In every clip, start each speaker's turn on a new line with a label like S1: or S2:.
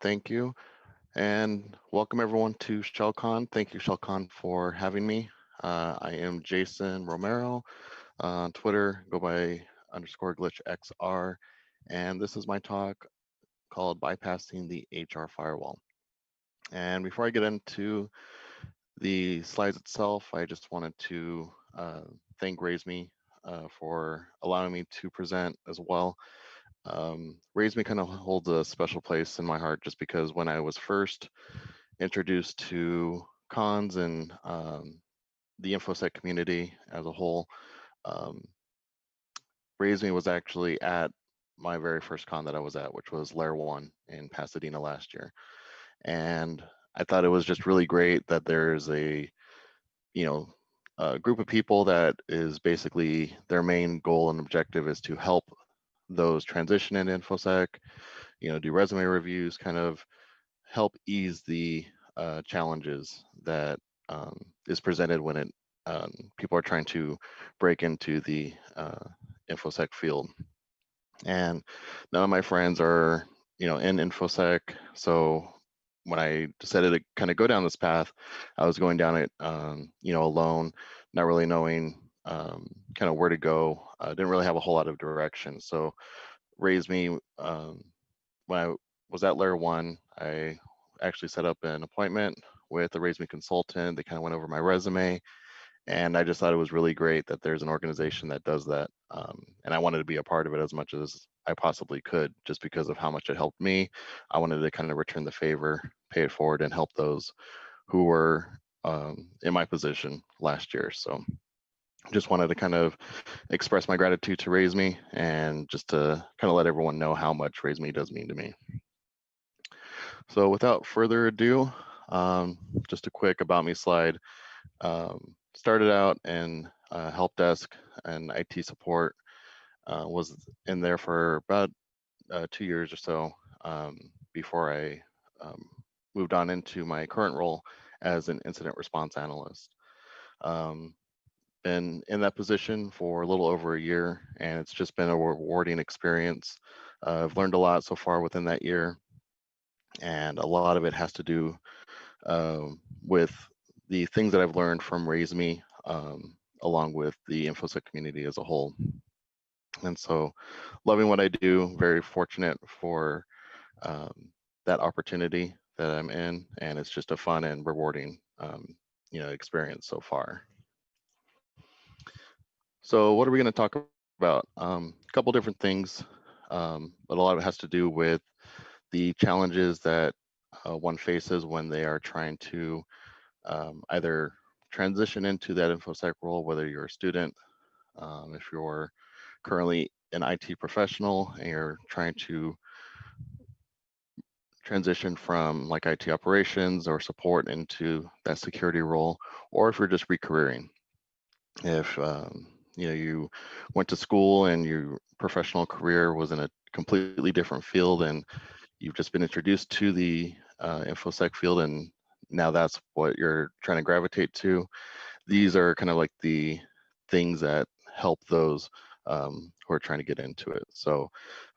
S1: Thank you. And welcome everyone to ShellCon. Thank you, ShellCon, for having me. I am Jason Romero. On Twitter, go by _glitchxr. And this is my talk called Bypassing the HR Firewall. And before I get into the slides itself, I just wanted to thank RaiseMe for allowing me to present as well. RaiseMe kind of holds a special place in my heart just because when I was first introduced to cons and the InfoSec community as a whole, um, RaiseMe was actually at my very first con that I was at, which was Layer 1 in Pasadena last year. And I thought it was just really great that there's you know, a group of people that is basically their main goal and objective is to help those transition in InfoSec, do resume reviews, kind of help ease the challenges that is presented when people are trying to break into the InfoSec field. And none of my friends are, in InfoSec. So when I decided to kind of go down this path, I was going down it, alone, not really knowing kind of where to go. I didn't really have a whole lot of direction. So RaiseMe, when I was at Layer 1, I actually set up an appointment with a RaiseMe consultant. They kind of went over my resume, and I just thought it was really great that there's an organization that does that. And I wanted to be a part of it as much as I possibly could, just because of how much it helped me. I wanted to kind of return the favor, pay it forward, and help those who were in my position last year. So just wanted to kind of express my gratitude to RaiseMe and just to kind of let everyone know how much RaiseMe does mean to me. So without further ado, just a quick about me slide. Started out in help desk and IT support, was in there for about 2 years or so before I moved on into my current role as an incident response analyst. Been in that position for a little over a year, and it's just been a rewarding experience. I've learned a lot so far within that year, and a lot of it has to do with the things that I've learned from RaiseMe, along with the InfoSec community as a whole. And so loving what I do, very fortunate for that opportunity that I'm in, and it's just a fun and rewarding experience so far. So what are we going to talk about? A couple different things, but a lot of it has to do with the challenges that one faces when they are trying to either transition into that InfoSec role, whether you're a student, if you're currently an IT professional and you're trying to transition from like IT operations or support into that security role, or if you're just recareering. If you went to school and your professional career was in a completely different field and you've just been introduced to the InfoSec field and now that's what you're trying to gravitate to. These are kind of like the things that help those who are trying to get into it. So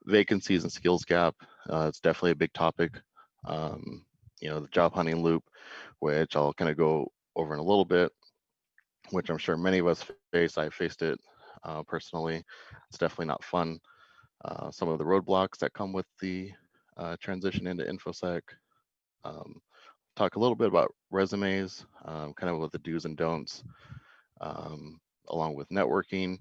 S1: vacancies and skills gap, it's definitely a big topic. The job hunting loop, which I'll kind of go over in a little bit, which I'm sure many of us face. I faced it personally. It's definitely not fun. Some of the roadblocks that come with the transition into InfoSec. Talk a little bit about resumes, kind of what the do's and don'ts, along with networking.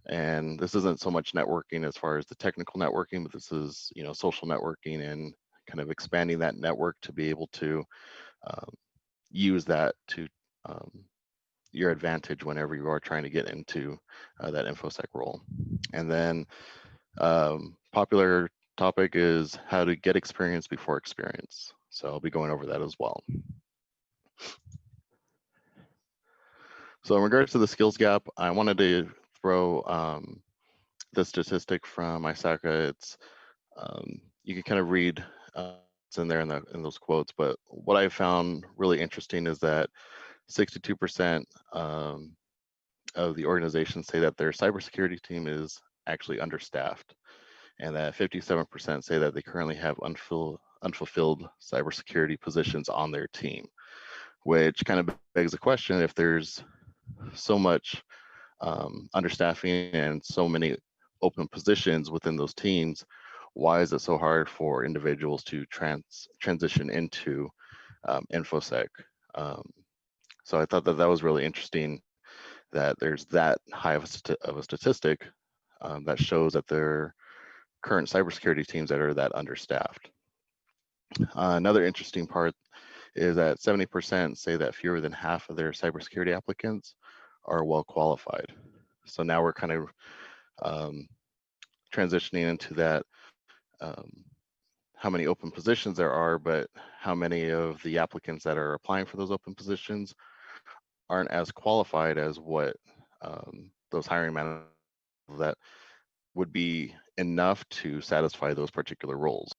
S1: And this isn't so much networking as far as the technical networking, but this is, social networking and kind of expanding that network to be able to use that to your advantage whenever you are trying to get into that InfoSec role. And then popular topic is how to get experience before experience. So I'll be going over that as well. So in regards to the skills gap, I wanted to throw the statistic from ISACA. It's you can kind of read it's in there in those quotes, but what I found really interesting is that 62% of the organizations say that their cybersecurity team is actually understaffed, and that 57% say that they currently have unfulfilled cybersecurity positions on their team, which kind of begs the question, if there's so much understaffing and so many open positions within those teams, why is it so hard for individuals to transition into InfoSec? So I thought that that was really interesting, that there's that high of a statistic that shows that there are current cybersecurity teams that are that understaffed. Another interesting part is that 70% say that fewer than half of their cybersecurity applicants are well qualified. So now we're kind of transitioning into that, how many open positions there are, but how many of the applicants that are applying for those open positions aren't as qualified as what those hiring managers that would be enough to satisfy those particular roles.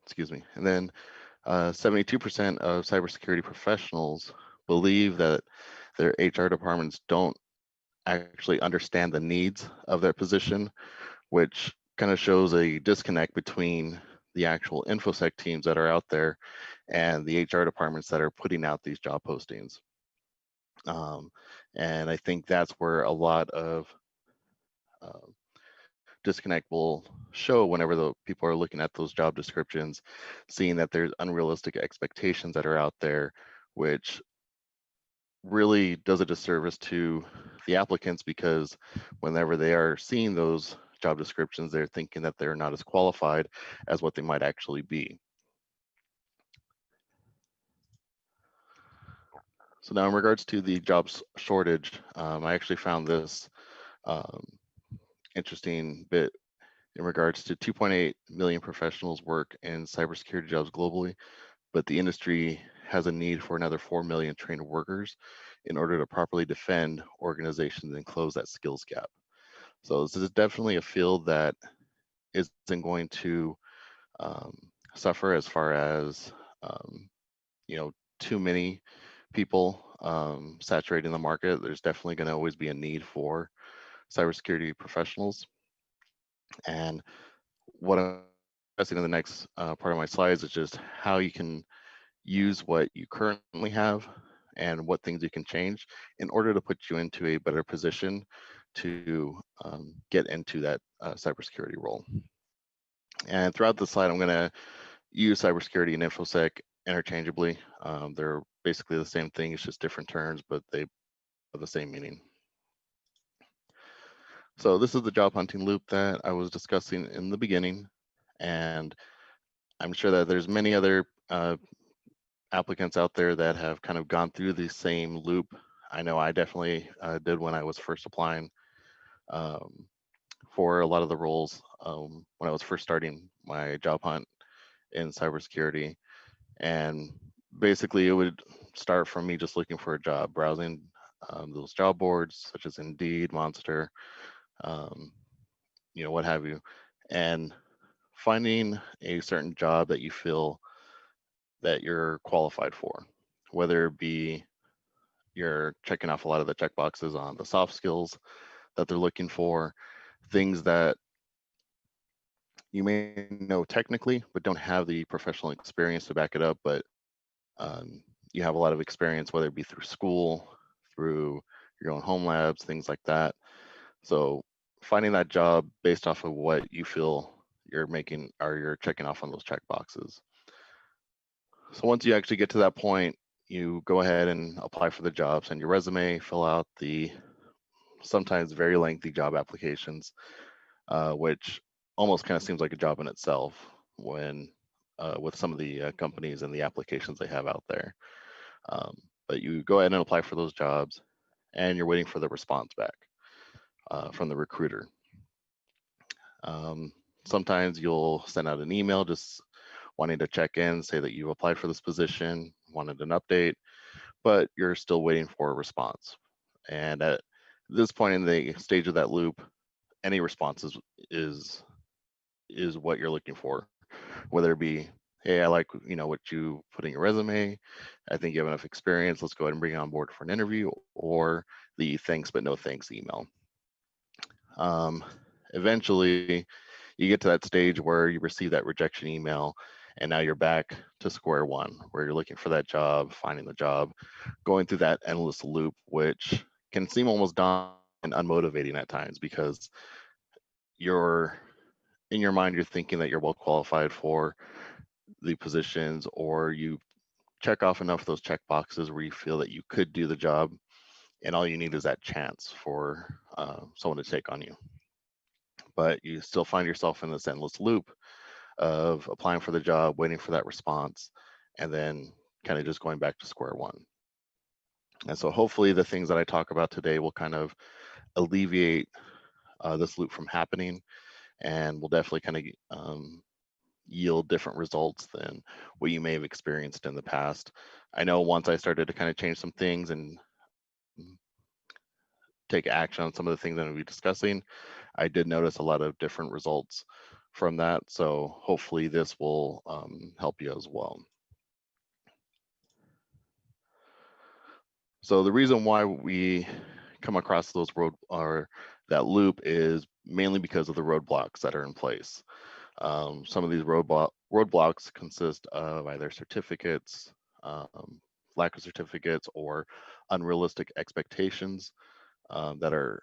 S1: Excuse me. And then 72% of cybersecurity professionals believe that their HR departments don't actually understand the needs of their position, which kind of shows a disconnect between the actual InfoSec teams that are out there and the HR departments that are putting out these job postings. And I think that's where a lot of disconnect will show whenever the people are looking at those job descriptions, seeing that there's unrealistic expectations that are out there, which really does a disservice to the applicants, because whenever they are seeing those job descriptions, they're thinking that they're not as qualified as what they might actually be. So now in regards to the jobs shortage, I actually found this interesting bit in regards to 2.8 million professionals work in cybersecurity jobs globally, but the industry has a need for another 4 million trained workers in order to properly defend organizations and close that skills gap. So this is definitely a field that isn't going to suffer as far as too many people saturating the market. There's definitely going to always be a need for cybersecurity professionals. And what I'm discussing in the next part of my slides is just how you can use what you currently have and what things you can change in order to put you into a better position to get into that cybersecurity role. And throughout the slide, I'm going to use cybersecurity and InfoSec interchangeably. They're basically the same thing, it's just different terms, but they have the same meaning. So this is the job hunting loop that I was discussing in the beginning, and I'm sure that there's many other applicants out there that have kind of gone through the same loop. I know I definitely did when I was first applying for a lot of the roles when I was first starting my job hunt in cybersecurity. And basically it would start from me just looking for a job, browsing those job boards such as Indeed, Monster, what have you, and finding a certain job that you feel that you're qualified for, whether it be you're checking off a lot of the checkboxes on the soft skills that they're looking for, things that you may know technically, but don't have the professional experience to back it up, but you have a lot of experience, whether it be through school, through your own home labs, things like that. So finding that job based off of what you feel you're making or you're checking off on those check boxes. So once you actually get to that point, you go ahead and apply for the job, send your resume, fill out the sometimes very lengthy job applications, which almost kind of seems like a job in itself when with some of the companies and the applications they have out there. But you go ahead and apply for those jobs, and you're waiting for the response back from the recruiter. Sometimes you'll send out an email just wanting to check in, say that you applied for this position, wanted an update, but you're still waiting for a response. And at this point in the stage of that loop, any response is what you're looking for, whether it be, hey, I like what you put in your resume, I think you have enough experience, let's go ahead and bring you on board for an interview, or the thanks but no thanks email. Eventually you get to that stage where you receive that rejection email, and now you're back to square one, where you're looking for that job, finding the job, going through that endless loop, which can seem almost daunting and unmotivating at times, because you're in your mind, you're thinking that you're well qualified for the positions, or you check off enough of those check boxes where you feel that you could do the job, and all you need is that chance for someone to take on you. But you still find yourself in this endless loop of applying for the job, waiting for that response, and then kind of just going back to square one. And so hopefully the things that I talk about today will kind of alleviate this loop from happening, and will definitely kind of yield different results than what you may have experienced in the past. I know once I started to kind of change some things and take action on some of the things that we'll be discussing, I did notice a lot of different results from that. So hopefully this will help you as well. So the reason why we come across those that loop is mainly because of the roadblocks that are in place. Some of these roadblocks consist of either certificates, lack of certificates, or unrealistic expectations that are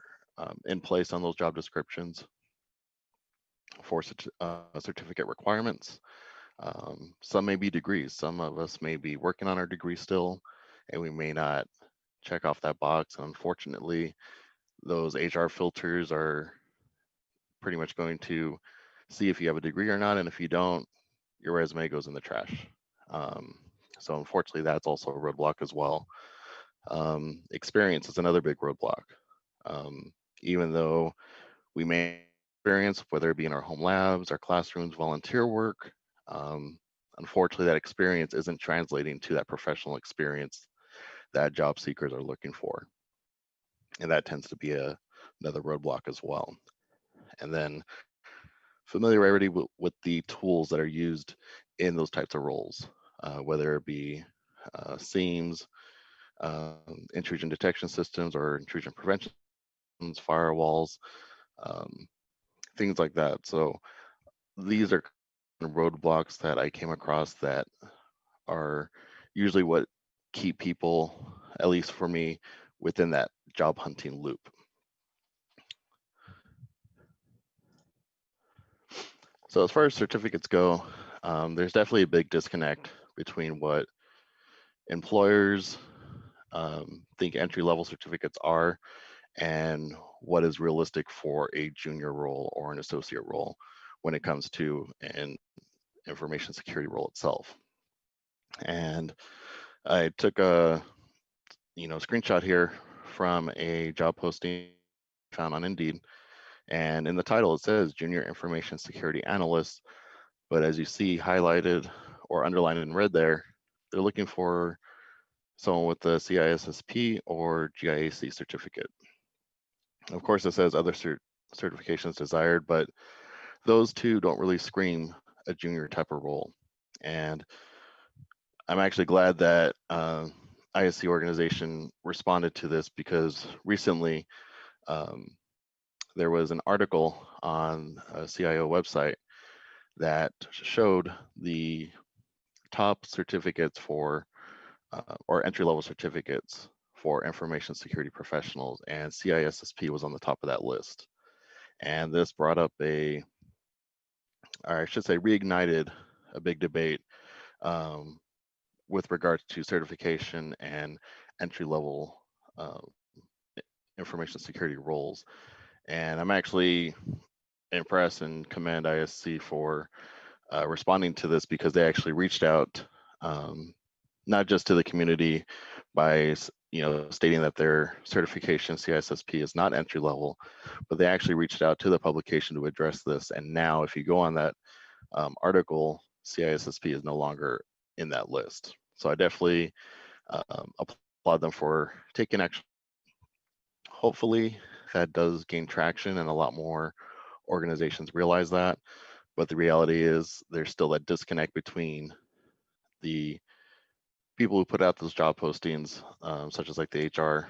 S1: in place on those job descriptions for certificate requirements. Some may be degrees. Some of us may be working on our degree still, and we may not check off that box. And unfortunately, those HR filters are pretty much going to see if you have a degree or not, and if you don't, your resume goes in the trash. So unfortunately, that's also a roadblock as well. Experience is another big roadblock. Even though we may experience, whether it be in our home labs, our classrooms, volunteer work, unfortunately, that experience isn't translating to that professional experience that job seekers are looking for. And that tends to be another roadblock as well. And then familiarity with the tools that are used in those types of roles, whether it be SIEMs, intrusion detection systems, or intrusion prevention systems, firewalls, things like that. So these are roadblocks that I came across that are usually what keep people, at least for me, within that job hunting loop. So as far as certificates go, there's definitely a big disconnect between what employers think entry-level certificates are and what is realistic for a junior role or an associate role when it comes to an information security role itself. And I took a screenshot here from a job posting found on Indeed, and in the title it says Junior Information Security Analyst, but as you see highlighted or underlined in red there, they're looking for someone with the CISSP or GIAC certificate. Of course, it says other certifications desired, but those two don't really scream a junior type of role. And I'm actually glad that ISC organization responded to this, because recently there was an article on a CIO website that showed the top certificates for or entry-level certificates for information security professionals, and CISSP was on the top of that list. And this brought up or I should say reignited a big debate with regards to certification and entry-level information security roles. And I'm actually impressed and commend ISC for responding to this, because they actually reached out not just to the community by stating that their certification CISSP is not entry level, but they actually reached out to the publication to address this. And now if you go on that article, CISSP is no longer in that list. So I definitely applaud them for taking action. Hopefully that does gain traction and a lot more organizations realize that. But the reality is there's still that disconnect between the people who put out those job postings, such as like the HR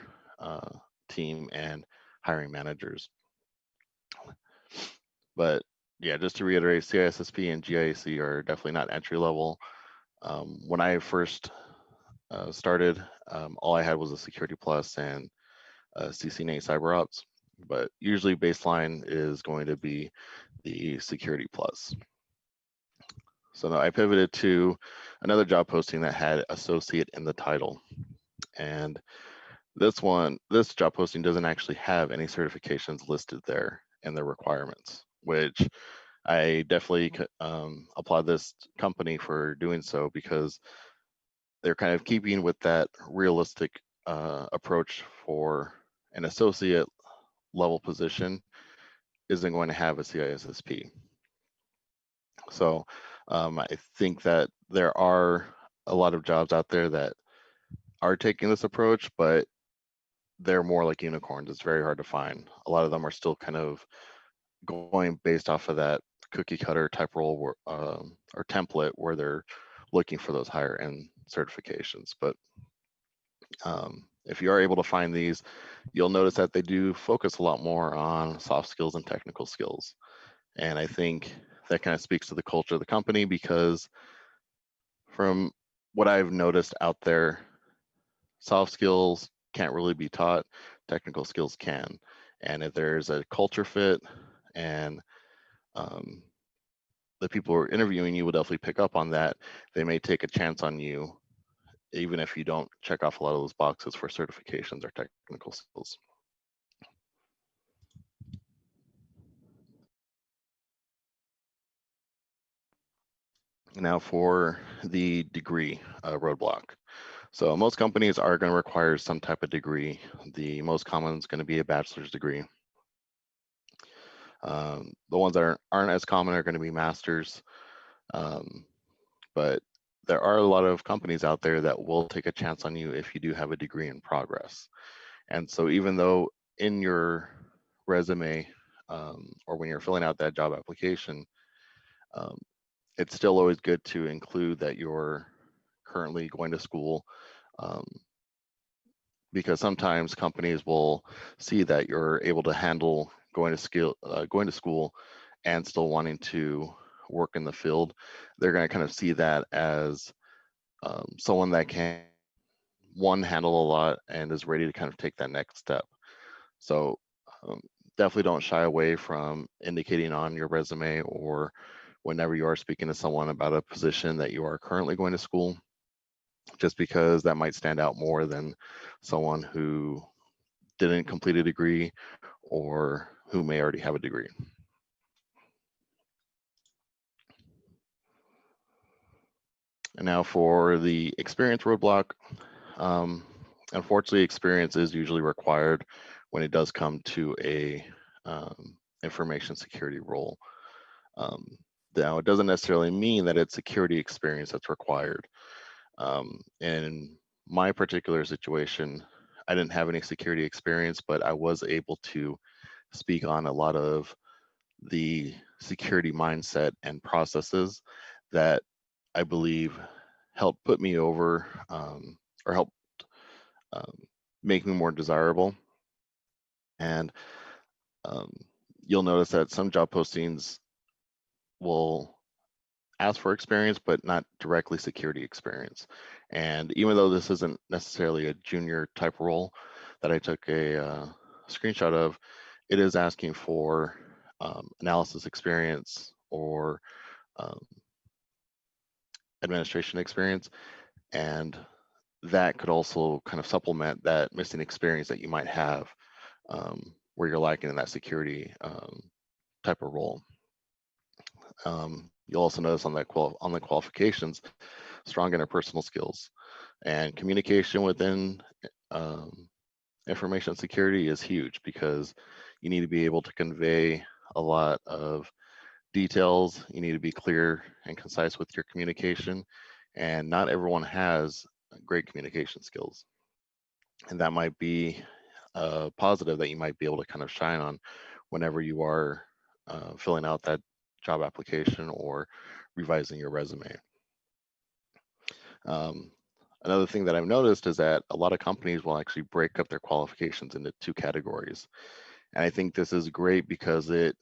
S1: team and hiring managers. But yeah, just to reiterate, CISSP and GIAC are definitely not entry level. When I first started, all I had was a Security Plus and CCNA Cyber Ops, but usually baseline is going to be the Security Plus. So now I pivoted to another job posting that had associate in the title. And this job posting doesn't actually have any certifications listed there in the requirements, which I definitely applaud this company for doing so, because they're kind of keeping with that realistic approach for an associate level position isn't going to have a CISSP. So I think that there are a lot of jobs out there that are taking this approach, but they're more like unicorns. It's very hard to find. A lot of them are still kind of going based off of that cookie cutter type role or template where they're looking for those higher end certifications. But if you are able to find these, you'll notice that they do focus a lot more on soft skills and technical skills. And I think that kind of speaks to the culture of the company, because from what I've noticed out there, soft skills can't really be taught, technical skills can. And if there's a culture fit and the people who are interviewing you will definitely pick up on that, they may take a chance on you, even if you don't check off a lot of those boxes for certifications or technical skills. Now for the degree roadblock. So most companies are going to require some type of degree. The most common is going to be a bachelor's degree. The ones that aren't as common are going to be masters. But there are a lot of companies out there that will take a chance on you if you do have a degree in progress. And so even though in your resume or when you're filling out that job application, it's still always good to include that you're currently going to school, because sometimes companies will see that you're able to handle going to school and still wanting to work in the field. They're going to kind of see that as someone that can handle a lot and is ready to kind of take that next step. So definitely don't shy away from indicating on your resume or whenever you are speaking to someone about a position that you are currently going to school, just because that might stand out more than someone who didn't complete a degree or who may already have a degree. And now for the experience roadblock. Unfortunately, experience is usually required when it does come to a information security role. Now, it doesn't necessarily mean that it's security experience that's required. In my particular situation, I didn't have any security experience, but I was able to speak on a lot of the security mindset and processes that I believe helped put me over or helped make me more desirable. And you'll notice that some job postings will ask for experience, but not directly security experience. And even though this isn't necessarily a junior type role that I took a screenshot of, it is asking for analysis experience or administration experience. And that could also kind of supplement that missing experience that you might have where you're lacking in that security type of role. You'll also notice on the qualifications, strong interpersonal skills and communication within information security is huge, because you need to be able to convey a lot of details. You need to be clear and concise with your communication, and not everyone has great communication skills. And that might be a positive that you might be able to kind of shine on whenever you are filling out that job application or revising your resume. Another thing that I've noticed is that a lot of companies will actually break up their qualifications into two categories. And I think this is great because it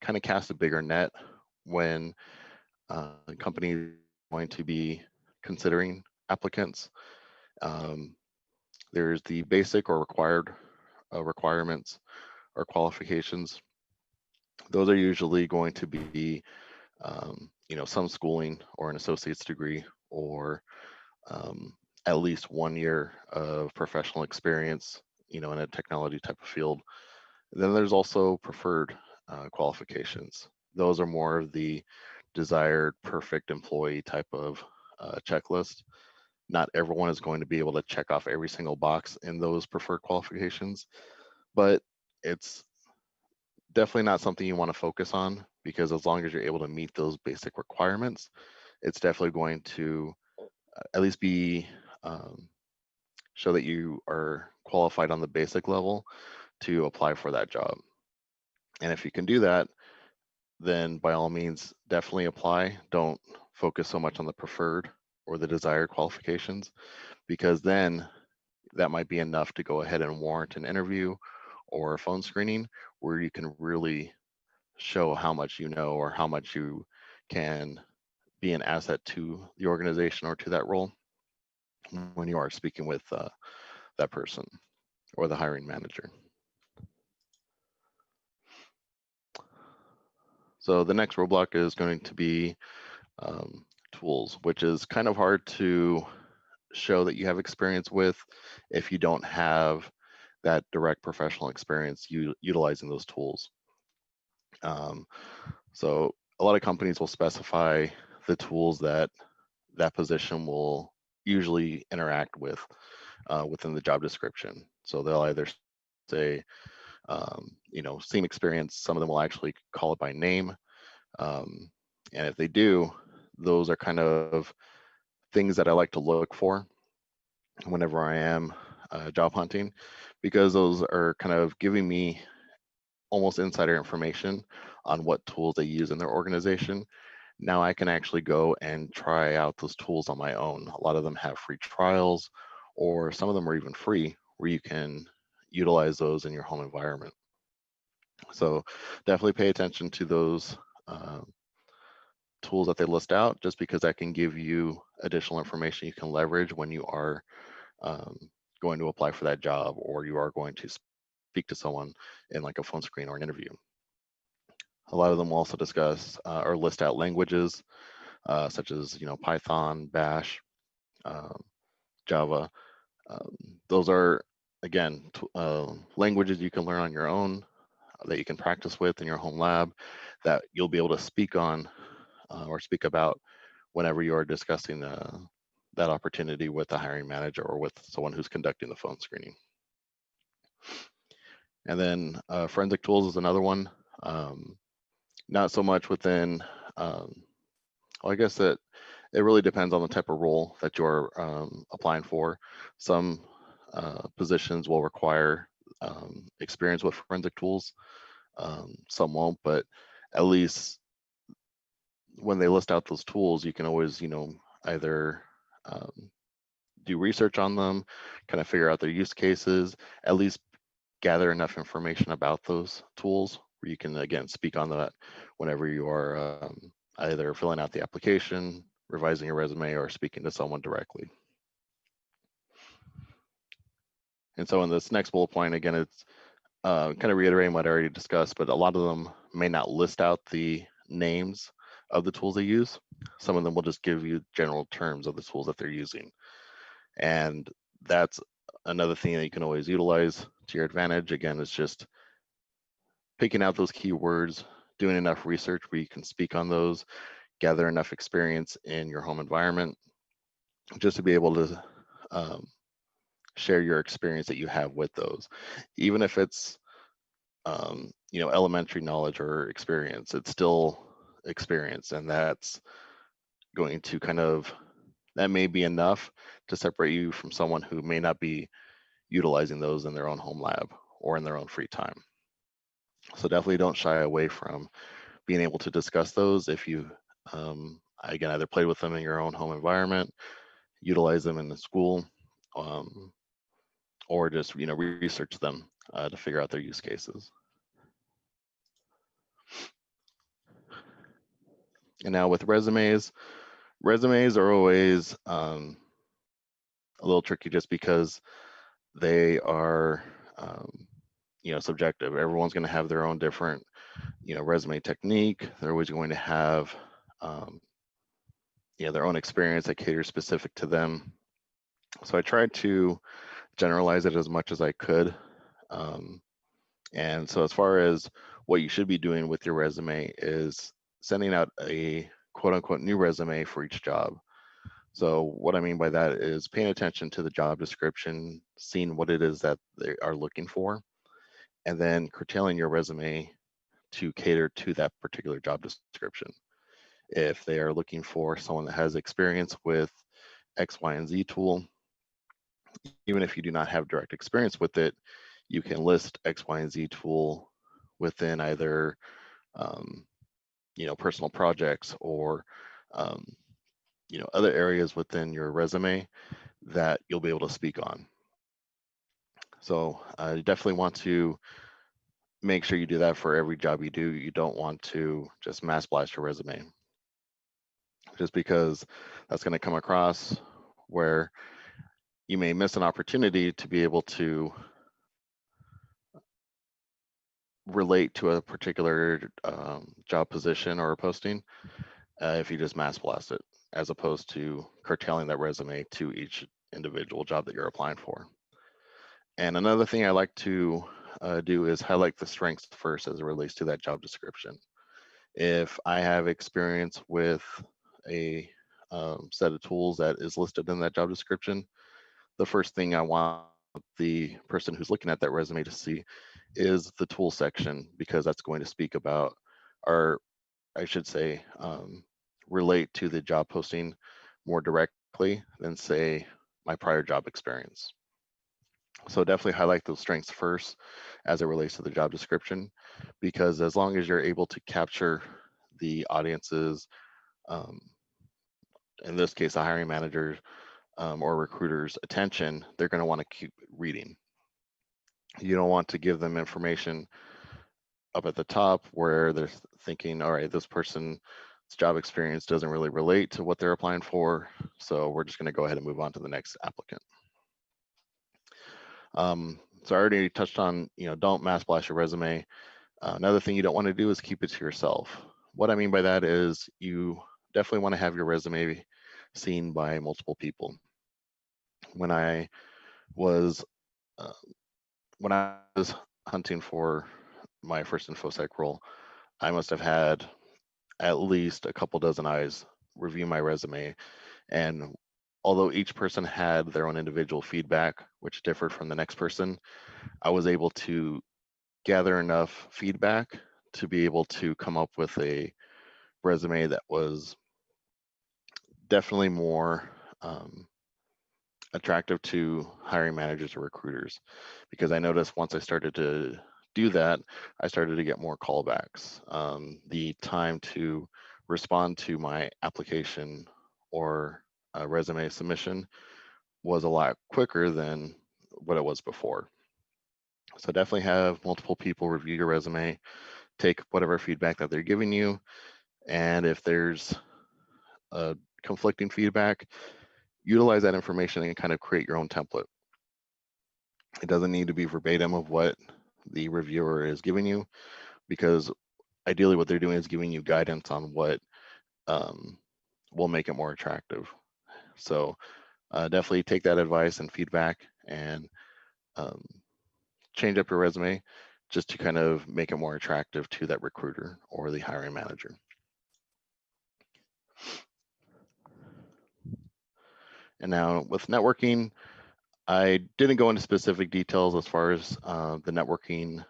S1: kind of cast a bigger net when companies are going to be considering applicants. Um, there's the basic or required requirements or qualifications. Those are usually going to be, some schooling or an associate's degree, or at least 1 year of professional experience, in a technology type of field. Then there's also preferred qualifications. Those are more of the desired perfect employee type of checklist. Not everyone is going to be able to check off every single box in those preferred qualifications, but it's definitely not something you want to focus on, because as long as you're able to meet those basic requirements, it's definitely going to at least be show that you are qualified on the basic level to apply for that job. And if you can do that, then by all means, definitely apply. Don't focus so much on the preferred or the desired qualifications, because then that might be enough to go ahead and warrant an interview or a phone screening where you can really show how much you know or how much you can be an asset to the organization or to that role when you are speaking with that person or the hiring manager. So the next roadblock is going to be tools, which is kind of hard to show that you have experience with if you don't have that direct professional experience utilizing those tools. So a lot of companies will specify the tools that that position will usually interact with within the job description. So they'll either say, SEAM experience. Some of them will actually call it by name. And if they do, those are kind of things that I like to look for whenever I am job hunting, because those are kind of giving me almost insider information on what tools they use in their organization. Now I can actually go and try out those tools on my own. A lot of them have free trials, or some of them are even free, where you can utilize those in your home environment. So definitely pay attention to those tools that they list out, just because that can give you additional information you can leverage when you are going to apply for that job, or you are going to speak to someone in like a phone screen or an interview. A lot of them will also discuss or list out languages such as Python, Bash, Java. Those are, again, languages you can learn on your own, that you can practice with in your home lab, that you'll be able to speak on or speak about whenever you are discussing that opportunity with the hiring manager or with someone who's conducting the phone screening. And then forensic tools is another one. Not so much within, I guess that it really depends on the type of role that you're applying for. Some positions will require experience with forensic tools. Some won't, but at least when they list out those tools, you can always, either do research on them, kind of figure out their use cases, at least gather enough information about those tools where you can, again, speak on that whenever you are either filling out the application, revising your resume, or speaking to someone directly. And so in this next bullet point, again, it's kind of reiterating what I already discussed, but a lot of them may not list out the names of the tools they use. Some of them will just give you general terms of the tools that they're using. And that's another thing that you can always utilize to your advantage. Again, it's just picking out those keywords, doing enough research where you can speak on those, gather enough experience in your home environment, just to be able to share your experience that you have with those. Even if it's elementary knowledge or experience, it's still experience, and that's going to that may be enough to separate you from someone who may not be utilizing those in their own home lab or in their own free time. So definitely don't shy away from being able to discuss those if you, again, either play with them in your own home environment, utilize them in the school, or just research them to figure out their use cases. And now with resumes are always a little tricky just because they are subjective. Everyone's going to have their own different resume technique. They're always going to have their own experience that caters specific to them. So I tried to generalize it as much as I could. And so as far as what you should be doing with your resume is sending out a quote unquote new resume for each job. So what I mean by that is paying attention to the job description, seeing what it is that they are looking for, and then curtailing your resume to cater to that particular job description. If they are looking for someone that has experience with X, Y, and Z tool, even if you do not have direct experience with it, you can list X, Y, and Z tool within either personal projects or other areas within your resume that you'll be able to speak on. So you definitely want to make sure you do that for every job you do. You don't want to just mass blast your resume, just because that's going to come across where you may miss an opportunity to be able to relate to a particular job position or a posting if you just mass blast it, as opposed to curtailing that resume to each individual job that you're applying for. And another thing I like to do is highlight the strengths first as it relates to that job description. If I have experience with a set of tools that is listed in that job description, the first thing I want the person who's looking at that resume to see is the tool section, because that's going to speak about, or I should say, relate to the job posting more directly than, say, my prior job experience. So definitely highlight those strengths first as it relates to the job description, because as long as you're able to capture the audience's, in this case, the hiring manager or recruiter's attention, they're going to want to keep reading. You don't want to give them information up at the top where they're thinking, all right, this person's job experience doesn't really relate to what they're applying for, so we're just going to go ahead and move on to the next applicant. So I already touched on, don't mass blast your resume. Another thing you don't want to do is keep it to yourself. What I mean by that is you definitely want to have your resume seen by multiple people. When I was hunting for my first InfoSec role, I must have had at least a couple dozen eyes review my resume. And although each person had their own individual feedback, which differed from the next person, I was able to gather enough feedback to be able to come up with a resume that was definitely more attractive to hiring managers or recruiters. Because I noticed once I started to do that, I started to get more callbacks. The time to respond to my application or resume submission was a lot quicker than what it was before. So definitely have multiple people review your resume, take whatever feedback that they're giving you, and if there's conflicting feedback, utilize that information and kind of create your own template. It doesn't need to be verbatim of what the reviewer is giving you, because ideally what they're doing is giving you guidance on what will make it more attractive. So definitely take that advice and feedback and change up your resume just to kind of make it more attractive to that recruiter or the hiring manager. And now with networking, I didn't go into specific details as far as the networking,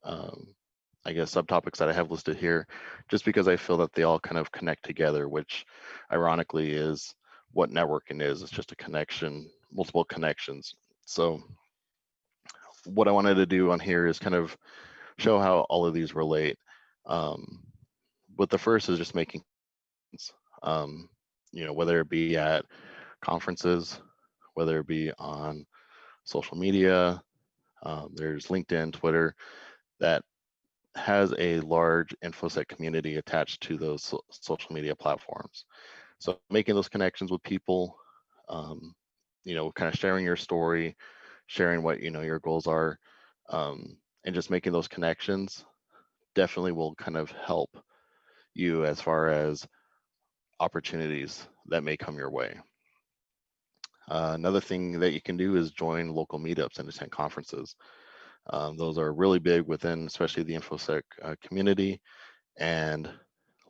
S1: I guess, subtopics that I have listed here, just because I feel that they all kind of connect together, which ironically is what networking is. It's just a connection, multiple connections. So what I wanted to do on here is kind of show how all of these relate. But the first is just making, whether it be at conferences, whether it be on social media, there's LinkedIn, Twitter, that has a large InfoSec community attached to those social media platforms. So making those connections with people, kind of sharing your story, sharing what your goals are, and just making those connections definitely will kind of help you as far as opportunities that may come your way. Another thing that you can do is join local meetups and attend conferences. Those are really big within, especially the InfoSec community. And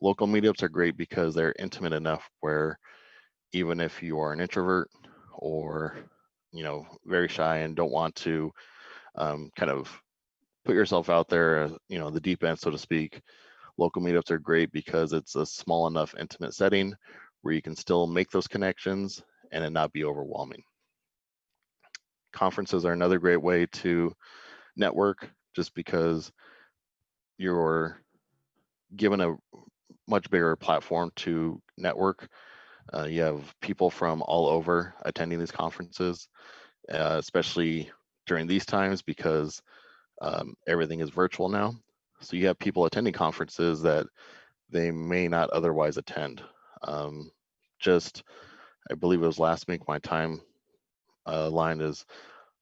S1: local meetups are great because they're intimate enough where even if you are an introvert or, very shy and don't want to kind of put yourself out there, the deep end, so to speak, local meetups are great because it's a small enough intimate setting where you can still make those connections and it not be overwhelming. Conferences are another great way to network just because you're given a much bigger platform to network. You have people from all over attending these conferences, especially during these times because everything is virtual now. So you have people attending conferences that they may not otherwise attend. Just, I believe it was last week, my time line is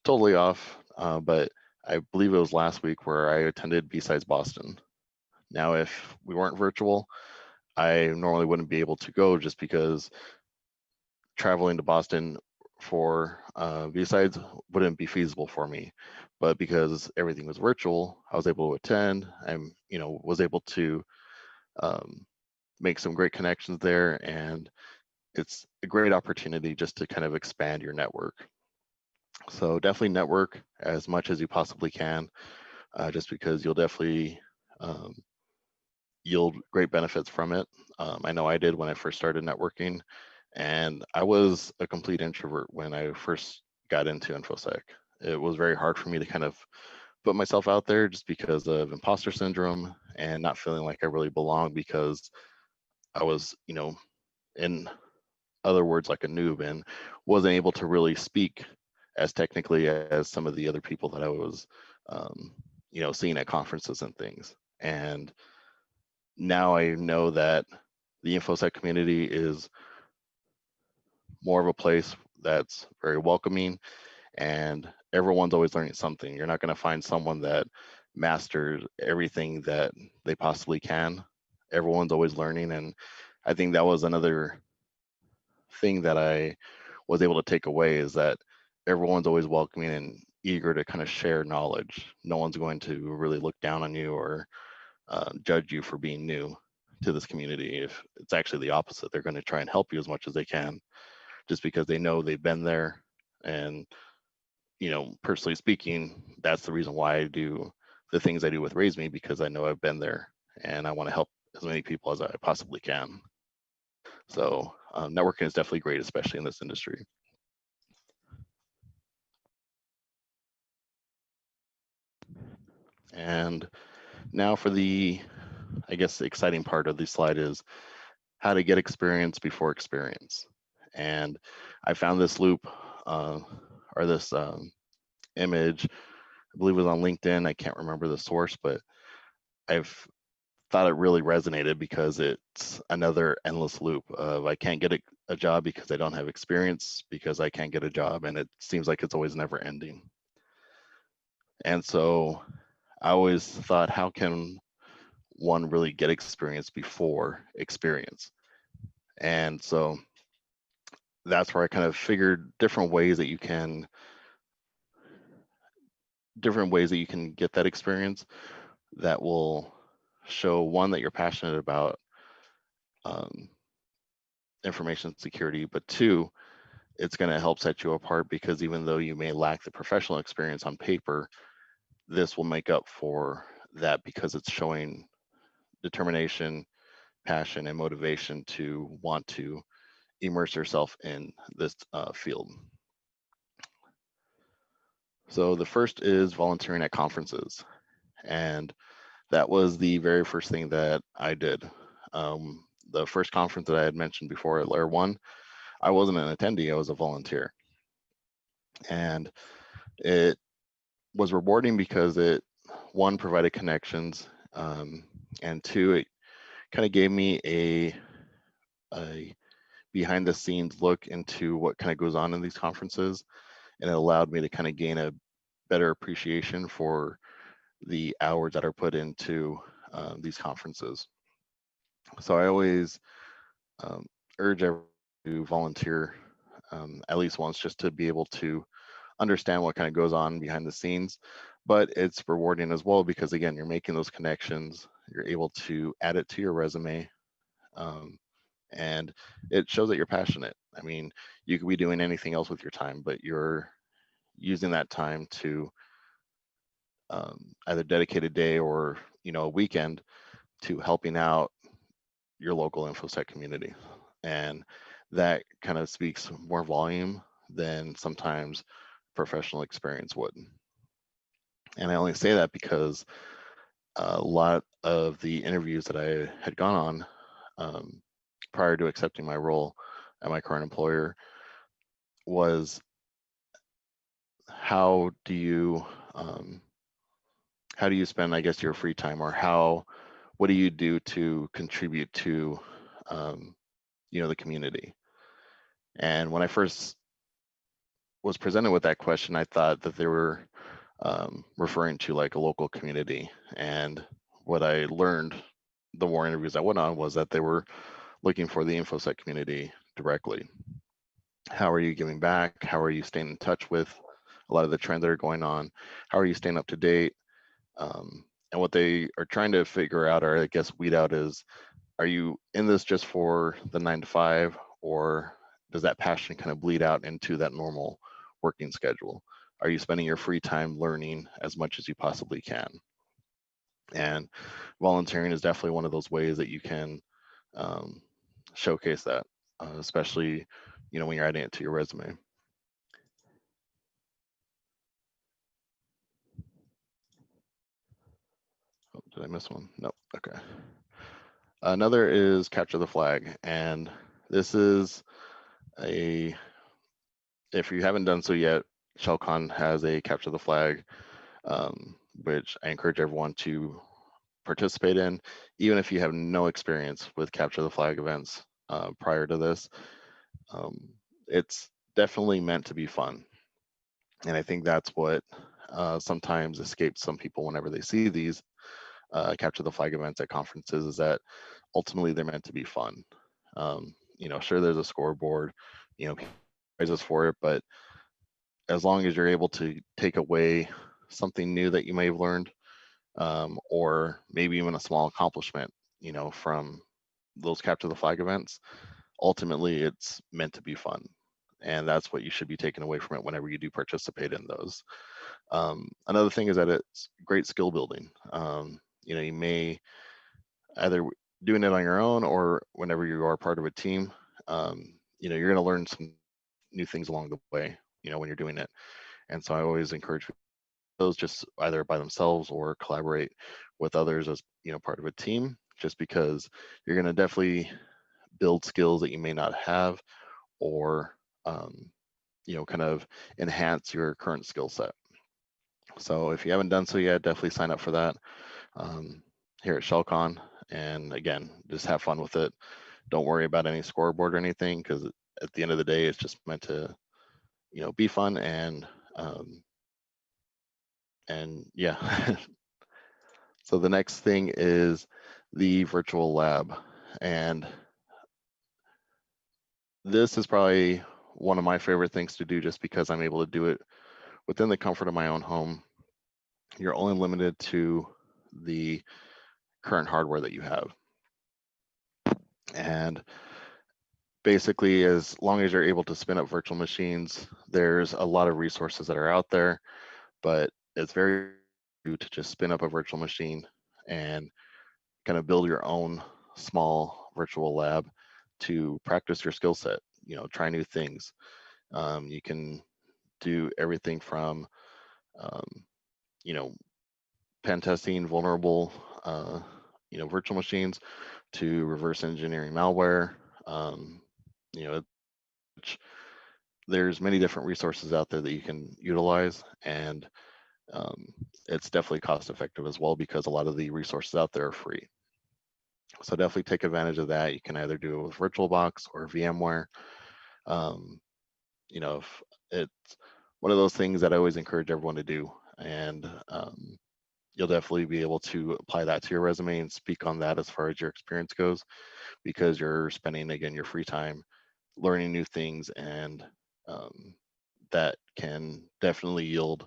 S1: totally off, but I believe it was last week where I attended B-Sides Boston. Now, if we weren't virtual, I normally wouldn't be able to go just because traveling to Boston for B-Sides wouldn't be feasible for me. But because everything was virtual, I was able to attend. I'm, was able to make some great connections there, and it's a great opportunity just to kind of expand your network. So definitely network as much as you possibly can, just because you'll definitely yield great benefits from it. I know I did when I first started networking, and I was a complete introvert when I first got into InfoSec. It was very hard for me to kind of put myself out there just because of imposter syndrome and not feeling like I really belonged because I was, in other words, like a noob and wasn't able to really speak as technically as some of the other people that I was, seeing at conferences and things. And now I know that the InfoSec community is more of a place that's very welcoming and everyone's always learning something. You're not going to find someone that masters everything that they possibly can. Everyone's always learning. And I think that was another thing that I was able to take away is that everyone's always welcoming and eager to kind of share knowledge. No one's going to really look down on you or judge you for being new to this community. If it's actually the opposite, they're going to try and help you as much as they can just because they know they've been there. And, personally speaking, that's the reason why I do the things I do with RaiseMe, because I know I've been there and I want to help as many people as I possibly can. So networking is definitely great, especially in this industry. And now for the, I guess, the exciting part of this slide is how to get experience before experience. And I found this loop or this image, I believe it was on LinkedIn. I can't remember the source, but I've thought it really resonated because it's another endless loop of I can't get a job because I don't have experience, because I can't get a job, and it seems like it's always never ending. And so I always thought, how can one really get experience before experience? And so that's where I kind of figured different ways that you can get that experience that will show, one, that you're passionate about information security, but two, it's going to help set you apart because even though you may lack the professional experience on paper, this will make up for that because it's showing determination, passion, and motivation to want to immerse yourself in this field. So the first is volunteering at conferences. And that was the very first thing that I did. The first conference that I had mentioned before at Layer 1, I wasn't an attendee, I was a volunteer. And it was rewarding because it, one, provided connections And two, it kind of gave me a behind the scenes look into what kind of goes on in these conferences, and it allowed me to kind of gain a better appreciation for the hours that are put into these conferences. So I always urge everyone to volunteer at least once, just to be able to understand what kind of goes on behind the scenes. But it's rewarding as well, because again, you're making those connections, you're able to add it to your resume, and it shows that you're passionate. I mean, you could be doing anything else with your time, but you're using that time to either dedicate a day or a weekend to helping out your local infosec community. And that kind of speaks more volume than sometimes professional experience would. And I only say that because a lot of the interviews that I had gone on prior to accepting my role at my current employer was, how do you spend, I guess, your free time, or what do you do to contribute to the community? And when I first was presented with that question, I thought that they were referring to like a local community. And what I learned the more interviews I went on was that they were looking for the InfoSec community directly. How are you giving back? How are you staying in touch with a lot of the trends that are going on? How are you staying up to date? And what they are trying to figure out, or I guess weed out, is, are you in this just for the 9 to 5, or does that passion kind of bleed out into that normal working schedule? Are you spending your free time learning as much as you possibly can? And volunteering is definitely one of those ways that you can showcase that, especially when you're adding it to your resume. Oh, did I miss one? Nope. Okay. Another is capture the flag, and this is if you haven't done so yet, ShellCon has a capture the flag, which I encourage everyone to participate in, even if you have no experience with capture the flag events prior to this. It's definitely meant to be fun, and I think that's what sometimes escapes some people whenever they see these capture the flag events at conferences, is that ultimately they're meant to be fun. Sure, there's a scoreboard, prizes for it, but as long as you're able to take away something new that you may have learned, or maybe even a small accomplishment, from those capture the flag events, ultimately it's meant to be fun. And that's what you should be taking away from it whenever you do participate in those. Another thing is that it's great skill building. You may either doing it on your own, or whenever you are part of a team, you're going to learn some new things along the way, when you're doing it. And so I always encourage those just either by themselves or collaborate with others as part of a team, just because you're going to definitely build skills that you may not have, or kind of enhance your current skill set. So if you haven't done so yet, definitely sign up for that here at ShellCon. And again, just have fun with it. Don't worry about any scoreboard or anything, because at the end of the day, it's just meant to be fun. And yeah. So the next thing is the virtual lab. And this is probably one of my favorite things to do, just because I'm able to do it within the comfort of my own home. You're only limited to the current hardware that you have. And basically, as long as you're able to spin up virtual machines, there's a lot of resources that are out there, but it's very easy to just spin up a virtual machine and kind of build your own small virtual lab to practice your skill set, try new things. You can do everything from, pen testing vulnerable, virtual machines, to reverse engineering malware. There's many different resources out there that you can utilize. And it's definitely cost effective as well because a lot of the resources out there are free. So definitely take advantage of that. You can either do it with VirtualBox or VMware. Um, if it's one of those things that I always encourage everyone to do, and you'll definitely be able to apply that to your resume and speak on that as far as your experience goes, because you're spending, again, your free time learning new things, and that can definitely yield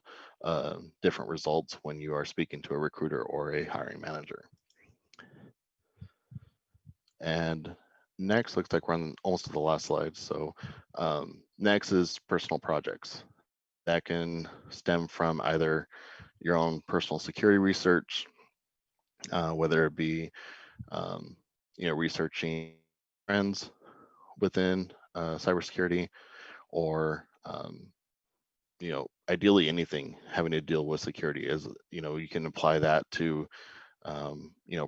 S1: different results when you are speaking to a recruiter or a hiring manager. And next, looks like we're on almost to the last slide. So next is personal projects. That can stem from either your own personal security research, whether it be researching trends within cybersecurity, or ideally anything having to deal with security. Is you can apply that to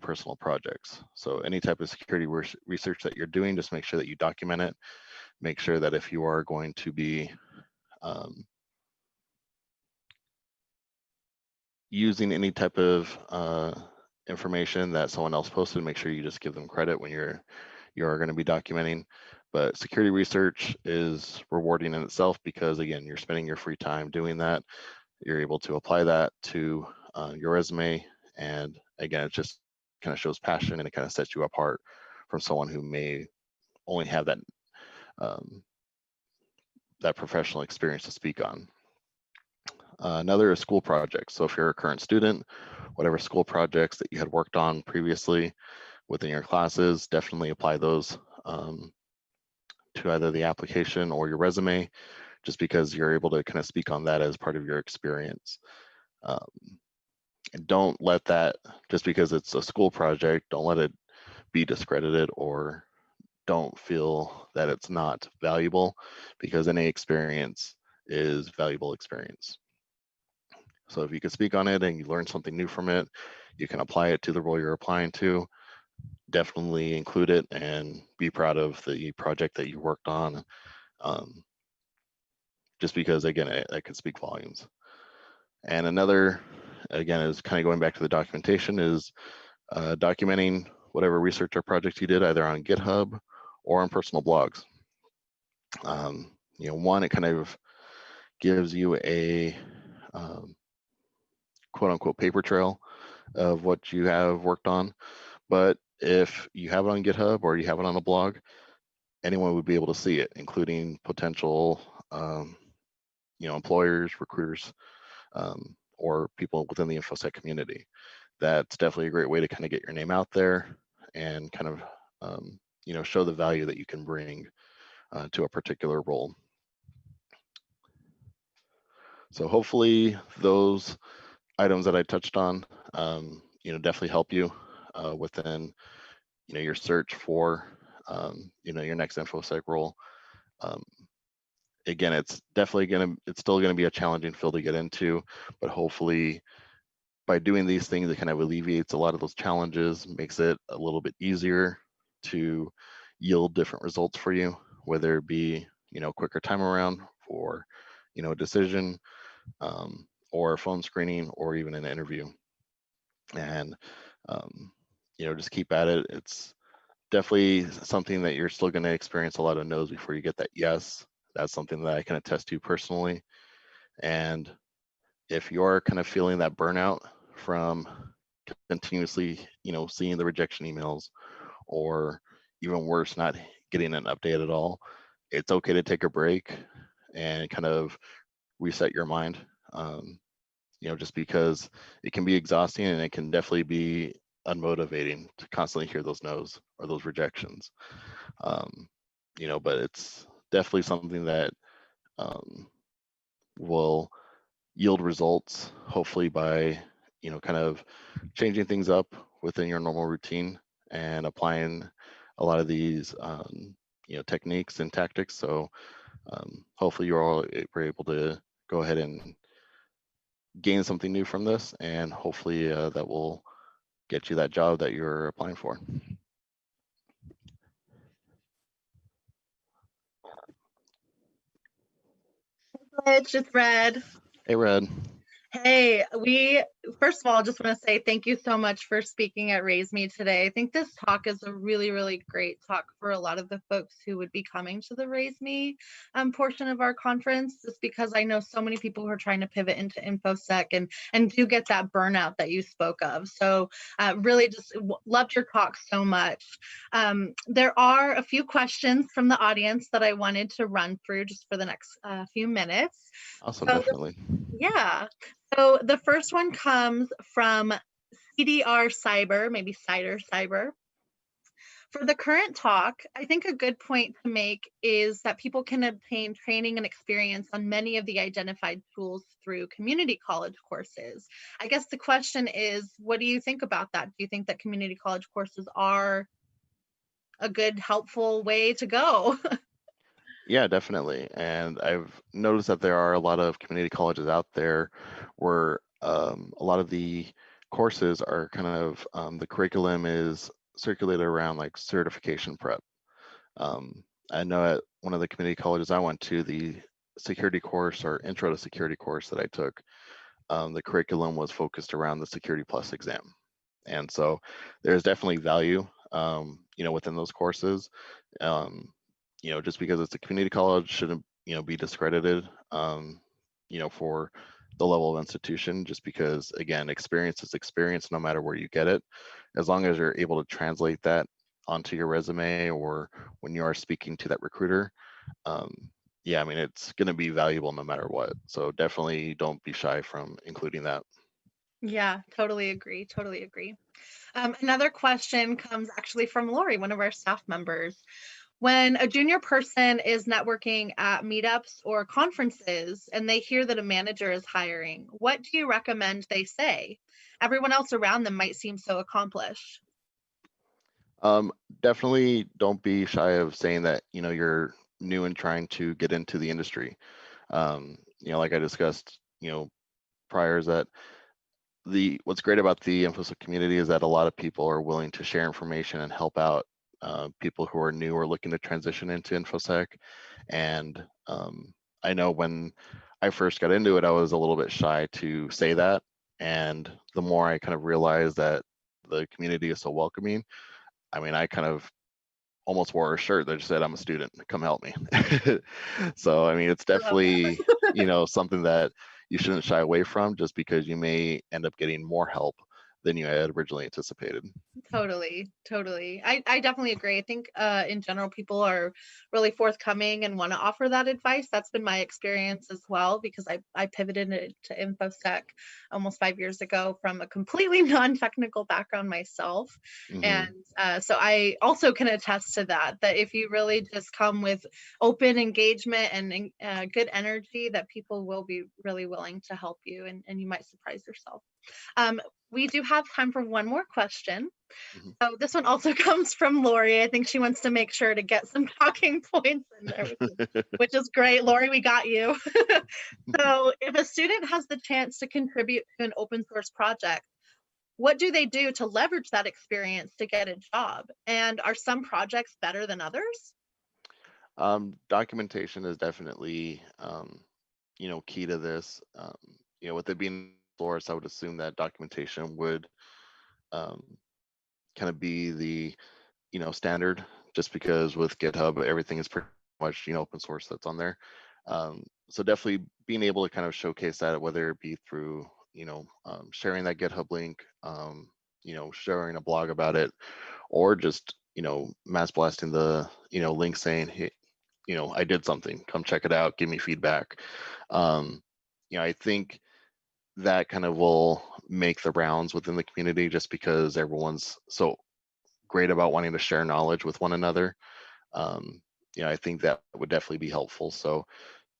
S1: personal projects. So any type of security research that you're doing, just make sure that you document it. Make sure that if you are going to be using any type of information that someone else posted, make sure you just give them credit when you're going to be documenting. But security research is rewarding in itself because, again, you're spending your free time doing that. You're able to apply that to your resume, and again, it just kind of shows passion, and it kind of sets you apart from someone who may only have that professional experience to speak on. Another is school projects. So if you're a current student, whatever school projects that you had worked on previously within your classes, definitely apply those to either the application or your resume, just because you're able to kind of speak on that as part of your experience. And don't let that, just because it's a school project, don't let it be discredited, or don't feel that it's not valuable, because any experience is valuable experience. So if you can speak on it and you learn something new from it, you can apply it to the role you're applying to. Definitely include it and be proud of the project that you worked on, just because, again, it can speak volumes. And another, again, is kind of going back to the documentation, is documenting whatever research or project you did, either on GitHub or on personal blogs. One, it kind of gives you a quote unquote paper trail of what you have worked on. But if you have it on GitHub or you have it on a blog, anyone would be able to see it, including potential employers, recruiters, or people within the InfoSec community. That's definitely a great way to kind of get your name out there and kind of show the value that you can bring to a particular role. So hopefully those items that I touched on, definitely help you within, your search for, your next InfoSec role. Again, it's still gonna be a challenging field to get into, but hopefully by doing these things, it kind of alleviates a lot of those challenges, makes it a little bit easier to yield different results for you, whether it be, quicker time around for, a decision, or a phone screening, or even an interview. And, just keep at it. It's definitely something that you're still going to experience a lot of no's before you get that yes. That's something that I can attest to personally. And if you're kind of feeling that burnout from continuously, seeing the rejection emails, or even worse, not getting an update at all, it's okay to take a break and kind of reset your mind. Just because it can be exhausting, and it can definitely be unmotivating to constantly hear those no's or those rejections. But it's definitely something that will yield results, hopefully by, kind of changing things up within your normal routine and applying a lot of these, techniques and tactics. So hopefully you're all able to go ahead and gain something new from this, and hopefully that will get you that job that you're applying for.
S2: It's just Red.
S1: Hey, Red.
S2: Hey, we first of all just want to say thank you so much for speaking at RaiseMe today. I think this talk is a really, really great talk for a lot of the folks who would be coming to the RaiseMe portion of our conference, just because I know so many people who are trying to pivot into InfoSec and do get that burnout that you spoke of. So really just loved your talk so much. There are a few questions from the audience that I wanted to run through just for the next few minutes.
S1: Awesome,
S2: So
S1: definitely.
S2: yeah. So the first one comes from CDR Cyber, maybe Cider Cyber. For the current talk, I think a good point to make is that people can obtain training and experience on many of the identified tools through community college courses. I guess the question is, what do you think about that? Do you think that community college courses are a good, helpful way to go?
S1: Yeah, definitely. And I've noticed that there are a lot of community colleges out there where a lot of the courses are kind of the curriculum is circulated around like certification prep. I know at one of the community colleges I went to, the security course or intro to security course that I took, the curriculum was focused around the Security Plus exam. And so there's definitely value, within those courses. Um, just because it's a community college shouldn't, be discredited, for the level of institution, just because, again, experience is experience no matter where you get it. As long as you're able to translate that onto your resume or when you are speaking to that recruiter, um, yeah, I mean, it's going to be valuable no matter what. So definitely don't be shy from including that.
S2: Yeah, totally agree. Totally agree. Another question comes actually from Lori, one of our staff members. When a junior person is networking at meetups or conferences and they hear that a manager is hiring, what do you recommend they say? Everyone else around them might seem so accomplished.
S1: Um, Definitely don't be shy of saying that, you're new and trying to get into the industry. Like I discussed, prior, is that the what's great about the InfoSec community is that a lot of people are willing to share information and help out people who are new or looking to transition into InfoSec. And I know when I first got into it, I was a little bit shy to say that. And the more I kind of realized that the community is so welcoming, I mean, I kind of almost wore a shirt that just said, "I'm a student, come help me." So, I mean, it's
S2: I love that.
S1: definitely, something that you shouldn't shy away from just because you may end up getting more help than you had originally anticipated.
S2: Totally, totally. I definitely agree. I think in general, people are really forthcoming and want to offer that advice. That's been my experience as well, because I pivoted to InfoSec almost 5 years ago from a completely non-technical background myself. And
S1: Hmm.
S2: so I also can attest to that, that if you really just come with open engagement and good energy, that people will be really willing to help you, and you might surprise yourself. Um, we do have time for one more question.
S1: Hmm.
S2: So this one also comes from Lori. I think she wants to make sure to get some talking points in there, which is great. Lori, we got you. So if a student has the chance to contribute to an open source project, what do they do to leverage that experience to get a job? And are some projects better than others?
S1: Documentation is definitely, key to this. With it being Flores, I would assume that documentation would um, kind of be the standard, just because with GitHub everything is pretty much open source that's on there. So definitely being able to kind of showcase that, whether it be through sharing that GitHub link, sharing a blog about it, or just mass blasting the link saying, hey, I did something, come check it out, give me feedback. um, I think that kind of will make the rounds within the community, just because everyone's so great about wanting to share knowledge with one another. um, I think that would definitely be helpful. So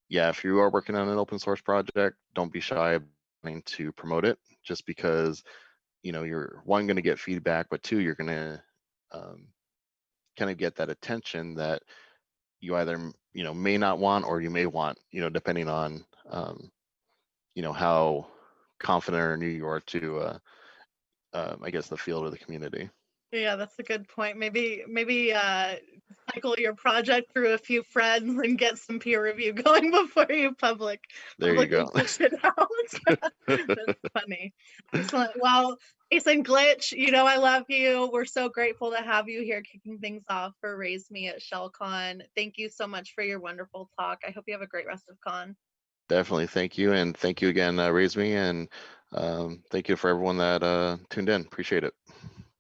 S1: yeah, if you are working on an open source project, don't be shy about wanting to promote it, just because you're one, going to get feedback, but two, you're going to um, kind of get that attention that you either may not want or you may want, depending on how confident or new you are to I guess the field or the community.
S2: Yeah, that's a good point. Maybe cycle your project through a few friends and get some peer review going before you
S1: There you
S2: publicly
S1: go.
S2: push it out. That's funny. Excellent. Well, Jason Glitch, you know I love you. We're so grateful to have you here kicking things off for Raise Me at ShellCon. Thank you so much for your wonderful talk. I hope you have a great rest of con.
S1: Definitely. Thank you. And thank you again, RaiseMe. And thank you for everyone that tuned in. Appreciate it.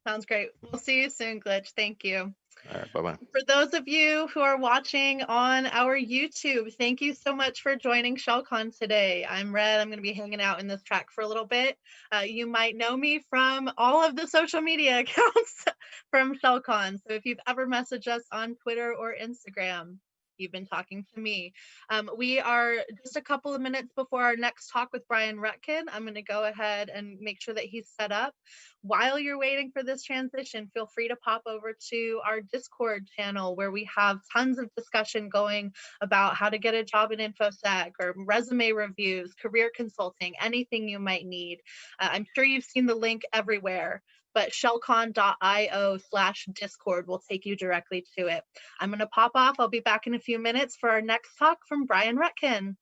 S2: Sounds great. We'll see you soon, Glitch. Thank you.
S1: All right. Bye-bye.
S2: For those of you who are watching on our YouTube, thank you so much for joining ShellCon today. I'm Red. I'm going to be hanging out in this track for a little bit. You might know me from all of the social media accounts from ShellCon. So if you've ever messaged us on Twitter or Instagram, you've been talking to me. We are just a couple of minutes before our next talk with Brian Rutkin. I'm going to go ahead and make sure that he's set up. While you're waiting for this transition, feel free to pop over to our Discord channel where we have tons of discussion going about how to get a job in InfoSec or resume reviews, career consulting, anything you might need. I'm sure you've seen the link everywhere, but shellcon.io/Discord will take you directly to it. I'm going to pop off. I'll be back in a few minutes for our next talk from Brian Rutkin.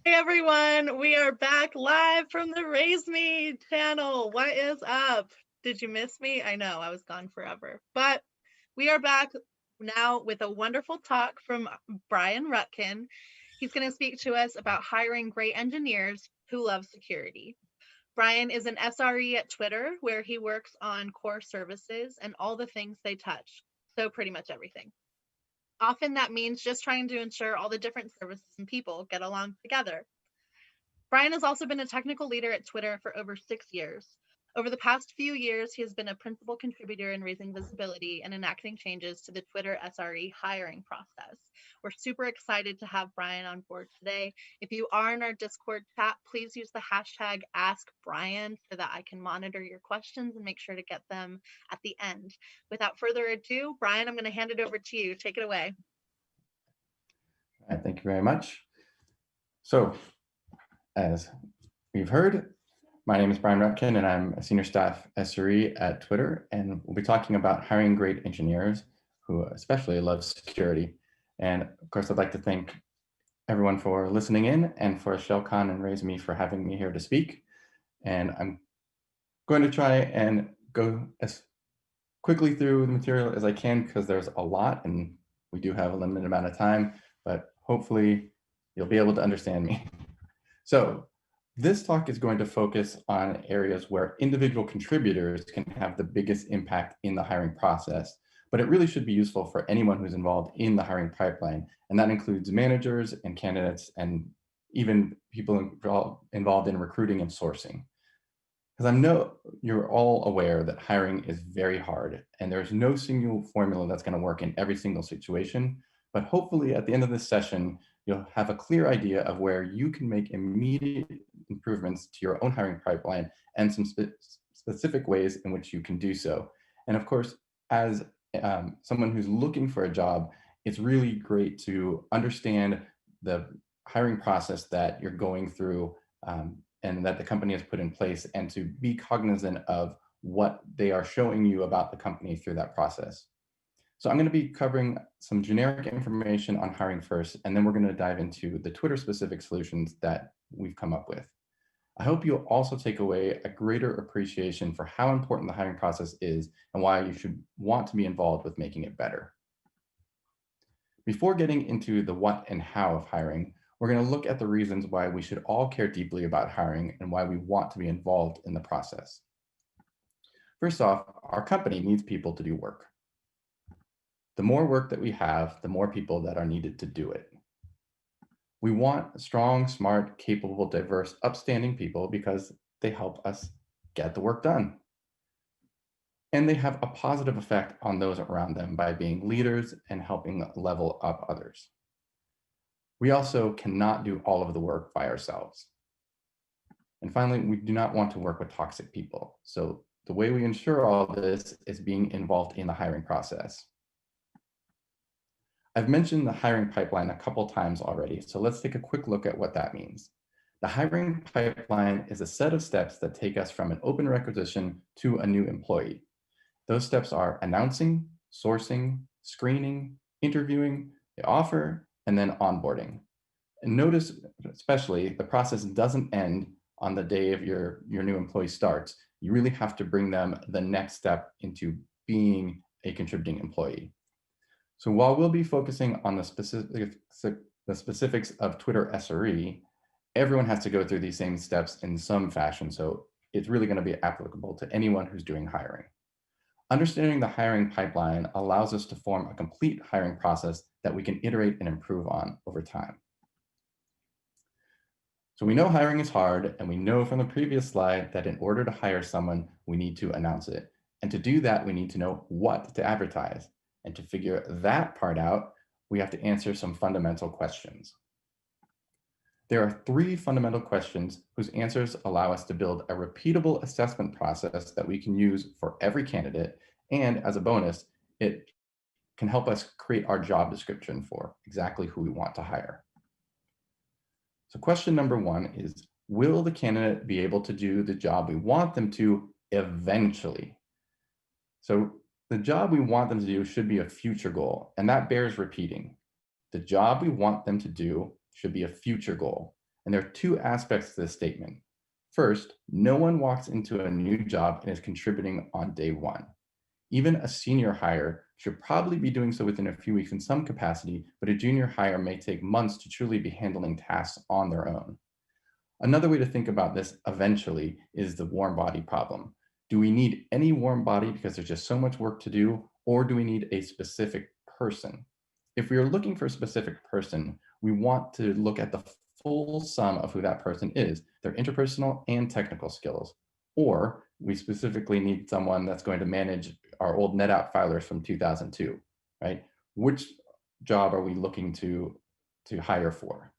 S2: Hey everyone, we are back live from the RaiseMe channel. What is up? Did you miss me? I know I was gone forever, but we are back now with a wonderful talk from Brian Rutkin. He's going to speak to us about hiring great engineers who love security. Brian is an SRE at Twitter, where he works on core services and all the things they touch. So pretty much everything. Often that means just trying to ensure all the different services and people get along together. Brian has also been a technical leader at Twitter for over 6 years. Over the past few years, he has been a principal contributor in raising visibility and enacting changes to the Twitter SRE hiring process. We're super excited to have Brian on board today. If you are in our Discord chat, please use the hashtag AskBrian so that I can monitor your questions and make sure to get them at the end. Without further ado, Brian, I'm going to hand it over to you. Take it away.
S3: All right, thank you very much. So, as we've heard, my name is Brian Rutkin, and I'm a senior staff SRE at Twitter, and we'll be talking about hiring great engineers who especially love security. And of course, I'd like to thank everyone for listening in and for ShellCon and RaiseMe for having me here to speak. And I'm going to try and go as quickly through the material as I can because there's a lot and we do have a limited amount of time, but hopefully you'll be able to understand me. So this talk is going to focus on areas where individual contributors can have the biggest impact in the hiring process, but it really should be useful for anyone who's involved in the hiring pipeline. And that includes managers and candidates and even people involved in recruiting and sourcing. Because I know you're all aware that hiring is very hard and there's no single formula that's going to work in every single situation. But hopefully at the end of this session, you'll have a clear idea of where you can make immediate improvements to your own hiring pipeline and some specific ways in which you can do so. And of course, as someone who's looking for a job, it's really great to understand the hiring process that you're going through and that the company has put in place, and to be cognizant of what they are showing you about the company through that process. So I'm going to be covering some generic information on hiring first, and then we're going to dive into the Twitter specific solutions that we've come up with. I hope you'll also take away a greater appreciation for how important the hiring process is and why you should want to be involved with making it better. Before getting into the what and how of hiring, we're going to look at the reasons why we should all care deeply about hiring and why we want to be involved in the process. First off, our company needs people to do work. The more work that we have, the more people that are needed to do it. We want strong, smart, capable, diverse, upstanding people because they help us get the work done. And they have a positive effect on those around them by being leaders and helping level up others. We also cannot do all of the work by ourselves. And finally, we do not want to work with toxic people. So the way we ensure all of this is being involved in the hiring process. I've mentioned the hiring pipeline a couple times already, so let's take a quick look at what that means. The hiring pipeline is a set of steps that take us from an open requisition to a new employee. Those steps are announcing, sourcing, screening, interviewing, the offer, and then onboarding. And notice, especially, the process doesn't end on the day of your new employee starts. You really have to bring them the next step into being a contributing employee. So while we'll be focusing on the specifics of Twitter SRE, everyone has to go through these same steps in some fashion. So it's really going to be applicable to anyone who's doing hiring. Understanding the hiring pipeline allows us to form a complete hiring process that we can iterate and improve on over time. So we know hiring is hard, and we know from the previous slide that in order to hire someone, we need to announce it. And to do that, we need to know what to advertise. And to figure that part out, we have to answer some fundamental questions. There are 3 fundamental questions whose answers allow us to build a repeatable assessment process that we can use for every candidate. And as a bonus, it can help us create our job description for exactly who we want to hire. So question number 1 is, will the candidate be able to do the job we want them to eventually? So the job we want them to do should be a future goal, and that bears repeating. The job we want them to do should be a future goal. And there are 2 aspects to this statement. First, no one walks into a new job and is contributing on day 1. Even a senior hire should probably be doing so within a few weeks in some capacity, but a junior hire may take months to truly be handling tasks on their own. Another way to think about this eventually is the warm body problem. Do we need any warm body because there's just so much work to do, or do we need a specific person? If we are looking for a specific person, we want to look at the full sum of who that person is, their interpersonal and technical skills. Or we specifically need someone that's going to manage our old NetApp filers from 2002, right? Which job are we looking to hire for?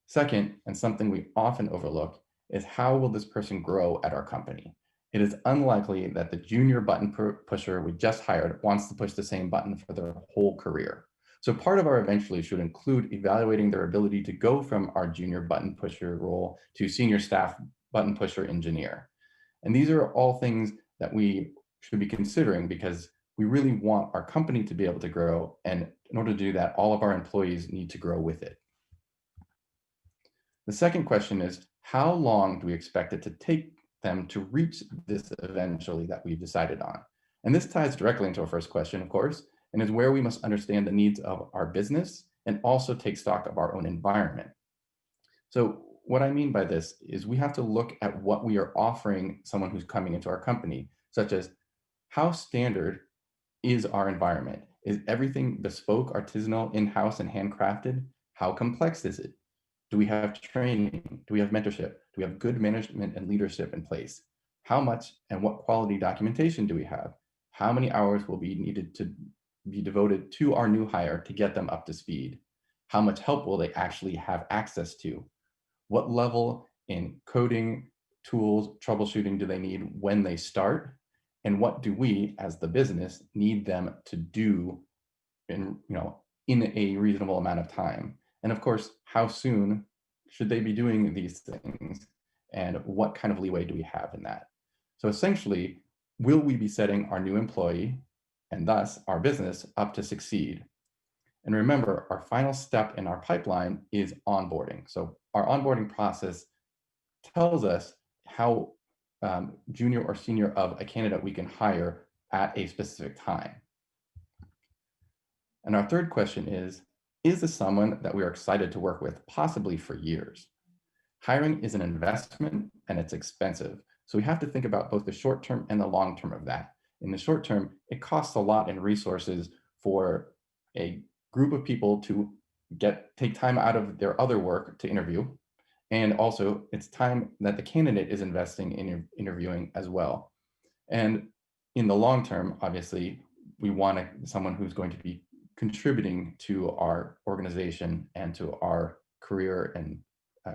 S3: Second, and something we often overlook, is how will this person grow at our company? It is unlikely that the junior button pusher we just hired wants to push the same button for their whole career. So part of our eventually should include evaluating their ability to go from our junior button pusher role to senior staff button pusher engineer. And these are all things that we should be considering because we really want our company to be able to grow. And in order to do that, all of our employees need to grow with it. The second question is, how long do we expect it to take them to reach this eventually that we've decided on? And this ties directly into our first question, of course, and is where we must understand the needs of our business and also take stock of our own environment. So what I mean by this is we have to look at what we are offering someone who's coming into our company, such as how standard is our environment? Is everything bespoke, artisanal, in-house, and handcrafted? How complex is it? Do we have training? Do we have mentorship? Do we have good management and leadership in place? How much and what quality documentation do we have? How many hours will be needed to be devoted to our new hire to get them up to speed? How much help will they actually have access to? What level in coding, tools, troubleshooting do they need when they start? And what do we, as the business, need them to do in a reasonable amount of time? And of course, how soon should they be doing these things? And what kind of leeway do we have in that? So essentially, will we be setting our new employee and thus our business up to succeed? And remember, our final step in our pipeline is onboarding. So our onboarding process tells us how junior or senior of a candidate we can hire at a specific time. And our third question is this someone that we are excited to work with, possibly for years? Hiring is an investment and it's expensive. So we have to think about both the short term and the long term of that. In the short term, it costs a lot in resources for a group of people to take time out of their other work to interview. And also it's time that the candidate is investing in interviewing as well. And in the long term, obviously, we want someone who's going to be contributing to our organization and to our career and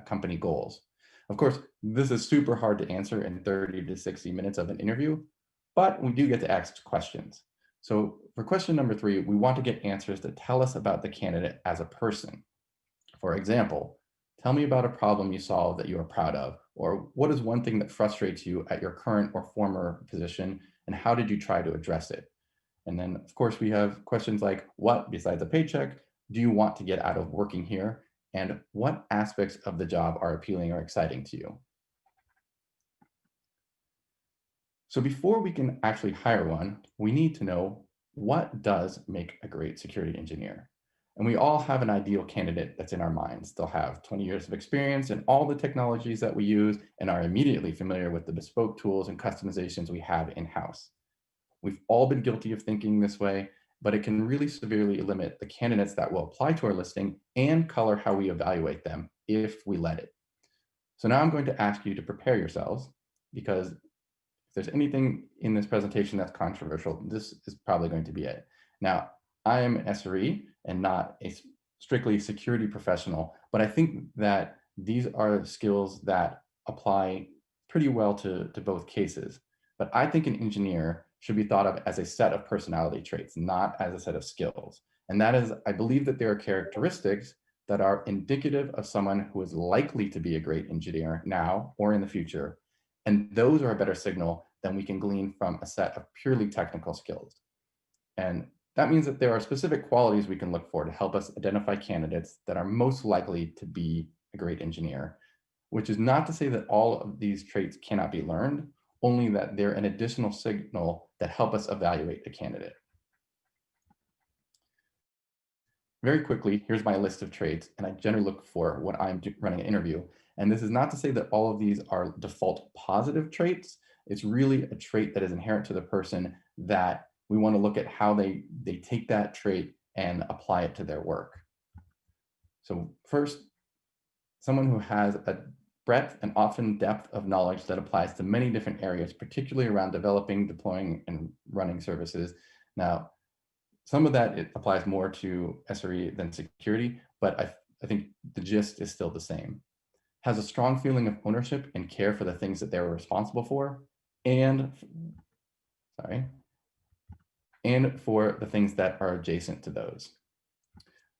S3: company goals. Of course, this is super hard to answer in 30 to 60 minutes of an interview, but we do get to ask questions. So for question number 3, we want to get answers that tell us about the candidate as a person. For example, tell me about a problem you solved that you are proud of, or what is one thing that frustrates you at your current or former position, and how did you try to address it? And then, of course, we have questions like, what, besides a paycheck, do you want to get out of working here? And what aspects of the job are appealing or exciting to you? So before we can actually hire one, we need to know what does make a great security engineer. And we all have an ideal candidate that's in our minds. They'll have 20 years of experience in all the technologies that we use and are immediately familiar with the bespoke tools and customizations we have in-house. We've all been guilty of thinking this way, but it can really severely limit the candidates that will apply to our listing and color how we evaluate them if we let it. So now I'm going to ask you to prepare yourselves, because if there's anything in this presentation that's controversial, this is probably going to be it. Now, I am an SRE and not a strictly security professional, but I think that these are skills that apply pretty well to both cases. But I think an engineer should be thought of as a set of personality traits, not as a set of skills. And that is, I believe that there are characteristics that are indicative of someone who is likely to be a great engineer now or in the future. And those are a better signal than we can glean from a set of purely technical skills. And that means that there are specific qualities we can look for to help us identify candidates that are most likely to be a great engineer, which is not to say that all of these traits cannot be learned, only that they're an additional signal that help us evaluate a candidate. Very quickly, here's my list of traits, and I generally look for when I'm running an interview. And this is not to say that all of these are default positive traits. It's really a trait that is inherent to the person that we want to look at how they take that trait and apply it to their work. So first, someone who has a breadth and often depth of knowledge that applies to many different areas, particularly around developing, deploying, and running services. Now, some of that, it applies more to SRE than security, but I think the gist is still the same. Has a strong feeling of ownership and care for the things that they're responsible for, and for the things that are adjacent to those.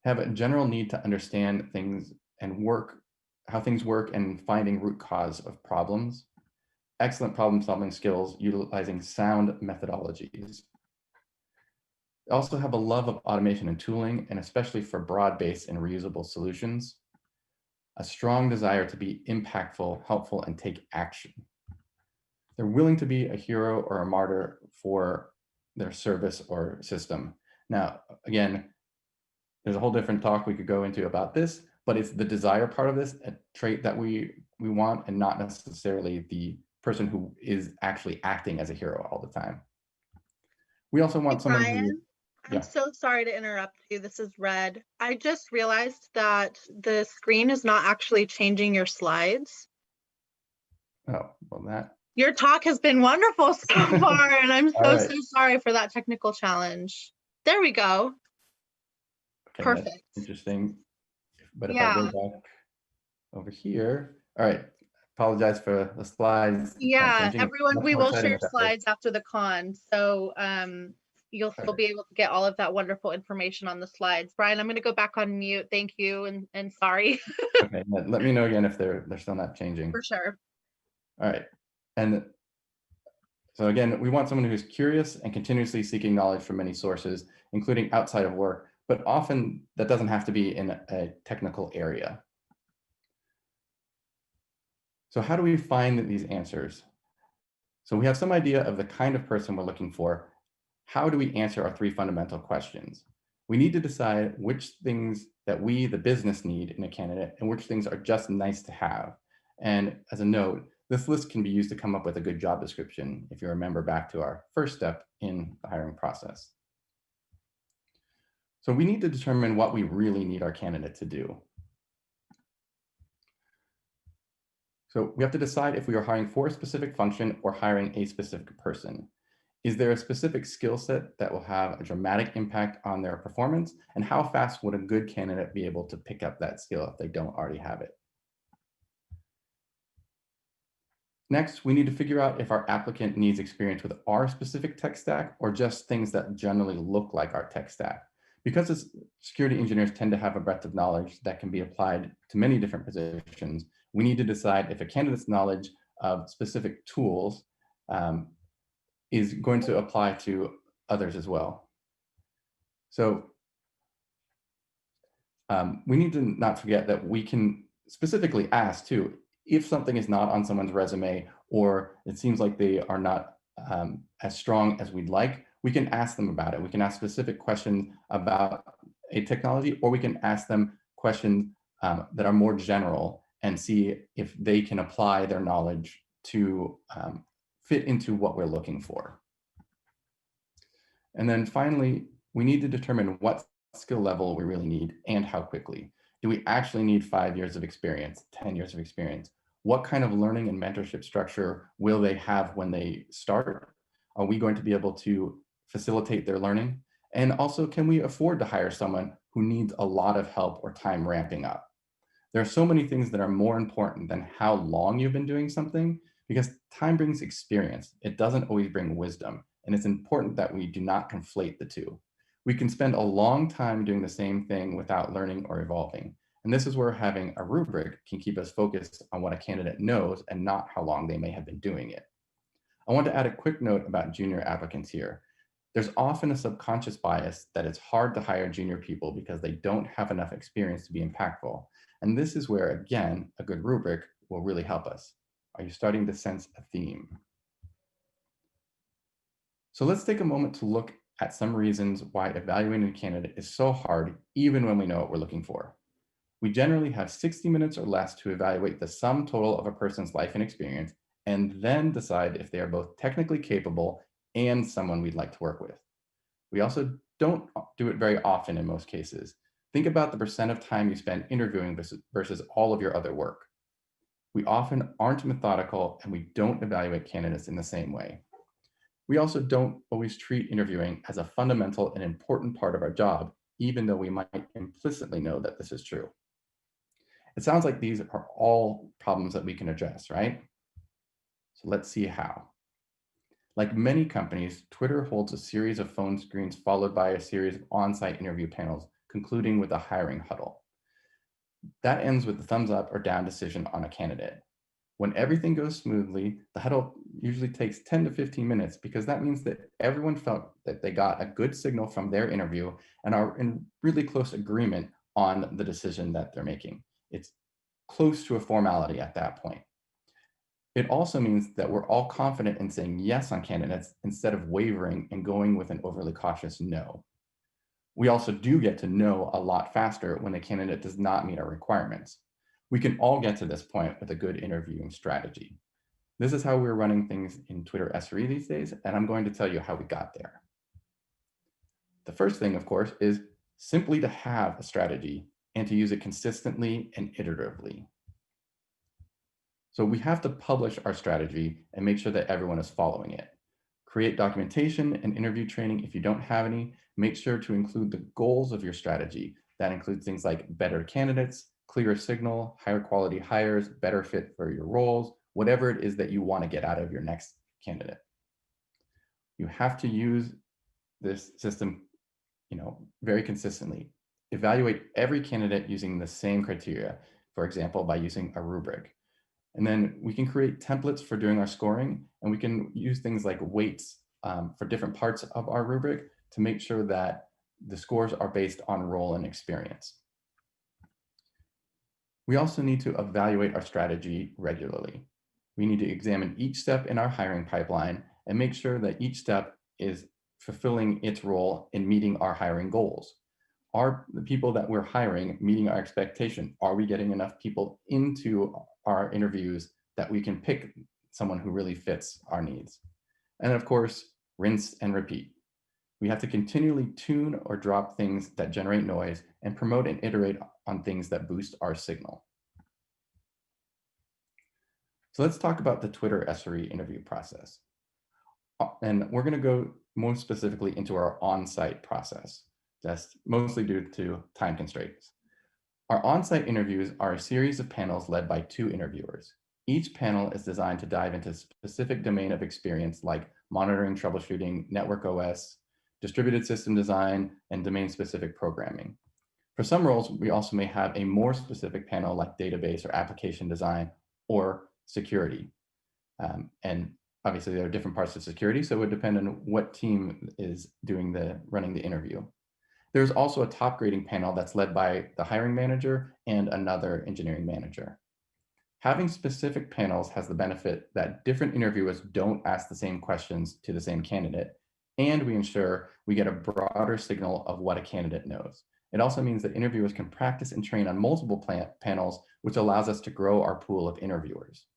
S3: Have a general need to understand things and how things work and finding root cause of problems. Excellent problem solving skills utilizing sound methodologies. Also have a love of automation and tooling, and especially for broad-based and reusable solutions. A strong desire to be impactful, helpful, and take action. They're willing to be a hero or a martyr for their service or system. Now, again, there's a whole different talk we could go into about this, but it's the desire part of this, a trait that we want, and not necessarily the person who is actually acting as a hero all the time. We also want someone
S2: Brian,
S3: who,
S2: I'm so sorry to interrupt you. This is Red. I just realized that the screen is not actually changing your slides.
S3: oh, well,
S2: Your talk has been wonderful so far, and I'm so sorry for that technical challenge. There we go.
S3: Okay,
S2: perfect.
S3: that's interesting. But if I
S2: Yeah.
S3: go back over here, all right, apologize for the slides.
S2: Yeah,
S3: changing.
S2: everyone,
S3: Much
S2: we
S3: more
S2: will
S3: exciting
S2: share
S3: with that,
S2: slides after the con. So you'll still
S3: Perfect.
S2: be able to get all of that wonderful information on the slides. Brian, I'm going to go back on mute. Thank you and sorry.
S3: Okay, let me know again if they're still not changing.
S2: For sure.
S3: All right, and so again, we want someone who's curious and continuously seeking knowledge from many sources, including outside of work, but often that doesn't have to be in a technical area. So how do we find these answers? So we have some idea of the kind of person we're looking for. How do we answer our three fundamental questions? We need to decide which things that we, the business, need in a candidate and which things are just nice to have. And as a note, this list can be used to come up with a good job description, if you remember back to our first step in the hiring process. So we need to determine what we really need our candidate to do. So we have to decide if we are hiring for a specific function or hiring a specific person. Is there a specific skill set that will have a dramatic impact on their performance? And how fast would a good candidate be able to pick up that skill if they don't already have it? Next, we need to figure out if our applicant needs experience with our specific tech stack or just things that generally look like our tech stack. Because security engineers tend to have a breadth of knowledge that can be applied to many different positions, we need to decide if a candidate's knowledge of specific tools is going to apply to others as well. So we need to not forget that we can specifically ask too, if something is not on someone's resume or it seems like they are not as strong as we'd like, we can ask them about it. We can ask specific questions about a technology, or we can ask them questions that are more general and see if they can apply their knowledge to fit into what we're looking for. And then finally, we need to determine what skill level we really need and how quickly. Do we actually need 5 years of experience, 10 years of experience? What kind of learning and mentorship structure will they have when they start? Are we going to be able to facilitate their learning? And also, can we afford to hire someone who needs a lot of help or time ramping up? There are so many things that are more important than how long you've been doing something, because time brings experience. It doesn't always bring wisdom. And it's important that we do not conflate the two. We can spend a long time doing the same thing without learning or evolving. And this is where having a rubric can keep us focused on what a candidate knows and not how long they may have been doing it. I want to add a quick note about junior applicants here. There's often a subconscious bias that it's hard to hire junior people because they don't have enough experience to be impactful. And this is where, again, a good rubric will really help us. Are you starting to sense a theme? So let's take a moment to look at some reasons why evaluating a candidate is so hard, even when we know what we're looking for. We generally have 60 minutes or less to evaluate the sum total of a person's life and experience, and then decide if they are both technically capable and someone we'd like to work with. We also don't do it very often in most cases. Think about the % of time you spend interviewing versus all of your other work. We often aren't methodical and we don't evaluate candidates in the same way. We also don't always treat interviewing as a fundamental and important part of our job, even though we might implicitly know that this is true. It sounds like these are all problems that we can address, right? So let's see how. Like many companies, Twitter holds a series of phone screens followed by a series of on-site interview panels, concluding with a hiring huddle. That ends with the thumbs up or down decision on a candidate. When everything goes smoothly, the huddle usually takes 10 to 15 minutes because that means that everyone felt that they got a good signal from their interview and are in really close agreement on the decision that they're making. It's close to a formality at that point. It also means that we're all confident in saying yes on candidates instead of wavering and going with an overly cautious no. We also do get to know a lot faster when a candidate does not meet our requirements. We can all get to this point with a good interviewing strategy. This is how we're running things in Twitter SRE these days, and I'm going to tell you how we got there. The first thing, of course, is simply to have a strategy and to use it consistently and iteratively. So we have to publish our strategy and make sure that everyone is following it. Create documentation and interview training if you don't have any. Make sure to include the goals of your strategy. That includes things like better candidates, clearer signal, higher quality hires, better fit for your roles, whatever it is that you want to get out of your next candidate. You have to use this system, very consistently. Evaluate every candidate using the same criteria, for example, by using a rubric. And then we can create templates for doing our scoring, and we can use things like weights for different parts of our rubric to make sure that the scores are based on role and experience. We also need to evaluate our strategy regularly. We need to examine each step in our hiring pipeline and make sure that each step is fulfilling its role in meeting our hiring goals. Are the people that we're hiring meeting our expectation? Are we getting enough people into our interviews that we can pick someone who really fits our needs? And of course, rinse and repeat. We have to continually tune or drop things that generate noise and promote and iterate on things that boost our signal. So let's talk about the Twitter SRE interview process. And we're going to go more specifically into our on-site process. That's mostly due to time constraints. Our on-site interviews are a series of panels led by 2 interviewers. Each panel is designed to dive into a specific domain of experience like monitoring, troubleshooting, network OS, distributed system design, and domain-specific programming. For some roles, we also may have a more specific panel like database or application design or security. And obviously there are different parts of security, so it would depend on what team is running the interview. There's also a top grading panel that's led by the hiring manager and another engineering manager. Having specific panels has the benefit that different interviewers don't ask the same questions to the same candidate, and we ensure we get a broader signal of what a candidate knows. It also means that interviewers can practice and train on multiple panels, which allows us to grow our pool of interviewers.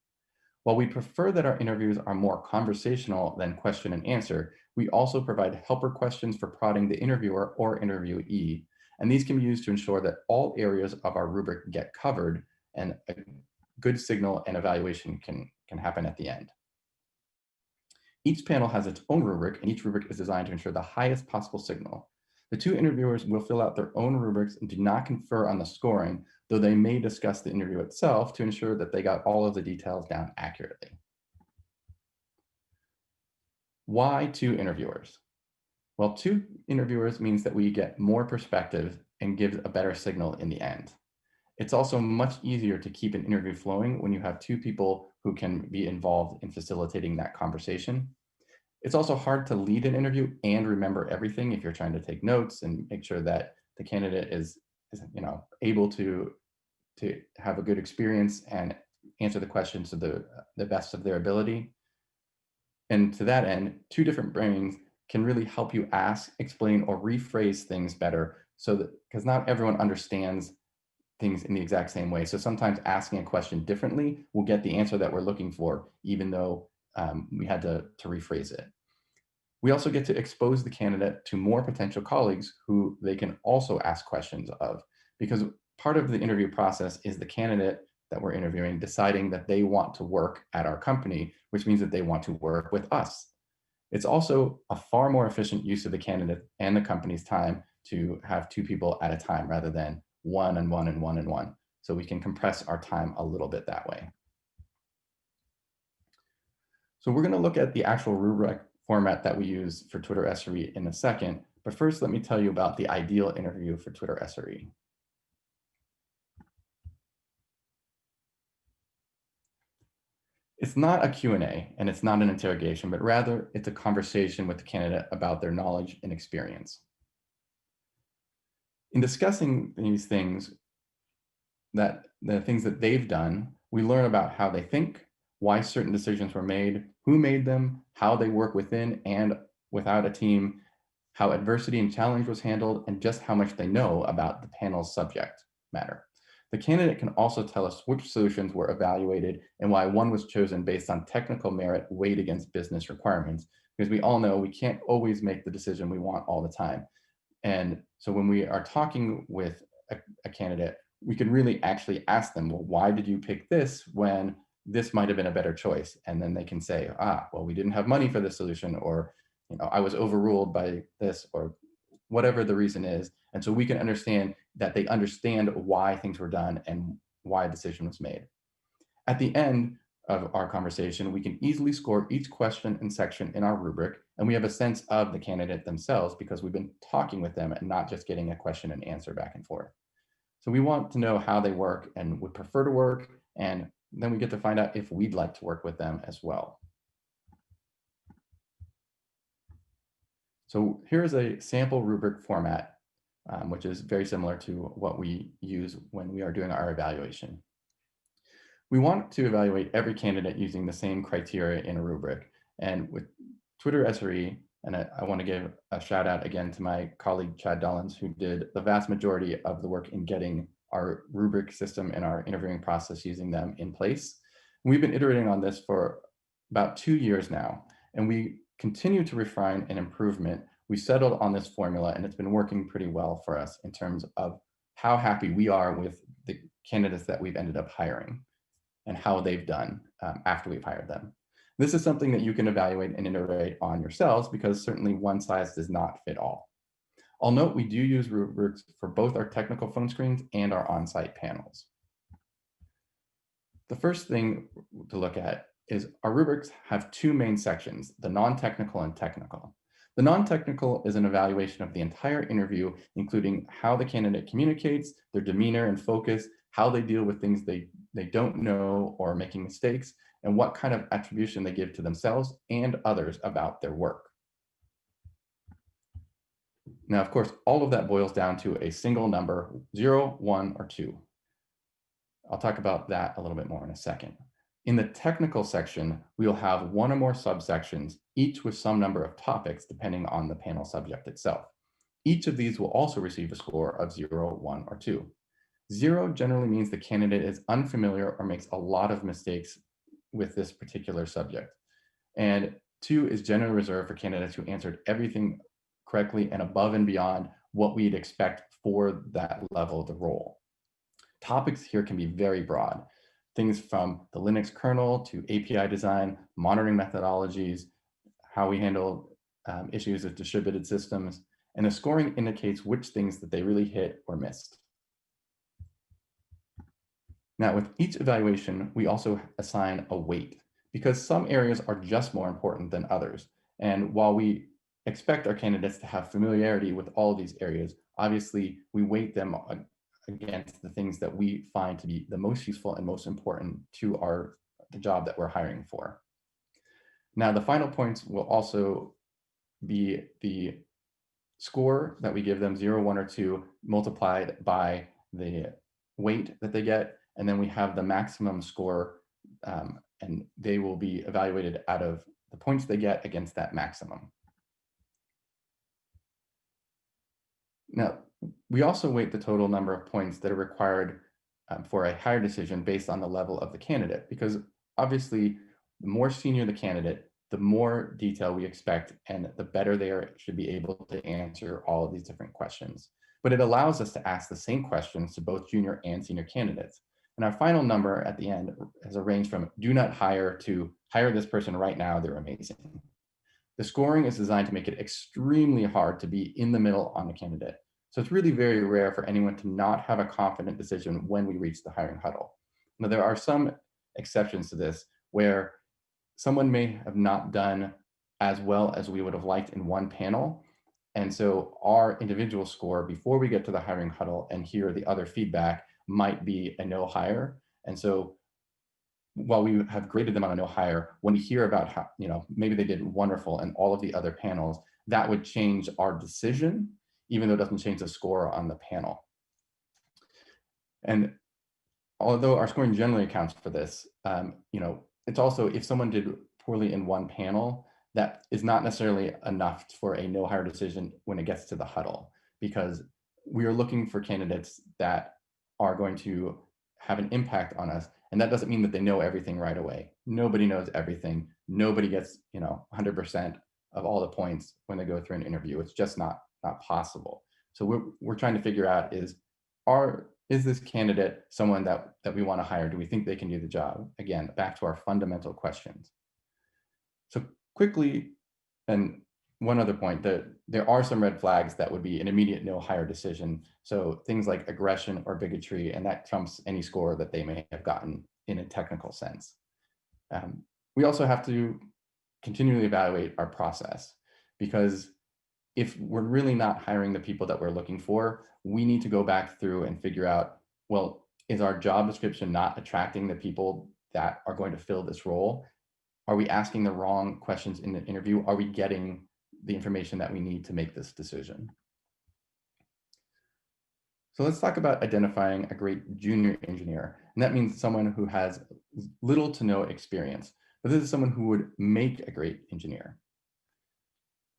S3: While we prefer that our interviews are more conversational than question and answer, we also provide helper questions for prodding the interviewer or interviewee, and these can be used to ensure that all areas of our rubric get covered and a good signal and evaluation can happen at the end. Each panel has its own rubric, and each rubric is designed to ensure the highest possible signal. The 2 interviewers will fill out their own rubrics and do not confer on the scoring, though they may discuss the interview itself to ensure that they got all of the details down accurately. Why 2 interviewers? Well, 2 interviewers means that we get more perspective and gives a better signal in the end. It's also much easier to keep an interview flowing when you have 2 people who can be involved in facilitating that conversation. It's also hard to lead an interview and remember everything if you're trying to take notes and make sure that the candidate is able to have a good experience and answer the questions to the best of their ability. And to that end, 2 different brains can really help you ask, explain, or rephrase things better, so that because not everyone understands things in the exact same way. So sometimes asking a question differently will get the answer that we're looking for, even though we had to rephrase it. We also get to expose the candidate to more potential colleagues who they can also ask questions of, because part of the interview process is the candidate that we're interviewing deciding that they want to work at our company, which means that they want to work with us. It's also a far more efficient use of the candidate and the company's time to have 2 people at a time rather than 1 and 1 and 1 and 1. So we can compress our time a little bit that way. So we're going to look at the actual rubric format that we use for Twitter SRE in a second, but first let me tell you about the ideal interview for Twitter SRE. It's not a Q&A and it's not an interrogation, but rather it's a conversation with the candidate about their knowledge and experience. In discussing these things, the things that they've done, we learn about how they think, why certain decisions were made, who made them, how they work within and without a team, how adversity and challenge was handled, and just how much they know about the panel's subject matter. The candidate can also tell us which solutions were evaluated and why one was chosen based on technical merit weighed against business requirements, because we all know we can't always make the decision we want all the time. And so when we are talking with a candidate, we can really actually ask them, well, why did you pick this when this might have been a better choice? And then they can say, well, we didn't have money for this solution, or I was overruled by this, or whatever the reason is. And so we can understand that they understand why things were done and why a decision was made. At the end of our conversation, we can easily score each question and section in our rubric, and we have a sense of the candidate themselves because we've been talking with them and not just getting a question and answer back and forth. So we want to know how they work and would prefer to work, and then we get to find out if we'd like to work with them as well. So here's a sample rubric format, which is very similar to what we use when we are doing our evaluation. We want to evaluate every candidate using the same criteria in a rubric. And with Twitter SRE, and I want to give a shout out again to my colleague, Chad Dollins, who did the vast majority of the work in getting our rubric system and our interviewing process using them in place. We've been iterating on this for about 2 years now, and we continue to refine and improvement. We settled on this formula, and it's been working pretty well for us in terms of how happy we are with the candidates that we've ended up hiring and how they've done after we've hired them. This is something that you can evaluate and iterate on yourselves because certainly one size does not fit all. I'll note we do use rubrics for both our technical phone screens and our on-site panels. The first thing to look at is our rubrics have 2 main sections, the non-technical and technical. The non-technical is an evaluation of the entire interview, including how the candidate communicates, their demeanor and focus, how they deal with things they don't know or making mistakes, and what kind of attribution they give to themselves and others about their work. Now, of course, all of that boils down to a single number, 0, 1, or 2. I'll talk about that a little bit more in a second. In the technical section, we'll have 1 or more subsections, each with some number of topics depending on the panel subject itself. Each of these will also receive a score of 0, 1, or 2. 0 generally means the candidate is unfamiliar or makes a lot of mistakes with this particular subject. And 2 is generally reserved for candidates who answered everything correctly and above and beyond what we'd expect for that level of the role. Topics here can be very broad. Things from the Linux kernel to API design, monitoring methodologies, how we handle issues with distributed systems, and the scoring indicates which things that they really hit or missed. Now, with each evaluation, we also assign a weight because some areas are just more important than others. And while we expect our candidates to have familiarity with all of these areas, obviously we weight them against the things that we find to be the most useful and most important to the job that we're hiring for. Now, the final points will also be the score that we give them, 0, 1, or 2, multiplied by the weight that they get. And then we have the maximum score, and they will be evaluated out of the points they get against that maximum. Now, we also weight the total number of points that are required for a hire decision based on the level of the candidate, because obviously the more senior the candidate, the more detail we expect and the better they should be able to answer all of these different questions. But it allows us to ask the same questions to both junior and senior candidates. And our final number at the end has a range from do not hire to hire this person right now, they're amazing. The scoring is designed to make it extremely hard to be in the middle on a candidate. So it's really very rare for anyone to not have a confident decision when we reach the hiring huddle. Now, there are some exceptions to this where someone may have not done as well as we would have liked in one panel. And so our individual score before we get to the hiring huddle and hear the other feedback might be a no hire. And so while we have graded them on a no hire, when we hear about how, maybe they did wonderful in all of the other panels, that would change our decision, even though it doesn't change the score on the panel. And although our scoring generally accounts for this, it's also if someone did poorly in one panel, that is not necessarily enough for a no hire decision when it gets to the huddle, because we are looking for candidates that are going to have an impact on us. And that doesn't mean that they know everything right away. Nobody knows everything. Nobody gets 100% of all the points when they go through an interview. It's just not possible. So we're trying to figure out is this candidate someone that we want to hire? Do we think they can do the job? Again, back to our fundamental questions. So quickly, and one other point, that there are some red flags that would be an immediate no hire decision. So things like aggression or bigotry, and that trumps any score that they may have gotten in a technical sense. We also have to continually evaluate our process, because if we're really not hiring the people that we're looking for, we need to go back through and figure out, well, is our job description not attracting the people that are going to fill this role? Are we asking the wrong questions in the interview? Are we getting the information that we need to make this decision? So let's talk about identifying a great junior engineer. And that means someone who has little to no experience, but this is someone who would make a great engineer.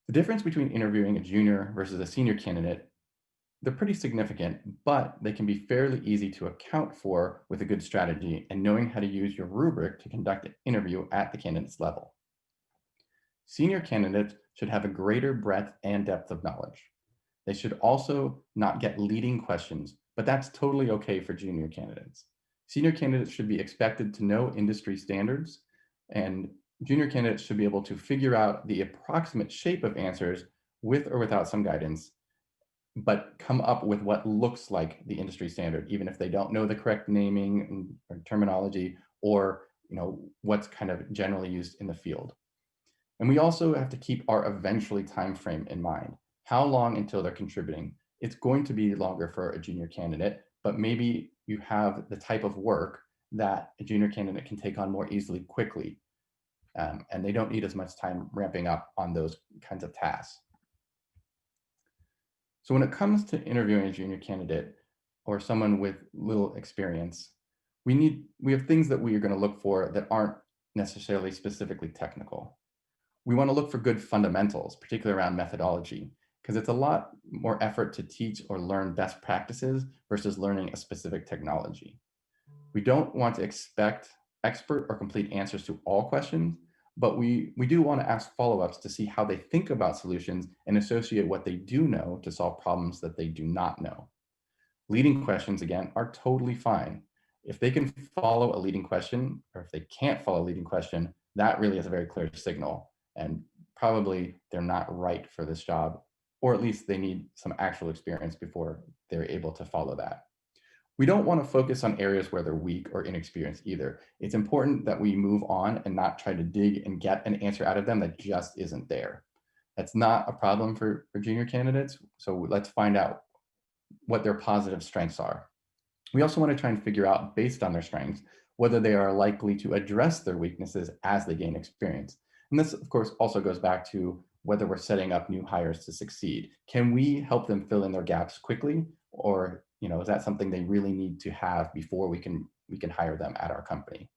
S3: The difference between interviewing a junior versus a senior candidate, they're pretty significant, but they can be fairly easy to account for with a good strategy and knowing how to use your rubric to conduct an interview at the candidate's level. Senior candidates should have a greater breadth and depth of knowledge. They should also not get leading questions, but that's totally okay for junior candidates. Senior candidates should be expected to know industry standards, and junior candidates should be able to figure out the approximate shape of answers with or without some guidance, but come up with what looks like the industry standard, even if they don't know the correct naming or terminology, or what's kind of generally used in the field. And we also have to keep our eventually time frame in mind. How long until they're contributing? It's going to be longer for a junior candidate, but maybe you have the type of work that a junior candidate can take on more easily quickly, and they don't need as much time ramping up on those kinds of tasks. So when it comes to interviewing a junior candidate or someone with little experience, we have things that we are going to look for that aren't necessarily specifically technical. We want to look for good fundamentals, particularly around methodology, because it's a lot more effort to teach or learn best practices versus learning a specific technology. We don't want to expect expert or complete answers to all questions, but we do want to ask follow-ups to see how they think about solutions and associate what they do know to solve problems that they do not know. Leading questions, again, are totally fine. If they can follow a leading question, or if they can't follow a leading question, that really is a very clear signal. And probably they're not right for this job, or at least they need some actual experience before they're able to follow that. We don't want to focus on areas where they're weak or inexperienced either. It's important that we move on and not try to dig and get an answer out of them that just isn't there. That's not a problem for junior candidates. So let's find out what their positive strengths are. We also want to try and figure out, based on their strengths, whether they are likely to address their weaknesses as they gain experience. And this, of course, also goes back to whether we're setting up new hires to succeed. Can we help them fill in their gaps quickly? Or is that something they really need to have before we can hire them at our company?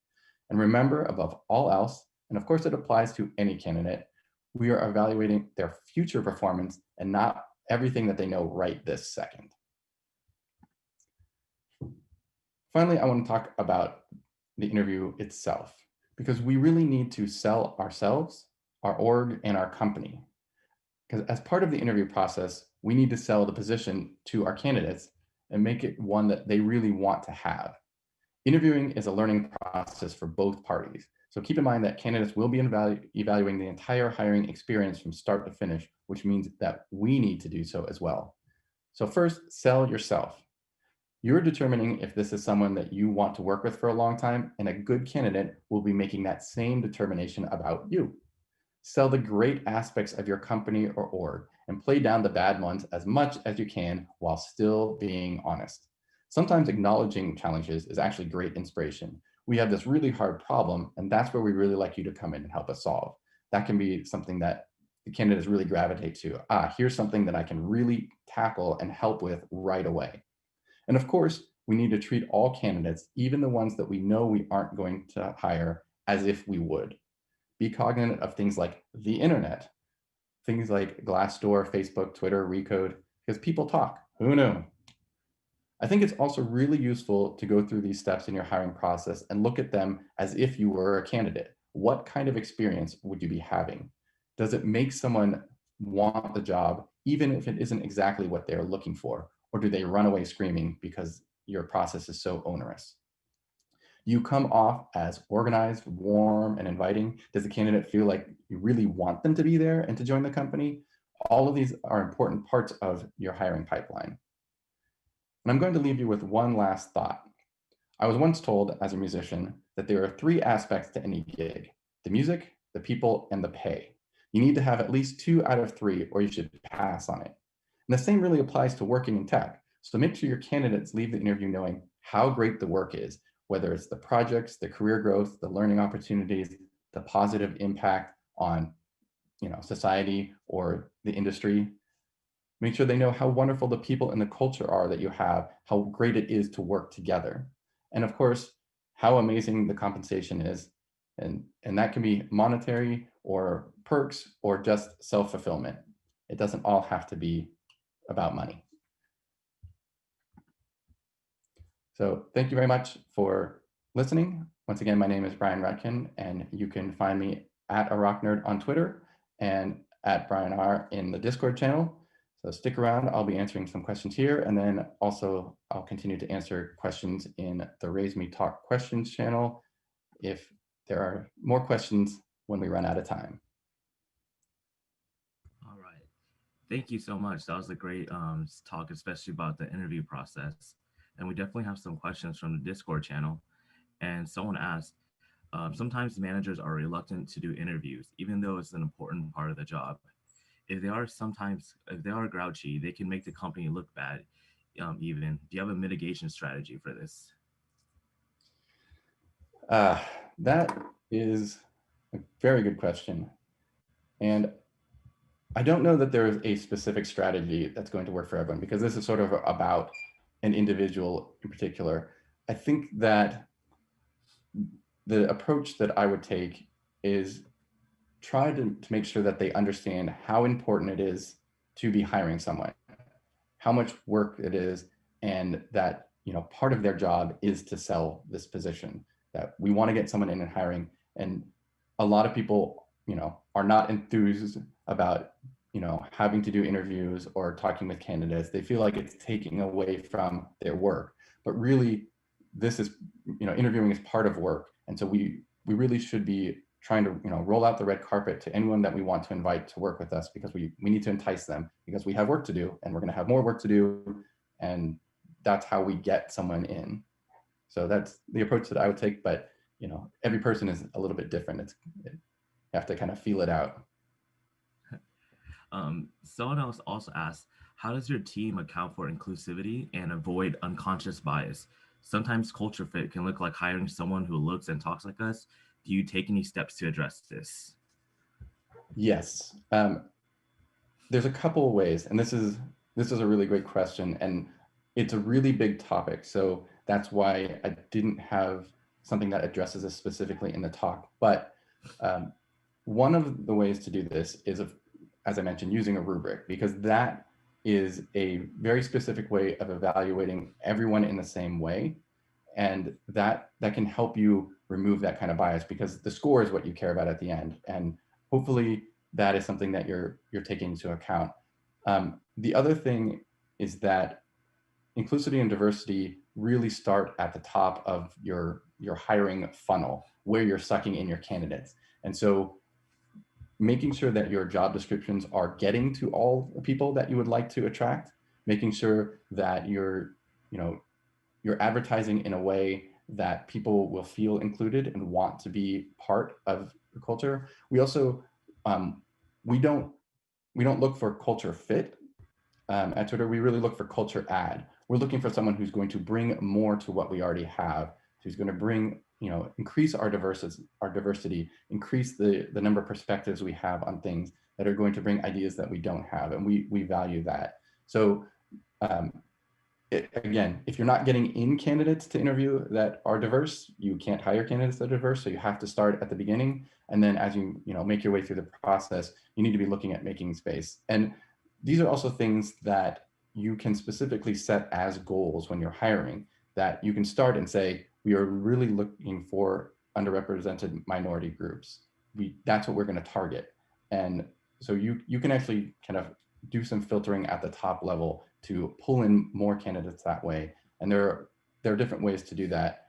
S3: And remember, above all else, and of course it applies to any candidate, we are evaluating their future performance and not everything that they know right this second. Finally, I want to talk about the interview itself, because we really need to sell ourselves, our org, and our company. Because as part of the interview process, we need to sell the position to our candidates and make it one that they really want to have. Interviewing is a learning process for both parties. So keep in mind that candidates will be evaluating the entire hiring experience from start to finish, which means that we need to do so as well. So first, sell yourself. You're determining if this is someone that you want to work with for a long time, and a good candidate will be making that same determination about you. Sell the great aspects of your company or org and play down the bad ones as much as you can while still being honest. Sometimes acknowledging challenges is actually great inspiration. We have this really hard problem, and that's where we really like you to come in and help us solve. That can be something that the candidates really gravitate to. Here's something that I can really tackle and help with right away. And of course, we need to treat all candidates, even the ones that we know we aren't going to hire, as if we would. Be cognizant of things like the internet, things like Glassdoor, Facebook, Twitter, Recode, because people talk. Who knew? I think it's also really useful to go through these steps in your hiring process and look at them as if you were a candidate. What kind of experience would you be having? Does it make someone want the job, even if it isn't exactly what they're looking for? Or do they run away screaming because your process is so onerous? You come off as organized, warm, and inviting. Does the candidate feel like you really want them to be there and to join the company? All of these are important parts of your hiring pipeline. And I'm going to leave you with one last thought. I was once told as a musician that there are 3 aspects to any gig: the music, the people, and the pay. You need to have at least 2 out of 3 or you should pass on it. And the same really applies to working in tech. So make sure your candidates leave the interview knowing how great the work is, whether it's the projects, the career growth, the learning opportunities, the positive impact on society or the industry. Make sure they know how wonderful the people and the culture are that you have, how great it is to work together. And of course, how amazing the compensation is. And that can be monetary or perks or just self-fulfillment. It doesn't all have to be about money. So thank you very much for listening. Once again, my name is Brian Rutkin, and you can find me at a rock nerd on Twitter and at Brian R in the Discord channel. So stick around, I'll be answering some questions here, and then also I'll continue to answer questions in the RaiseMe Talk questions channel if there are more questions when we run out of time.
S4: All right. Thank you so much. That was a great talk, especially about the interview process. And we definitely have some questions from the Discord channel. And someone asked, sometimes managers are reluctant to do interviews, even though it's an important part of the job. If they are grouchy, they can make the company look bad. Even, do you have a mitigation strategy for this?
S3: That is a very good question. And I don't know that there is a specific strategy that's going to work for everyone, because this is sort of about an individual in particular. I think that the approach that I would take is try to make sure that they understand how important it is to be hiring someone, how much work it is, and that part of their job is to sell this position, that we want to get someone in and hiring. And a lot of people are not enthused about having to do interviews or talking with candidates. They feel like it's taking away from their work, but really this is interviewing is part of work. And so we really should be trying to roll out the red carpet to anyone that we want to invite to work with us, because we need to entice them, because we have work to do and we're going to have more work to do, and that's how we get someone in. So that's the approach that I would take, but every person is a little bit different. You have to kind of feel it out.
S4: Someone else also asked, how does your team account for inclusivity and avoid unconscious bias? Sometimes culture fit can look like hiring someone who looks and talks like us. Do you take any steps to address this?
S3: Yes. There's a couple of ways, and this is a really great question, and it's a really big topic. So that's why I didn't have something that addresses this specifically in the talk. But one of the ways to do this is, as I mentioned, using a rubric, because that is a very specific way of evaluating everyone in the same way. And that can help you remove that kind of bias, because the score is what you care about at the end. And hopefully that is something that you're taking into account. The other thing is that inclusivity and diversity really start at the top of your hiring funnel, where you're sucking in your candidates. And so making sure that your job descriptions are getting to all the people that you would like to attract, making sure that you're advertising in a way that people will feel included and want to be part of the culture. We also, we don't look for culture fit at Twitter. We really look for culture add. We're looking for someone who's going to bring more to what we already have, who's going to bring, increase our diversity, increase the number of perspectives we have on things that are going to bring ideas that we don't have. And we value that. So again, if you're not getting in candidates to interview that are diverse, you can't hire candidates that are diverse. So you have to start at the beginning. And then as you make your way through the process, you need to be looking at making space. And these are also things that you can specifically set as goals when you're hiring, that you can start and say, we are really looking for underrepresented minority groups. That's what we're going to target. And so you can actually kind of do some filtering at the top level to pull in more candidates that way. And there are different ways to do that,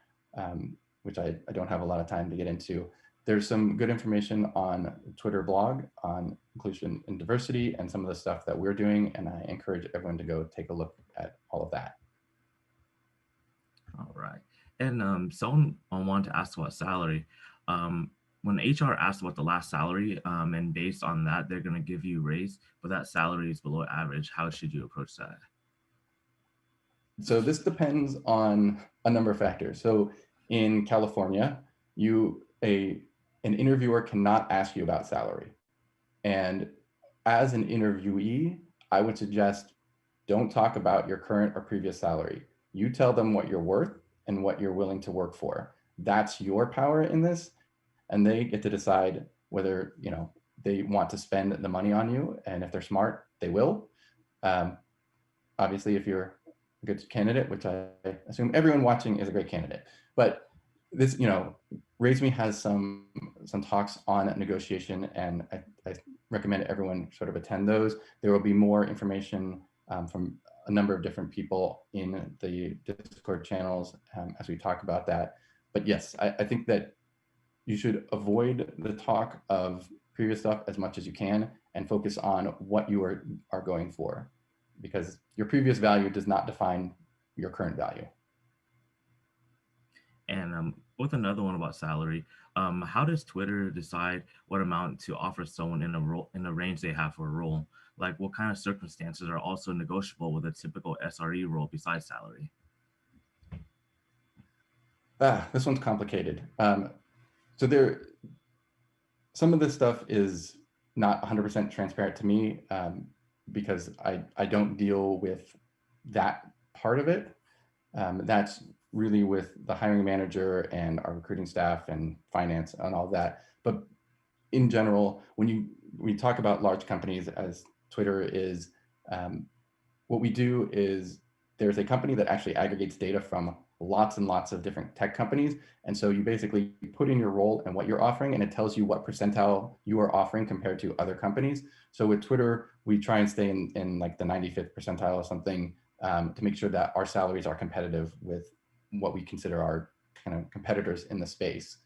S3: which I don't have a lot of time to get into. There's some good information on Twitter blog on inclusion and diversity and some of the stuff that we're doing. And I encourage everyone to go take a look at all of that.
S4: All right. And someone wanted to ask about salary. When HR asks about the last salary, and based on that, they're going to give you a raise, but that salary is below average. How should you approach that?
S3: So this depends on a number of factors. So in California, an interviewer cannot ask you about salary. And as an interviewee, I would suggest don't talk about your current or previous salary. You tell them what you're worth and what you're willing to work for. That's your power in this. And they get to decide whether they want to spend the money on you. And if they're smart, they will. Obviously, if you're a good candidate, which I assume everyone watching is a great candidate. But this, RaiseMe has some talks on negotiation, and I recommend everyone sort of attend those. There will be more information from a number of different people in the Discord channels as we talk about that. But yes, I think that you should avoid the talk of previous stuff as much as you can and focus on what you are going for, because your previous value does not define your current value.
S4: And with another one about salary, how does Twitter decide what amount to offer someone in a range they have for a role? Like, what kind of circumstances are also negotiable with a typical SRE role besides salary?
S3: This one's complicated. So some of this stuff is not 100% transparent to me because I don't deal with that part of it. That's really with the hiring manager and our recruiting staff and finance and all that. But in general, when we talk about large companies, as Twitter is, what we do is there's a company that actually aggregates data from lots and lots of different tech companies. And so you basically put in your role and what you're offering, and it tells you what percentile you are offering compared to other companies. So with Twitter, we try and stay in like the 95th percentile or something to make sure that our salaries are competitive with what we consider our kind of competitors in the space.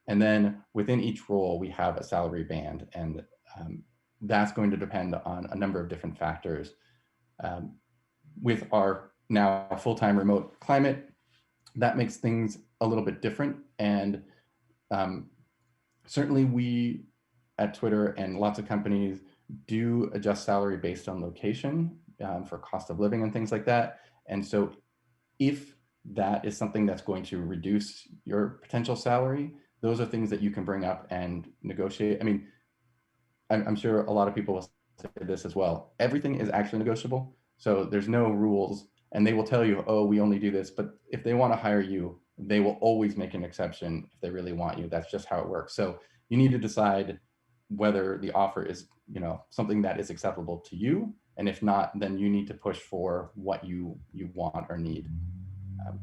S3: And then within each role, we have a salary band, and that's going to depend on a number of different factors. With our now full-time remote climate, that makes things a little bit different. And certainly we at Twitter and lots of companies do adjust salary based on location for cost of living and things like that. And so if that is something that's going to reduce your potential salary, those are things that you can bring up and negotiate. I mean, I'm sure a lot of people will say this as well. Everything is actually negotiable. So there's no rules, and they will tell you, oh, we only do this. But if they want to hire you, they will always make an exception if they really want you. That's just how it works. So you need to decide whether the offer is, something that is acceptable to you. And if not, then you need to push for what you want or need.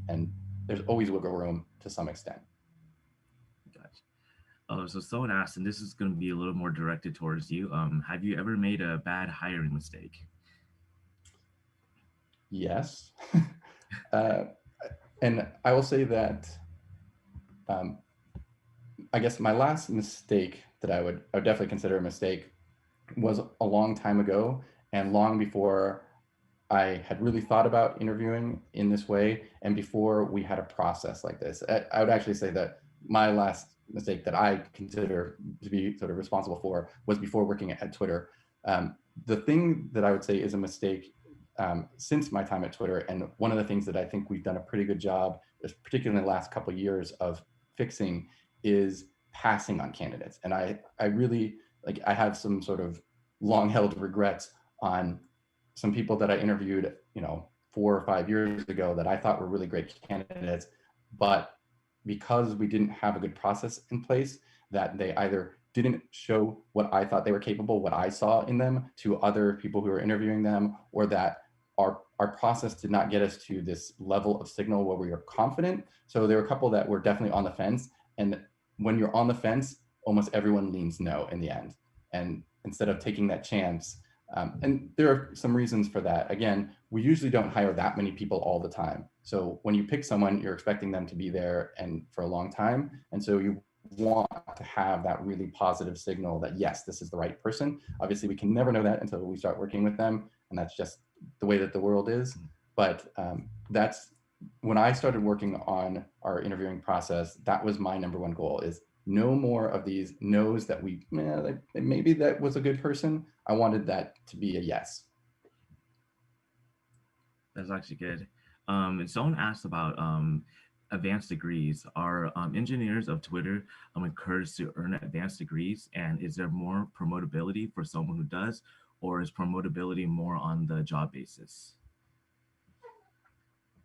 S3: And there's always wiggle room to some extent.
S4: Gotcha. So someone asked, and this is going to be a little more directed towards you. Have you ever made a bad hiring mistake?
S3: Yes. And I will say that I guess my last mistake that I would definitely consider a mistake was a long time ago, and long before I had really thought about interviewing in this way, and before we had a process like this. I would actually say that my last mistake that I consider to be sort of responsible for was before working at Twitter. The thing that I would say is a mistake since my time at Twitter, and one of the things that I think we've done a pretty good job, particularly in the last couple of years, of fixing, is passing on candidates. And I really, like, I have some sort of long-held regrets on some people that I interviewed, 4 or 5 years ago that I thought were really great candidates, but because we didn't have a good process in place, that they either didn't show what I thought they were capable, what I saw in them, to other people who were interviewing them, or that our process did not get us to this level of signal where we were confident. So there were a couple that were definitely on the fence. And when you're on the fence, almost everyone leans no in the end. And instead of taking that chance, and there are some reasons for that. Again, we usually don't hire that many people all the time. So when you pick someone, you're expecting them to be there and for a long time. And so you want to have that really positive signal that, yes, this is the right person. Obviously, we can never know that until we start working with them. And that's just the way that the world is. But that's when I started working on our interviewing process, that was my number one goal, is no more of these no's that maybe that was a good person. I wanted that to be a yes.
S4: That's actually good. And someone asked about advanced degrees. Are engineers of Twitter encouraged to earn advanced degrees? And is there more promotability for someone who does, or is promotability more on the job basis?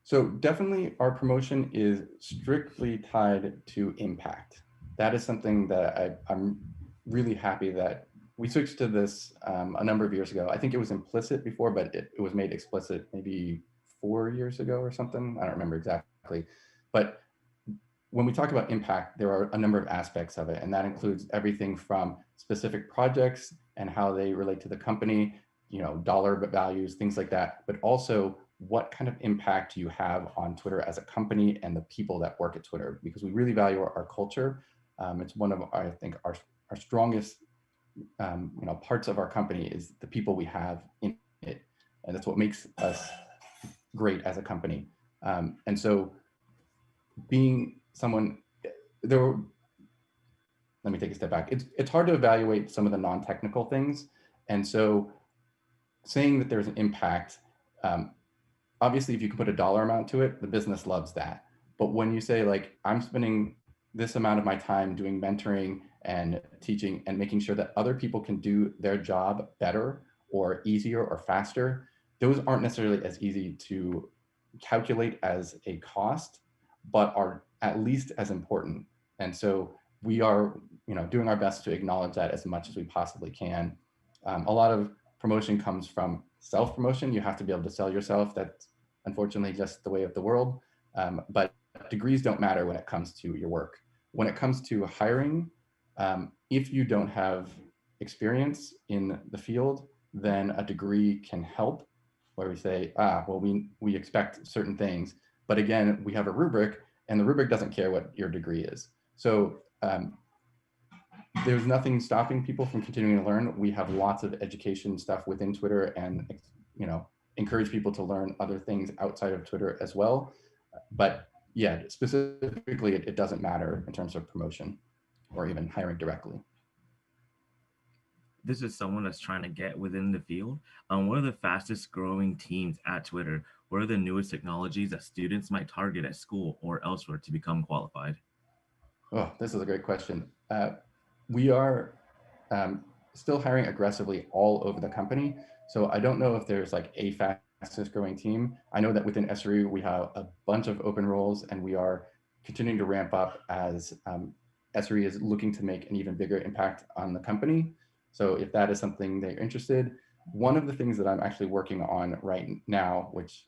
S3: So definitely our promotion is strictly tied to impact. That is something that I'm really happy that we switched to this a number of years ago. I think it was implicit before, but it was made explicit maybe 4 years ago or something. I don't remember exactly. But when we talk about impact, there are a number of aspects of it, and that includes everything from specific projects and how they relate to the company, dollar values, things like that, but also what kind of impact you have on Twitter as a company and the people that work at Twitter, because we really value our culture. It's one of, I think, our strongest parts of our company is the people we have in it, and that's what makes us great as a company. And so being someone let me take a step back. It's hard to evaluate some of the non-technical things. And so saying that there's an impact, obviously if you can put a dollar amount to it, the business loves that. But when you say, like, I'm spending this amount of my time doing mentoring and teaching and making sure that other people can do their job better or easier or faster, those aren't necessarily as easy to calculate as a cost, but are at least as important. And so we are, doing our best to acknowledge that as much as we possibly can. A lot of promotion comes from self-promotion. You have to be able to sell yourself. That's unfortunately just the way of the world. But degrees don't matter when it comes to your work. When it comes to hiring, if you don't have experience in the field, then a degree can help, where we say, well, we expect certain things. But again, we have a rubric, and the rubric doesn't care what your degree is. So there's nothing stopping people from continuing to learn. We have lots of education stuff within Twitter, and encourage people to learn other things outside of Twitter as well. But yeah, specifically, it doesn't matter in terms of promotion or even hiring directly.
S4: This is someone that's trying to get within the field. What are the fastest growing teams at Twitter? What are the newest technologies that students might target at school or elsewhere to become qualified?
S3: Oh, this is a great question. We are still hiring aggressively all over the company. So I don't know if there's like a fastest growing team. I know that within SRE, we have a bunch of open roles, and we are continuing to ramp up as SRE is looking to make an even bigger impact on the company. So if that is something that you're interested, one of the things that I'm actually working on right now, which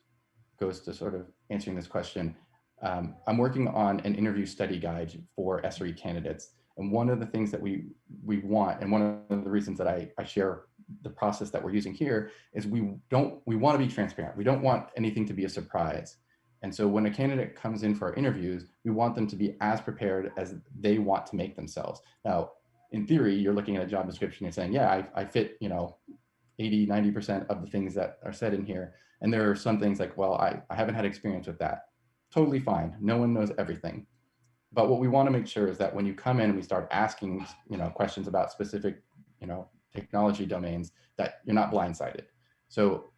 S3: goes to sort of answering this question, I'm working on an interview study guide for SRE candidates. And one of the things that we want, and one of the reasons that I share the process that we're using here, is we want to be transparent. We don't want anything to be a surprise. And so when a candidate comes in for our interviews, we want them to be as prepared as they want to make themselves. Now, in theory, you're looking at a job description and saying, yeah, I fit, 80, 90% of the things that are said in here. And there are some things like, well, I haven't had experience with that. Totally fine. No one knows everything. But what we want to make sure is that when you come in and we start asking, questions about specific, technology domains, that you're not blindsided. So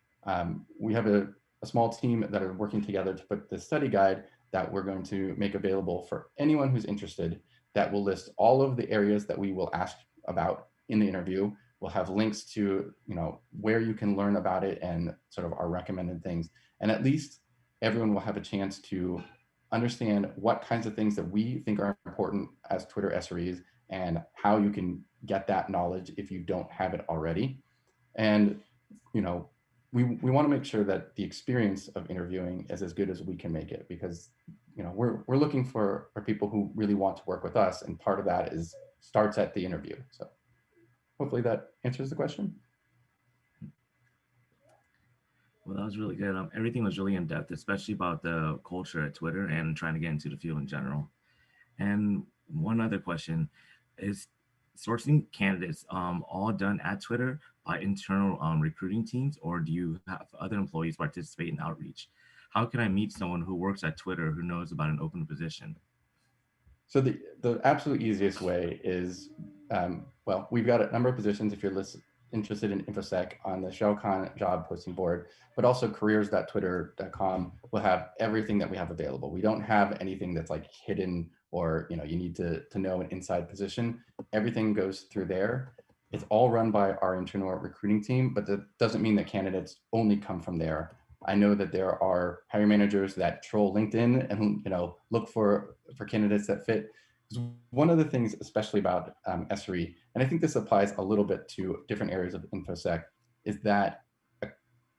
S3: we have a small team that are working together to put this study guide that we're going to make available for anyone who's interested, that will list all of the areas that we will ask about in the interview. We'll have links to, where you can learn about it and sort of our recommended things. And at least everyone will have a chance to understand what kinds of things that we think are important as Twitter SREs and how you can get that knowledge if you don't have it already. And, we want to make sure that the experience of interviewing is as good as we can make it, because, we're looking for people who really want to work with us. And part of that starts at the interview. So hopefully that answers the question.
S4: Well, that was really good. Everything was really in depth, especially about the culture at Twitter and trying to get into the field in general. And one other question is, sourcing candidates all done at Twitter by internal recruiting teams, or do you have other employees participate in outreach? How can I meet someone who works at Twitter who knows about an open position?
S3: So the absolute easiest way is, well, we've got a number of positions if you're interested in InfoSec on the ShellCon job posting board, but also careers.twitter.com will have everything that we have available. We don't have anything that's like hidden or, you need to know an inside position. Everything goes through there. It's all run by our internal recruiting team, but that doesn't mean that candidates only come from there. I know that there are hiring managers that troll LinkedIn and look for candidates that fit. One of the things, especially about SRE, and I think this applies a little bit to different areas of InfoSec, is that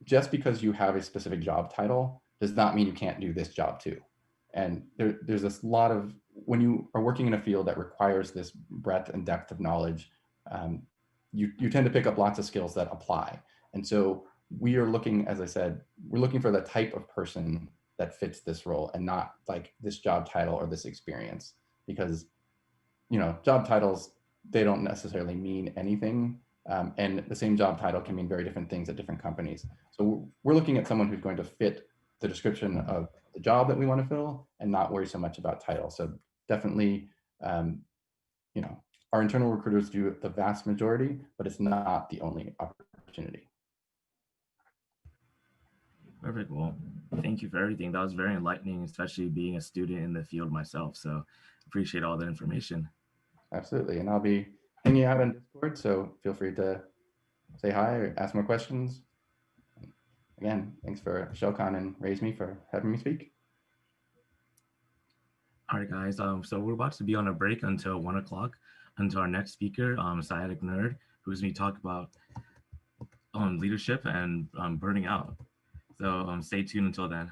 S3: just because you have a specific job title does not mean you can't do this job too. And there's this lot of, when you are working in a field that requires this breadth and depth of knowledge, you tend to pick up lots of skills that apply. And so we are looking, as I said, we're looking for the type of person that fits this role and not like this job title or this experience, because, job titles, they don't necessarily mean anything. And the same job title can mean very different things at different companies. So we're looking at someone who's going to fit the description of the job that we want to fill and not worry so much about title. So definitely, our internal recruiters do the vast majority, but it's not the only opportunity.
S4: Perfect. Well, thank you for everything. That was very enlightening, especially being a student in the field myself. So appreciate all the information.
S3: Absolutely. And I'll be hanging out on Discord, so feel free to say hi or ask more questions. Again, thanks for ShellCon and RaiseMe for having me speak.
S4: All right, guys. So we're about to be on a break until 1 o'clock until our next speaker, Sciatic Nerd, who's going to talk about leadership and burning out. So stay tuned until then.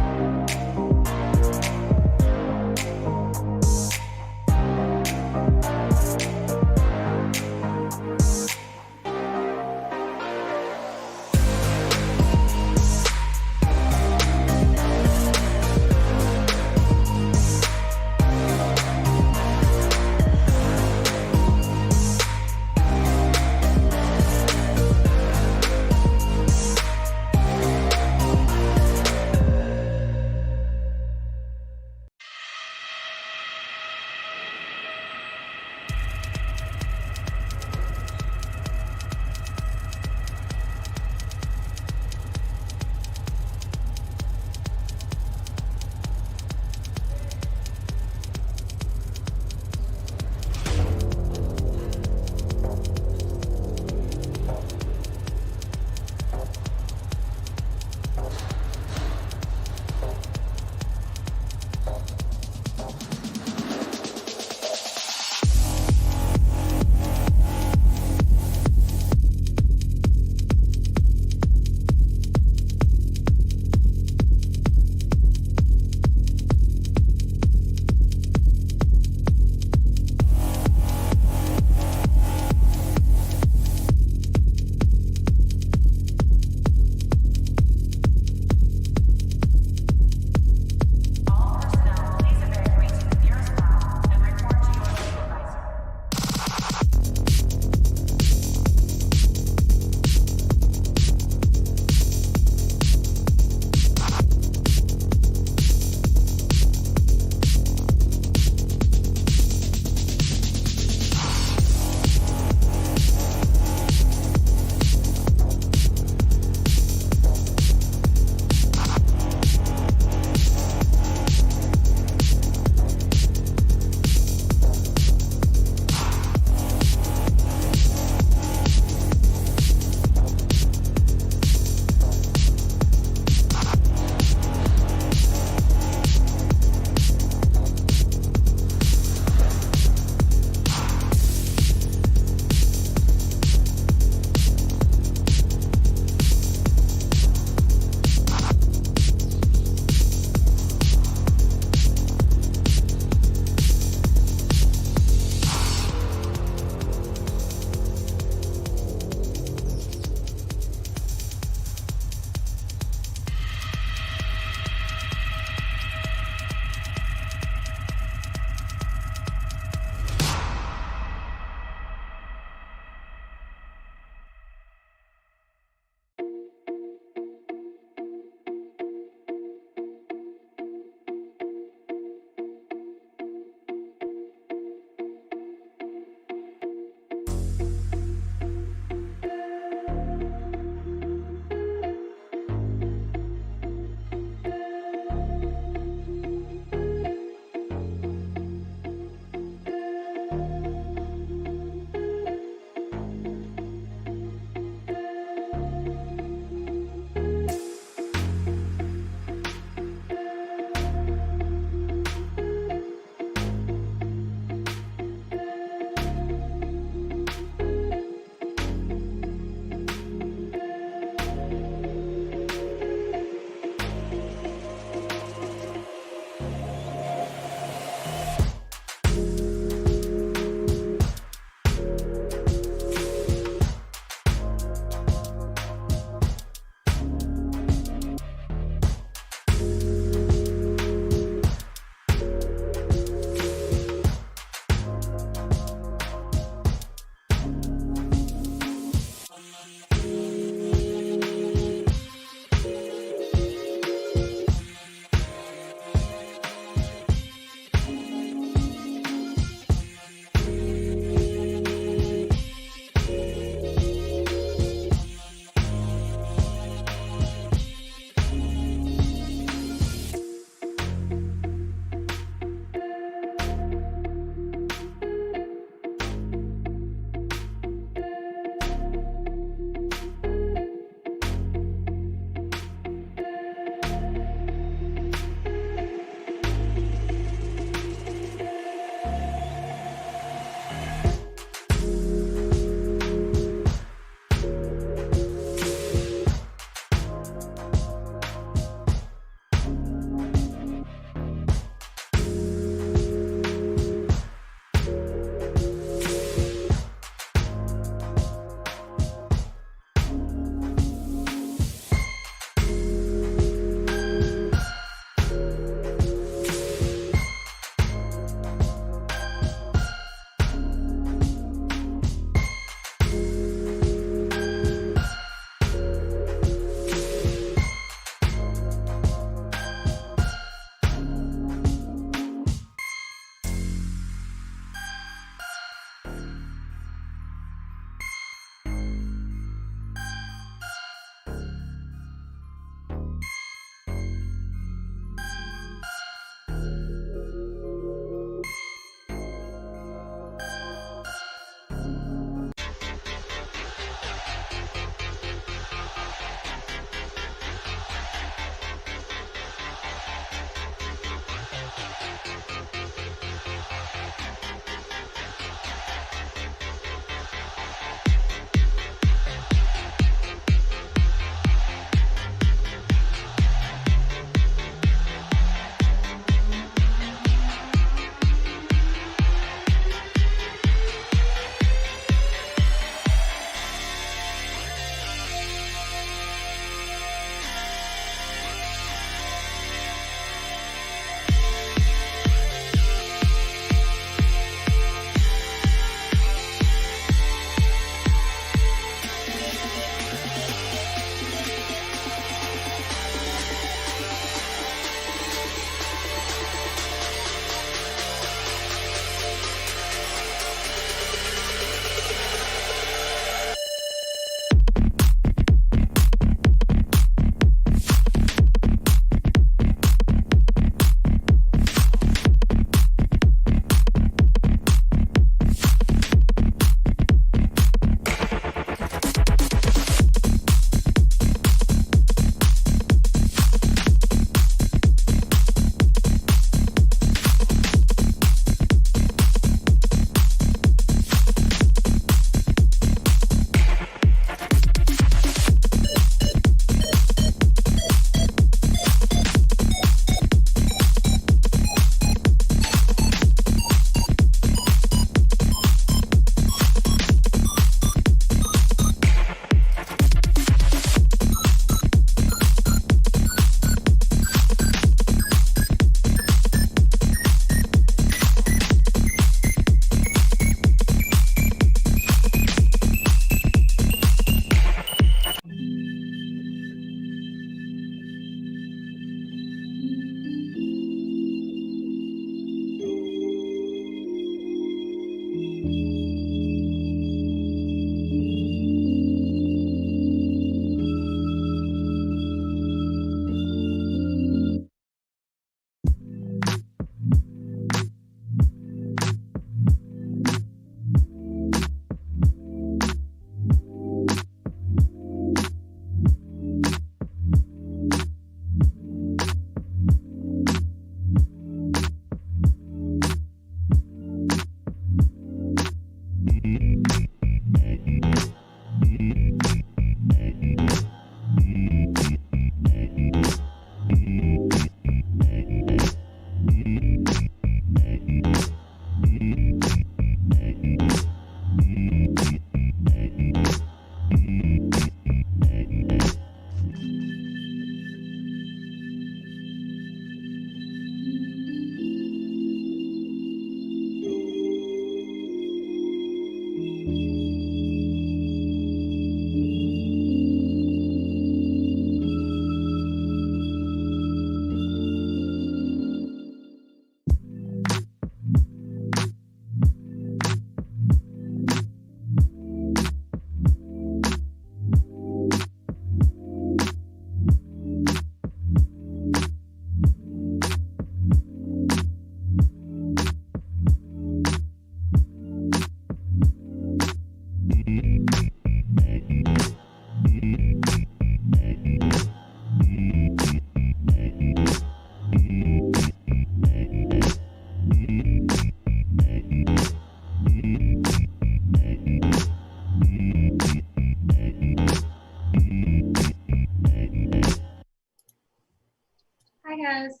S5: guys,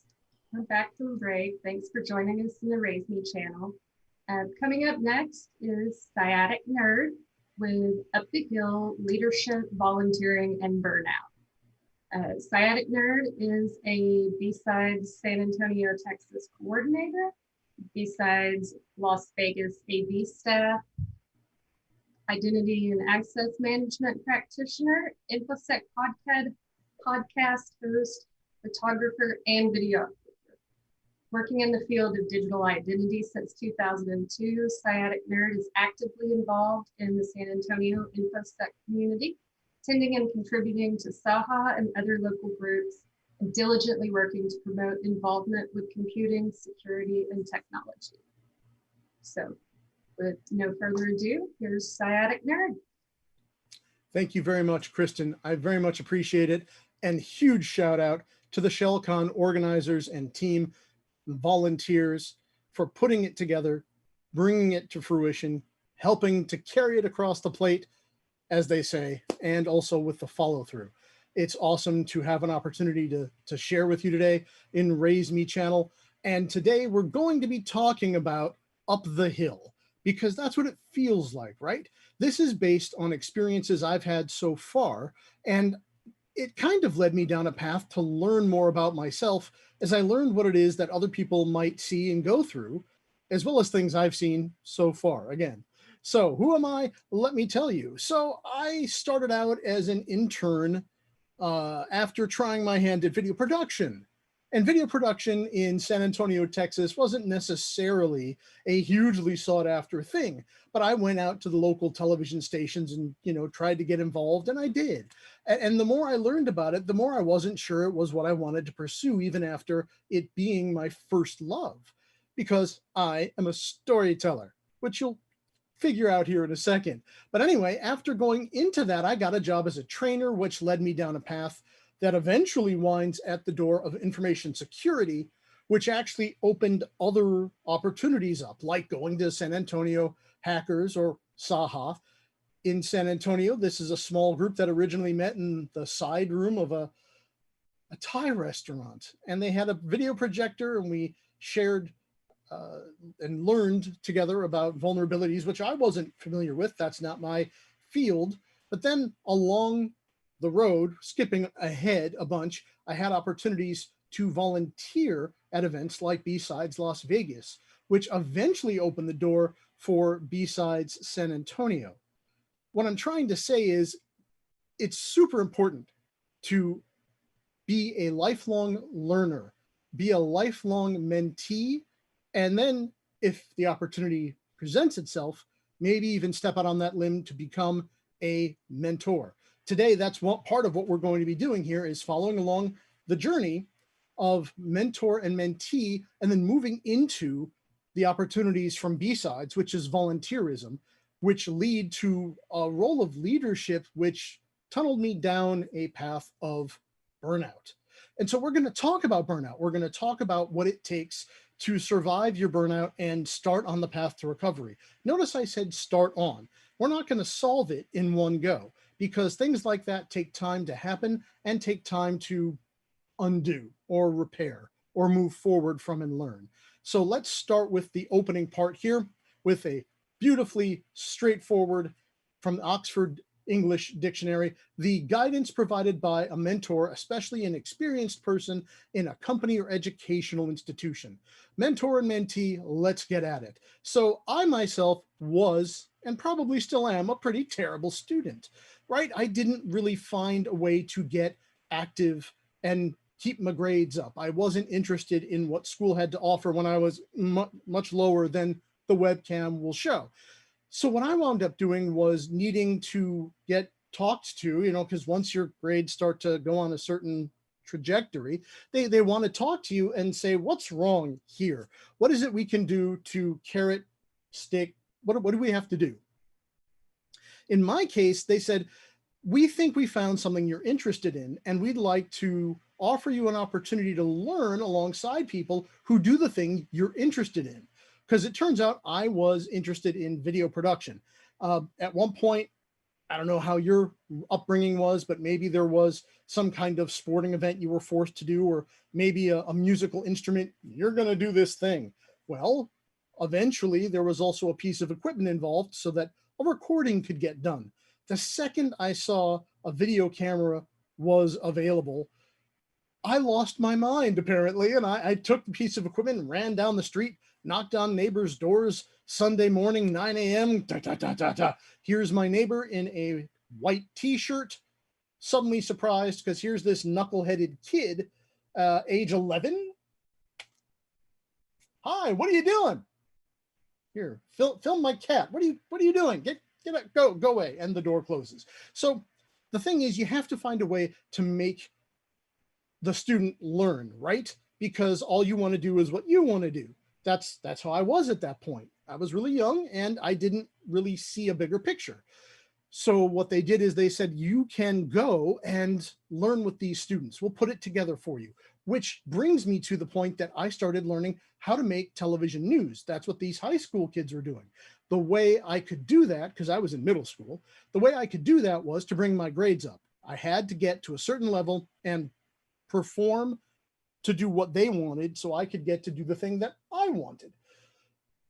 S5: we're back from break. Thanks for joining us in the RaiseMe channel. Coming up next is Sciatic Nerd with Up the Hill, Leadership, Volunteering, and Burnout. Sciatic Nerd is a B-Sides San Antonio, Texas coordinator, B-Sides Las Vegas AV staff, identity and access management practitioner, InfoSec podcast host, photographer, and videographer. Working in the field of digital identity since 2002, Sciatic Nerd is actively involved in the San Antonio InfoSec community, attending and contributing to SAHA and other local groups, and diligently working to promote involvement with computing, security, and technology. So with no further ado, here's Sciatic Nerd.
S6: Thank you very much, Kristen. I very much appreciate it. And huge shout out to the ShellCon organizers and team, volunteers for putting it together, bringing it to fruition, helping to carry it across the plate, as they say, and also with the follow through. It's awesome to have an opportunity to share with you today in RaiseMe channel. And today we're going to be talking about Up the Hill, because that's what it feels like, right? This is based on experiences I've had so far, and it kind of led me down a path to learn more about myself as I learned what it is that other people might see and go through, as well as things I've seen so far again. So who am I? Let me tell you. So I started out as an intern after trying my hand at video production. And video production in San Antonio, Texas wasn't necessarily a hugely sought after thing, but I went out to the local television stations and, tried to get involved, and I did. And the more I learned about it, the more I wasn't sure it was what I wanted to pursue, even after it being my first love, because I am a storyteller, which you'll figure out here in a second. But anyway, after going into that, I got a job as a trainer, which led me down a path that eventually winds at the door of information security, which actually opened other opportunities up, like going to San Antonio Hackers, or SAHA. In San Antonio, this is a small group that originally met in the side room of a Thai restaurant. And they had a video projector, and we shared and learned together about vulnerabilities, which I wasn't familiar with. That's not my field. But then along the road, skipping ahead a bunch, I had opportunities to volunteer at events like B-Sides Las Vegas, which eventually opened the door for B-Sides San Antonio. What I'm trying to say is it's super important to be a lifelong learner, be a lifelong mentee, and then if the opportunity presents itself, maybe even step out on that limb to become a mentor. Today, that's what part of what we're going to be doing here is following along the journey of mentor and mentee, and then moving into the opportunities from B-Sides, which is volunteerism, which lead to a role of leadership, which tunneled me down a path of burnout. And so we're going to talk about burnout. We're going to talk about what it takes to survive your burnout and start on the path to recovery. Notice I said start on. We're not going to solve it in one go, because things like that take time to happen and take time to undo or repair or move forward from and learn. So let's start with the opening part here with a beautifully straightforward from the Oxford English Dictionary, the guidance provided by a mentor, especially an experienced person in a company or educational institution. Mentor and mentee, let's get at it. So I myself was, and probably still am, a pretty terrible student, right? I didn't really find a way to get active and keep my grades up. I wasn't interested in what school had to offer when I was much lower than the webcam will show. So what I wound up doing was needing to get talked to, because once your grades start to go on a certain trajectory, they want to talk to you and say, what's wrong here? What is it we can do to carrot, stick? What do we have to do? In my case, they said, we think we found something you're interested in, and we'd like to offer you an opportunity to learn alongside people who do the thing you're interested in. Because it turns out I was interested in video production. At one point, I don't know how your upbringing was, but maybe there was some kind of sporting event you were forced to do, or maybe a musical instrument. You're going to do this thing. Well, eventually there was also a piece of equipment involved so that a recording could get done. The second I saw a video camera was available, I lost my mind apparently. And I took the piece of equipment and ran down the street, knocked on neighbors' doors. Sunday morning, 9 a.m. Da, da, da, da, da. Here's my neighbor in a white t-shirt, suddenly surprised because here's this knuckleheaded kid, age 11. Hi, what are you doing? Here, film my cat. What are you doing? Get out, go away. And the door closes. So the thing is, you have to find a way to make the student learn, right? Because all you want to do is what you want to do. That's how I was at that point. I was really young and I didn't really see a bigger picture. So what they did is they said, you can go and learn with these students. We'll put it together for you, which brings me to the point that I started learning how to make television news. That's what these high school kids were doing. The way I could do that, because I was in middle school, the way I could do that was to bring my grades up. I had to get to a certain level and perform to do what they wanted so I could get to do the thing that I wanted.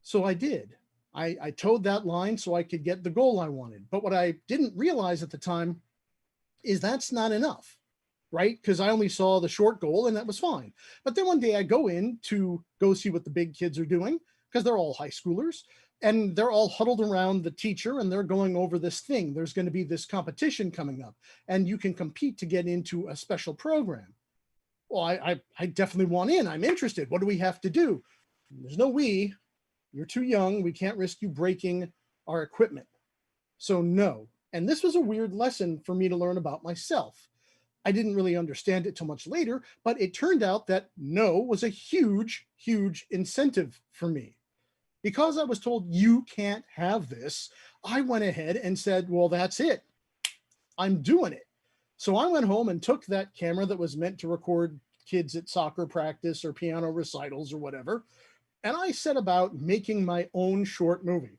S6: So I did. I towed that line so I could get the goal I wanted. But what I didn't realize at the time is that's not enough, right? Because I only saw the short goal and that was fine. But then one day I go in to go see what the big kids are doing, because they're all high schoolers and they're all huddled around the teacher and they're going over this thing. There's going to be this competition coming up and you can compete to get into a special program. Well, I definitely want in. I'm interested. What do we have to do? There's no we. You're too young. We can't risk you breaking our equipment. So no. And this was a weird lesson for me to learn about myself. I didn't really understand it till much later, but it turned out that no was a huge, huge incentive for me. Because I was told you can't have this, I went ahead and said, well, that's it. I'm doing it. So I went home and took that camera that was meant to record kids at soccer practice or piano recitals or whatever, and I set about making my own short movie.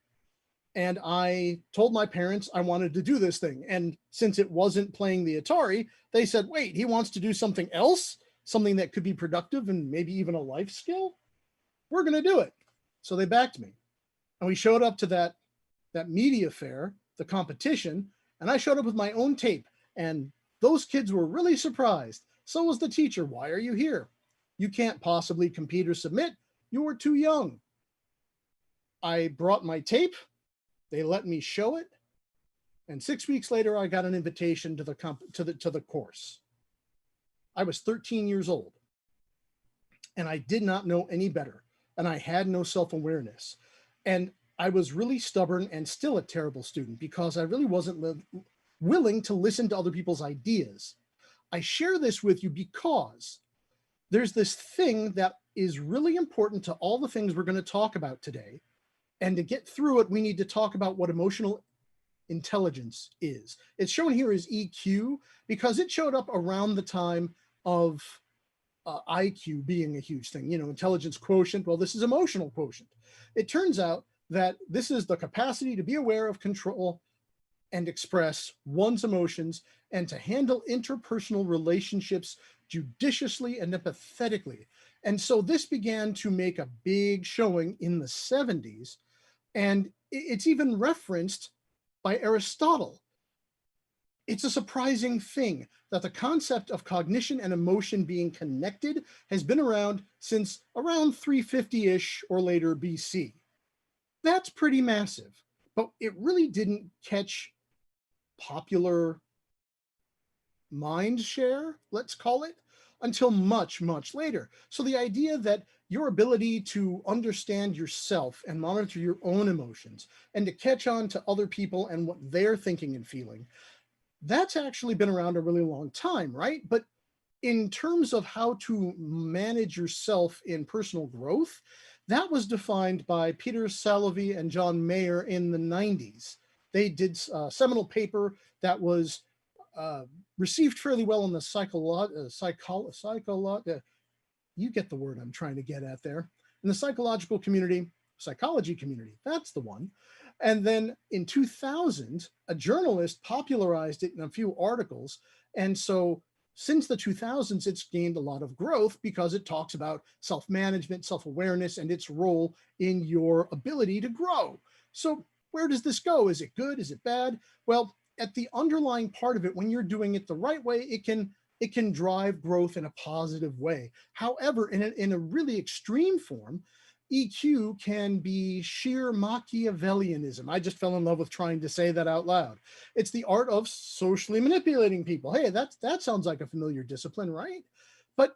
S6: And I told my parents I wanted to do this thing. And since it wasn't playing the Atari, they said, wait, he wants to do something else, something that could be productive and maybe even a life skill? We're going to do it. So they backed me. And we showed up to that media fair, the competition, and I showed up with my own tape. And those kids were really surprised. So was the teacher. Why are you here? You can't possibly compete or submit. You were too young. I brought my tape. They let me show it. And 6 weeks later, I got an invitation to the course. I was 13 years old. And I did not know any better. And I had no self-awareness. And I was really stubborn and still a terrible student because I really wasn't willing to listen to other people's ideas. I share this with you because there's this thing that is really important to all the things we're going to talk about today. And to get through it, we need to talk about what emotional intelligence is. It's shown here as EQ because it showed up around the time of IQ being a huge thing, intelligence quotient. Well, this is emotional quotient. It turns out that this is the capacity to be aware of, control, and express one's emotions and to handle interpersonal relationships judiciously and empathetically. And so this began to make a big showing in the 70s. And it's even referenced by Aristotle. It's a surprising thing that the concept of cognition and emotion being connected has been around since around 350-ish or later BC. That's pretty massive, but it really didn't catch popular mind share, let's call it, until much, much later. So the idea that your ability to understand yourself and monitor your own emotions and to catch on to other people and what they're thinking and feeling, that's actually been around a really long time, right? But in terms of how to manage yourself in personal growth, that was defined by Peter Salovey and John Mayer in the 90s. They did a seminal paper that was received fairly well in the you get the word I'm trying to get at there, in the psychology community, that's the one. And then in 2000, a journalist popularized it in a few articles. And so since the 2000s, it's gained a lot of growth because it talks about self-management, self-awareness, and its role in your ability to grow. So where does this go? Is it good? Is it bad? Well, at the underlying part of it, when you're doing it the right way, it can drive growth in a positive way. However, in a really extreme form, EQ can be sheer Machiavellianism. I just fell in love with trying to say that out loud. It's the art of socially manipulating people. Hey, that sounds like a familiar discipline, right? But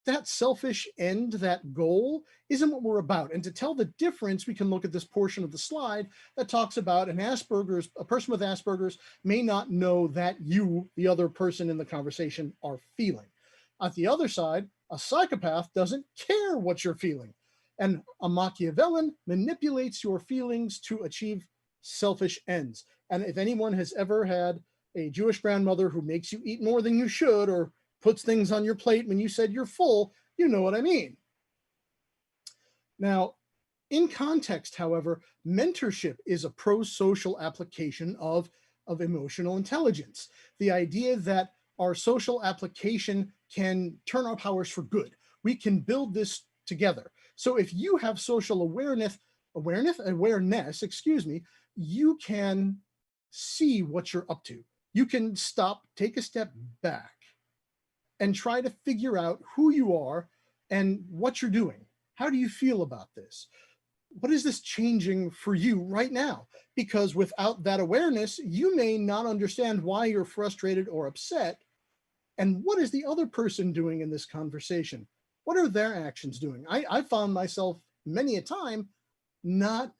S6: that selfish end, that goal, isn't what we're about. And to tell the difference, we can look at this portion of the slide that talks about a person with Asperger's may not know that you, the other person in the conversation, are feeling. At the other side, a psychopath doesn't care what you're feeling. And a Machiavellian manipulates your feelings to achieve selfish ends. And if anyone has ever had a Jewish grandmother who makes you eat more than you should, or puts things on your plate when you said you're full, you know what I mean. Now, in context, however, mentorship is a pro-social application of emotional intelligence. The idea that our social application can turn our powers for good. We can build this together. So if you have social awareness, you can see what you're up to. You can stop, take a step back, and try to figure out who you are and what you're doing. How do you feel about this? What is this changing for you right now? Because without that awareness, you may not understand why you're frustrated or upset. And what is the other person doing in this conversation? What are their actions doing? I found myself many a time not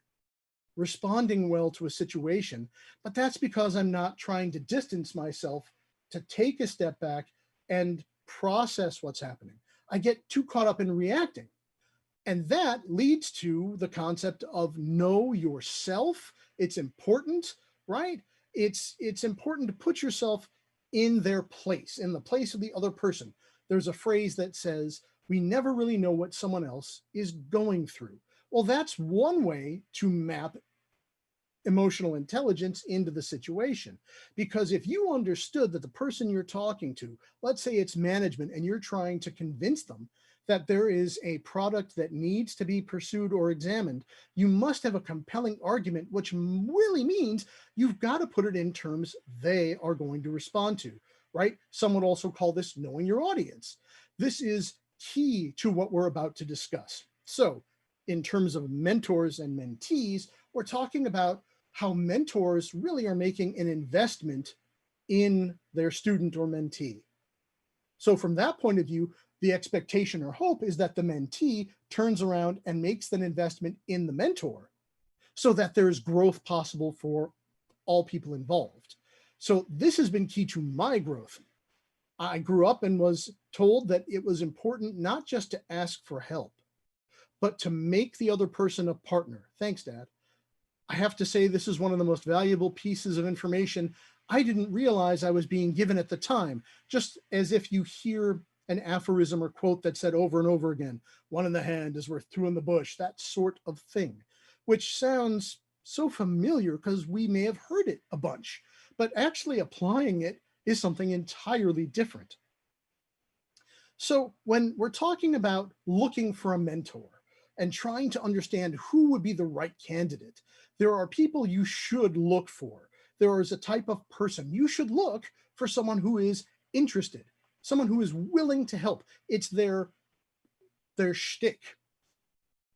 S6: responding well to a situation, but that's because I'm not trying to distance myself, to take a step back and process what's happening. I get too caught up in reacting. And that leads to the concept of know yourself. It's important, right? It's important to put yourself in their place, in the place of the other person. There's a phrase that says, we never really know what someone else is going through. Well, that's one way to map emotional intelligence into the situation. Because if you understood that the person you're talking to, let's say it's management, and you're trying to convince them that there is a product that needs to be pursued or examined, you must have a compelling argument, which really means you've got to put it in terms they are going to respond to, right? Some would also call this knowing your audience. This is key to what we're about to discuss. So in terms of mentors and mentees, we're talking about how mentors really are making an investment in their student or mentee. So from that point of view, the expectation or hope is that the mentee turns around and makes an investment in the mentor so that there's growth possible for all people involved. So this has been key to my growth. I grew up and was told that it was important not just to ask for help, but to make the other person a partner. Thanks, Dad. I have to say this is one of the most valuable pieces of information I didn't realize I was being given at the time, just as if you hear an aphorism or quote that said over and over again, one in the hand is worth two in the bush, that sort of thing, which sounds so familiar because we may have heard it a bunch, but actually applying it is something entirely different. So when we're talking about looking for a mentor and trying to understand who would be the right candidate, there are people you should look for. There is a type of person. You should look for someone who is interested, someone who is willing to help. It's their shtick,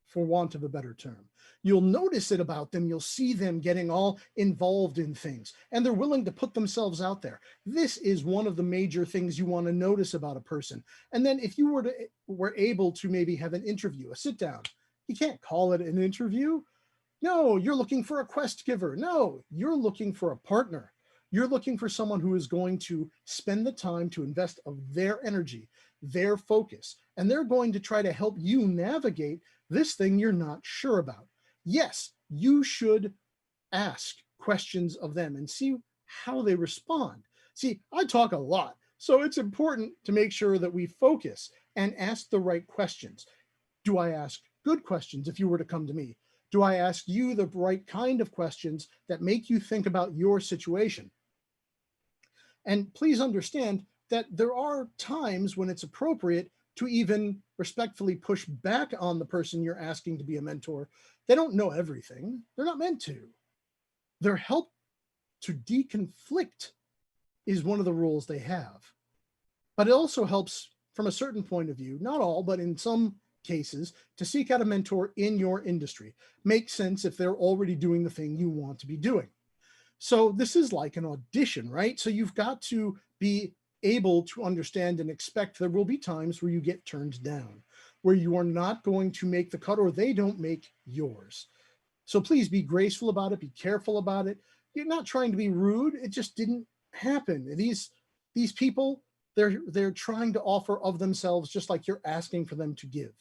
S6: for want of a better term. You'll notice it about them. You'll see them getting all involved in things, and they're willing to put themselves out there. This is one of the major things you want to notice about a person. And then if you were able to maybe have an interview, a sit down, you can't call it an interview. No, you're looking for a quest giver. No, you're looking for a partner. You're looking for someone who is going to spend the time to invest of their energy, their focus, and they're going to try to help you navigate this thing you're not sure about. Yes, you should ask questions of them and see how they respond. See, I talk a lot, so it's important to make sure that we focus and ask the right questions. Do I ask good questions if you were to come to me? Do I ask you the right kind of questions that make you think about your situation? And please understand that there are times when it's appropriate to even respectfully push back on the person you're asking to be a mentor. They don't know everything. They're not meant to. Their help to deconflict is one of the rules they have. But it also helps from a certain point of view, not all, but in some cases, to seek out a mentor in your industry. Makes sense if they're already doing the thing you want to be doing. So this is like an audition, right? So you've got to be able to understand and expect there will be times where you get turned down, where you are not going to make the cut or they don't make yours. So please be graceful about it, be careful about it. You're not trying to be rude. It just didn't happen. These people, they're trying to offer of themselves just like you're asking for them to give.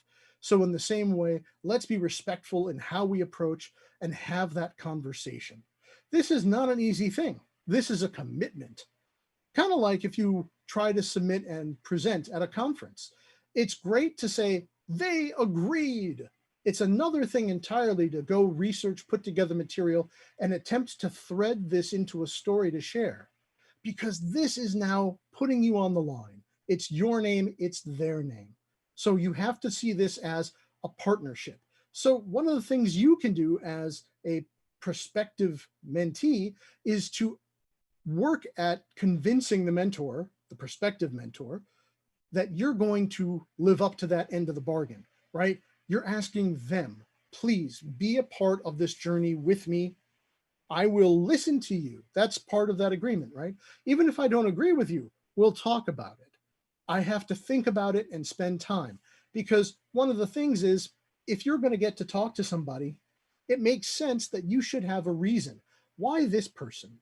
S6: So in the same way, let's be respectful in how we approach and have that conversation. This is not an easy thing. This is a commitment. Kind of like if you try to submit and present at a conference. It's great to say, they agreed. It's another thing entirely to go research, put together material, and attempt to thread this into a story to share. Because this is now putting you on the line. It's your name, it's their name. So you have to see this as a partnership. So one of the things you can do as a prospective mentee is to work at convincing the mentor, the prospective mentor, that you're going to live up to that end of the bargain, right? You're asking them, please be a part of this journey with me. I will listen to you. That's part of that agreement, right? Even if I don't agree with you, we'll talk about it. I have to think about it and spend time, because one of the things is, if you're going to get to talk to somebody, it makes sense that you should have a reason. Why this person?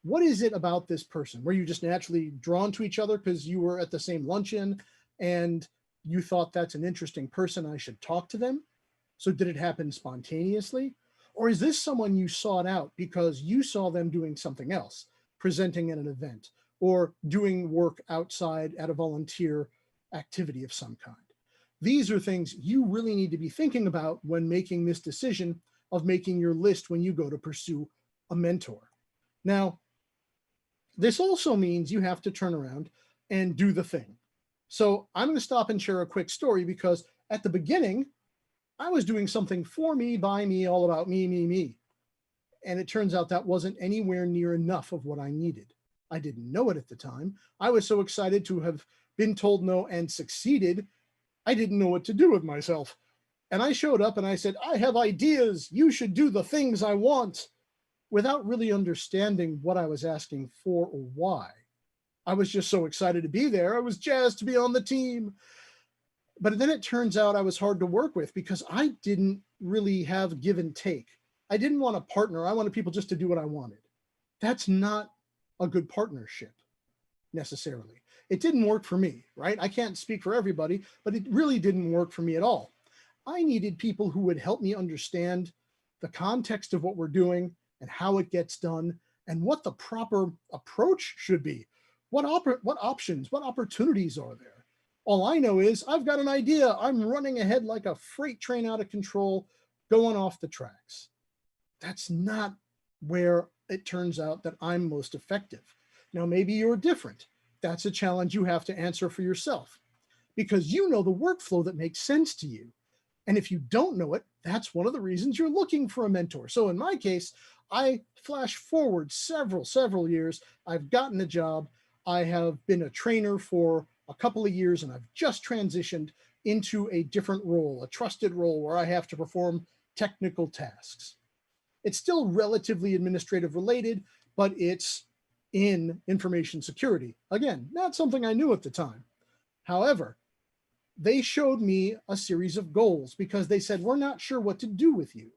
S6: What is it about this person? Were you just naturally drawn to each other because you were at the same luncheon and you thought that's an interesting person, I should talk to them? So did it happen spontaneously? Or is this someone you sought out because you saw them doing something else, presenting at an event or doing work outside at a volunteer activity of some kind? These are things you really need to be thinking about when making this decision of making your list when you go to pursue a mentor. Now, this also means you have to turn around and do the thing. So I'm going to stop and share a quick story, because at the beginning, I was doing something for me, by me, all about me, me, me. And it turns out that wasn't anywhere near enough of what I needed. I didn't know it at the time. I was so excited to have been told no and succeeded, I didn't know what to do with myself. And I showed up and I said, I have ideas. You should do the things I want, without really understanding what I was asking for or why. I was just so excited to be there. I was jazzed to be on the team. But then it turns out I was hard to work with because I didn't really have give and take. I didn't want a partner. I wanted people just to do what I wanted. That's not a good partnership necessarily. It didn't work for me, right? I can't speak for everybody, but it really didn't work for me at all. I needed people who would help me understand the context of what we're doing and how it gets done and what the proper approach should be. What options, what opportunities are there? All I know is I've got an idea. I'm running ahead like a freight train out of control, going off the tracks. That's not where it turns out that I'm most effective. Now, maybe you're different. That's a challenge you have to answer for yourself, because you know the workflow that makes sense to you. And if you don't know it, that's one of the reasons you're looking for a mentor. So in my case, I flash forward several years. I've gotten a job. I have been a trainer for a couple of years, and I've just transitioned into a different role, a trusted role where I have to perform technical tasks. It's still relatively administrative related, but it's in information security. Again, not something I knew at the time. However, they showed me a series of goals because they said, we're not sure what to do with you.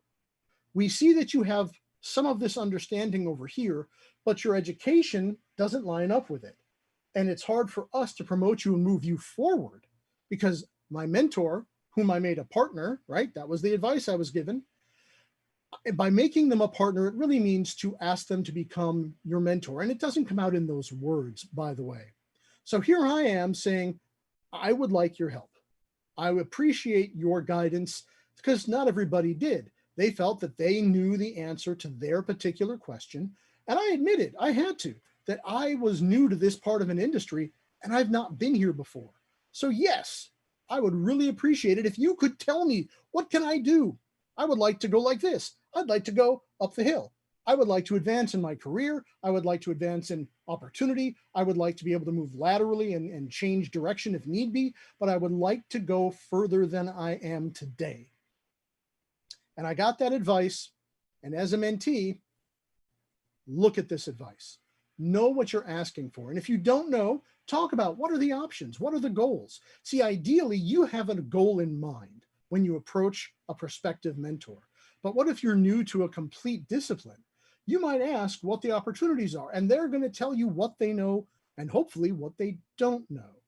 S6: We see that you have some of this understanding over here, but your education doesn't line up with it. And it's hard for us to promote you and move you forward, because my mentor, whom I made a partner, right? That was the advice I was given. By making them a partner, it really means to ask them to become your mentor. And it doesn't come out in those words, by the way. So here I am saying, I would like your help. I would appreciate your guidance, because not everybody did. They felt that they knew the answer to their particular question. And I admitted, I had to, that I was new to this part of an industry and I've not been here before. So yes, I would really appreciate it if you could tell me, what can I do? I would like to go like this. I'd like to go up the hill. I would like to advance in my career. I would like to advance in opportunity. I would like to be able to move laterally and change direction if need be, but I would like to go further than I am today. And I got that advice. And as a mentee, look at this advice. Know what you're asking for. And if you don't know, talk about what are the options? What are the goals? See, ideally, you have a goal in mind when you approach a prospective mentor. But what if you're new to a complete discipline? You might ask what the opportunities are, and they're going to tell you what they know and hopefully what they don't know.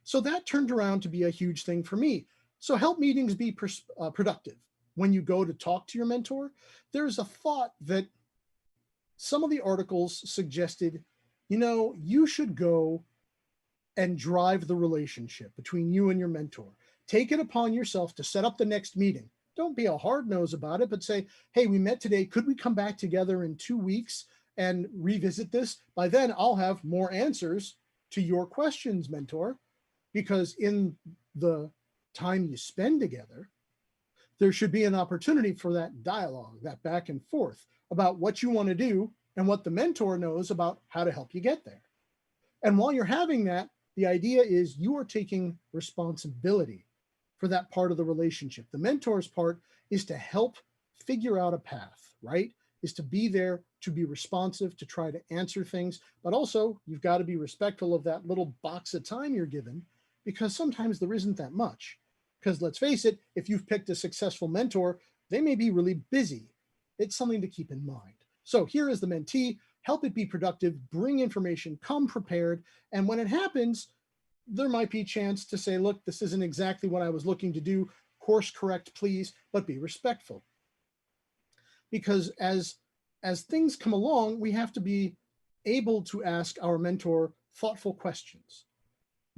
S6: So that turned around to be a huge thing for me. So help meetings be productive. When you go to talk to your mentor, there's a thought that some of the articles suggested, you should go and drive the relationship between you and your mentor. Take it upon yourself to set up the next meeting. Don't be a hard nose about it, but say, hey, we met today. Could we come back together in 2 weeks and revisit this? By then, I'll have more answers to your questions, mentor, because in the time you spend together, there should be an opportunity for that dialogue, that back and forth about what you want to do and what the mentor knows about how to help you get there. And while you're having that, the idea is you are taking responsibility for that part of the relationship. The mentor's part is to help figure out a path, right? Is to be there, to be responsive, to try to answer things. But also, you've got to be respectful of that little box of time you're given, because sometimes there isn't that much. Because let's face it, if you've picked a successful mentor, they may be really busy. It's something to keep in mind. So here is the mentee. Help it be productive, bring information, come prepared. And when it happens, there might be a chance to say, look, this isn't exactly what I was looking to do. Course correct, please, but be respectful. Because as things come along, we have to be able to ask our mentor thoughtful questions,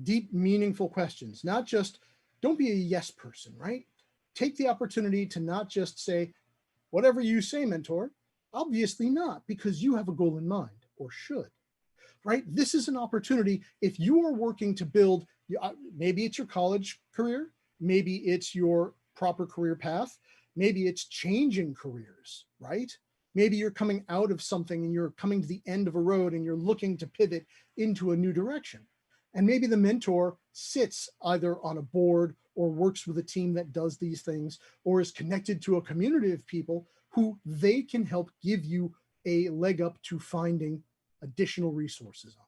S6: deep, meaningful questions, not just, don't be a yes person, right? Take the opportunity to not just say, whatever you say, mentor. Obviously not, because you have a goal in mind, or should, right? This is an opportunity. If you are working to build, maybe it's your college career, maybe it's your proper career path, maybe it's changing careers, right? Maybe you're coming out of something and you're coming to the end of a road and you're looking to pivot into a new direction. And maybe the mentor sits either on a board or works with a team that does these things, or is connected to a community of people who they can help give you a leg up to finding additional resources on.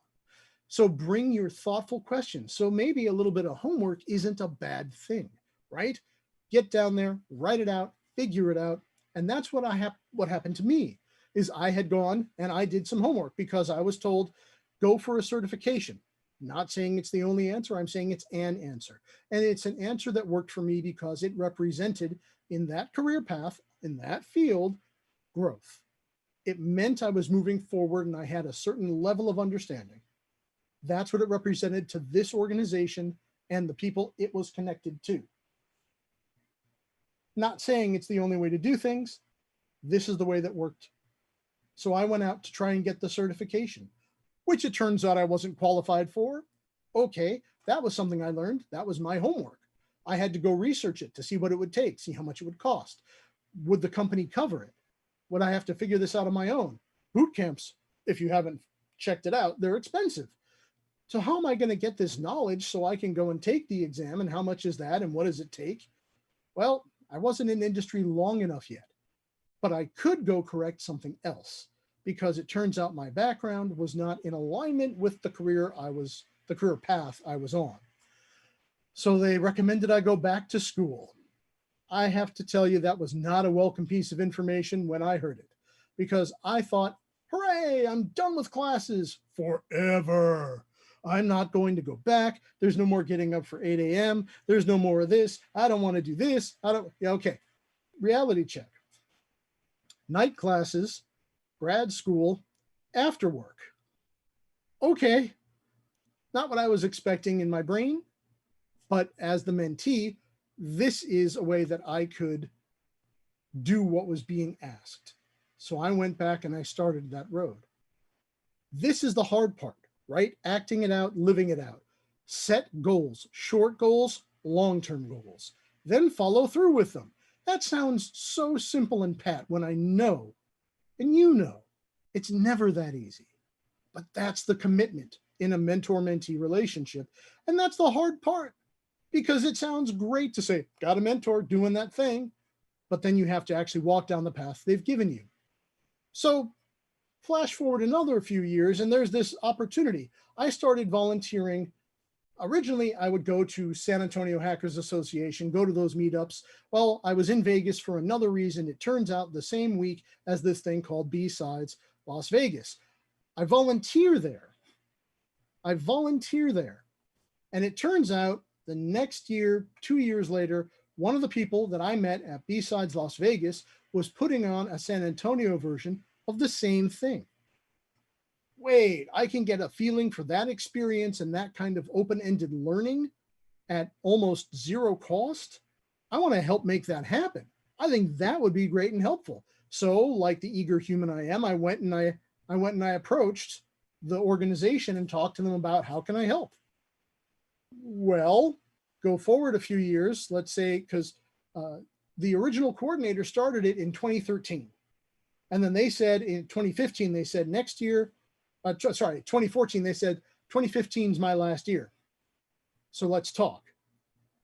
S6: So bring your thoughtful questions. So maybe a little bit of homework isn't a bad thing, right? Get down there, write it out, figure it out. And that's what happened to me is I had gone and I did some homework because I was told, go for a certification. Not saying it's the only answer. I'm saying it's an answer. And it's an answer that worked for me because it represented in that career path, in that field, growth. It meant I was moving forward and I had a certain level of understanding. That's what it represented to this organization and the people it was connected to. Not saying it's the only way to do things. This is the way that worked. So I went out to try and get the certification, which it turns out I wasn't qualified for. Okay, that was something I learned. That was my homework. I had to go research it to see what it would take, see how much it would cost. Would the company cover it? Would I have to figure this out on my own? Boot camps, if you haven't checked it out, they're expensive. So how am I going to get this knowledge so I can go and take the exam, and how much is that and what does it take? Well, I wasn't in industry long enough yet, but I could go correct something else because it turns out my background was not in alignment with the career path I was on. So they recommended I go back to school. I have to tell you that was not a welcome piece of information when I heard it, because I thought, hooray, I'm done with classes forever. I'm not going to go back. There's no more getting up for 8 a.m. There's no more of this. I don't want to do this. Okay. Reality check. Night classes, grad school, after work. Okay. Not what I was expecting in my brain, but as the mentee, this is a way that I could do what was being asked. So I went back and I started that road. This is the hard part, right? Acting it out, living it out. Set goals, short goals, long-term goals, then follow through with them. That sounds so simple and pat when I know, and you know, it's never that easy. But that's the commitment in a mentor-mentee relationship. And that's the hard part, because it sounds great to say, got a mentor doing that thing, but then you have to actually walk down the path they've given you. So flash forward another few years, and there's this opportunity. I started volunteering. Originally, I would go to San Antonio Hackers Association, go to those meetups. Well, I was in Vegas for another reason. It turns out the same week as this thing called B-Sides Las Vegas. I volunteer there. And it turns out the next year, 2 years later, one of the people that I met at B-Sides Las Vegas was putting on a San Antonio version of the same thing. Wait, I can get a feeling for that experience and that kind of open-ended learning at almost zero cost. I want to help make that happen. I think that would be great and helpful. So, like the eager human I am, I went and I approached the organization and talked to them about how can I help. Well, go forward a few years, let's say, because the original coordinator started it in 2013. And then they said in 2015, they said next year, 2014, they said 2015 is my last year. So let's talk.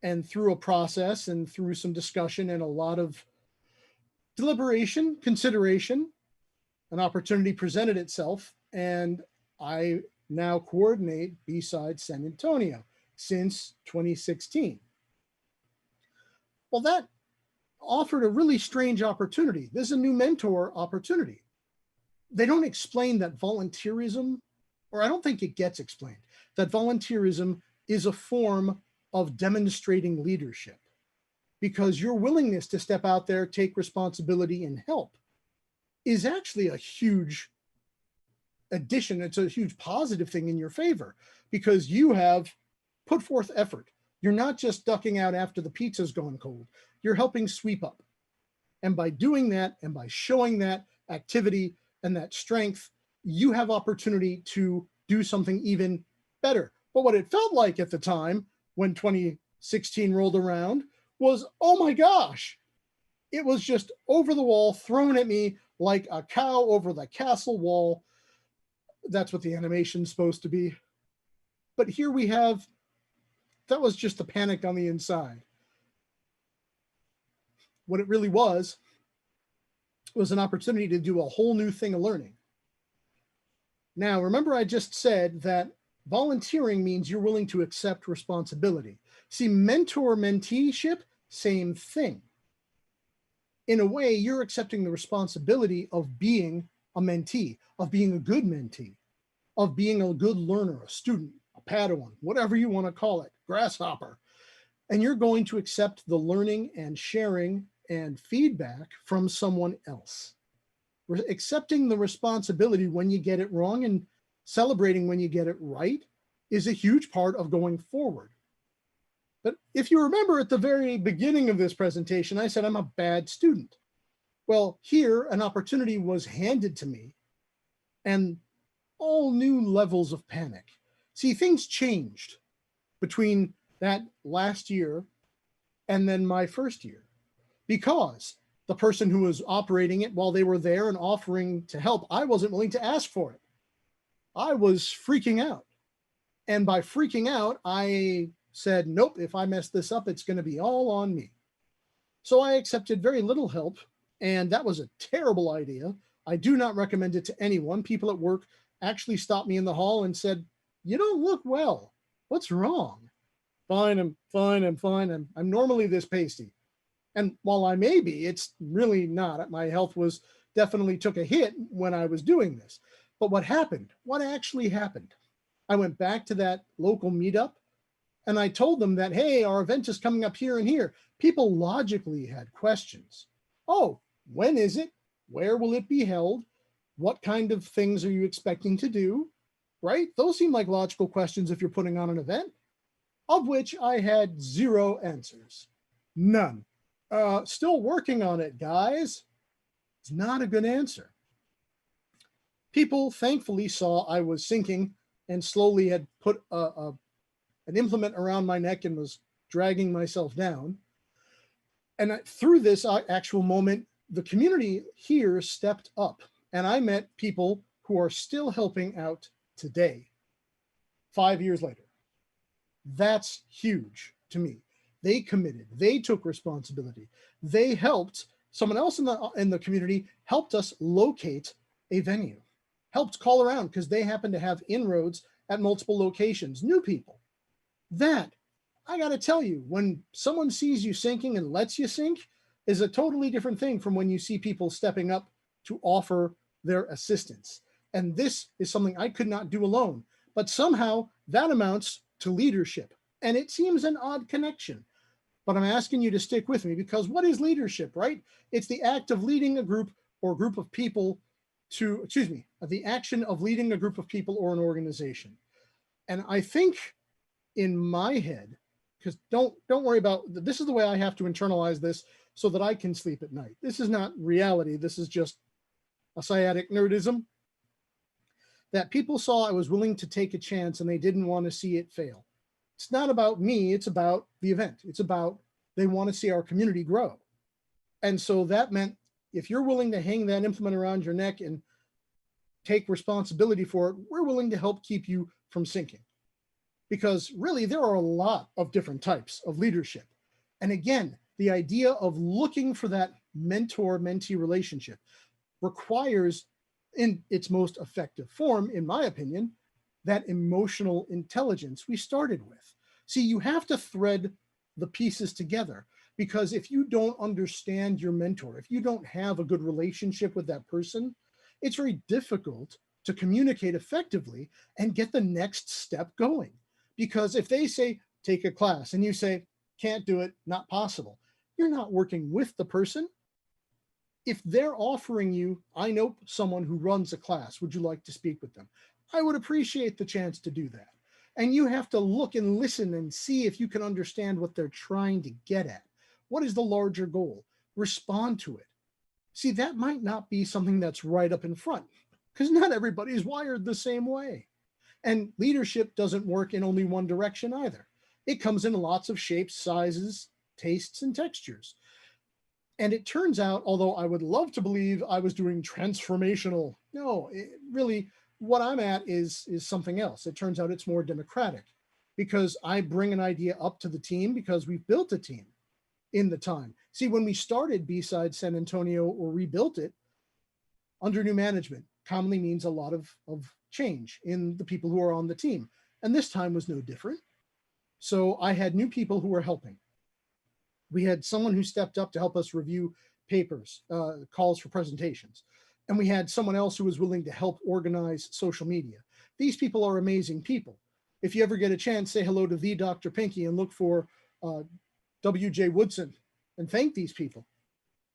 S6: And through a process and through some discussion and a lot of deliberation, consideration, an opportunity presented itself. And I now coordinate B-Sides San Antonio since 2016. Well, that offered a really strange opportunity. This is a new mentor opportunity. They don't explain that volunteerism, or I don't think it gets explained, that volunteerism is a form of demonstrating leadership, because your willingness to step out there, take responsibility, and help is actually a huge addition. It's a huge positive thing in your favor, because you have put forth effort. You're not just ducking out after the pizza's gone cold. You're helping sweep up. And by doing that and by showing that activity and that strength, you have opportunity to do something even better. But what it felt like at the time when 2016 rolled around was, oh my gosh, it was just over the wall, thrown at me like a cow over the castle wall. That's what the animation's supposed to be. But here we have, that was just the panic on the inside. What it really was an opportunity to do a whole new thing of learning. Now, remember I just said that volunteering means you're willing to accept responsibility. See, mentor-menteeship, same thing. In a way, you're accepting the responsibility of being a mentee, of being a good mentee, of being a good learner, a student, a Padawan, whatever you want to call it, grasshopper. And you're going to accept the learning and sharing and feedback from someone else. We're accepting the responsibility when you get it wrong and celebrating when you get it right is a huge part of going forward. But if you remember at the very beginning of this presentation, I said I'm a bad student. Well, here an opportunity was handed to me and all new levels of panic. See, things changed between that last year and then my first year, because the person who was operating it while they were there and offering to help, I wasn't willing to ask for it. I was freaking out. And by freaking out, I said, nope, if I mess this up, it's going to be all on me. So I accepted very little help, and that was a terrible idea. I do not recommend it to anyone. People at work actually stopped me in the hall and said, you don't look well. What's wrong? Fine, I'm fine, I'm fine. I'm normally this pasty. And while I may be, it's really not. My health was definitely took a hit when I was doing this. But what happened? What actually happened? I went back to that local meetup and I told them that, hey, our event is coming up here and here. People logically had questions. Oh, when is it? Where will it be held? What kind of things are you expecting to do? Right? Those seem like logical questions if you're putting on an event, of which I had zero answers. None. Still working on it, guys. It's not a good answer. People thankfully saw I was sinking and slowly had put an implement around my neck and was dragging myself down. And through this actual moment, the community here stepped up, and I met people who are still helping out today, 5 years later. That's huge to me. They committed, they took responsibility. They helped, someone else in the community helped us locate a venue, helped call around because they happen to have inroads at multiple locations, new people. That, I got to tell you, when someone sees you sinking and lets you sink is a totally different thing from when you see people stepping up to offer their assistance. And this is something I could not do alone, but somehow that amounts to leadership. And it seems an odd connection, but I'm asking you to stick with me because what is leadership, right? It's the act of leading a group or group of people to, the action of leading a group of people or an organization. And I think in my head, because don't worry about, this is the way I have to internalize this so that I can sleep at night. This is not reality. This is just a sciatic nerdism. That people saw I was willing to take a chance and they didn't want to see it fail. It's not about me, it's about the event. It's about they want to see our community grow. And so that meant if you're willing to hang that implement around your neck and take responsibility for it, we're willing to help keep you from sinking. Because really, there are a lot of different types of leadership. And again, the idea of looking for that mentor-mentee relationship requires, in its most effective form, in my opinion, that emotional intelligence we started with. See, you have to thread the pieces together, because if you don't understand your mentor, if you don't have a good relationship with that person, it's very difficult to communicate effectively and get the next step going. Because if they say, take a class, and you say, can't do it, not possible, you're not working with the person. If they're offering you, I know someone who runs a class, would you like to speak with them? I would appreciate the chance to do that. And you have to look and listen and see if you can understand what they're trying to get at. What is the larger goal? Respond to it. See, that might not be something that's right up in front, because not everybody is wired the same way. And leadership doesn't work in only one direction either. It comes in lots of shapes, sizes, tastes, and textures. And it turns out, although I would love to believe I was doing transformational, no, really what I'm at is something else. It turns out it's more democratic, because I bring an idea up to the team because we've built a team in the time. See, when we started B-Side San Antonio or rebuilt it, under new management commonly means a lot of change in the people who are on the team. And this time was no different. So I had new people who were helping. We had someone who stepped up to help us review papers, calls for presentations. And we had someone else who was willing to help organize social media. These people are amazing people. If you ever get a chance, say hello to the Dr. Pinky and look for W.J. Woodson and thank these people,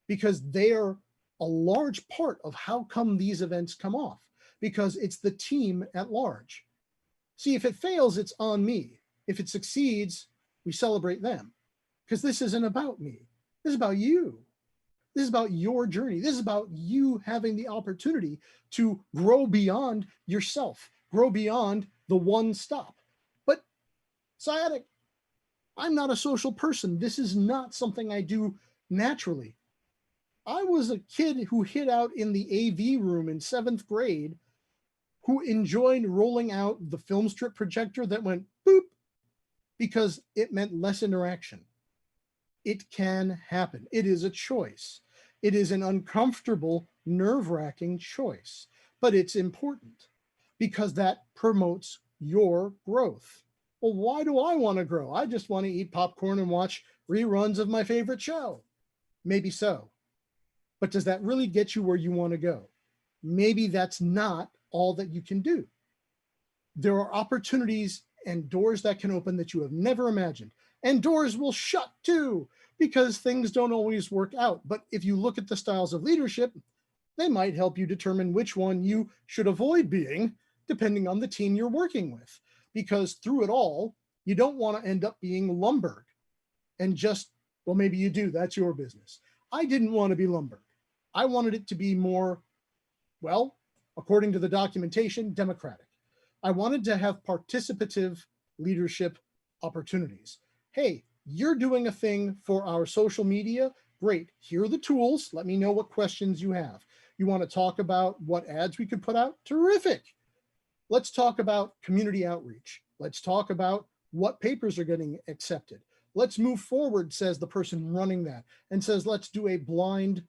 S6: because they are a large part of how come these events come off, because it's the team at large. See, if it fails, it's on me. If it succeeds, we celebrate them, because this isn't about me. This is about you. This is about your journey. This is about you having the opportunity to grow beyond yourself, grow beyond the one stop. But sciatic, I'm not a social person. This is not something I do naturally. I was a kid who hid out in the AV room in 7th grade, who enjoyed rolling out the film strip projector that went boop, because it meant less interaction. It can happen. It is a choice. It is an uncomfortable, nerve-wracking choice, but it's important because that promotes your growth. Well, why do I want to grow? I just want to eat popcorn and watch reruns of my favorite show. Maybe so. But does that really get you where you want to go? Maybe that's not all that you can do. There are opportunities and doors that can open that you have never imagined. And doors will shut too, because things don't always work out. But if you look at the styles of leadership, they might help you determine which one you should avoid being, depending on the team you're working with. Because through it all, you don't want to end up being lumbered and just Well, maybe you do. That's your business. I didn't want to be Lumberg. I wanted it to be more, well, according to the documentation, democratic. I wanted to have participative leadership opportunities. Hey, you're doing a thing for our social media. Great. Here are the tools. Let me know what questions you have. You want to talk about what ads we could put out? Terrific. Let's talk about community outreach. Let's talk about what papers are getting accepted. Let's move forward, says the person running that, and says, let's do a blind,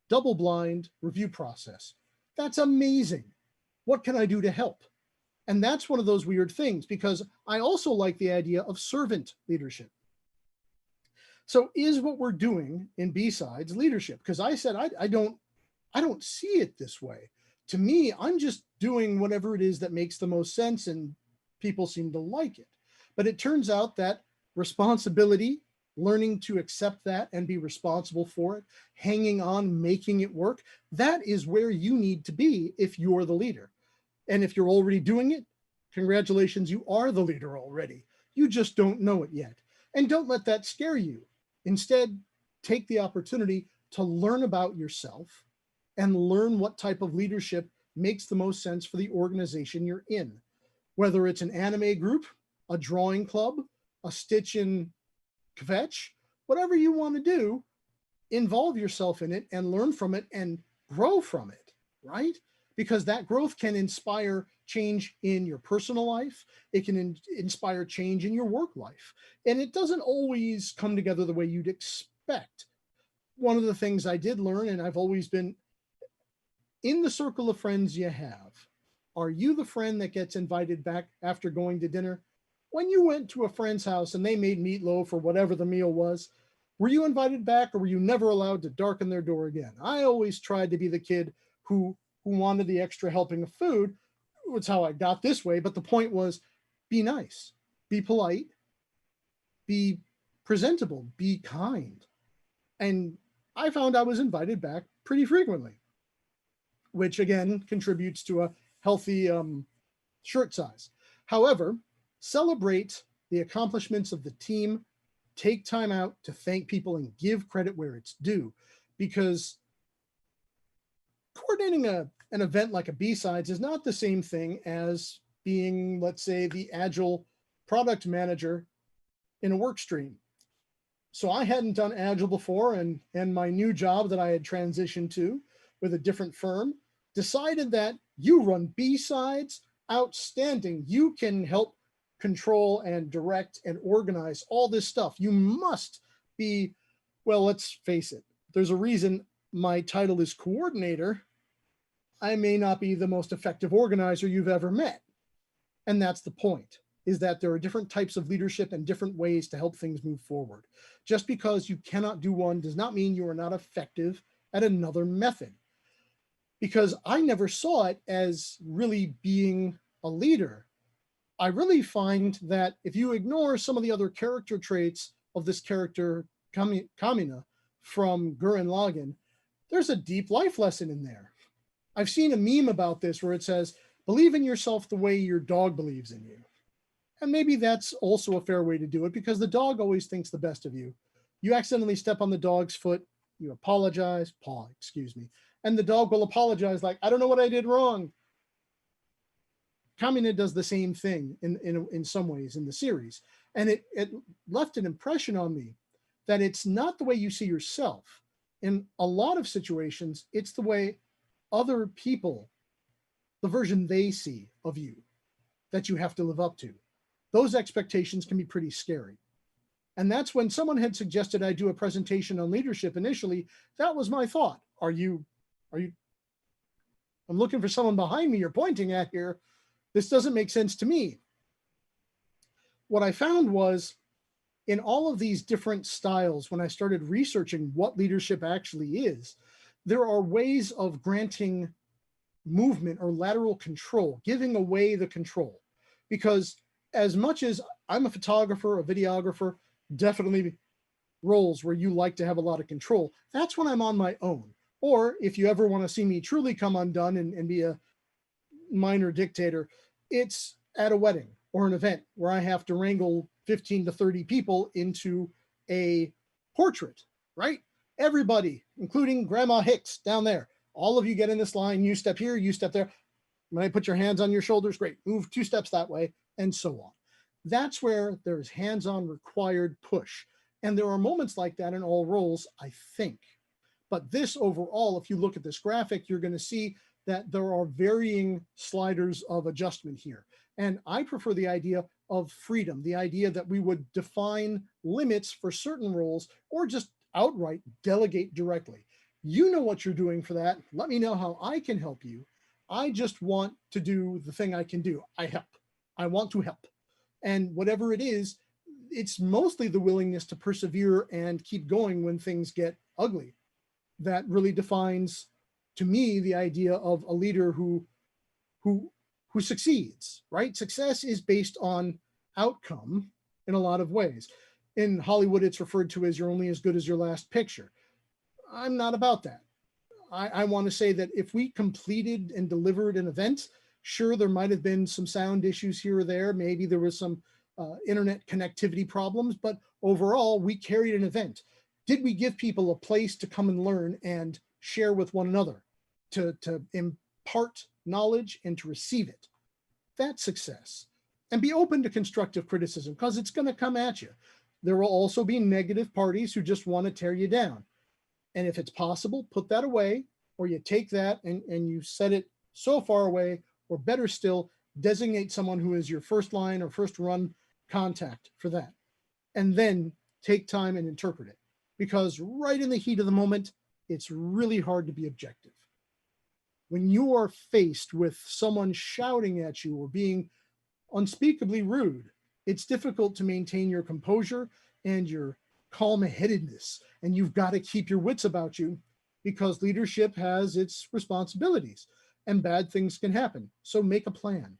S6: double-blind review process. That's amazing. What can I do to help? And that's one of those weird things, because I also like the idea of servant leadership. So is what we're doing in B-Sides leadership? Because I said, I don't see it this way. To me, I'm just doing whatever it is that makes the most sense, and people seem to like it. But it turns out that responsibility, learning to accept that and be responsible for it, hanging on, making it work, that is where you need to be if you're the leader. And if you're already doing it, congratulations, you are the leader already. You just don't know it yet. And don't let that scare you. Instead, take the opportunity to learn about yourself and learn what type of leadership makes the most sense for the organization you're in. Whether it's an anime group, a drawing club, a stitch and kvetch, whatever you want to do, involve yourself in it and learn from it and grow from it, right? Because that growth can inspire change in your personal life. It can inspire change in your work life. And it doesn't always come together the way you'd expect. One of the things I did learn, and I've always been, in the circle of friends you have, are you the friend that gets invited back after going to dinner? When you went to a friend's house and they made meatloaf or whatever the meal was, were you invited back, or were you never allowed to darken their door again? I always tried to be the kid who wanted the extra helping of food. That's how I got this way. But the point was, be nice, be polite, be presentable, be kind. And I found I was invited back pretty frequently, which again contributes to a healthy shirt size. However, celebrate the accomplishments of the team, take time out to thank people and give credit where it's due, because coordinating an event like a B-Sides is not the same thing as being, let's say, the agile product manager in a work stream. So I hadn't done agile before, and my new job that I had transitioned to with a different firm decided that you run B-Sides, outstanding. You can help control and direct and organize all this stuff. You must be, well, let's face it, there's a reason my title is coordinator. I may not be the most effective organizer you've ever met. And that's the point, is that there are different types of leadership and different ways to help things move forward. Just because you cannot do one does not mean you are not effective at another method. Because I never saw it as really being a leader. I really find that if you ignore some of the other character traits of this character, Kamina, from Gurren Lagann, there's a deep life lesson in there. I've seen a meme about this where it says, believe in yourself the way your dog believes in you. And maybe that's also a fair way to do it, because the dog always thinks the best of you. You accidentally step on the dog's foot, you apologize, and the dog will apologize like, I don't know what I did wrong. Kamina does the same thing in some ways in the series. And it left an impression on me that it's not the way you see yourself. In a lot of situations, it's the way other people, the version they see of you, that you have to live up to. Those expectations can be pretty scary. And that's when someone had suggested I do a presentation on leadership initially, that was my thought. Are you, I'm looking for someone behind me you're pointing at here. This doesn't make sense to me. What I found was, in all of these different styles, when I started researching what leadership actually is, there are ways of granting movement or lateral control, giving away the control. Because as much as I'm a photographer, a videographer, definitely roles where you like to have a lot of control, that's when I'm on my own. Or if you ever want to see me truly come undone and be a minor dictator, it's at a wedding or an event where I have to wrangle 15 to 30 people into a portrait, right? Everybody, including Grandma Hicks down there, all of you get in this line, you step here, you step there. When I put your hands on your shoulders, great, move 2 steps that way, and so on. That's where there's hands-on required push. And there are moments like that in all roles, I think. But this overall, if you look at this graphic, you're going to see that there are varying sliders of adjustment here. And I prefer the idea of freedom, the idea that we would define limits for certain roles or just outright delegate directly. You know what you're doing for that. Let me know how I can help you. I just want to do the thing I can do. I help. I want to help. And whatever it is, it's mostly the willingness to persevere and keep going when things get ugly. That really defines, to me, the idea of a leader who succeeds, right? Success is based on outcome in a lot of ways. In Hollywood, it's referred to as you're only as good as your last picture. I'm not about that. I want to say that if we completed and delivered an event, sure, there might have been some sound issues here or there. Maybe there was some internet connectivity problems, but overall, we carried an event. Did we give people a place to come and learn and share with one another, to impart knowledge and to receive it? That's success. And be open to constructive criticism, because it's going to come at you. There will also be negative parties who just want to tear you down. And if it's possible, put that away, or you take that and you set it so far away, or better still, designate someone who is your first line or first run contact for that. And then take time and interpret it. Because right in the heat of the moment, it's really hard to be objective. When you are faced with someone shouting at you or being unspeakably rude, it's difficult to maintain your composure and your calm-headedness. And you've got to keep your wits about you, because leadership has its responsibilities and bad things can happen. So make a plan.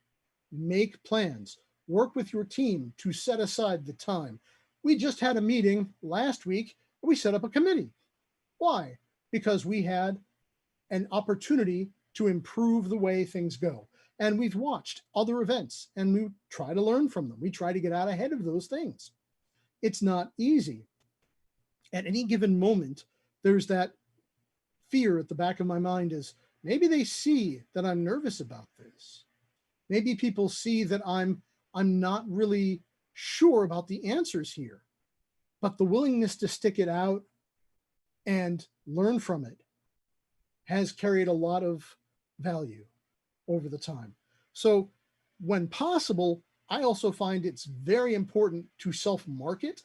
S6: Make plans. Work with your team to set aside the time. We just had a meeting last week. We set up a committee. Why? Because we had an opportunity to improve the way things go. And we've watched other events and we try to learn from them. We try to get out ahead of those things. It's not easy. At any given moment, there's that fear at the back of my mind is, maybe they see that I'm nervous about this. Maybe people see that I'm not really sure about the answers here. But the willingness to stick it out and learn from it has carried a lot of value over the time. So when possible, I also find it's very important to self-market.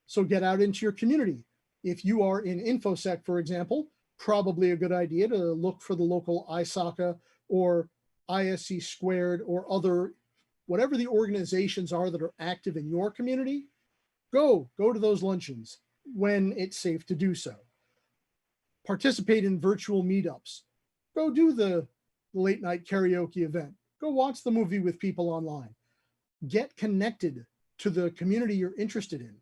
S6: So get out into your community. If you are in InfoSec, for example, probably a good idea to look for the local ISACA or ISC Squared or other, whatever the organizations are that are active in your community. Go to those luncheons when it's safe to do so. Participate in virtual meetups. Go do the late night karaoke event. Go watch the movie with people online. Get connected to the community you're interested in.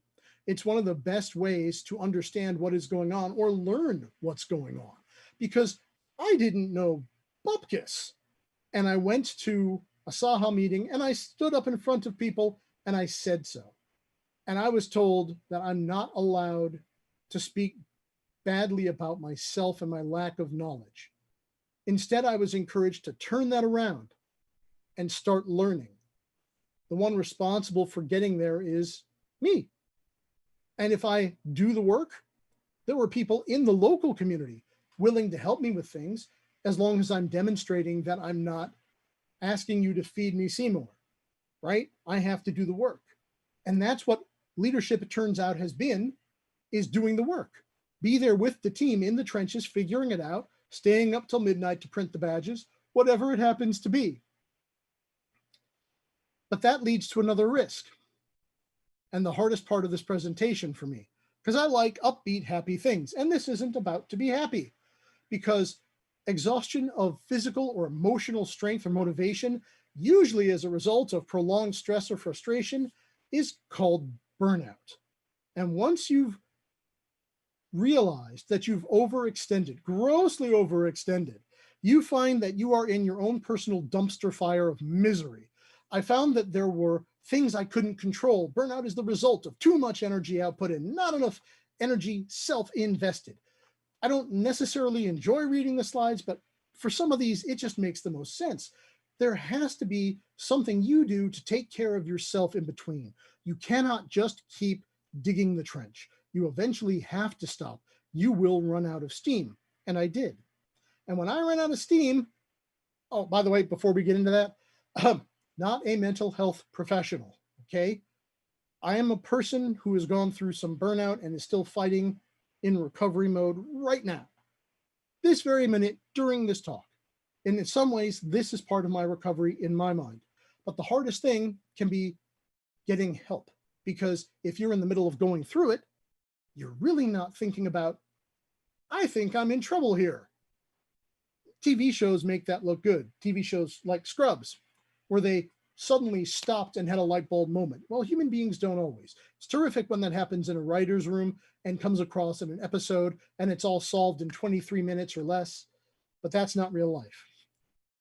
S6: It's one of the best ways to understand what is going on or learn what's going on. Because I didn't know bupkis. And I went to a Saha meeting and I stood up in front of people and I said so. And I was told that I'm not allowed to speak badly about myself and my lack of knowledge. Instead, I was encouraged to turn that around and start learning. The one responsible for getting there is me. And if I do the work, there were people in the local community willing to help me with things, as long as I'm demonstrating that I'm not asking you to feed me Seymour, right? I have to do the work. And that's what leadership, it turns out, has been, is doing the work. Be there with the team in the trenches, figuring it out, staying up till midnight to print the badges, whatever it happens to be. But that leads to another risk. And the hardest part of this presentation for me, because I like upbeat, happy things. And this isn't about to be happy, because exhaustion of physical or emotional strength or motivation, usually as a result of prolonged stress or frustration, is called burnout. And once you've realized that you've overextended, grossly overextended, you find that you are in your own personal dumpster fire of misery. I found that there were things I couldn't control. Burnout is the result of too much energy output and not enough energy, self-invested. I don't necessarily enjoy reading the slides, but for some of these, it just makes the most sense. There has to be something you do to take care of yourself in between. You cannot just keep digging the trench. You eventually have to stop. You will run out of steam. And I did. And when I ran out of steam, oh, by the way, before we get into that, not a mental health professional, okay? I am a person who has gone through some burnout and is still fighting in recovery mode right now, this very minute during this talk. And in some ways, this is part of my recovery in my mind. But the hardest thing can be getting help, because if you're in the middle of going through it, you're really not thinking about, I think I'm in trouble here. TV shows make that look good. TV shows like Scrubs, where they suddenly stopped and had a light bulb moment. Well, human beings don't always. It's terrific when that happens in a writer's room and comes across in an episode and it's all solved in 23 minutes or less, but that's not real life.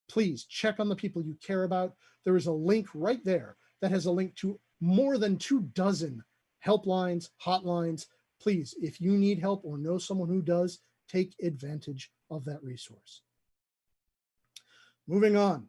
S6: Please check on the people you care about. There is a link right there that has a link to more than 24 helplines, hotlines. Please, if you need help or know someone who does, take advantage of that resource. Moving on.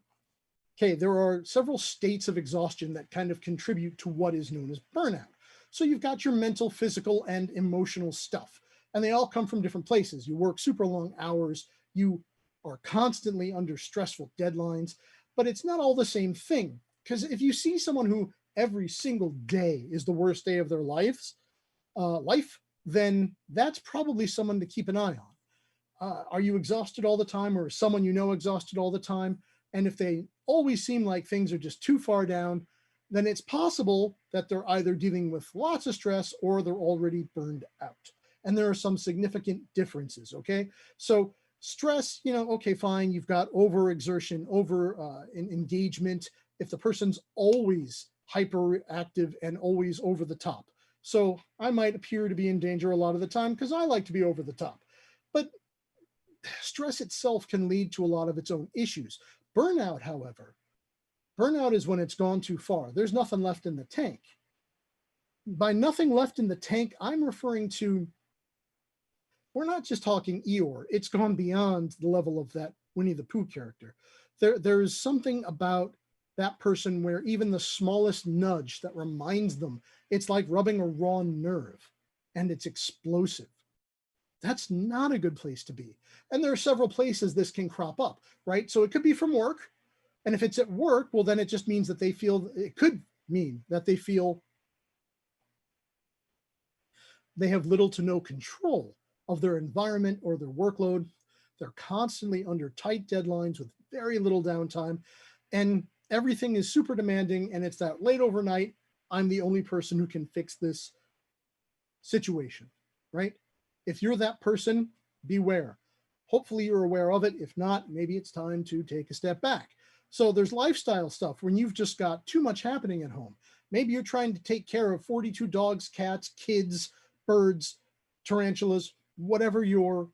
S6: Okay, there are several states of exhaustion that kind of contribute to what is known as burnout. So you've got your mental, physical, and emotional stuff, and they all come from different places. You work super long hours, you are constantly under stressful deadlines, but it's not all the same thing. Because if you see someone who every single day is the worst day of their life, then that's probably someone to keep an eye on. Are you exhausted all the time, or is someone you know exhausted all the time? And if they always seem like things are just too far down, then it's possible that they're either dealing with lots of stress or they're already burned out. And there are some significant differences, okay? So stress, okay, fine, you've got overexertion, engagement, if the person's always hyperactive and always over the top. So I might appear to be in danger a lot of the time because I like to be over the top. But stress itself can lead to a lot of its own issues. Burnout, however, burnout is when it's gone too far. There's nothing left in the tank. By nothing left in the tank, I'm referring to, we're not just talking Eeyore. It's gone beyond the level of that Winnie the Pooh character. There is something about that person where even the smallest nudge that reminds them, it's like rubbing a raw nerve, and it's explosive. That's not a good place to be. And there are several places this can crop up, right? So it could be from work. And if it's at work, well, then it just means that it could mean that they feel they have little to no control of their environment or their workload. They're constantly under tight deadlines with very little downtime, and everything is super demanding. And it's that late overnight, I'm the only person who can fix this situation, right? If you're that person, beware. Hopefully you're aware of it. If not, maybe it's time to take a step back. So there's lifestyle stuff when you've just got too much happening at home. Maybe you're trying to take care of 42 dogs, cats, kids, birds, tarantulas, whatever you've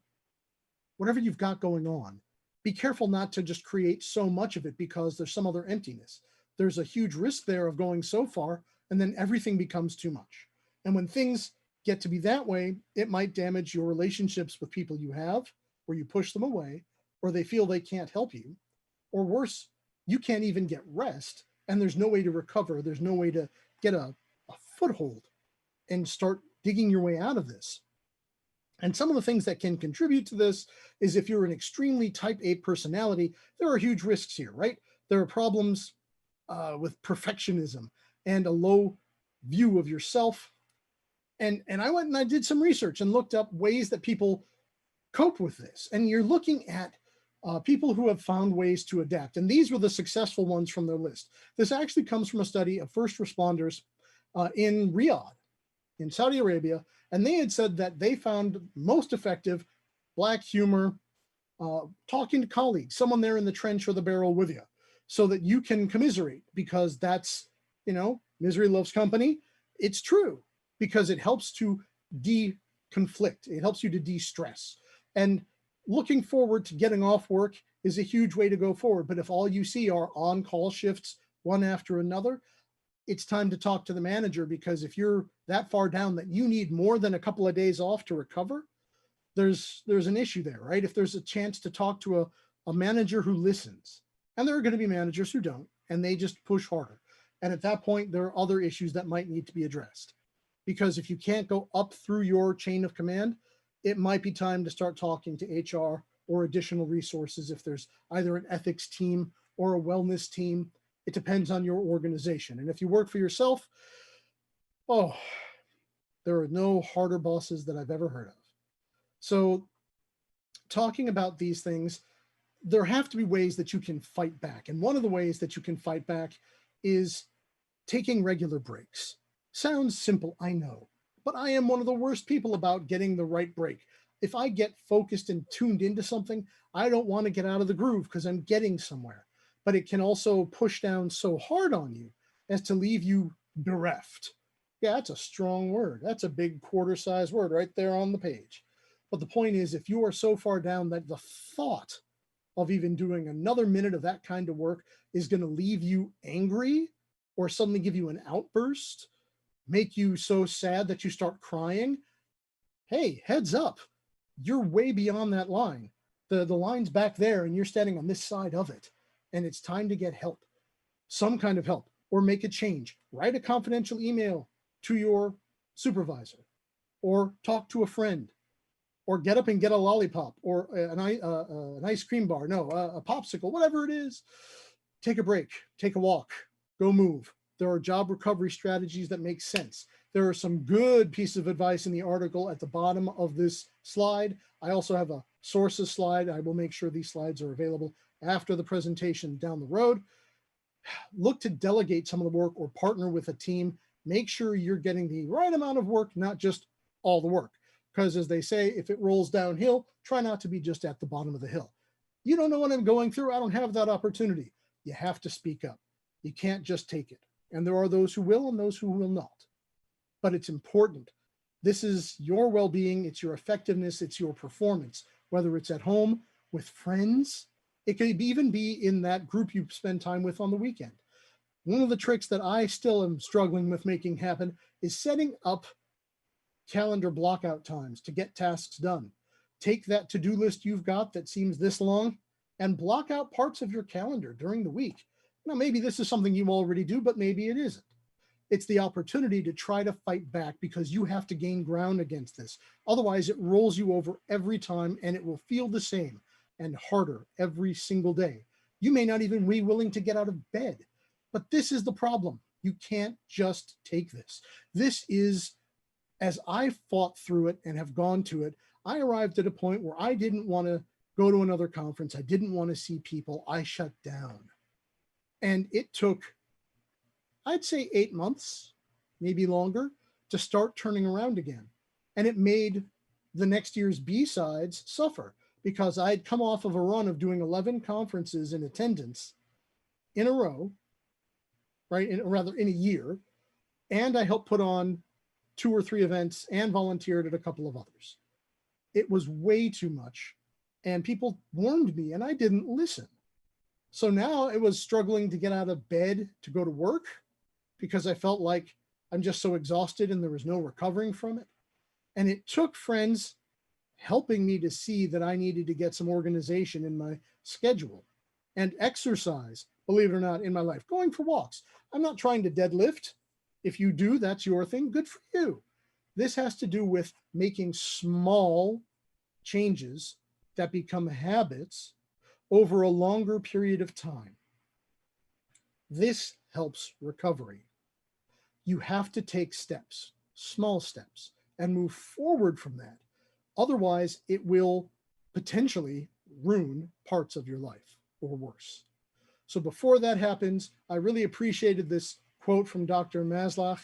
S6: got going on. Be careful not to just create so much of it because there's some other emptiness. There's a huge risk there of going so far and then everything becomes too much. And when things get to be that way, it might damage your relationships with people you have, or you push them away, or they feel they can't help you, or worse, you can't even get rest, and there's no way to recover. There's no way to get a foothold and start digging your way out of this. And some of the things that can contribute to this is if you're an extremely type A personality, there are huge risks here, right? There are problems with perfectionism and a low view of yourself. And I went and I did some research and looked up ways that people cope with this. And you're looking at people who have found ways to adapt. And these were the successful ones from their list. This actually comes from a study of first responders in Riyadh, in Saudi Arabia. And they had said that they found most effective Black humor, talking to colleagues, someone there in the trench or the barrel with you, so that you can commiserate, because that's, misery loves company. It's true, because it helps to de-conflict. It helps you to de-stress. And looking forward to getting off work is a huge way to go forward. But if all you see are on-call shifts, one after another, it's time to talk to the manager, because if you're that far down that you need more than a couple of days off to recover, there's an issue there, right? If there's a chance to talk to a manager who listens, and there are going to be managers who don't, and they just push harder. And at that point, there are other issues that might need to be addressed. Because if you can't go up through your chain of command, it might be time to start talking to HR or additional resources if there's either an ethics team or a wellness team. It depends on your organization. And if you work for yourself, oh, there are no harder bosses that I've ever heard of. So talking about these things, there have to be ways that you can fight back. And one of the ways that you can fight back is taking regular breaks. Sounds simple, I know, but I am one of the worst people about getting the right break. If I get focused and tuned into something, I don't want to get out of the groove because I'm getting somewhere. But it can also push down so hard on you as to leave you bereft. Yeah, that's a strong word. That's a big quarter-size word right there on the page. But the point is, if you are so far down that the thought of even doing another minute of that kind of work is going to leave you angry or suddenly give you an outburst, make you so sad that you start crying, hey, heads up, you're way beyond that line. The line's back there and you're standing on this side of it. And it's time to get help, some kind of help, or make a change. Write a confidential email to your supervisor, or talk to a friend, or get up and get a lollipop, or an ice cream bar, a popsicle, whatever it is. Take a break, take a walk, go move. There are job recovery strategies that make sense. There are some good pieces of advice in the article at the bottom of this slide. I also have a sources slide. I will make sure these slides are available after the presentation down the road. Look to delegate some of the work or partner with a team. Make sure you're getting the right amount of work, not just all the work. Because as they say, if it rolls downhill, try not to be just at the bottom of the hill. You don't know what I'm going through. I don't have that opportunity. You have to speak up. You can't just take it. And there are those who will and those who will not. But it's important. This is your well-being. It's your effectiveness. It's your performance, whether it's at home, with friends. It could even be in that group you spend time with on the weekend. One of the tricks that I still am struggling with making happen is setting up calendar blockout times to get tasks done. Take that to-do list you've got that seems this long and block out parts of your calendar during the week. Now, maybe this is something you already do, but maybe it isn't. It's the opportunity to try to fight back because you have to gain ground against this. Otherwise, it rolls you over every time and it will feel the same and harder every single day. You may not even be willing to get out of bed, but this is the problem. You can't just take this. This is, as I fought through it and have gone to it, I arrived at a point where I didn't want to go to another conference. I didn't want to see people. I shut down. And it took, I'd say 8 months, maybe longer, to start turning around again. And it made the next year's B-sides suffer because I'd come off of a run of doing 11 conferences in attendance in a row, right? In a year. And I helped put on 2 or 3 events and volunteered at a couple of others. It was way too much. And people warned me and I didn't listen. So now it was struggling to get out of bed to go to work because I felt like I'm just so exhausted and there was no recovering from it. And it took friends helping me to see that I needed to get some organization in my schedule and exercise, believe it or not, in my life, going for walks. I'm not trying to deadlift. If you do, that's your thing. Good for you. This has to do with making small changes that become habits over a longer period of time. This helps recovery. You have to take steps, small steps, and move forward from that. Otherwise, it will potentially ruin parts of your life or worse. So before that happens, I really appreciated this quote from Dr. Maslach.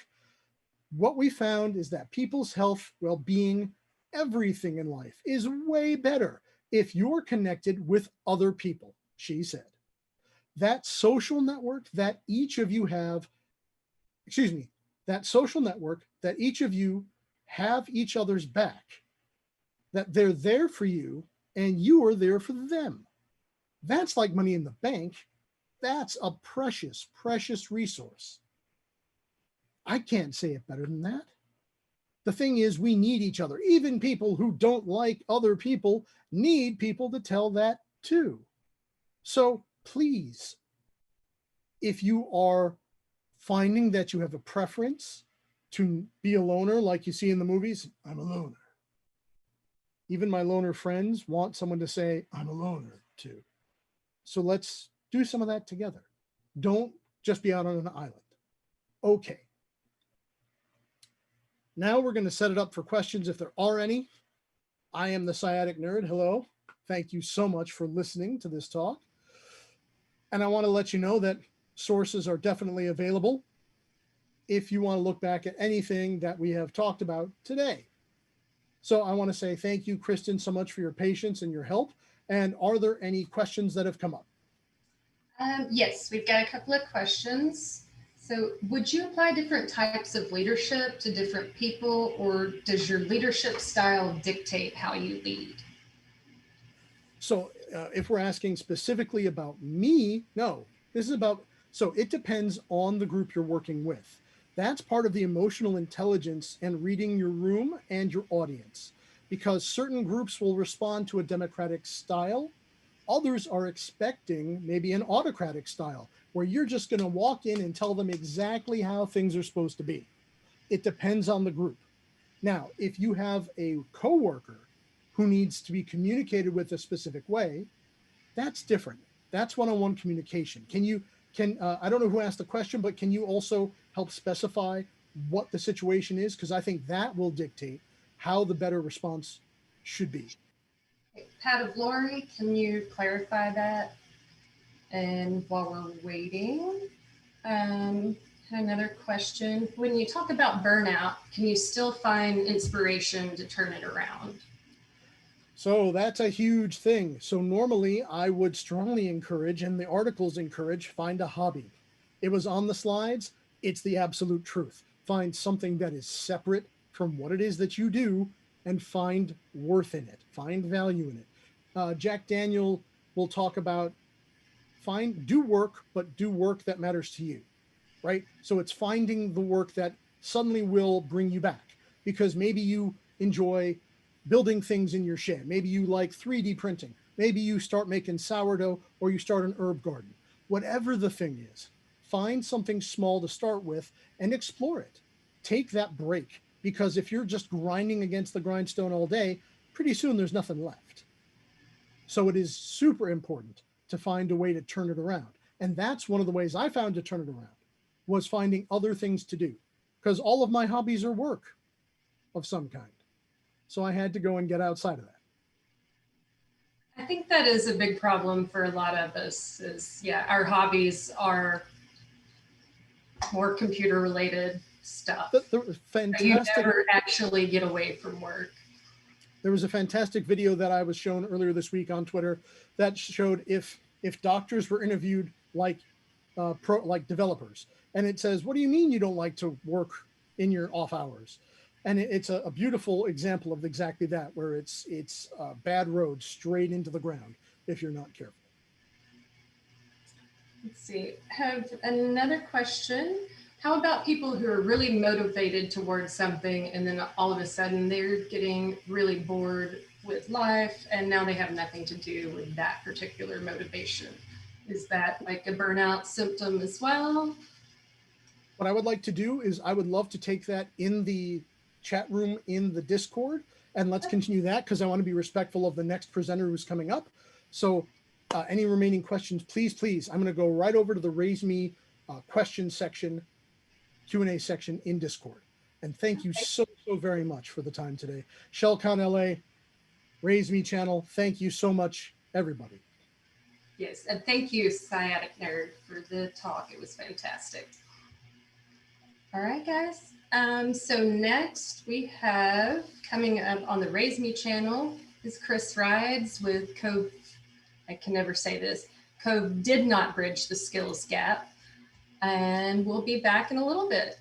S6: What we found is that people's health, well-being, everything in life is way better if you're connected with other people, she said. That social network that each of you have, that social network that each of you have each other's back, that they're there for you and you are there for them. That's like money in the bank. That's a precious, precious resource. I can't say it better than that. The thing is, we need each other. Even people who don't like other people need people to tell that too. So please, if you are finding that you have a preference to be a loner, like you see in the movies, I'm a loner. Even my loner friends want someone to say, I'm a loner too. So let's do some of that together. Don't just be out on an island. Okay. Now we're going to set it up for questions if there are any. I am the Sciatic Nerd. Hello. Thank you so much for listening to this talk. And I want to let you know that sources are definitely available if you want to look back at anything that we have talked about today. So I want to say thank you, Kristen, so much for your patience and your help. And are there any questions that have come up?
S5: Yes, we've got a couple of questions. So would you apply different types of leadership to different people, or does your leadership style dictate how you lead?
S6: So if we're asking specifically about me, no, this is about, so it depends on the group you're working with. That's part of the emotional intelligence and reading your room and your audience, because certain groups will respond to a democratic style. Others are expecting maybe an autocratic style, where you're just going to walk in and tell them exactly how things are supposed to be. It depends on the group. Now, if you have a coworker who needs to be communicated with a specific way, that's different. That's one-on-one communication. I don't know who asked the question, but can you also help specify what the situation is? Because I think that will dictate how the better response should be.
S5: Pat of Lori, can you clarify that? And while we're waiting, another question. When you talk about burnout, can you still find inspiration to turn it around?
S6: So that's a huge thing. So normally I would strongly encourage, and the articles encourage, find a hobby. It was on the slides. It's the absolute truth. Find something that is separate from what it is that you do and find worth in it, find value in it. Jack Daniel will talk about do work, but do work that matters to you, right? So it's finding the work that suddenly will bring you back, because maybe you enjoy building things in your shed. Maybe you like 3D printing. Maybe you start making sourdough, or you start an herb garden. Whatever the thing is, find something small to start with and explore it. Take that break, because if you're just grinding against the grindstone all day, pretty soon there's nothing left. So it is super important to find a way to turn it around. And that's one of the ways I found to turn it around, was finding other things to do, because all of my hobbies are work of some kind. So I had to go and get outside of that.
S5: I think that is a big problem for a lot of us is, yeah, our hobbies are more computer related stuff. You never actually get away from work.
S6: There was a fantastic video that I was shown earlier this week on Twitter that showed if doctors were interviewed like developers, and it says, what do you mean you don't like to work in your off hours? And it's a beautiful example of exactly that, where it's a bad road straight into the ground if you're not careful.
S5: Let's see, I have another question. How about people who are really motivated towards something, and then all of a sudden they're getting really bored with life, and now they have nothing to do with that particular motivation? Is that like a burnout symptom as well?
S6: What I would like to do is I would love to take that in the chat room in the Discord, and let's continue that, because I want to be respectful of the next presenter who's coming up. So any remaining questions, please, I'm going to go right over to the RaiseMe question section, Q&A section in Discord. And thank you so very much for the time today. ShellCon LA, RaiseMe channel, thank you so much, everybody.
S5: Yes, and thank you, Sciatic Nerd, for the talk. It was fantastic. All right, guys. So next we have, coming up on the RaiseMe channel, is Chris Rides with Cove. I can never say this. Cove did not bridge the skills gap. And we'll be back in a little bit.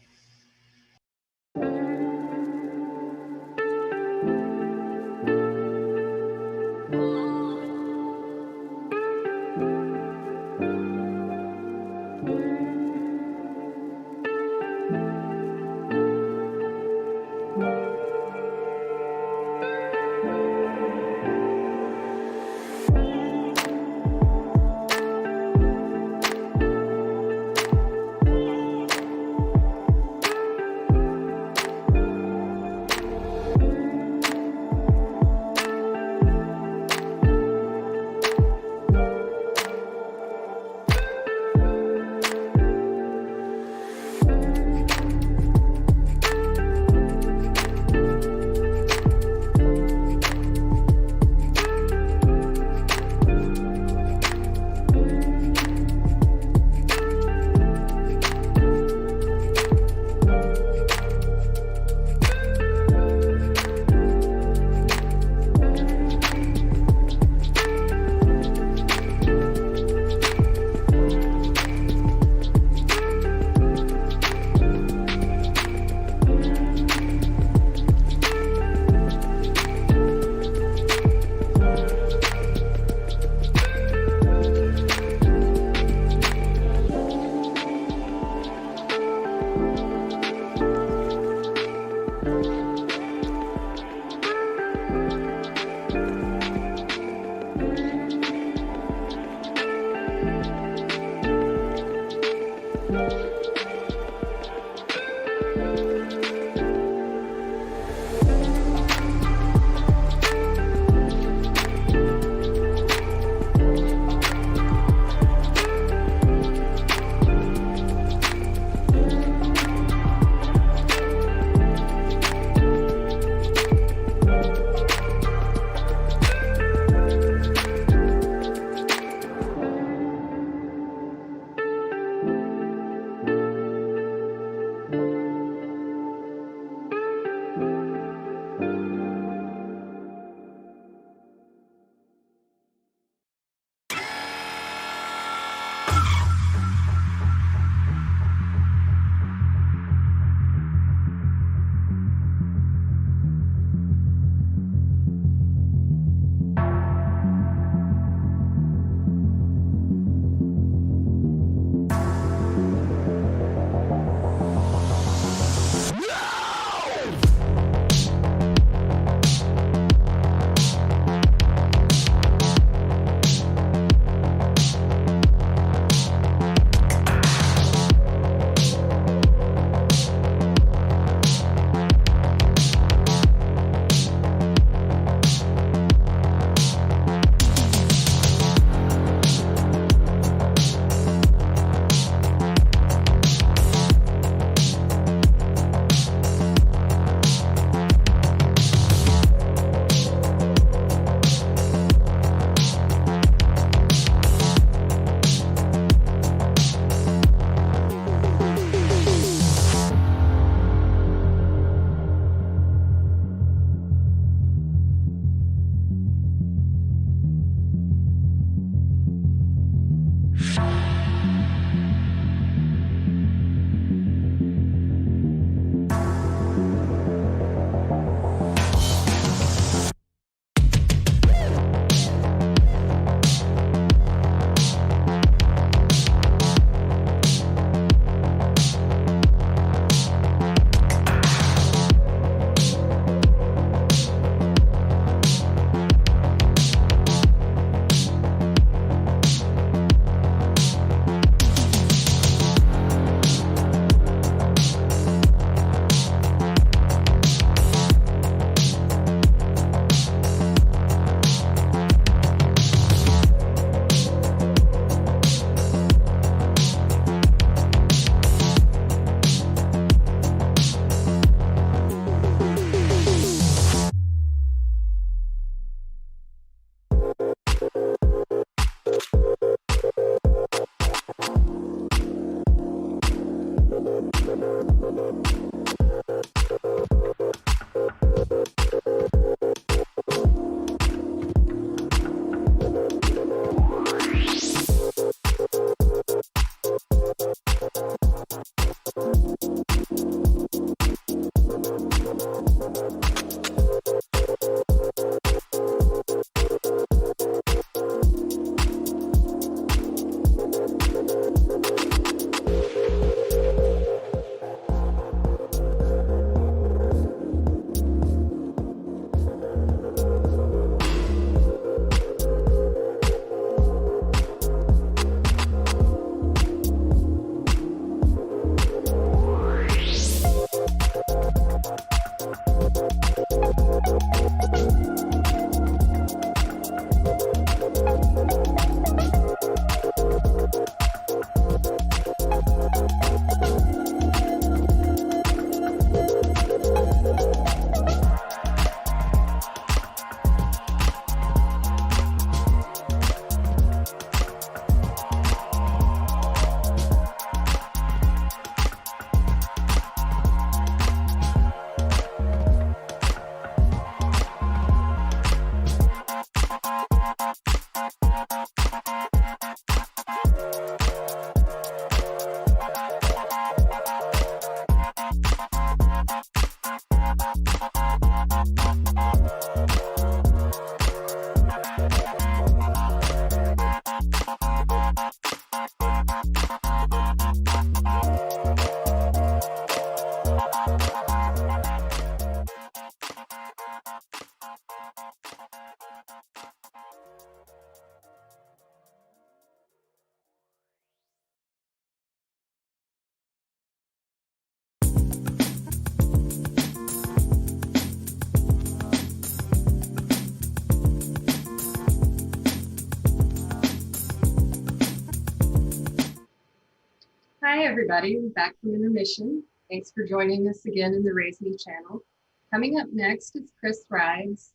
S5: everybody, we're back from intermission. Thanks for joining us again in the RaiseMe channel. Coming up next is Chris Rides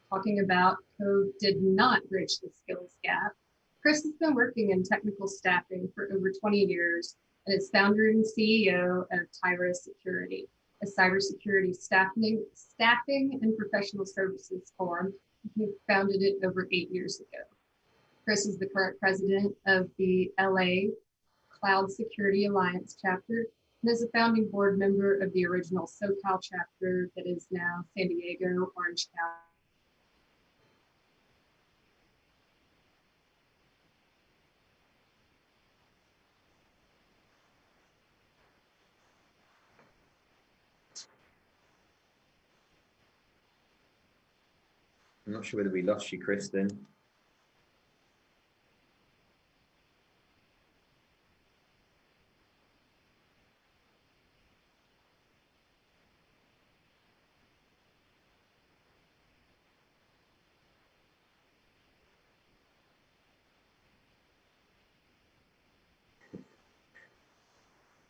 S5: talking about code did not bridge the skills gap. Chris has been working in technical staffing for over 20 years and is founder and CEO of Tyro Security, a cybersecurity staffing and professional services firm. He founded it over 8 years ago. Chris is the current president of the LA Cloud Security Alliance chapter and is a founding board member of the original SoCal chapter that is now San Diego, Orange County.
S7: I'm not sure whether we lost you, Kristen.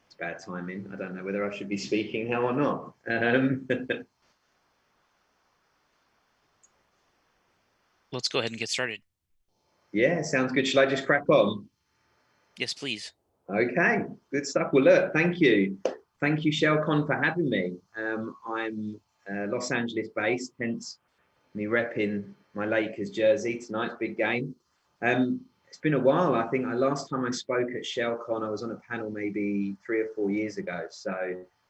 S7: It's bad timing. I don't know whether I should be speaking now or not.
S8: Let's go ahead and get started.
S7: Yeah, sounds good. Shall I just crack on?
S8: Yes, please.
S7: Okay, good stuff. Well, look, thank you. Thank you, ShellCon, for having me. I'm Los Angeles based, hence me repping my Lakers jersey. Tonight's big game. It's been a while. I think last time I spoke at ShellCon, I was on a panel maybe 3 or 4 years ago. So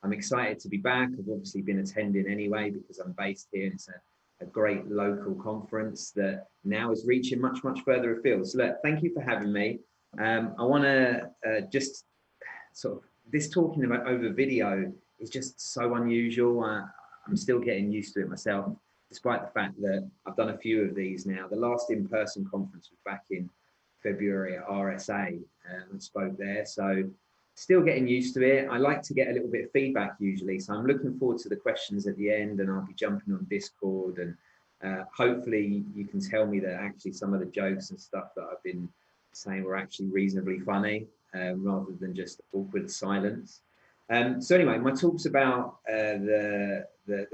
S7: I'm excited to be back. I've obviously been attending anyway because I'm based here and it's a great local conference that now is reaching much further afield. So look, thank you for having me. I want to just sort of, this talking about over video is just so unusual. I'm still getting used to it myself, despite the fact that I've done a few of these now. The last in-person conference was back in February at RSA and spoke there. So still getting used to it. I like to get a little bit of feedback usually. So I'm looking forward to the questions at the end and I'll be jumping on Discord and hopefully you can tell me that actually some of the jokes and stuff that I've been saying were actually reasonably funny rather than just awkward silence. So anyway, my talk's about the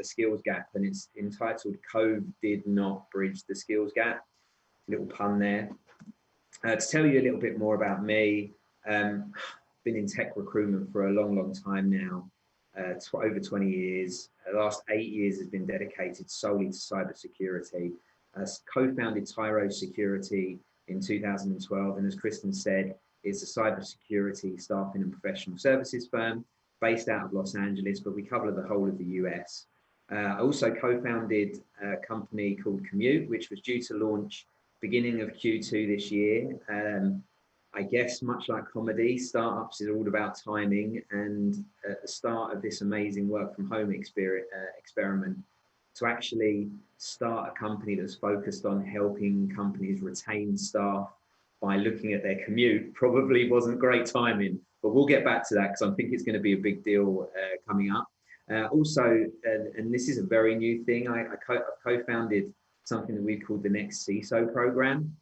S7: skills gap and it's entitled Code Did Not Bridge the Skills Gap. Little pun there. To tell you a little bit more about me, been in tech recruitment for a long time now, over 20 years. The last 8 years has been dedicated solely to cybersecurity. Co-founded Tyro Security in 2012, and as Kristen said, it's a cybersecurity staffing and professional services firm based out of Los Angeles, but we cover the whole of the US. I also co-founded a company called Commute, which was due to launch beginning of Q2 this year. I guess much like comedy, startups is all about timing, and at the start of this amazing work from home experiment, to actually start a company that's focused on helping companies retain staff by looking at their commute probably wasn't great timing, but we'll get back to that because I think it's going to be a big deal coming up. Also, and this is a very new thing, I've co-founded something that we've called the Next CISO program.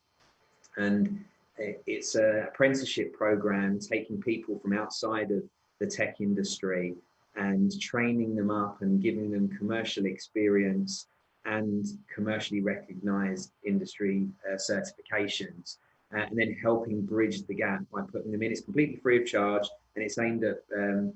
S7: And it's an apprenticeship program taking people from outside of the tech industry and training them up and giving them commercial experience and commercially recognized industry certifications, and then helping bridge the gap by putting them in. It's completely free of charge and it's aimed at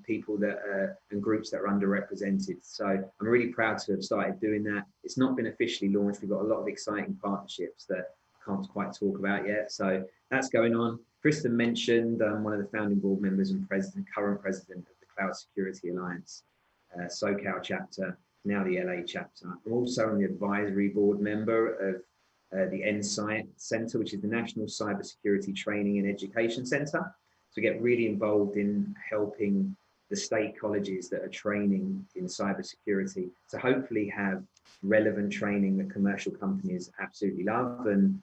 S7: people that and groups that are underrepresented. So I'm really proud to have started doing that. It's not been officially launched. We've got a lot of exciting partnerships that I can't quite talk about yet. So that's going on. Kristen mentioned I'm one of the founding board members and current president of the Cloud Security Alliance, SoCal chapter, now the LA chapter. I'm also on the advisory board member of the NSITE Center, which is the National Cybersecurity Training and Education Center. So we get really involved in helping the state colleges that are training in cybersecurity to hopefully have relevant training that commercial companies absolutely love. And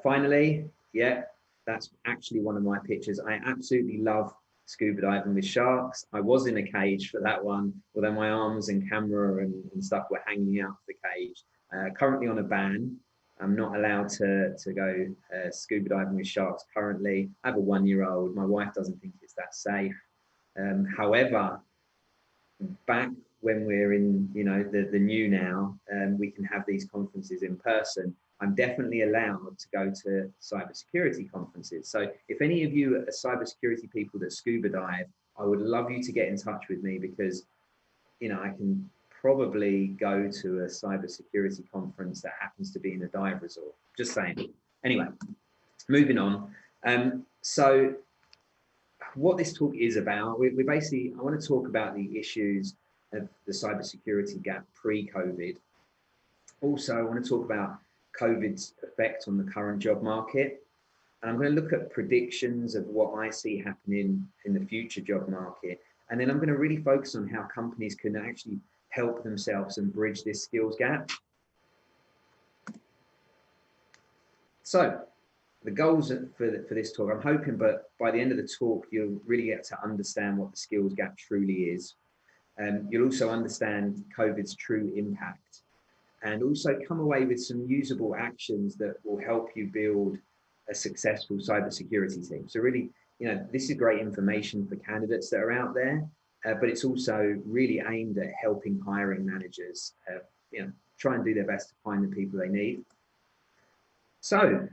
S7: finally, yeah, that's actually one of my pictures. I absolutely love scuba diving with sharks. I was in a cage for that one, although my arms and camera and stuff were hanging out of the cage. Currently on a ban. I'm not allowed to go scuba diving with sharks currently. I have a 1-year-old. My wife doesn't think it's that safe. However, back when we're in, you know, the new now, we can have these conferences in person. I'm definitely allowed to go to cybersecurity conferences. So if any of you are cybersecurity people that scuba dive, I would love you to get in touch with me, because, you know, I can probably go to a cybersecurity conference that happens to be in a dive resort. Just saying. Anyway, moving on. So what this talk is about, we basically, I want to talk about the issues of the cybersecurity gap pre-COVID. Also, I want to talk about COVID's effect on the current job market. And I'm going to look at predictions of what I see happening in the future job market. And then I'm going to really focus on how companies can actually help themselves and bridge this skills gap. So the goals for this talk, I'm hoping, but by the end of the talk, you'll really get to understand what the skills gap truly is. You'll also understand COVID's true impact, and also come away with some usable actions that will help you build a successful cybersecurity team. So really, you know, this is great information for candidates that are out there, but it's also really aimed at helping hiring managers, you know, try and do their best to find the people they need. So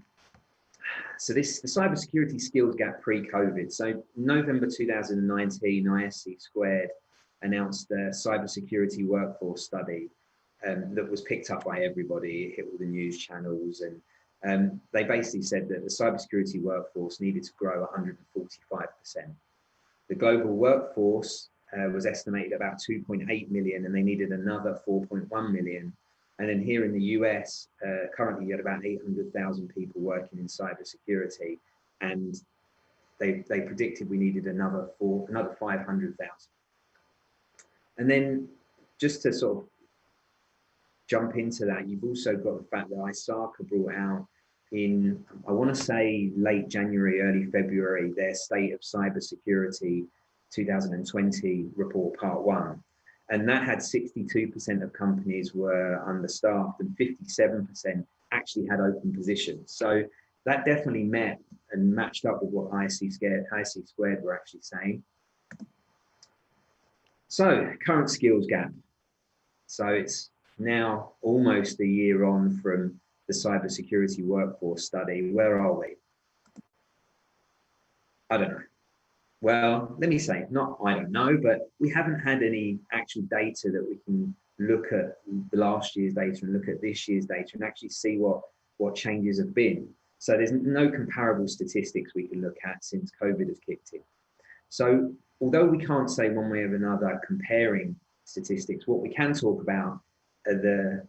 S7: the cybersecurity skills gap pre-COVID. So November 2019, ISC Squared announced the cybersecurity workforce study that was picked up by everybody. It hit all the news channels, and they basically said that the cybersecurity workforce needed to grow 145%. The global workforce was estimated about 2.8 million, and they needed another 4.1 million. And then here in the US, currently you had about 800,000 people working in cybersecurity, and they predicted we needed another 500,000. And then just to sort of jump into that, you've also got the fact that ISACA brought out in, I want to say late January, early February, their State of Cybersecurity 2020 report, part 1. And that had 62% of companies were understaffed and 57% actually had open positions. So that definitely met and matched up with what ISC Squared were actually saying. So current skills gap. So it's now almost a year on from the cybersecurity workforce study. Where are we? I don't know. Well, let me say, not I don't know, but we haven't had any actual data that we can look at the last year's data and look at this year's data and actually see what changes have been. So there's no comparable statistics we can look at since COVID has kicked in. So although we can't say one way or another comparing statistics, what we can talk about are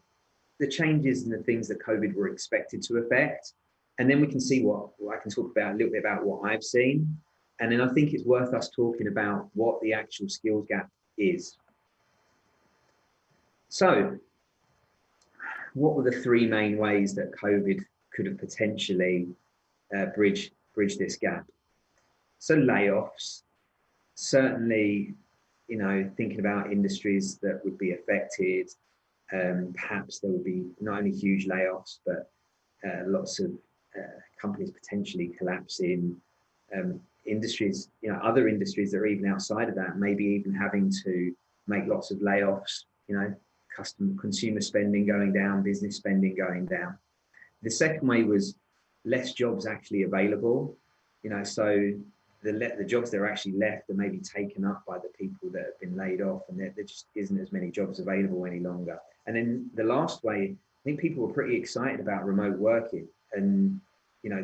S7: the changes and the things that COVID were expected to affect. And then we can see what I can talk about a little bit about what I've seen. And then I think it's worth us talking about what the actual skills gap is. So what were the 3 main ways that COVID could have potentially bridged this gap? So layoffs, certainly, you know, thinking about industries that would be affected, perhaps there would be not only huge layoffs, but lots of companies potentially collapsing, industries, you know, other industries that are even outside of that, maybe even having to make lots of layoffs, you know, consumer spending going down, business spending going down. The second way was less jobs actually available, you know, so the jobs that are actually left are maybe taken up by the people that have been laid off, and there just isn't as many jobs available any longer. And then the last way, I think people were pretty excited about remote working, and you know,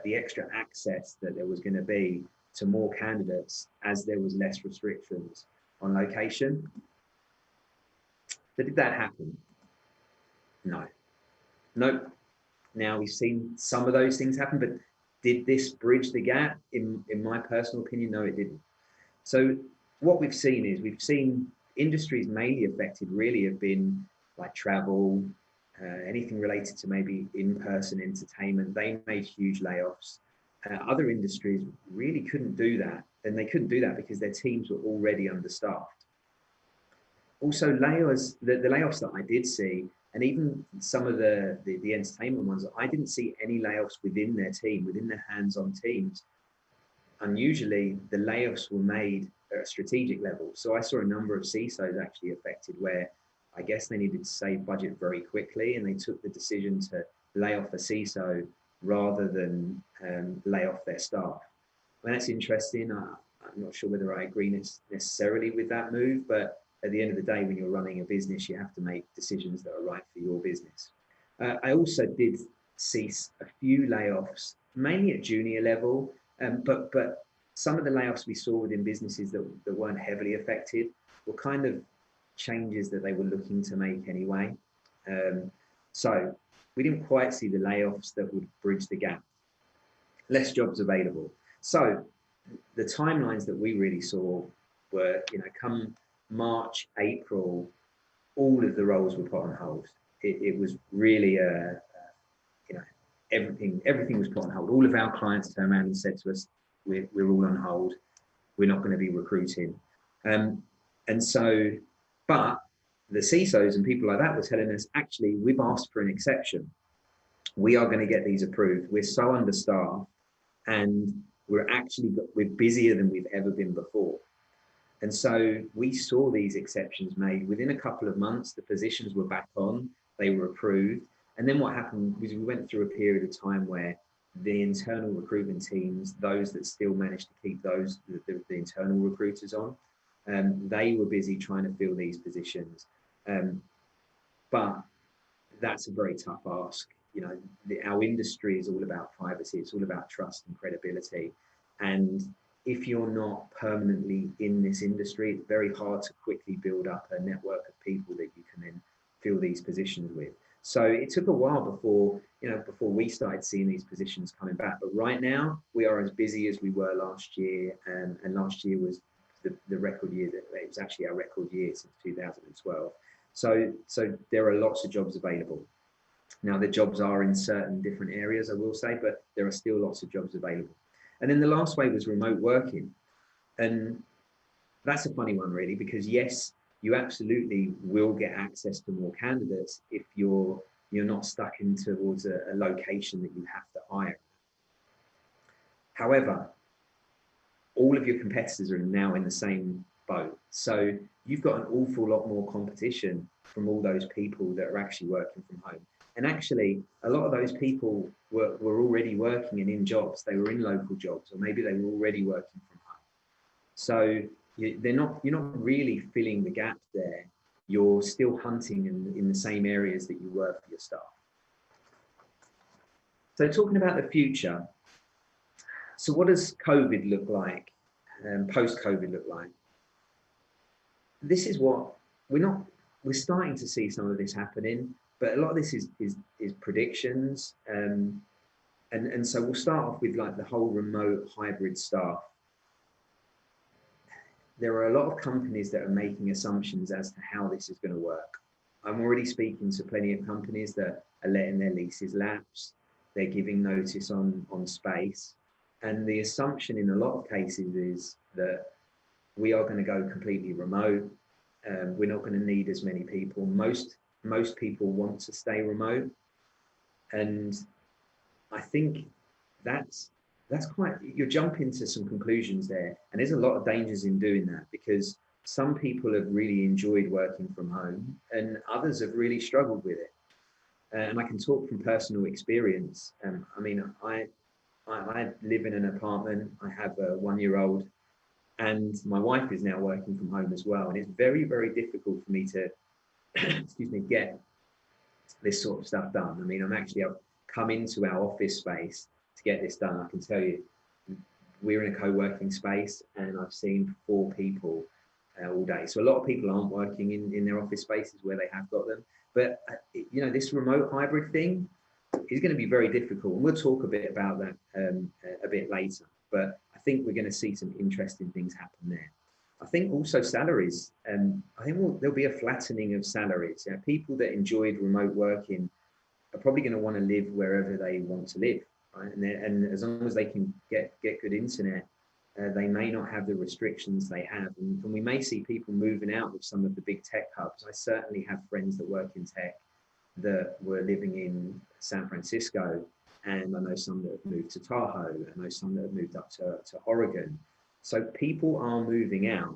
S7: the extra access that there was going to be to more candidates as there was less restrictions on location. But did that happen? No. Nope. Now we've seen some of those things happen, but did this bridge the gap? In my personal opinion, no, it didn't. So what we've seen is industries mainly affected really have been like travel, anything related to maybe in-person entertainment. They made huge layoffs. Other industries really couldn't do that, and they couldn't do that because their teams were already understaffed. Also, the layoffs that I did see, and even some of the entertainment ones, I didn't see any layoffs within their team, within their hands-on teams. Unusually, the layoffs were made at a strategic level. So I saw a number of CISOs actually affected where I guess they needed to save budget very quickly, and they took the decision to lay off a CISO rather than lay off their staff. And that's interesting. I'm not sure whether I agree necessarily with that move, but at the end of the day, when you're running a business, you have to make decisions that are right for your business. I also did see a few layoffs, mainly at junior level, but some of the layoffs we saw within businesses that weren't heavily affected were kind of changes that they were looking to make anyway. So we didn't quite see the layoffs that would bridge the gap. Less jobs available. So the timelines that we really saw were, come March, April, all of the roles were put on hold. It was really everything was put on hold. All of our clients turned around and said to us, we're all on hold. We're not going to be recruiting. And so, but the CISOs and people like that were telling us, actually, we've asked for an exception. We are going to get these approved. We're so understaffed, and we're busier than we've ever been before. And so we saw these exceptions made. Within a couple of months, the positions were back on, they were approved. And then what happened was we went through a period of time where the internal recruitment teams, those that still managed to keep the internal recruiters on, they were busy trying to fill these positions. But that's a very tough ask. Our industry is all about privacy. It's all about trust and credibility. And if you're not permanently in this industry, it's very hard to quickly build up a network of people that you can then fill these positions with. So it took a while before we started seeing these positions coming back. But right now, we are as busy as we were last year. And last year was the record year. It was actually our record year since 2012. So there are lots of jobs available. Now, the jobs are in certain different areas, I will say, but there are still lots of jobs available. And then the last wave was remote working. And that's a funny one, really, because yes, you absolutely will get access to more candidates if you're not stuck in towards a location that you have to hire. However, all of your competitors are now in the same boat. So you've got an awful lot more competition from all those people that are actually working from home. And actually, a lot of those people were already working and in jobs. They were in local jobs, or maybe they were already working from home. So you're not really filling the gap there. You're still hunting in the same areas that you were for your staff. So talking about the future, so what does COVID look like, post-COVID look like? This is what we're starting to see some of this happening, but a lot of this is predictions. And so we'll start off with like the whole remote hybrid staff. There are a lot of companies that are making assumptions as to how this is going to work. I'm already speaking to plenty of companies that are letting their leases lapse. They're giving notice on space. And the assumption in a lot of cases is that we are going to go completely remote. We're not going to need as many people. Most people want to stay remote. And I think that's quite, you're jumping to some conclusions there. And there's a lot of dangers in doing that, because some people have really enjoyed working from home and others have really struggled with it. And I can talk from personal experience. I mean, I live in an apartment. I have a 1-year-old, and my wife is now working from home as well. And it's very, very difficult for me to, get this sort of stuff done. I mean, I've come into our office space to get this done. I can tell you, we're in a co-working space, and I've seen 4 people all day. So a lot of people aren't working in their office spaces where they have got them. But, this remote hybrid thing is going to be very difficult. And we'll talk a bit about that a bit later. But I think we're going to see some interesting things happen there. I think also salaries. I think there'll be a flattening of salaries. People that enjoyed remote working are probably going to want to live wherever they want to live, right? And as long as they can get good internet, they may not have the restrictions they have. And we may see people moving out of some of the big tech hubs. I certainly have friends that work in tech that were living in San Francisco, and I know some that have moved to Tahoe. I know some that have moved up to Oregon. So people are moving out.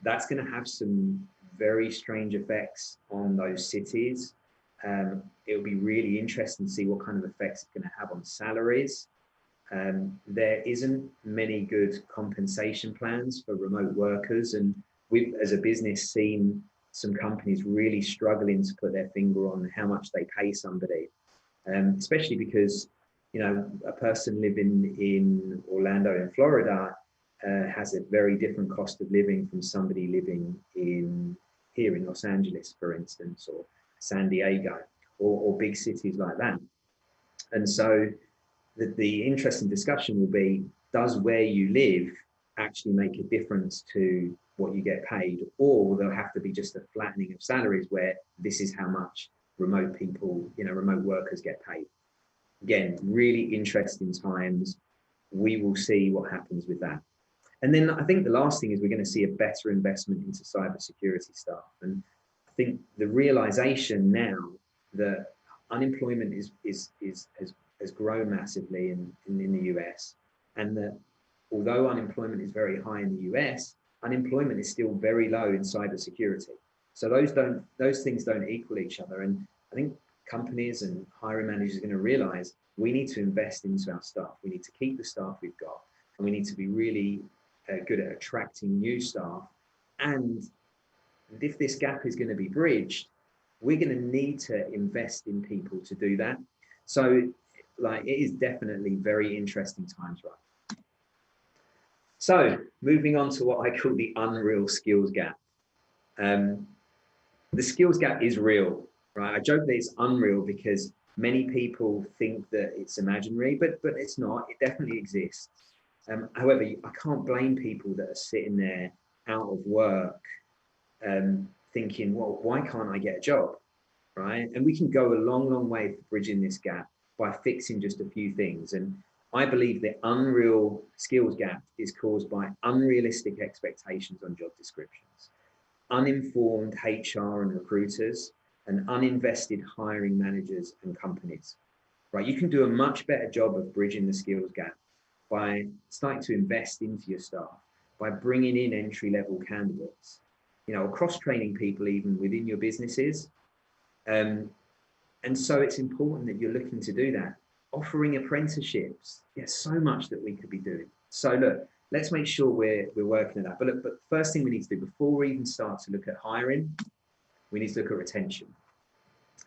S7: That's going to have some very strange effects on those cities. It'll be really interesting to see what kind of effects it's going to have on salaries. There isn't many good compensation plans for remote workers, and we've, as a business, seen some companies really struggling to put their finger on how much they pay somebody, especially because, you know, a person living in Orlando in Florida has a very different cost of living from somebody living here in Los Angeles, for instance, or San Diego, or big cities like that. And so the interesting discussion will be, does where you live actually make a difference to what you get paid, or will there have to be just a flattening of salaries where this is how much remote people, you know, remote workers get paid? Again, really interesting times. We will see what happens with that. And then I think the last thing is we're going to see a better investment into cybersecurity staff. And I think the realization now that unemployment has grown massively in the US, and that although unemployment is very high in the US, unemployment is still very low in cybersecurity. So those things don't equal each other. And I think companies and hiring managers are going to realize we need to invest into our staff. We need to keep the staff we've got, and we need to be really good at attracting new staff. And if this gap is going to be bridged, we're going to need to invest in people to do that. So, like, it is definitely very interesting times right now. So, moving on to what I call the unreal skills gap. The skills gap is real, right? I joke that it's unreal because many people think that it's imaginary, but it's not. It definitely exists. However, I can't blame people that are sitting there out of work thinking, well, why can't I get a job, right? And we can go a long, long way for bridging this gap by fixing just a few things. And I believe the unreal skills gap is caused by unrealistic expectations on job descriptions, uninformed HR and recruiters, and uninvested hiring managers and companies, right? You can do a much better job of bridging the skills gap by starting to invest into your staff, by bringing in entry-level candidates, you know, cross-training people even within your businesses. And so it's important that you're looking to do that. Offering apprenticeships, there's so much that we could be doing. So look, let's make sure we're working on that. But look, but first thing we need to do before we even start to look at hiring, we need to look at retention.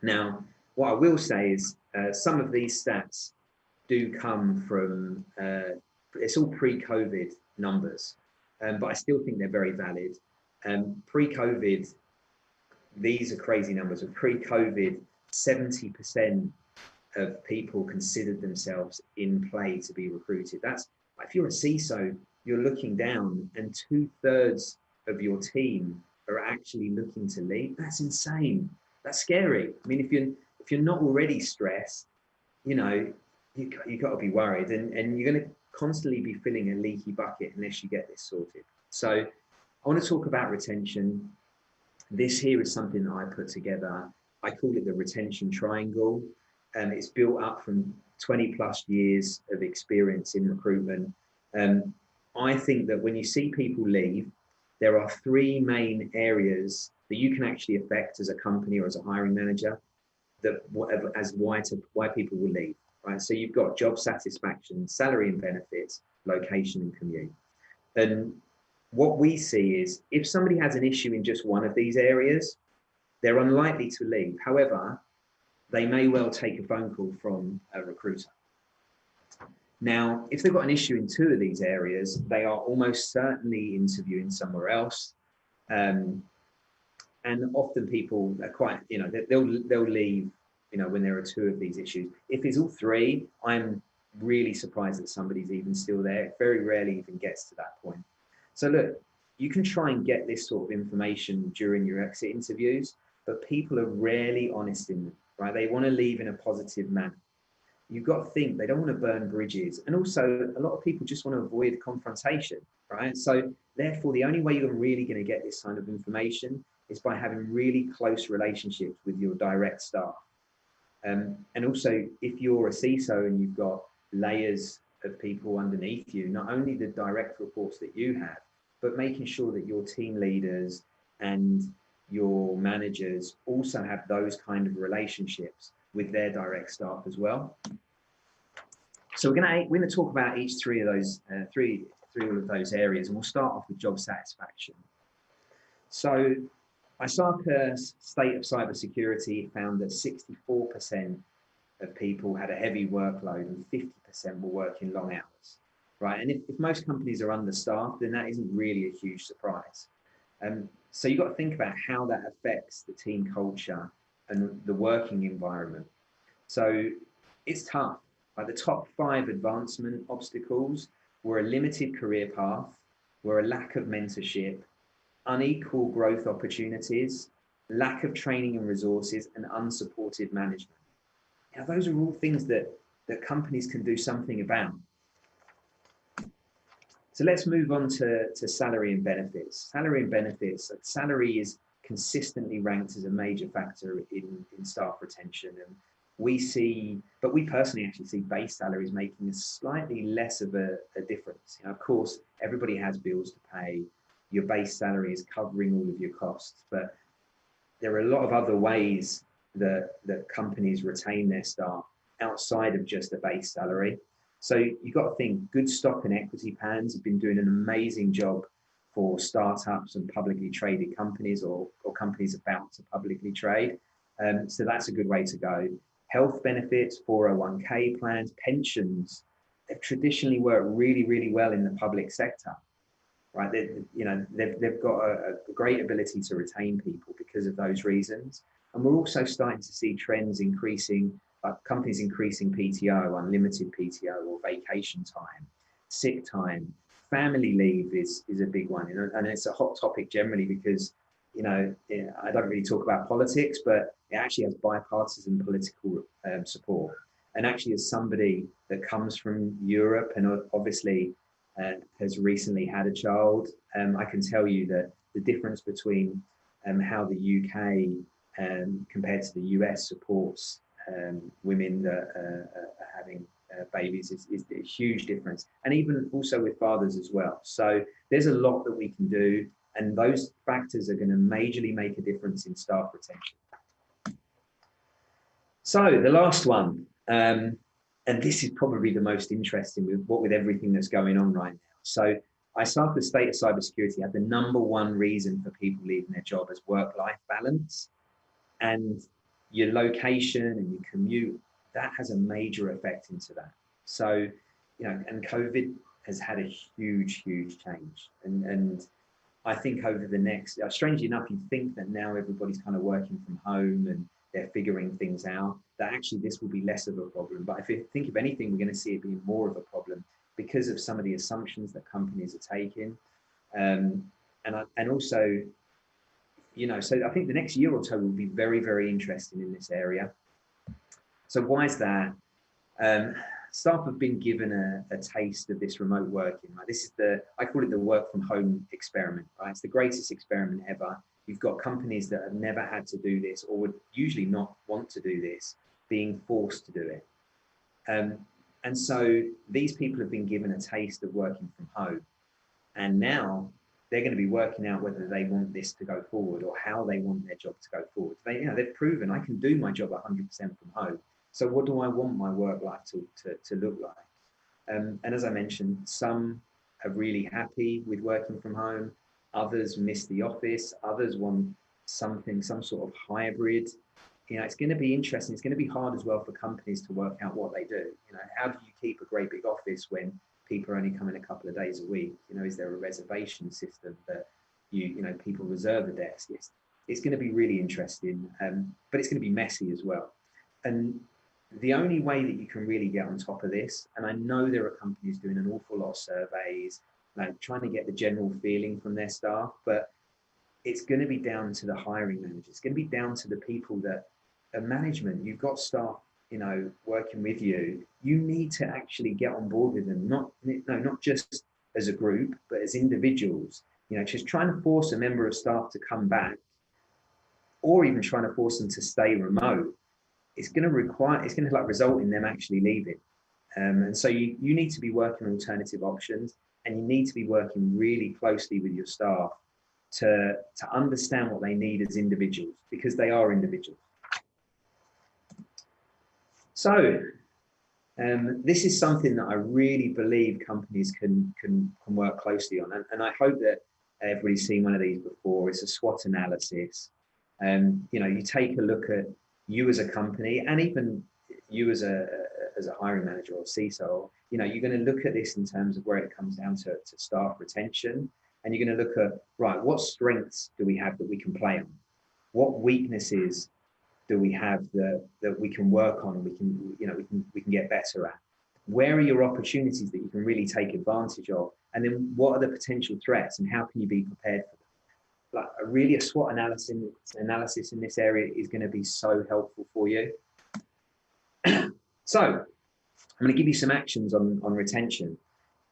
S7: Now, what I will say is some of these stats do come from, it's all pre-COVID numbers, but I still think they're very valid. Pre-COVID, these are crazy numbers. But pre-COVID, 70% of people considered themselves in play to be recruited. That's, if you're a CISO, you're looking down and 2/3 of your team are actually looking to leave. That's insane. That's scary. I mean, if you're not already stressed, you know, you got to be worried, and you're going to constantly be filling a leaky bucket unless you get this sorted. So I want to talk about retention. This here is something that I put together. I call it the retention triangle, and it's built up from 20+ years of experience in recruitment. I think that when you see people leave, there are 3 main areas that you can actually affect as a company or as a hiring manager, that why people will leave, right? So you've got job satisfaction, salary and benefits, location and commute. And what we see is if somebody has an issue in just one of these areas, they're unlikely to leave. However, they may well take a phone call from a recruiter. Now, if they've got an issue in 2 of these areas, they are almost certainly interviewing somewhere else. And often people are quite, you know, they'll leave, you know, when there are 2 of these issues. If it's all 3, I'm really surprised that somebody's even still there. It very rarely even gets to that point. So look, you can try and get this sort of information during your exit interviews, but people are rarely honest in them, right? They want to leave in a positive manner. You've got to think they don't want to burn bridges. And also a lot of people just want to avoid confrontation, right? So therefore, the only way you're really going to get this kind of information is by having really close relationships with your direct staff. And also, if you're a CISO and you've got layers of people underneath you, not only the direct reports that you have, but making sure that your team leaders and your managers also have those kind of relationships with their direct staff as well. So we're going to talk about each three of those three of those areas, and we'll start off with job satisfaction. So ISACA's State of Cybersecurity found that 64% of people had a heavy workload and 50% were working long hours, right? And if most companies are understaffed, then that isn't really a huge surprise. So you've got to think about how that affects the team culture and the working environment. So it's tough. Like the top 5 advancement obstacles were a limited career path, were a lack of mentorship, unequal growth opportunities, lack of training and resources, and unsupported management. Now, those are all things that companies can do something about. So let's move on to salary and benefits. Salary and benefits. Salary is consistently ranked as a major factor in staff retention. And we personally actually see base salaries making a slightly less of a difference. Of course, everybody has bills to pay. Your base salary is covering all of your costs, but there are a lot of other ways that companies retain their staff outside of just a base salary. So you've got to think good stock and equity plans have been doing an amazing job for startups and publicly traded companies or companies about to publicly trade. So that's a good way to go. Health benefits, 401k plans, pensions, they've traditionally worked really, really well in the public sector, right? They've got a great ability to retain people because of those reasons. And we're also starting to see trends increasing, companies increasing PTO, unlimited PTO or vacation time, sick time, family leave is a big one. And it's a hot topic generally because, I don't really talk about politics, but it actually has bipartisan political support. And actually, as somebody that comes from Europe and obviously has recently had a child, I can tell you that the difference between how the UK compared to the US supports women that are having babies is a huge difference, and even also with fathers as well. So there's a lot that we can do, and those factors are going to majorly make a difference in staff retention. So the last one, and this is probably the most interesting with everything that's going on right now. So ISACA State of Cybersecurity had the #1 reason for people leaving their job as work-life balance, and your location and your commute, that has a major effect into that. So, and COVID has had a huge, huge change. And I think over the next, strangely enough, you think that now everybody's kind of working from home and they're figuring things out, that actually this will be less of a problem. But if you think of anything, we're going to see it being more of a problem because of some of the assumptions that companies are taking. And also, so I think the next year or so will be very, very interesting in this area. So why is that? Staff have been given a taste of this remote working, right? This is I call it the work from home experiment, right? It's the greatest experiment ever. You've got companies that have never had to do this or would usually not want to do this, being forced to do it. And so these people have been given a taste of working from home. And now they're going to be working out whether they want this to go forward or how they want their job to go forward. They've proven I can do my job 100% from home. So what do I want my work life to look like? And as I mentioned, some are really happy with working from home. Others miss the office. Others want some sort of hybrid. It's going to be interesting. It's going to be hard as well for companies to work out what they do. How do you keep a great big office when people are only coming a couple of days a week? Is there a reservation system that people reserve a desk? It's going to be really interesting, but it's going to be messy as well. And the only way that you can really get on top of this, and I know there are companies doing an awful lot of surveys, trying to get the general feeling from their staff, but it's going to be down to the hiring managers. It's going to be down to the people that are management. You've got staff, working with you. You need to actually get on board with them, not just as a group, but as individuals. Just trying to force a member of staff to come back, or even trying to force them to stay remote, it's going to result in them actually leaving. And so you need to be working on alternative options, and you need to be working really closely with your staff to understand what they need as individuals, because they are individuals. So this is something that I really believe companies can work closely on, and I hope that everybody's seen one of these before. It's a SWOT analysis. You know, you take a look at you as a company, and even you as a hiring manager or CISO. You know, you're going to look at this in terms of where it comes down to staff retention, and you're going to look at, right, what strengths do we have that we can play on? What weaknesses do we have that we can work on, and we can get better at? Where are your opportunities that you can really take advantage of? And then what are the potential threats, and how can you be prepared for them? Like a SWOT analysis in this area is going to be so helpful for you. So I'm going to give you some actions on retention.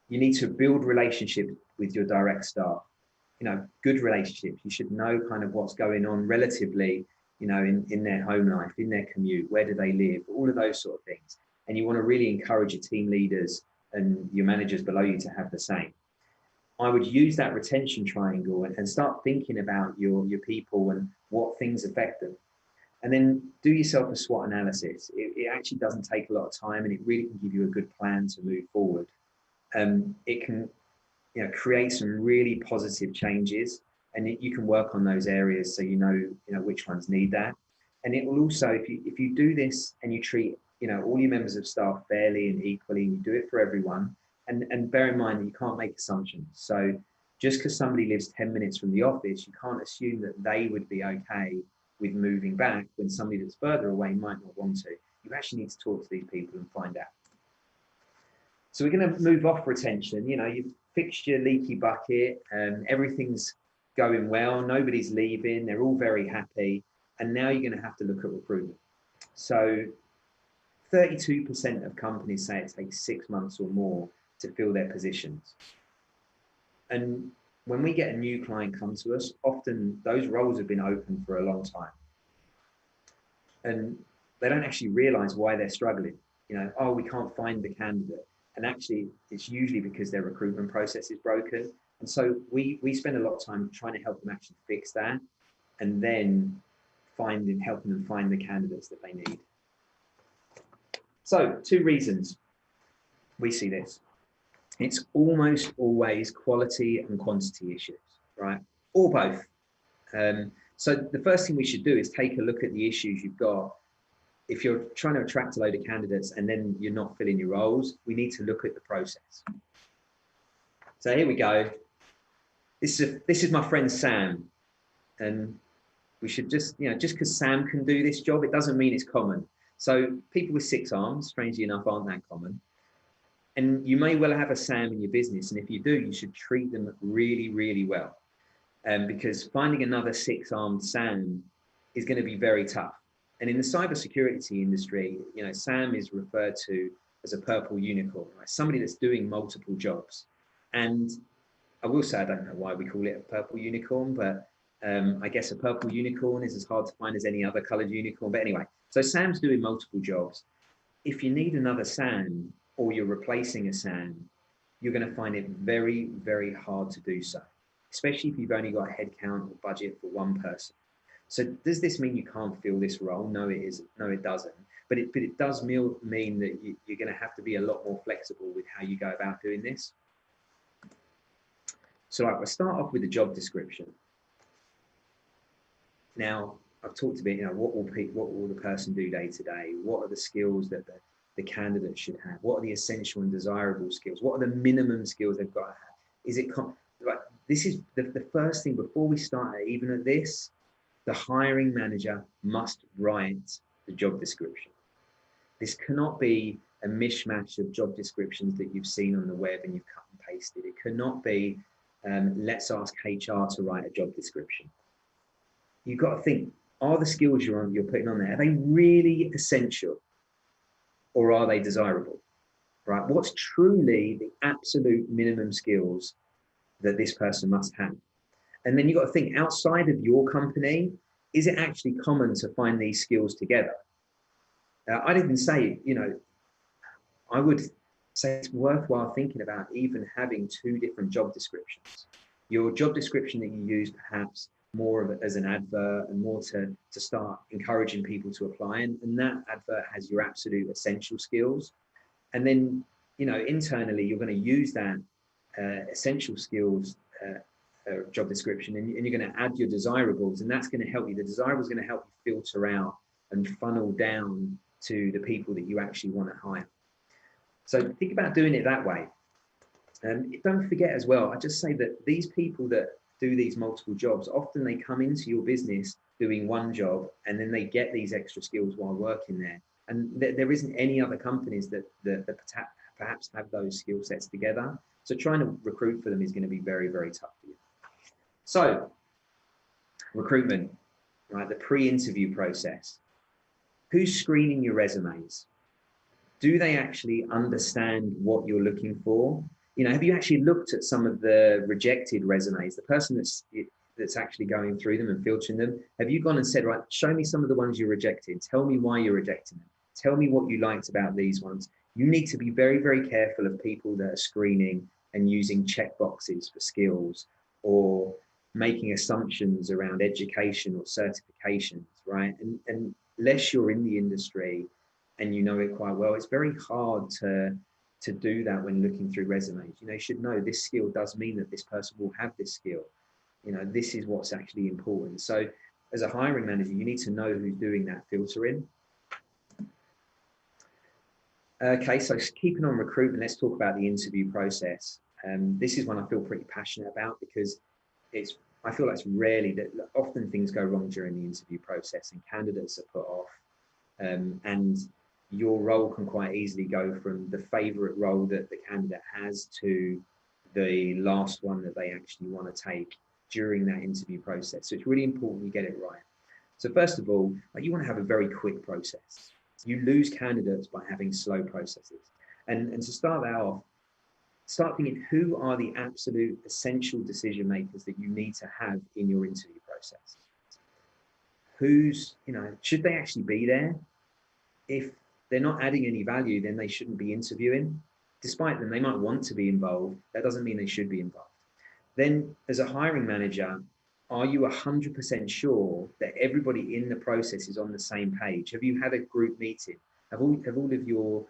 S7: You need to build relationships with your direct staff. You know, good relationships. You should know kind of what's going on relatively, you know, in their home life, in their commute, where do they live, all of those sort of things. And you want to really encourage your team leaders and your managers below you to have the same. I would use that retention triangle and start thinking about your people and what things affect them. And then do yourself a SWOT analysis. It actually doesn't take a lot of time, and it really can give you a good plan to move forward. It can, you know, create some really positive changes, and you can work on those areas so you know which ones need that. And it will also, if you do this and you treat, you know, all your members of staff fairly and equally, and you do it for everyone, and bear in mind that you can't make assumptions. So just because somebody lives 10 minutes from the office, you can't assume that they would be okay with moving back when somebody that's further away might not want to. You actually need to talk to these people and find out. So we're going to move off retention. You know, you've fixed your leaky bucket, and everything's going well. Nobody's leaving. They're all very happy. And now you're going to have to look at recruitment. So 32% of companies say it takes 6 months or more to fill their positions. And when we get a new client come to us, often those roles have been open for a long time. And they don't actually realize why they're struggling. You know, oh, we can't find the candidate. And actually, it's usually because their recruitment process is broken. And so we spend a lot of time trying to help them actually fix that, and then helping them find the candidates that they need. So 2 reasons we see this. It's almost always quality and quantity issues, right? Or both. So the first thing we should do is take a look at the issues you've got. If you're trying to attract a load of candidates and then you're not filling your roles, we need to look at the process. So here we go. This is my friend Sam, and we should just, you know, just because Sam can do this job, it doesn't mean it's common. So people with 6 arms, strangely enough, aren't that common. And you may well have a Sam in your business, and if you do, you should treat them really, really well. Because finding another 6-armed Sam is going to be very tough. And in the cybersecurity industry, you know, Sam is referred to as a purple unicorn, right? Somebody that's doing multiple jobs. And I will say, I don't know why we call it a purple unicorn, but I guess a purple unicorn is as hard to find as any other colored unicorn. But anyway, so Sam's doing multiple jobs. If you need another Sam, or you're replacing a Sam, you're going to find it very, very hard to do so, especially if you've only got a headcount or budget for 1 person. So does this mean you can't fill this role? No, it isn't. No, it doesn't. But it does mean that you're going to have to be a lot more flexible with how you go about doing this. So we'll start off with the job description. Now, I've talked a bit, you know, what will the person do day to day? What are the skills that the candidate should have? What are the essential and desirable skills? What are the minimum skills they've got to have? Is it like, this is the first thing before we start even at this, the hiring manager must write the job description. This cannot be a mishmash of job descriptions that you've seen on the web and you've cut and pasted. It cannot be, let's ask HR to write a job description. You've got to think, are the skills you're putting on there, are they really essential? Or are they desirable, right? What's truly the absolute minimum skills that this person must have? And then you've got to think, outside of your company, is it actually common to find these skills together? I'd even say, you know, I would say it's worthwhile thinking about even having 2 different job descriptions. Your job description that you use perhaps more of it as an advert and more to start encouraging people to apply. And that advert has your absolute essential skills. And then, you know, internally, you're going to use that essential skills job description and you're going to add your desirables, and that's going to help you. The desirables are going to help you filter out and funnel down to the people that you actually want to hire. So think about doing it that way. And don't forget as well, I just say that these people that do these multiple jobs, often they come into your business doing one job and then they get these extra skills while working there. And there isn't any other companies that perhaps have those skill sets together. So trying to recruit for them is going to be very, very tough for you. So recruitment, right? The pre-interview process. Who's screening your resumes? Do they actually understand what you're looking for? You know, have you actually looked at some of the rejected resumes? The person that's actually going through them and filtering them, have you gone and said, right, show me some of the ones you're rejecting. Tell me why you're rejecting them. Tell me what you liked about these ones. You need to be very, very careful of people that are screening and using checkboxes for skills or making assumptions around education or certifications, right? And unless you're in the industry and you know it quite well, it's very hard to do that when looking through resumes. You know, you should know this skill does mean that this person will have this skill. You know, this is what's actually important. So as a hiring manager, you need to know who's doing that filtering. Okay, so keeping on recruitment, let's talk about the interview process. This is one I feel pretty passionate about because I feel like it's rarely that often things go wrong during the interview process and candidates are put off. And your role can quite easily go from the favorite role that the candidate has to the last one that they actually want to take during that interview process. So it's really important you get it right. So first of all, you want to have a very quick process. You lose candidates by having slow processes. And to start that off, start thinking who are the absolute essential decision makers that you need to have in your interview process. Who's, you know, should they actually be there? If they're not adding any value, then they shouldn't be interviewing. Despite them, they might want to be involved. That doesn't mean they should be involved. Then as a hiring manager, are you 100% sure that everybody in the process is on the same page? Have you had a group meeting? Have all of your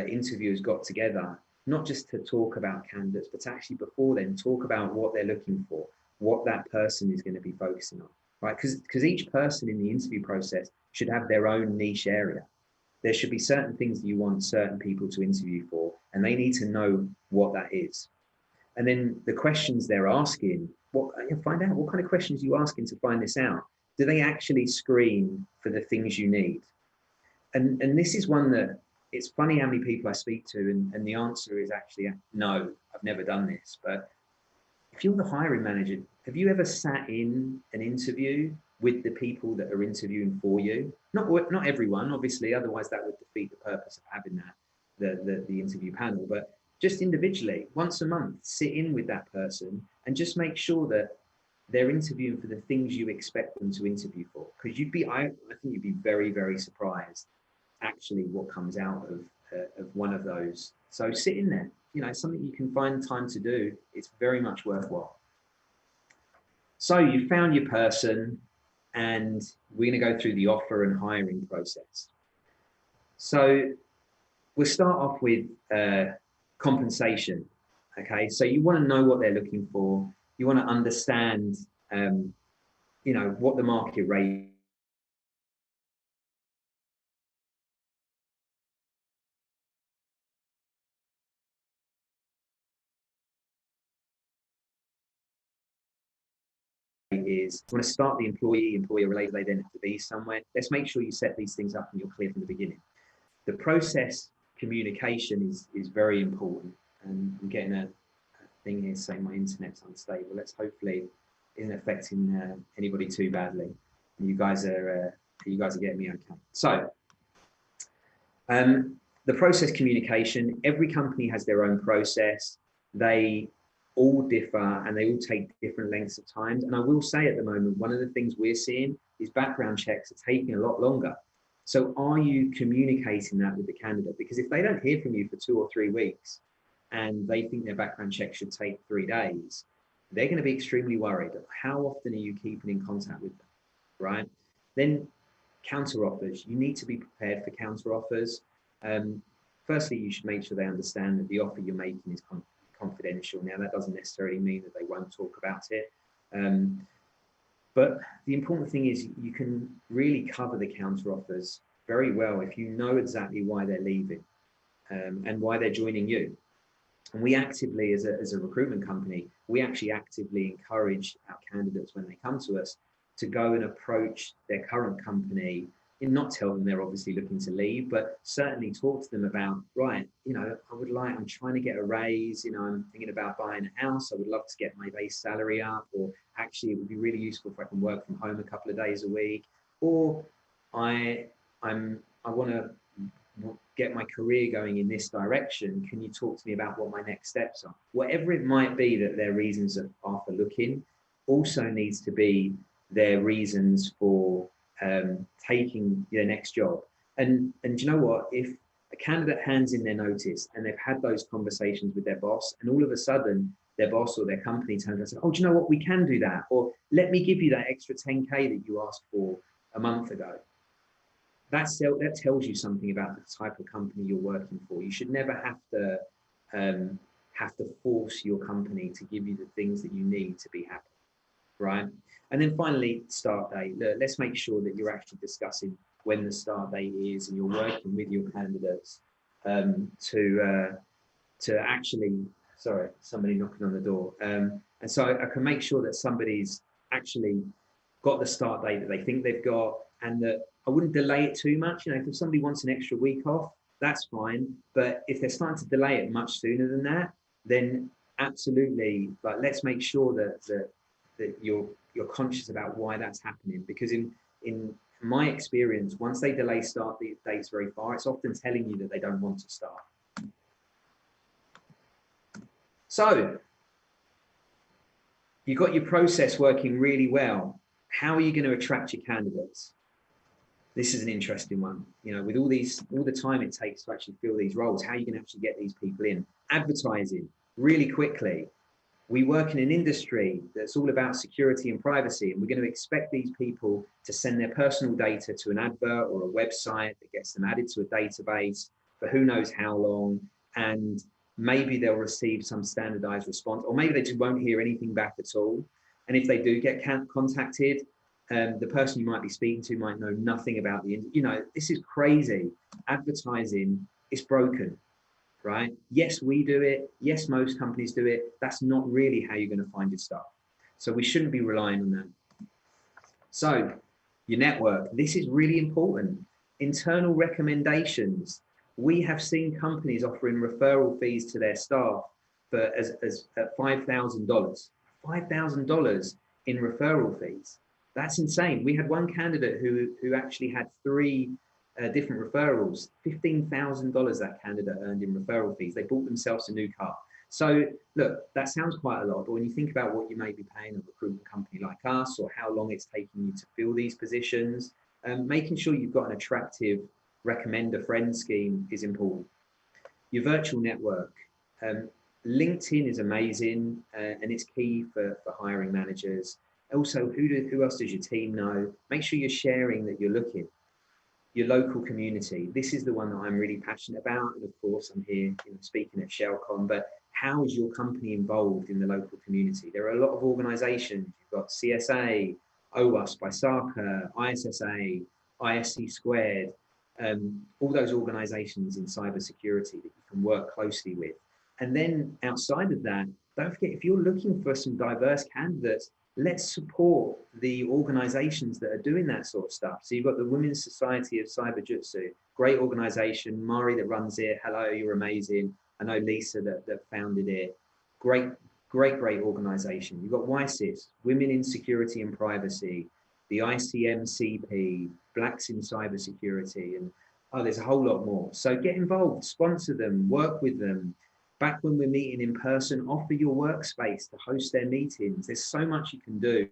S7: interviewers got together, not just to talk about candidates, but to actually before then talk about what they're looking for, what that person is going to be focusing on, right? Because each person in the interview process should have their own niche area. There should be certain things that you want certain people to interview for, and they need to know what that is. And then the questions they're asking, find out what kind of questions you're asking to find this out. Do they actually screen for the things you need? And this is one that it's funny how many people I speak to, and the answer is actually no, I've never done this. But if you're the hiring manager, have you ever sat in an interview with the people that are interviewing for you? Not everyone, obviously, otherwise that would defeat the purpose of having that the interview panel. But just individually, once a month, sit in with that person and just make sure that they're interviewing for the things you expect them to interview for. Because I think you'd be very, very surprised actually what comes out of one of those. So sit in there, you know, it's something you can find time to do. It's very much worthwhile. So you found your person, and we're going to go through the offer and hiring process. So we'll start off with compensation. Okay, so you want to know what they're looking for. You want to understand, you know, what the market rate is. You want to start the employer related, they then have to be somewhere. Let's make sure you set these things up and you're clear from the beginning. The process communication is very important. And I'm getting a thing here saying my internet's unstable. Let's hopefully it isn't affecting anybody too badly. You guys are getting me okay. So the process communication, every company has their own process. They all differ and they all take different lengths of time. And I will say at the moment, one of the things we're seeing is background checks are taking a lot longer. So are you communicating that with the candidate? Because if they don't hear from you for 2 or 3 weeks and they think their background check should take 3 days, they're going to be extremely worried. How often are you keeping in contact with them, right? Then counter offers. You need to be prepared for counter offers. Firstly, you should make sure they understand that the offer you're making is confidential. Now, that doesn't necessarily mean that they won't talk about it. But the important thing is you can really cover the counter offers very well if you know exactly why they're leaving and why they're joining you. And we actively, as a recruitment company, we actually actively encourage our candidates when they come to us to go and approach their current company and not tell them they're obviously looking to leave, but certainly talk to them about, right, you know, I'm trying to get a raise, you know, I'm thinking about buying a house. I would love to get my base salary up, or actually it would be really useful if I can work from home a couple of days a week, or I want to get my career going in this direction. Can you talk to me about what my next steps are? Whatever it might be that their reasons are for looking, also needs to be their reasons for taking their next job. And you know what? If a candidate hands in their notice and they've had those conversations with their boss, and all of a sudden their boss or their company turns and says, "Oh, do you know what? We can do that," or "Let me give you that extra 10K that you asked for a month ago." That tells you something about the type of company you're working for. You should never have to force your company to give you the things that you need to be happy, right? And then finally, start date. Let's make sure that you're actually discussing when the start date is, and you're working with your candidates to actually. Sorry, somebody knocking on the door. And so I can make sure that somebody's actually got the start date that they think they've got, and that I wouldn't delay it too much. You know, if somebody wants an extra week off, that's fine. But if they're starting to delay it much sooner than that, then absolutely, like, let's make sure that you're conscious about why that's happening. Because in my experience, once they delay start dates very far, it's often telling you that they don't want to start. So you've got your process working really well. How are you going to attract your candidates? This is an interesting one. You know, with all the time it takes to actually fill these roles, how are you going to actually get these people in? Advertising really quickly. We work in an industry that's all about security and privacy, and we're going to expect these people to send their personal data to an advert or a website that gets them added to a database for who knows how long, and maybe they'll receive some standardized response, or maybe they just won't hear anything back at all. And if they do get contacted, the person you might be speaking to might know nothing about you know, this is crazy. Advertising is broken, right? Yes, we do it. Yes, most companies do it. That's not really how you're going to find your staff. So we shouldn't be relying on that. So your network, this is really important. Internal recommendations. We have seen companies offering referral fees to their staff for at $5,000. $5,000 in referral fees. That's insane. We had one candidate who actually had 3 different referrals. $15,000 that candidate earned in referral fees. They bought themselves a new car. So look, that sounds quite a lot, but when you think about what you may be paying a recruitment company like us, or how long it's taking you to fill these positions, making sure you've got an attractive recommend a friend scheme is important. Your virtual network. LinkedIn is amazing, and it's key for hiring managers. Also, who else does your team know? Make sure you're sharing that you're looking. Your local community. This is the one that I'm really passionate about. And of course, I'm here speaking at ShellCon, but how is your company involved in the local community? There are a lot of organizations. You've got CSA, OWASP by SARCA, ISSA, ISC Squared, all those organizations in cybersecurity that you can work closely with. And then outside of that, don't forget, if you're looking for some diverse candidates, let's support the organizations that are doing that sort of stuff. So you've got the Women's Society of Cyberjutsu, great organization. Mari that runs it, hello, you're amazing. I know Lisa that founded it. Great organization. You've got WISIS, Women in Security and Privacy, the ICMCP, Blacks in Cybersecurity, and there's a whole lot more. So get involved, sponsor them, work with them. Back when we're meeting in person, offer your workspace to host their meetings. There's so much you can do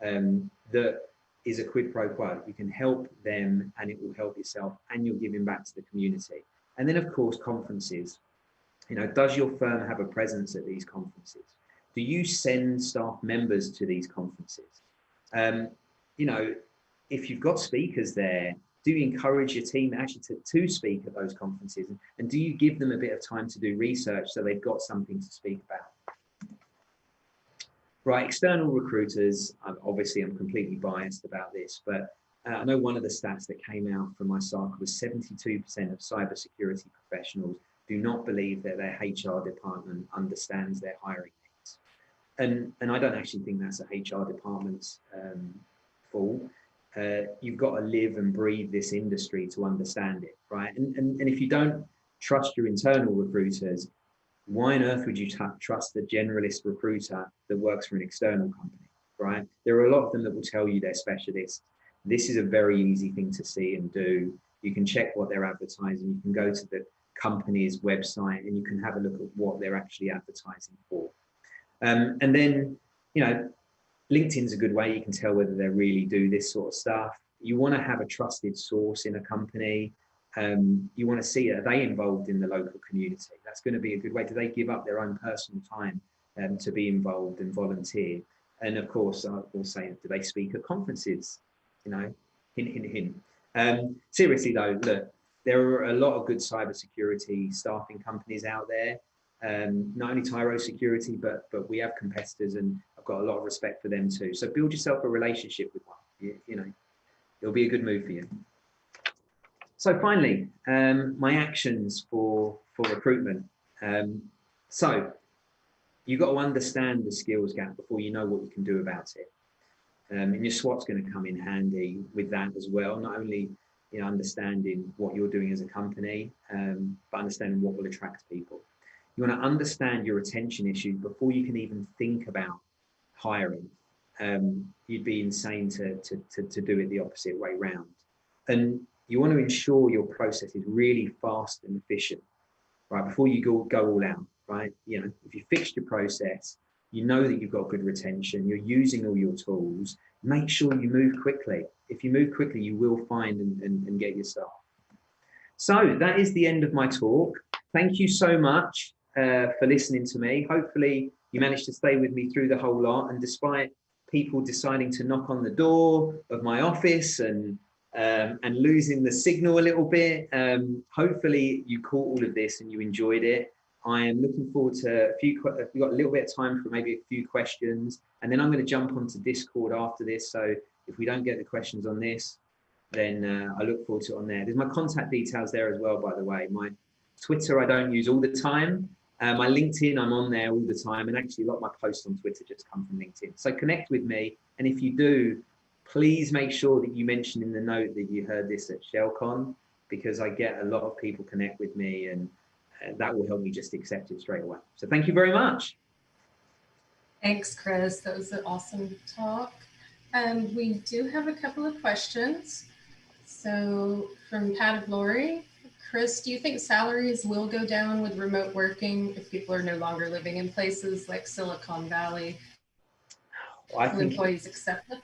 S7: that is a quid pro quo. You can help them and it will help yourself, and you're giving back to the community. And then of course, conferences. You know, does your firm have a presence at these conferences? Do you send staff members to these conferences? You know, if you've got speakers there, do you encourage your team actually to speak at those conferences? And do you give them a bit of time to do research so they've got something to speak about? Right, external recruiters, obviously I'm completely biased about this, but I know one of the stats that came out from my circle was 72% of cybersecurity professionals do not believe that their HR department understands their hiring needs. And I don't actually think that's a HR department's fault. You've got to live and breathe this industry to understand it, right? And if you don't trust your internal recruiters, why on earth would you trust the generalist recruiter that works for an external company, right? There are a lot of them that will tell you they're specialists. This is a very easy thing to see and do. You can check what they're advertising. You can go to the company's website and you can have a look at what they're actually advertising for. And then, you know, LinkedIn's a good way. You can tell whether they really do this sort of stuff. You want to have a trusted source in a company. You want to see, are they involved in the local community? That's going to be a good way. Do they give up their own personal time to be involved and volunteer? And of course, I will say, do they speak at conferences? You know, hint, hint, hint. Seriously though, look, there are a lot of good cybersecurity staffing companies out there. Not only Tyro Security, but we have competitors, and I've got a lot of respect for them too. So build yourself a relationship with one. You know, it'll be a good move for you. So finally, my actions for recruitment. So you've got to understand the skills gap before you know what you can do about it. And your SWOT's going to come in handy with that as well. Not only, you know, understanding what you're doing as a company, but understanding what will attract people. You want to understand your retention issues before you can even think about hiring. You'd be insane to do it the opposite way round. And you want to ensure your process is really fast and efficient, right? Before you go all out, right? You know, if you fixed your process, you know that you've got good retention, you're using all your tools, make sure you move quickly. If you move quickly, you will find and get your staff. So that is the end of my talk. Thank you so much for listening to me. Hopefully you managed to stay with me through the whole lot, and despite people deciding to knock on the door of my office and losing the signal a little bit, hopefully you caught all of this and you enjoyed it. I am looking forward to we've got a little bit of time for maybe a few questions, and then I'm going to jump onto Discord after this. So if we don't get the questions on this, then I look forward to it on there. There's my contact details there as well, by the way. My Twitter I don't use all the time. My LinkedIn, I'm on there all the time, and actually a lot of my posts on Twitter just come from LinkedIn. So connect with me, and if you do, please make sure that you mention in the note that you heard this at ShellCon, because I get a lot of people connect with me, and that will help me just accept it straight away. So thank you very much.
S5: Thanks, Chris. That was an awesome talk. We do have a couple of questions. So from Pat of Lori, Chris, do you think salaries will go down with remote working if people are no longer living in places like Silicon Valley?
S7: I think
S5: employees accept that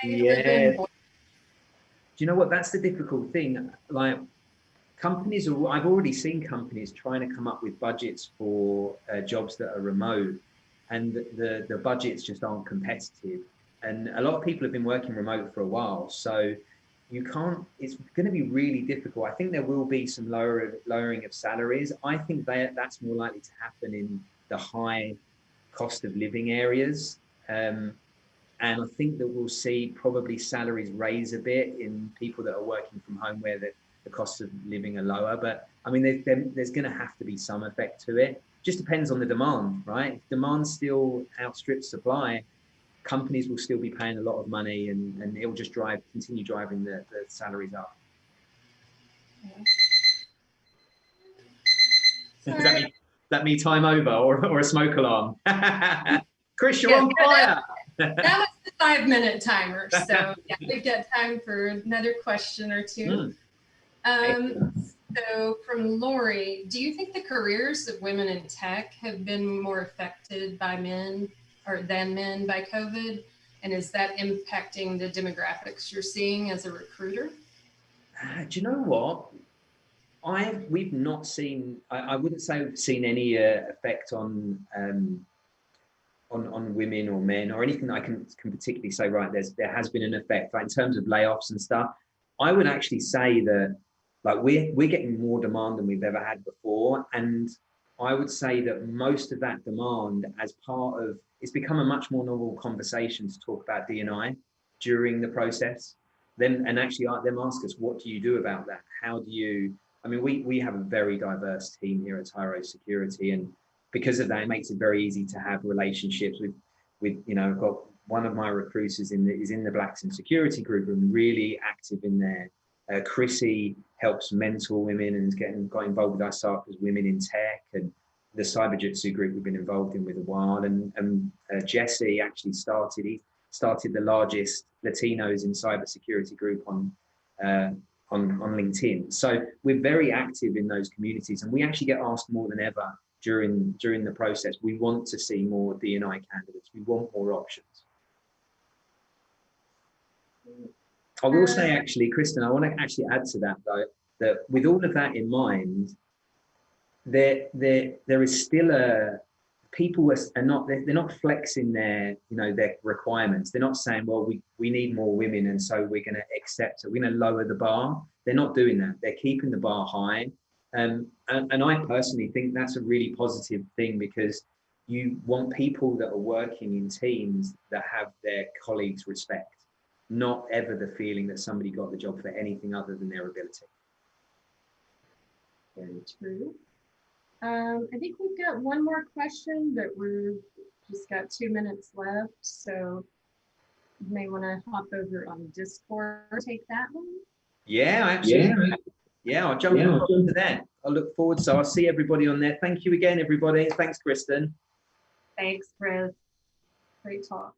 S5: they
S7: yeah.
S5: live in.
S7: Do you know what? That's the difficult thing. Like companies, I've already seen companies trying to come up with budgets for jobs that are remote, and the budgets just aren't competitive. And a lot of people have been working remote for a while, so you can't. It's going to be really difficult. I think there will be some lowering of salaries. I think that's more likely to happen in the high cost of living areas. And I think that we'll see probably salaries raise a bit in people that are working from home where the costs of living are lower. But I mean, there's going to have to be some effect to it. Just depends on the demand, right? If demand still outstrips supply, companies will still be paying a lot of money, and it will just continue driving the salaries up.
S5: Yeah.
S7: Is that me time over or a smoke alarm? Chris, you're on fire.
S5: That was the 5-minute timer. So yeah, we've got time for another question or two. So from Lori, do you think the careers of women in tech have been more affected by men than men by COVID? And is that impacting the demographics you're seeing as a recruiter?
S7: Do you know what? We've not seen. I wouldn't say we've seen any effect on women or men or anything that I can particularly say. Right, there has been an effect, like in terms of layoffs and stuff. I would actually say that like we're getting more demand than we've ever had before, and I would say that most of that demand, as part of, it's become a much more normal conversation to talk about D&I during the process. And actually them ask us, what do you do about that? How do you? I mean, we have a very diverse team here at Tyro Security, and because of that, it makes it very easy to have relationships with I've got one of my recruiters is in the Blacks in Security group and really active in there. Chrissy helps mentor women and got involved with ISARC as Women in Tech, and the Cyberjitsu group we've been involved in with a while. And Jesse actually started the largest Latinos in cybersecurity group on LinkedIn. So we're very active in those communities, and we actually get asked more than ever during the process. We want to see more D&I candidates. We want more options. I will say, actually, Kristen, I want to actually add to that, though, that with all of that in mind, there is still people are not, they're not flexing their requirements. They're not saying, well, we need more women, and so we're going to accept it. We're going to lower the bar. They're not doing that. They're keeping the bar high. And I personally think that's a really positive thing, because you want people that are working in teams that have their colleagues' respect, not ever the feeling that somebody got the job for anything other than their ability.
S5: Very true. I think we've got one more question, but we're just got 2 minutes left. So you may want to hop over on Discord, take that one.
S7: Yeah, absolutely. Yeah, I'll jump into that. I look forward. So I'll see everybody on there. Thank you again, everybody. Thanks, Kristen.
S5: Thanks, Chris. Great talk.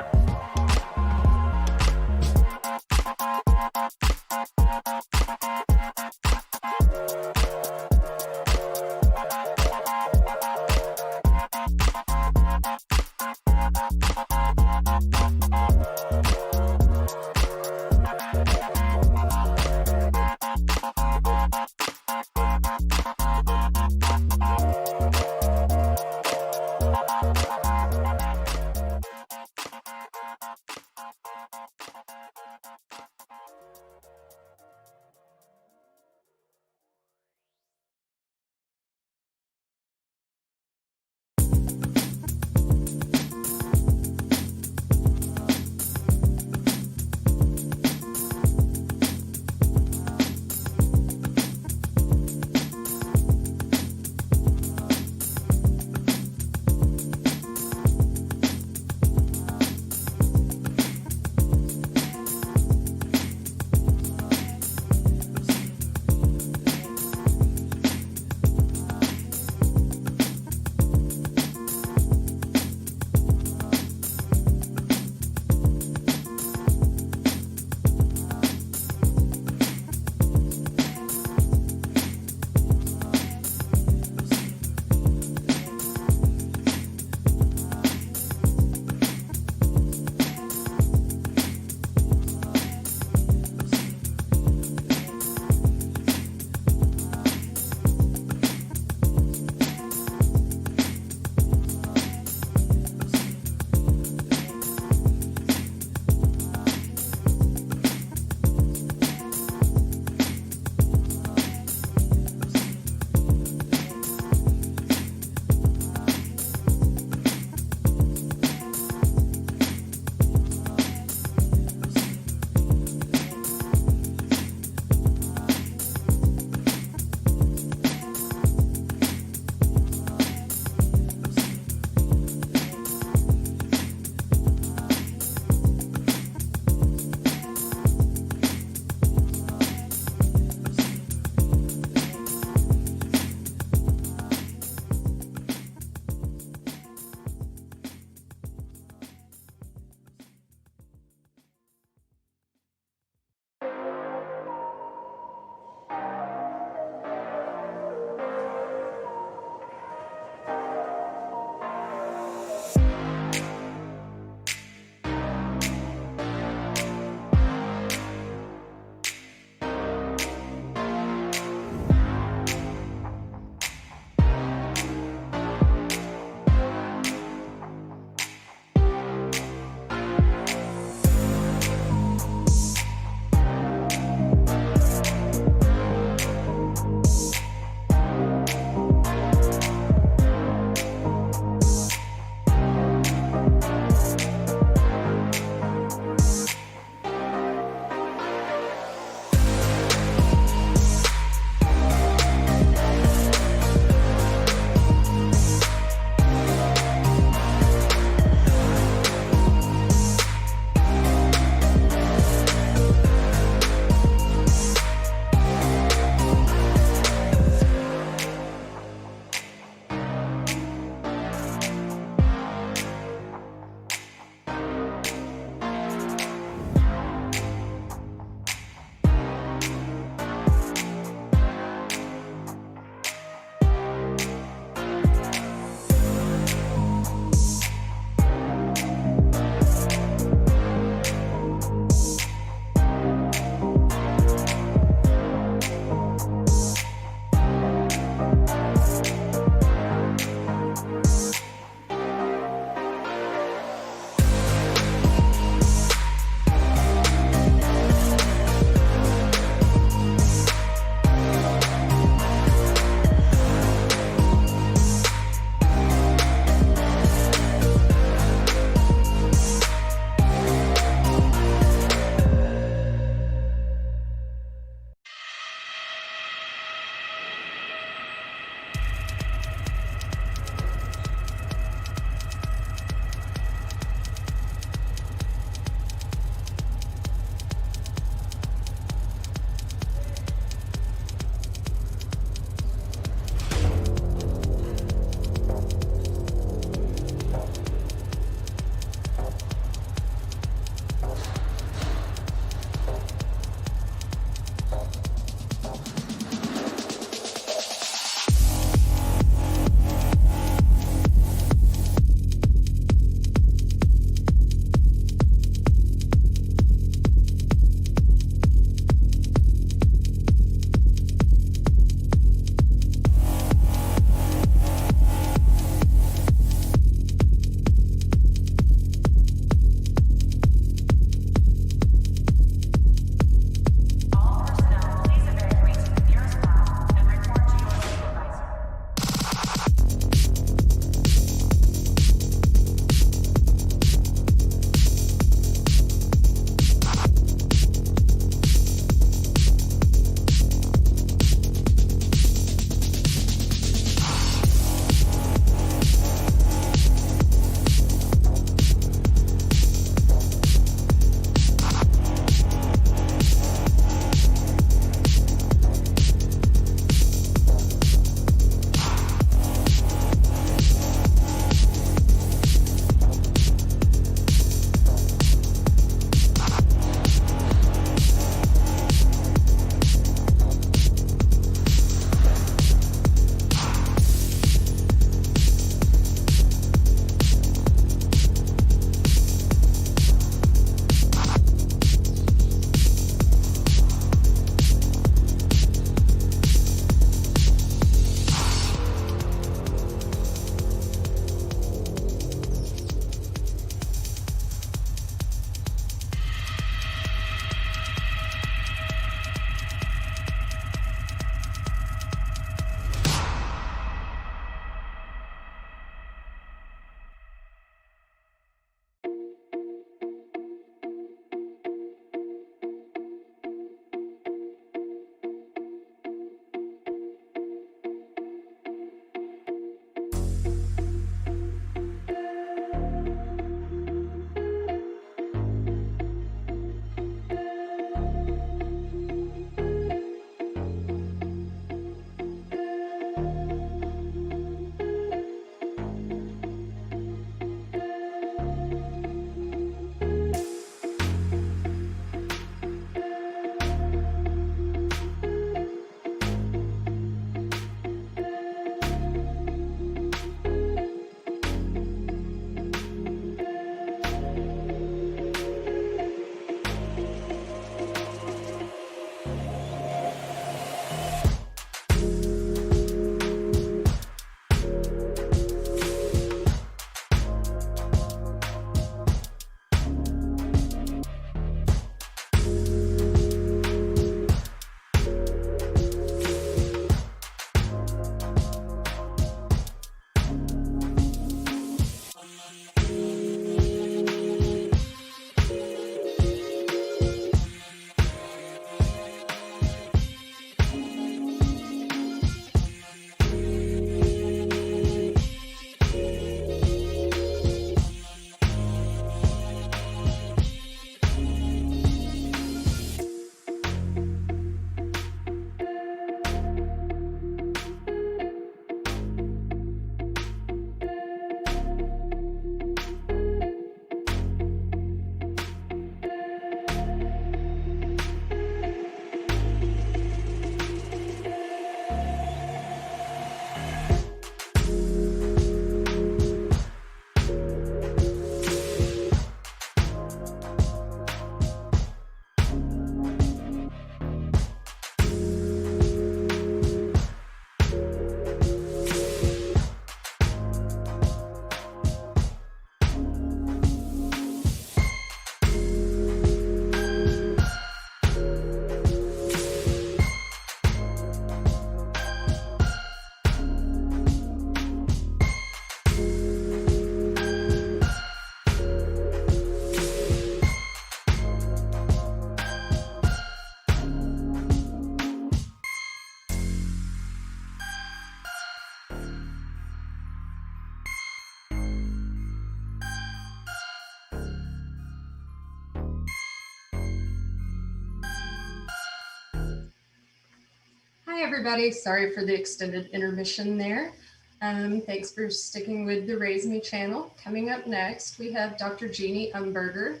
S5: Hi, everybody. Sorry for the extended intermission there. Thanks for sticking with the RaiseMe channel. Coming up next, we have Dr. Jeannie Umberger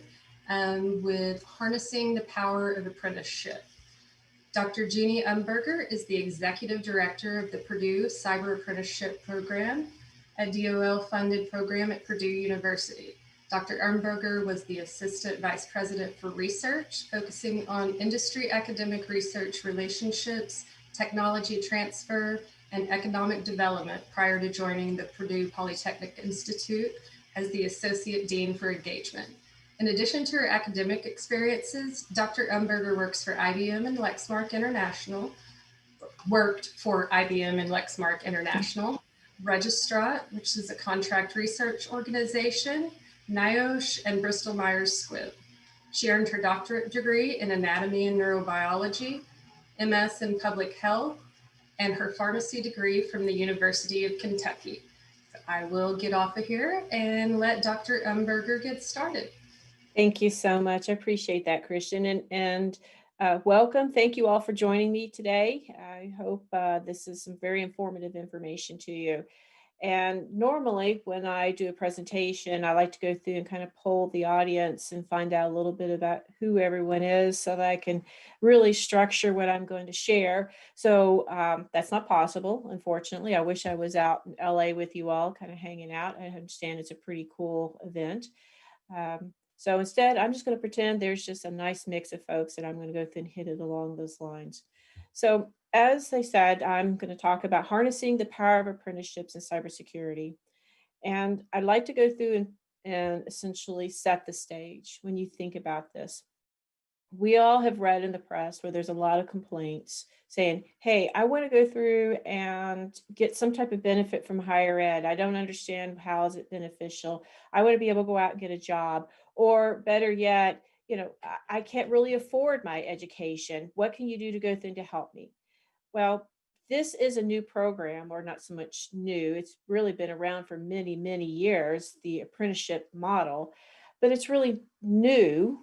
S5: with Harnessing the Power of Apprenticeship. Dr. Jeannie Umberger is the Executive Director of the Purdue Cyber Apprenticeship Program, a DOL-funded program at Purdue University. Dr. Umberger was the Assistant Vice President for Research, focusing on industry-academic research relationships, technology transfer, and economic development prior to joining the Purdue Polytechnic Institute as the Associate Dean for Engagement. In addition to her academic experiences, Dr. Umberger worked for IBM and Lexmark International, Registrar, which is a contract research organization, NIOSH, and Bristol Myers Squibb. She earned her doctorate degree in anatomy and neurobiology, MS in public health, and her pharmacy degree from the University of Kentucky. So I will get off of here and let Dr. Umberger get started.
S9: Thank you so much. I appreciate that, Christian, and welcome. Thank you all for joining me today. I hope this is some very informative information to you. And normally when I do a presentation, I like to go through and kind of poll the audience and find out a little bit about who everyone is so that I can really structure what I'm going to share. So that's not possible, unfortunately. I wish I was out in LA with you all kind of hanging out. I understand it's a pretty cool event. So instead, I'm just going to pretend there's just a nice mix of folks, and I'm going to go through and hit it along those lines. So as I said, I'm going to talk about harnessing the power of apprenticeships in cybersecurity. And I'd like to go through and essentially set the stage when you think about this. We all have read in the press where there's a lot of complaints saying, hey, I want to go through and get some type of benefit from higher ed. I don't understand how is it beneficial. I want to be able to go out and get a job. Or better yet, I can't really afford my education. What can you do to go through to help me? Well, this is a new program, or not so much new. It's really been around for many, many years, the apprenticeship model, but it's really new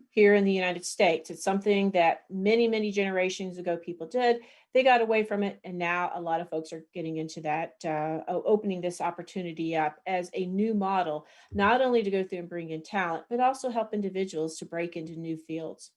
S9: here in the United States. It's something that many, many generations ago people did. They got away from it, and now a lot of folks are getting into that, opening this opportunity up as a new model, not only to go through and bring in talent, but also help individuals to break into new fields.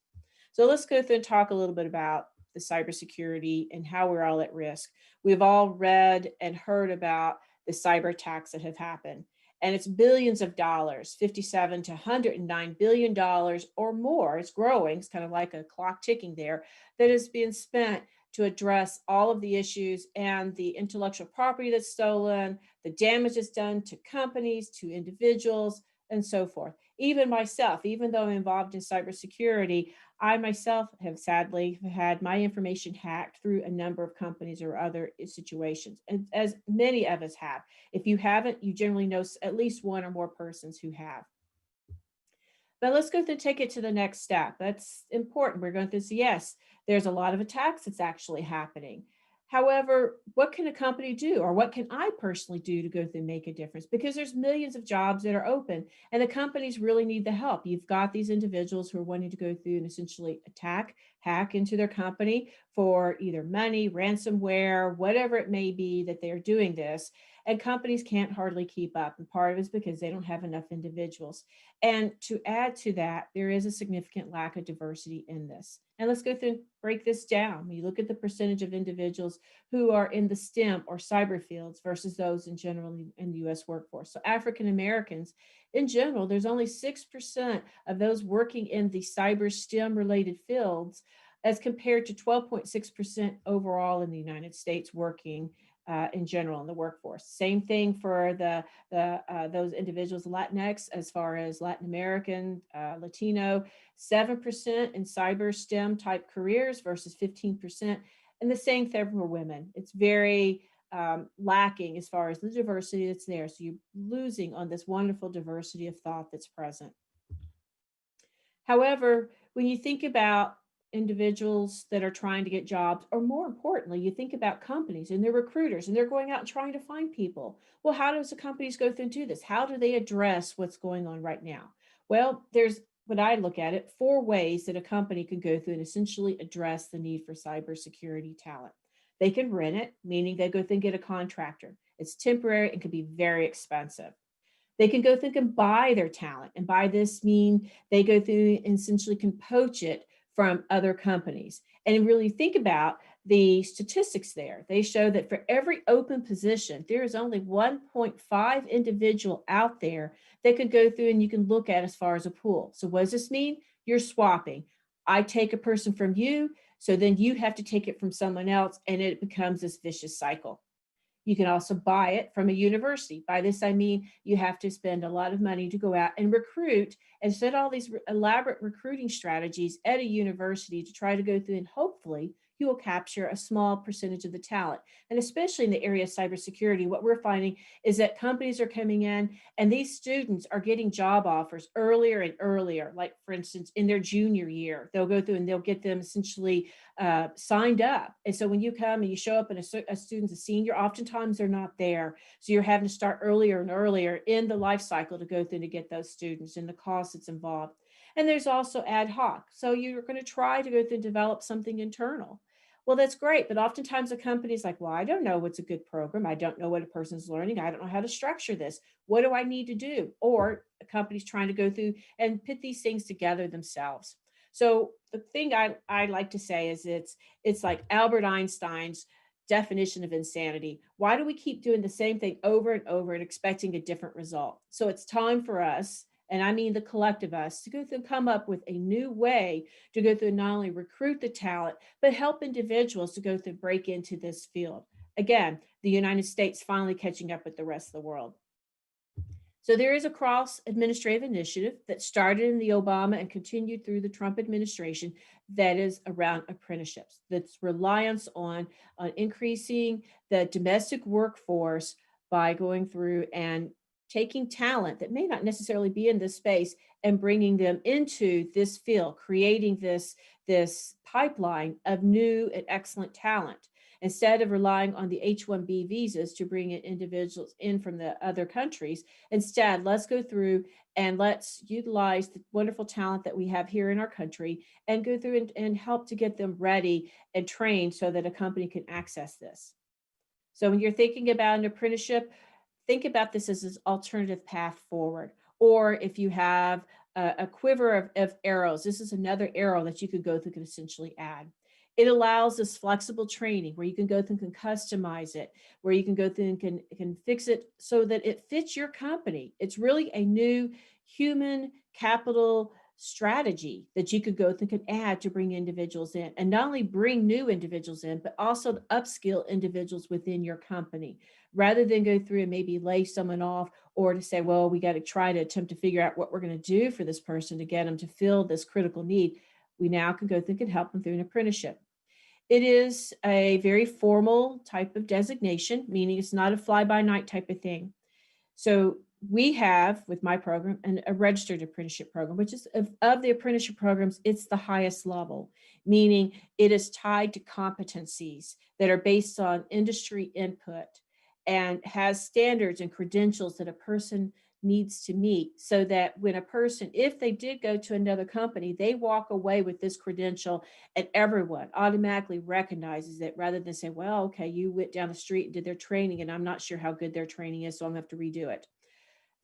S9: So let's go through and talk a little bit about the cybersecurity and how we're all at risk. We've all read and heard about the cyber attacks that have happened, and it's billions of dollars, $57 to $109 billion or more. It's growing. It's kind of like a clock ticking there that is being spent to address all of the issues and the intellectual property that's stolen, the damage that's done to companies, to individuals, and so forth. Even myself, even though I'm involved in cybersecurity, I myself have sadly had my information hacked through a number of companies or other situations, and as many of us have. If you haven't, you generally know at least one or more persons who have. But let's go through and take it to the next step. That's important. We're going through this. Yes, there's a lot of attacks that's actually happening. However, what can a company do, or what can I personally do to go through and make a difference? Because there's millions of jobs that are open, and the companies really need the help. You've got these individuals who are wanting to go through and essentially hack into their company for either money, ransomware, whatever it may be that they're doing this. And companies can't hardly keep up. And part of it is because they don't have enough individuals. And to add to that, there is a significant lack of diversity in this. And let's go through and break this down. When you look at the percentage of individuals who are in the STEM or cyber fields versus those in general in the US workforce. So African Americans, in general, there's only 6% of those working in the cyber STEM related fields as compared to 12.6% overall in the United States working in general in the workforce. Same thing for those individuals, Latinx, as far as Latin American, Latino, 7% in cyber STEM type careers versus 15%. And the same thing for women. It's very lacking as far as the diversity that's there. So you're losing on this wonderful diversity of thought that's present. However, when you think about individuals that are trying to get jobs, or more importantly, you think about companies and their recruiters, and they're going out and trying to find people. Well, how does the companies go through and do this? How do they address what's going on right now? Well, there's when I look at it, 4 ways that a company can go through and essentially address the need for cybersecurity talent. They can rent it, meaning they go through and get a contractor. It's temporary and can be very expensive. They can go through and buy their talent. And by this mean they go through and essentially can poach it from other companies. And really think about the statistics there. They show that for every open position, there is only 1.5 individual out there that could go through and you can look at as far as a pool. So what does this mean? You're swapping. I take a person from you, so then you have to take it from someone else, and it becomes this vicious cycle. You can also buy it from a university. By this, I mean you have to spend a lot of money to go out and recruit and set all these elaborate recruiting strategies at a university to try to go through, and hopefully you will capture a small percentage of the talent. And especially in the area of cybersecurity, what we're finding is that companies are coming in and these students are getting job offers earlier and earlier. Like for instance, in their junior year, they'll go through and they'll get them essentially signed up. And so when you come and you show up and a student's a senior, oftentimes they're not there. So you're having to start earlier and earlier in the life cycle to go through to get those students and the cost that's involved. And there's also ad hoc. So you're going to try to go through and develop something internal. Well, that's great. But oftentimes a company's like, well, I don't know what's a good program. I don't know what a person's learning. I don't know how to structure this. What do I need to do? Or a company's trying to go through and put these things together themselves. So the thing I like to say is it's like Albert Einstein's definition of insanity. Why do we keep doing the same thing over and over and expecting a different result? So it's time for us, and I mean the collective us, to go through and come up with a new way to go through and not only recruit the talent, but help individuals to go through and break into this field. Again, the United States finally catching up with the rest of the world. So there is a cross-administrative initiative that started in the Obama and continued through the Trump administration that is around apprenticeships, that's reliance on increasing the domestic workforce by going through and taking talent that may not necessarily be in this space and bringing them into this field, creating this pipeline of new and excellent talent. Instead of relying on the H-1B visas to bring in individuals in from the other countries, instead, let's go through and let's utilize the wonderful talent that we have here in our country and go through and help to get them ready and trained so that a company can access this. So when you're thinking about an apprenticeship, think about this as an alternative path forward. Or if you have a quiver of arrows, this is another arrow that you could go through and essentially add. It allows this flexible training where you can go through and can customize it, where you can go through and can fix it so that it fits your company. It's really a new human capital strategy that you could go through and can add to bring individuals in, and not only bring new individuals in, but also upskill individuals within your company, rather than go through and maybe lay someone off, or to say, well, we got to try to attempt to figure out what we're going to do for this person to get them to fill this critical need. We now can go through and help them through an apprenticeship. It is a very formal type of designation, meaning it's not a fly-by-night type of thing. So we have, with my program, a registered apprenticeship program, which is of the apprenticeship programs, it's the highest level, meaning it is tied to competencies that are based on industry input and has standards and credentials that a person needs to meet, so that when a person, if they did go to another company, they walk away with this credential and everyone automatically recognizes it, rather than say, well, okay, you went down the street and did their training and I'm not sure how good their training is, so I'm gonna have to redo it.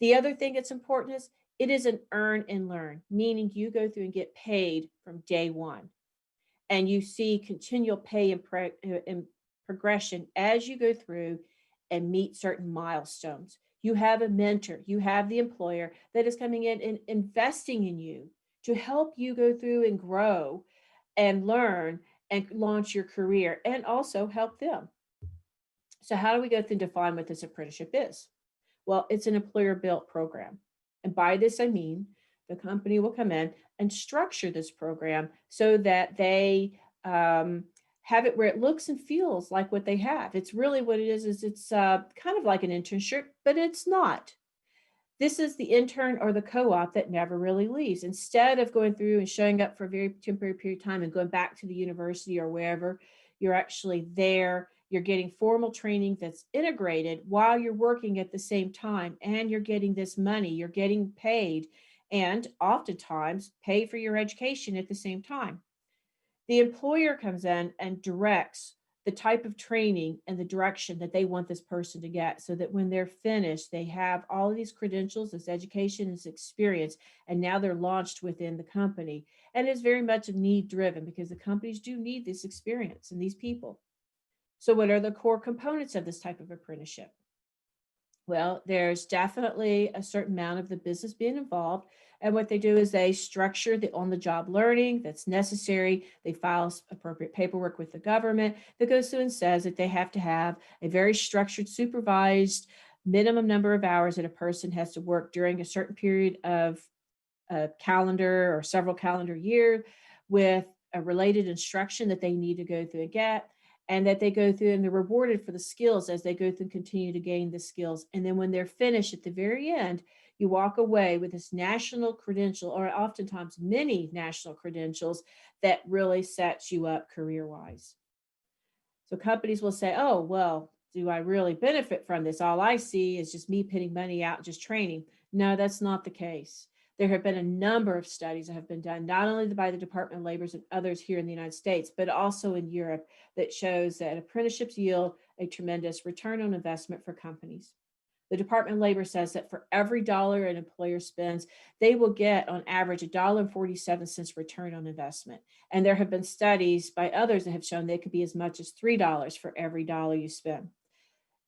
S9: The other thing that's important is it is an earn and learn, meaning you go through and get paid from day one, and you see continual pay and progression as you go through and meet certain milestones. You have a mentor, you have the employer that is coming in and investing in you to help you go through and grow and learn and launch your career, and also help them. So how do we go through and define what this apprenticeship is? Well, it's an employer-built program. And by this, I mean the company will come in and structure this program so that they have it where it looks and feels like what they have. It's really what it is it's kind of like an internship, but it's not. This is the intern or the co-op that never really leaves. Instead of going through and showing up for a very temporary period of time and going back to the university or wherever, you're actually there. You're getting formal training that's integrated while you're working at the same time, and you're getting this money, you're getting paid, and oftentimes pay for your education at the same time. The employer comes in and directs the type of training and the direction that they want this person to get, so that when they're finished, they have all of these credentials, this education, this experience, and now they're launched within the company. And it's very much need driven because the companies do need this experience and these people. So what are the core components of this type of apprenticeship? Well, there's definitely a certain amount of the business being involved. And what they do is they structure the on-the-job learning that's necessary. They file appropriate paperwork with the government that goes through and says that they have to have a very structured, supervised minimum number of hours that a person has to work during a certain period of a calendar or several calendar year, with a related instruction that they need to go through and get, and that they go through and they're rewarded for the skills as they go through and continue to gain the skills. And then when they're finished at the very end, you walk away with this national credential, or oftentimes many national credentials that really sets you up career-wise. So companies will say, oh, well, do I really benefit from this? All I see is just me putting money out and just training. No, that's not the case. There have been a number of studies that have been done, not only by the Department of Labor and others here in the United States, but also in Europe, that shows that apprenticeships yield a tremendous return on investment for companies. The Department of Labor says that for every dollar an employer spends, they will get on average $1.47 return on investment. And there have been studies by others that have shown they could be as much as $3 for every dollar you spend.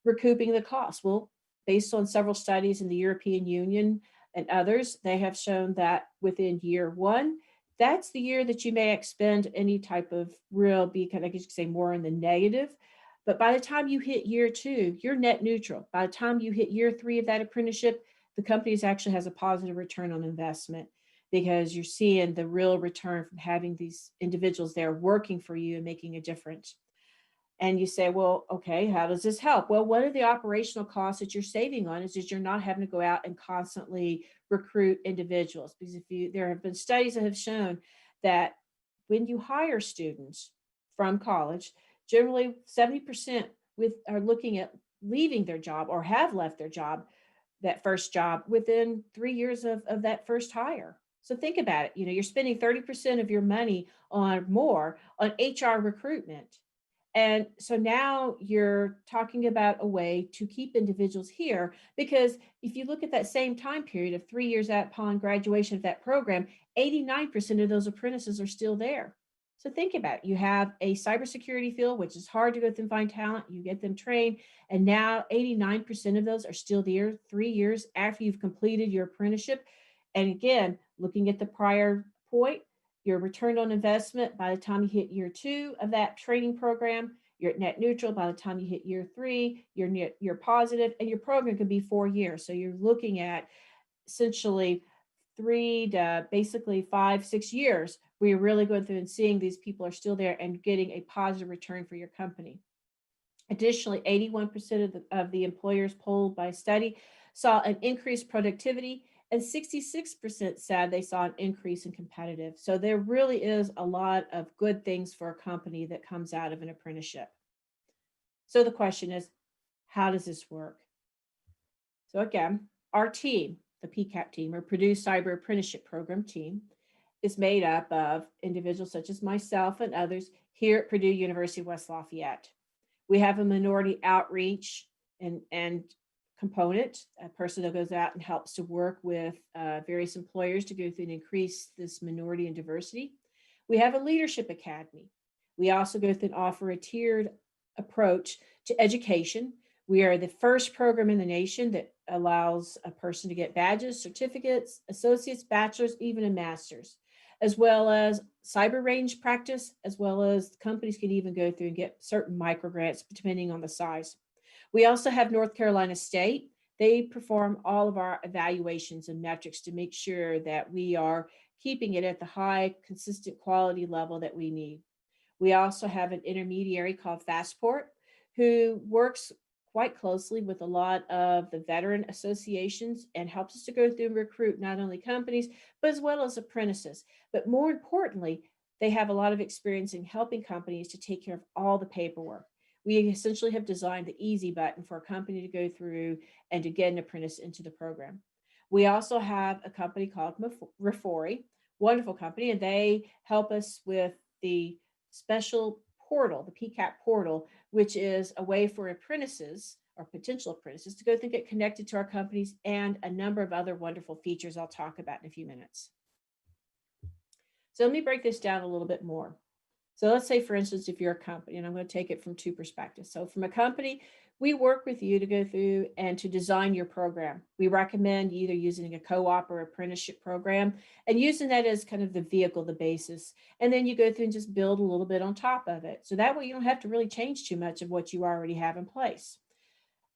S9: Recouping the cost. Well, based on several studies in the European Union and others, they have shown that within year one, that's the year that you may expend any type of real, I guess you could say more in the negative. But by the time you hit year two, you're net neutral. By the time you hit year three of that apprenticeship, the company actually has a positive return on investment, because you're seeing the real return from having these individuals there working for you and making a difference. And you say, well, okay, how does this help? Well, one of the operational costs that you're saving on is that you're not having to go out and constantly recruit individuals. Because there have been studies that have shown that when you hire students from college, generally 70% are looking at leaving their job or have left their job, that first job, within 3 years of that first hire. So think about it. You're spending 30% of your money on HR recruitment. And so now you're talking about a way to keep individuals here, because if you look at that same time period of 3 years upon graduation of that program, 89% of those apprentices are still there. So think about it. You have a cybersecurity field, which is hard to go through and find talent. You get them trained, and now 89% of those are still there 3 years after you've completed your apprenticeship. And again, looking at the prior point, your return on investment by the time you hit year two of that training program, you're at net neutral. By the time you hit year three, you're positive, and your program could be 4 years. So you're looking at essentially 3 to basically 5, 6 years where you're really going through and seeing these people are still there and getting a positive return for your company. Additionally, 81% of the employers polled by study saw an increased productivity, and 66% said they saw an increase in competitive. So there really is a lot of good things for a company that comes out of an apprenticeship. So the question is, how does this work? So again, our team, the PCAP team, or Purdue Cyber Apprenticeship Program team, is made up of individuals such as myself and others here at Purdue University West Lafayette. We have a minority outreach and component, a person that goes out and helps to work with various employers to go through and increase this minority and diversity. We have a leadership academy. We also go through and offer a tiered approach to education. We are the first program in the nation that allows a person to get badges, certificates, associates, bachelor's, even a master's, as well as cyber range practice, as well as companies can even go through and get certain micro grants depending on the size. We also have North Carolina State. They perform all of our evaluations and metrics to make sure that we are keeping it at the high, consistent quality level that we need. We also have an intermediary called Fastport, who works quite closely with a lot of the veteran associations and helps us to go through and recruit not only companies, but as well as apprentices. But more importantly, they have a lot of experience in helping companies to take care of all the paperwork. We essentially have designed the easy button for a company to go through and to get an apprentice into the program. We also have a company called Refori, wonderful company, and they help us with the special portal, the PCAP portal, which is a way for apprentices or potential apprentices to go and get connected to our companies and a number of other wonderful features I'll talk about in a few minutes. So let me break this down a little bit more. So let's say, for instance, if you're a company, and I'm going to take it from two perspectives. So from a company, we work with you to go through and to design your program. We recommend either using a co-op or apprenticeship program and using that as kind of the vehicle, the basis. And then you go through and just build a little bit on top of it. So that way you don't have to really change too much of what you already have in place.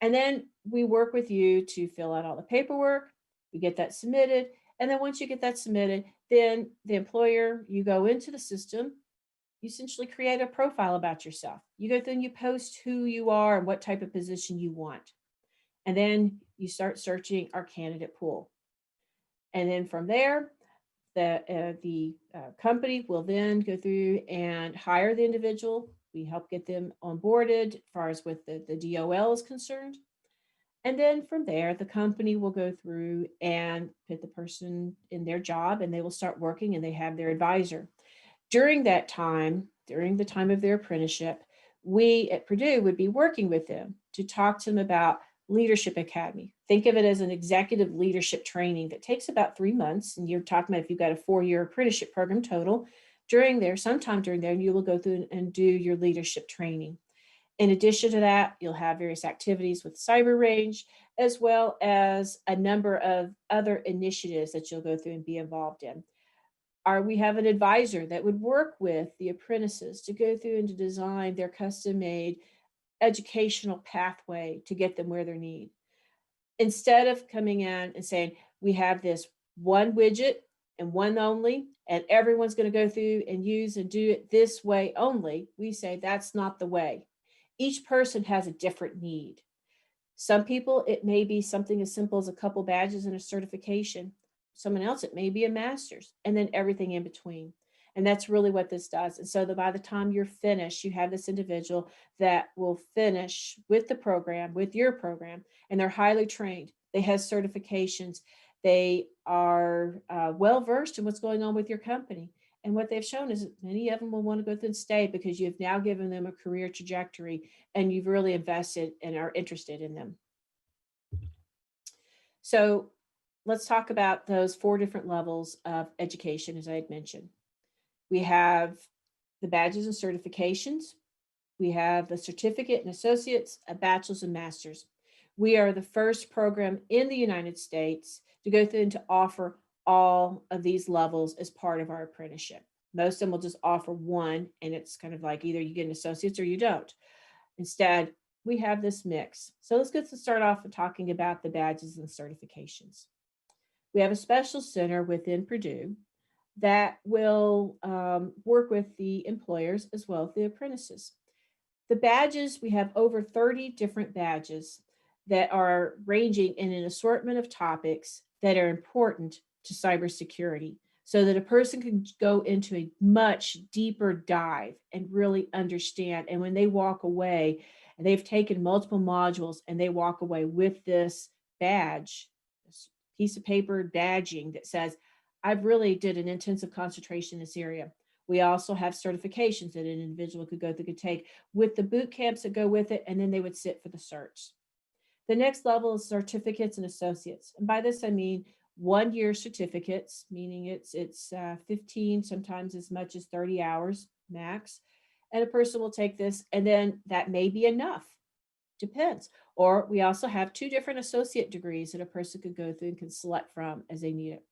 S9: And then we work with you to fill out all the paperwork. We get that submitted. And then once you get that submitted, then the employer, you go into the system, you essentially create a profile about yourself. You go through and you post who you are and what type of position you want. And then you start searching our candidate pool. And then from there, the company will then go through and hire the individual. We help get them onboarded as far as with the DOL is concerned. And then from there, the company will go through and put the person in their job and they will start working and they have their advisor. During that time, during the time of their apprenticeship, we at Purdue would be working with them to talk to them about Leadership Academy. Think of it as an executive leadership training that takes about 3 months. And you're talking about if you've got a 4-year apprenticeship program total, sometime during there, you will go through and do your leadership training. In addition to that, you'll have various activities with Cyber Range, as well as a number of other initiatives that you'll go through and be involved in. We have an advisor that would work with the apprentices to go through and to design their custom-made educational pathway to get them where they need. Instead of coming in and saying, we have this one widget and one only, and everyone's going to go through and use and do it this way only, we say that's not the way. Each person has a different need. Some people, it may be something as simple as a couple badges and a certification. Someone else, it may be a master's, and then everything in between. And that's really what this does. And so by the time you're finished, you have this individual that will finish with the program, with your program, and they're highly trained. They have certifications. They are well-versed in what's going on with your company. And what they've shown is that many of them will want to go through and stay because you've now given them a career trajectory and you've really invested and are interested in them. So let's talk about those 4 different levels of education, as I had mentioned. We have the badges and certifications. We have the certificate and associates, a bachelor's and master's. We are the first program in the United States to go through and to offer all of these levels as part of our apprenticeship. Most of them will just offer one, and it's kind of like either you get an associate's or you don't. Instead, we have this mix. So let's get to start off with talking about the badges and certifications. We have a special center within Purdue that will work with the employers as well as the apprentices. The badges, we have over 30 different badges that are ranging in an assortment of topics that are important to cybersecurity so that a person can go into a much deeper dive and really understand. And when they walk away, and they've taken multiple modules and they walk away with this badge, this piece of paper badging that says, I've really did an intensive concentration in this area. We also have certifications that an individual could go through, could take with the boot camps that go with it, and then they would sit for the certs. The next level is certificates and associates. And by this, I mean 1-year certificates, meaning it's 15, sometimes as much as 30 hours max. And a person will take this, and then that may be enough. Depends. Or we also have 2 different associate degrees that a person could go through and can select from as they need it.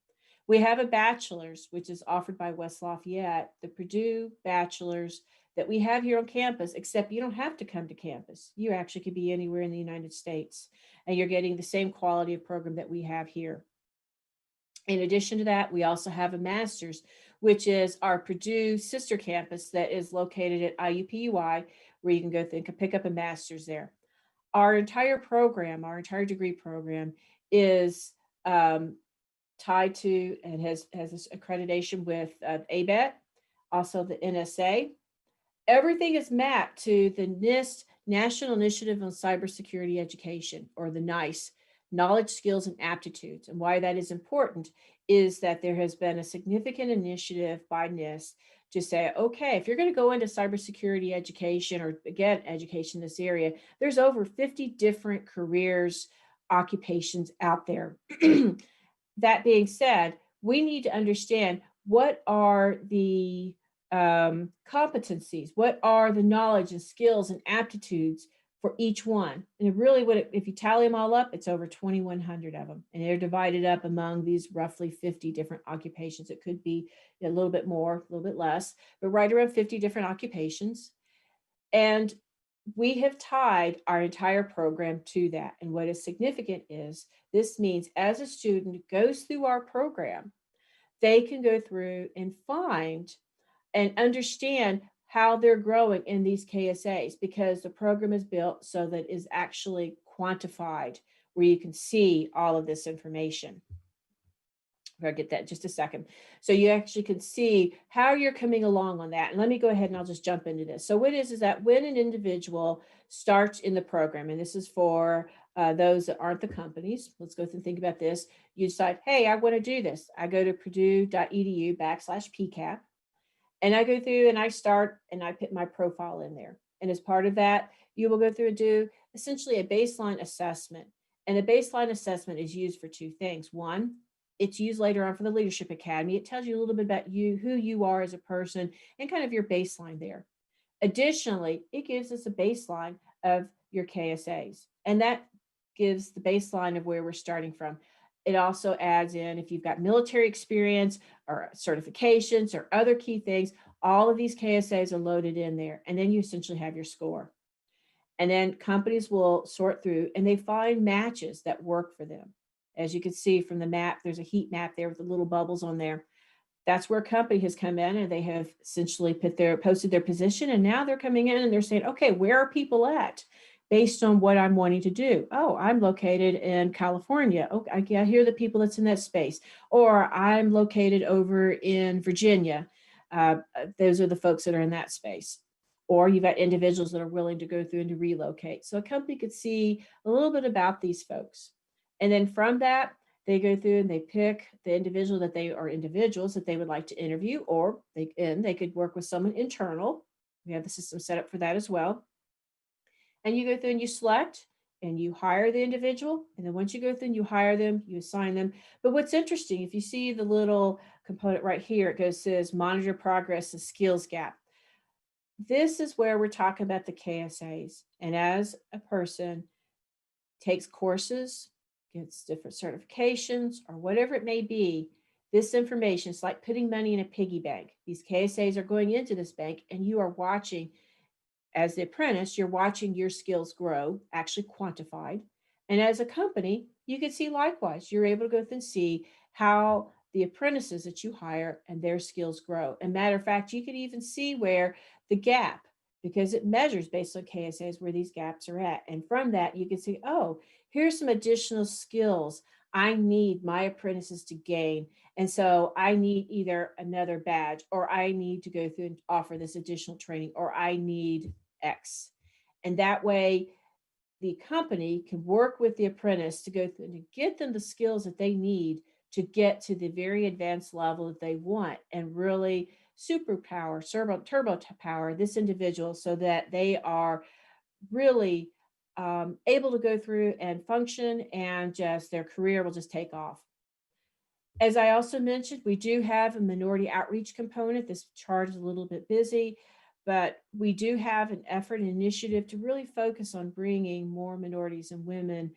S9: We have a bachelor's, which is offered by West Lafayette, the Purdue bachelor's that we have here on campus, except you don't have to come to campus. You actually could be anywhere in the United States, and you're getting the same quality of program that we have here. In addition to that, we also have a master's, which is our Purdue sister campus that is located at IUPUI, where you can go through and pick up a master's there. Our entire program, our entire degree program is tied to and has this accreditation with ABET, also the NSA. Everything is mapped to the NIST, National Initiative on Cybersecurity Education, or the NICE. knowledge, skills, and aptitudes. And why that is important is that there has been a significant initiative by NIST to say, okay, if you're going to go into cybersecurity education or get education in this area, there's over 50 different careers, occupations out there. That being said, we need to understand what are the competencies, what are the knowledge and skills and aptitudes for each one. And really, if you tally them all up, it's over 2,100 of them. And they're divided up among these roughly 50 different occupations. It could be a little bit more, a little bit less, but right around 50 different occupations. And we have tied our entire program to that. And what is significant is this means as a student goes through our program, they can go through and find and understand how they're growing in these KSAs, because the program is built so that it is actually quantified where you can see all of this information. I'll get that in just a second. So you actually can see how you're coming along on that. And let me go ahead and I'll just jump into this. So what is that when an individual starts in the program, and this is for those that aren't the companies, let's go through and think about this. You decide, hey, I want to do this. I go to purdue.edu/PCAP. And I go through and I start and I put my profile in there. And as part of that, you will go through and do essentially a baseline assessment. And a baseline assessment is used for two things. One, it's used later on for the Leadership Academy. It tells you a little bit about you, who you are as a person, and kind of your baseline there. Additionally, it gives us a baseline of your KSAs. And that gives the baseline of where we're starting from. It also adds in if you've got military experience or certifications or other key things, all of these KSAs are loaded in there. And then you essentially have your score. And then companies will sort through and they find matches that work for them. As you can see from the map, there's a heat map there with the little bubbles on there. That's where a company has come in and they have essentially posted their position. And now they're coming in and they're saying, okay, where are people at? Based on what I'm wanting to do. Oh, I'm located in California. Okay, I hear the people that's in that space. Or I'm located over in Virginia. Those are the folks that are in that space. Or you've got individuals that are willing to go through and to relocate. So a company could see a little bit about these folks. And then from that, they go through and they pick the individuals that they would like to interview, or they could work with someone internal. We have the system set up for that as well. And you go through and you select and you hire the individual. And then once you go through and you hire them, you assign them. But what's interesting, if you see the little component right here, says monitor progress and skills gap. This is where we're talking about the KSAs. And as a person takes courses, gets different certifications or whatever it may be, this information is like putting money in a piggy bank. These KSAs are going into this bank and you are watching. As the apprentice, you're watching your skills grow, actually quantified. And as a company, you can see likewise, you're able to go through and see how the apprentices that you hire and their skills grow. And matter of fact, you can even see where the gap, because it measures based on KSAs where these gaps are at. And from that, you can see, oh, here's some additional skills I need my apprentices to gain. And so I need either another badge, or I need to go through and offer this additional training, or I need X. And that way the company can work with the apprentice to go through and to get them the skills that they need to get to the very advanced level that they want and really superpower, turbo power this individual so that they are really able to go through and function and just their career will just take off. As I also mentioned, we do have a minority outreach component. This chart is a little bit busy, but we do have an effort and initiative to really focus on bringing more minorities and women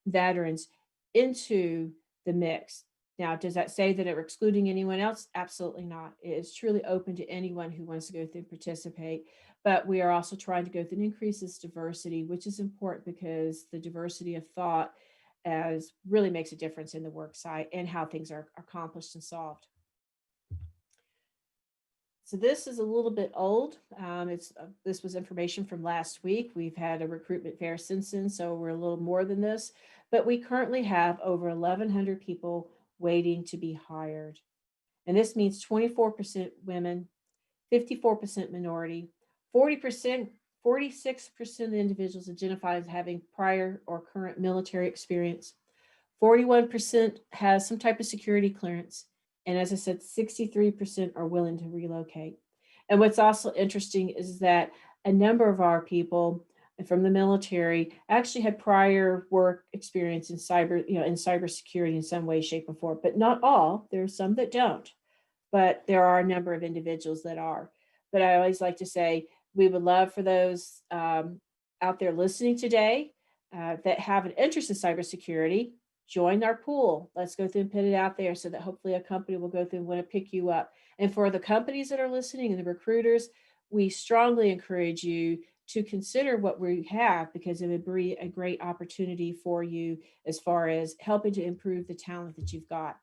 S9: veterans into the mix. Now, does that say that we're excluding anyone else? Absolutely not. It is truly open to anyone who wants to go through and participate. But we are also trying to go through and increase this diversity, which is important because the diversity of thought really makes a difference in the work site and how things are accomplished and solved. So this is a little bit old. This was information from last week. We've had a recruitment fair since then, so we're a little more than this. But we currently have over 1,100 people waiting to be hired. And this means 24% women, 54% minority, 46% of the individuals identify as having prior or current military experience, 41% has some type of security clearance. And as I said, 63% are willing to relocate. And what's also interesting is that a number of our people from the military actually had prior work experience in cybersecurity in some way, shape, or form, but not all. There are some that don't, but there are a number of individuals that are. But I always like to say we would love for those out there listening today that have an interest in cybersecurity, join our pool. Let's go through and put it out there so that hopefully a company will go through and want to pick you up. And for the companies that are listening and the recruiters, we strongly encourage you to consider what we have, because it would be a great opportunity for you as far as helping to improve the talent that you've got.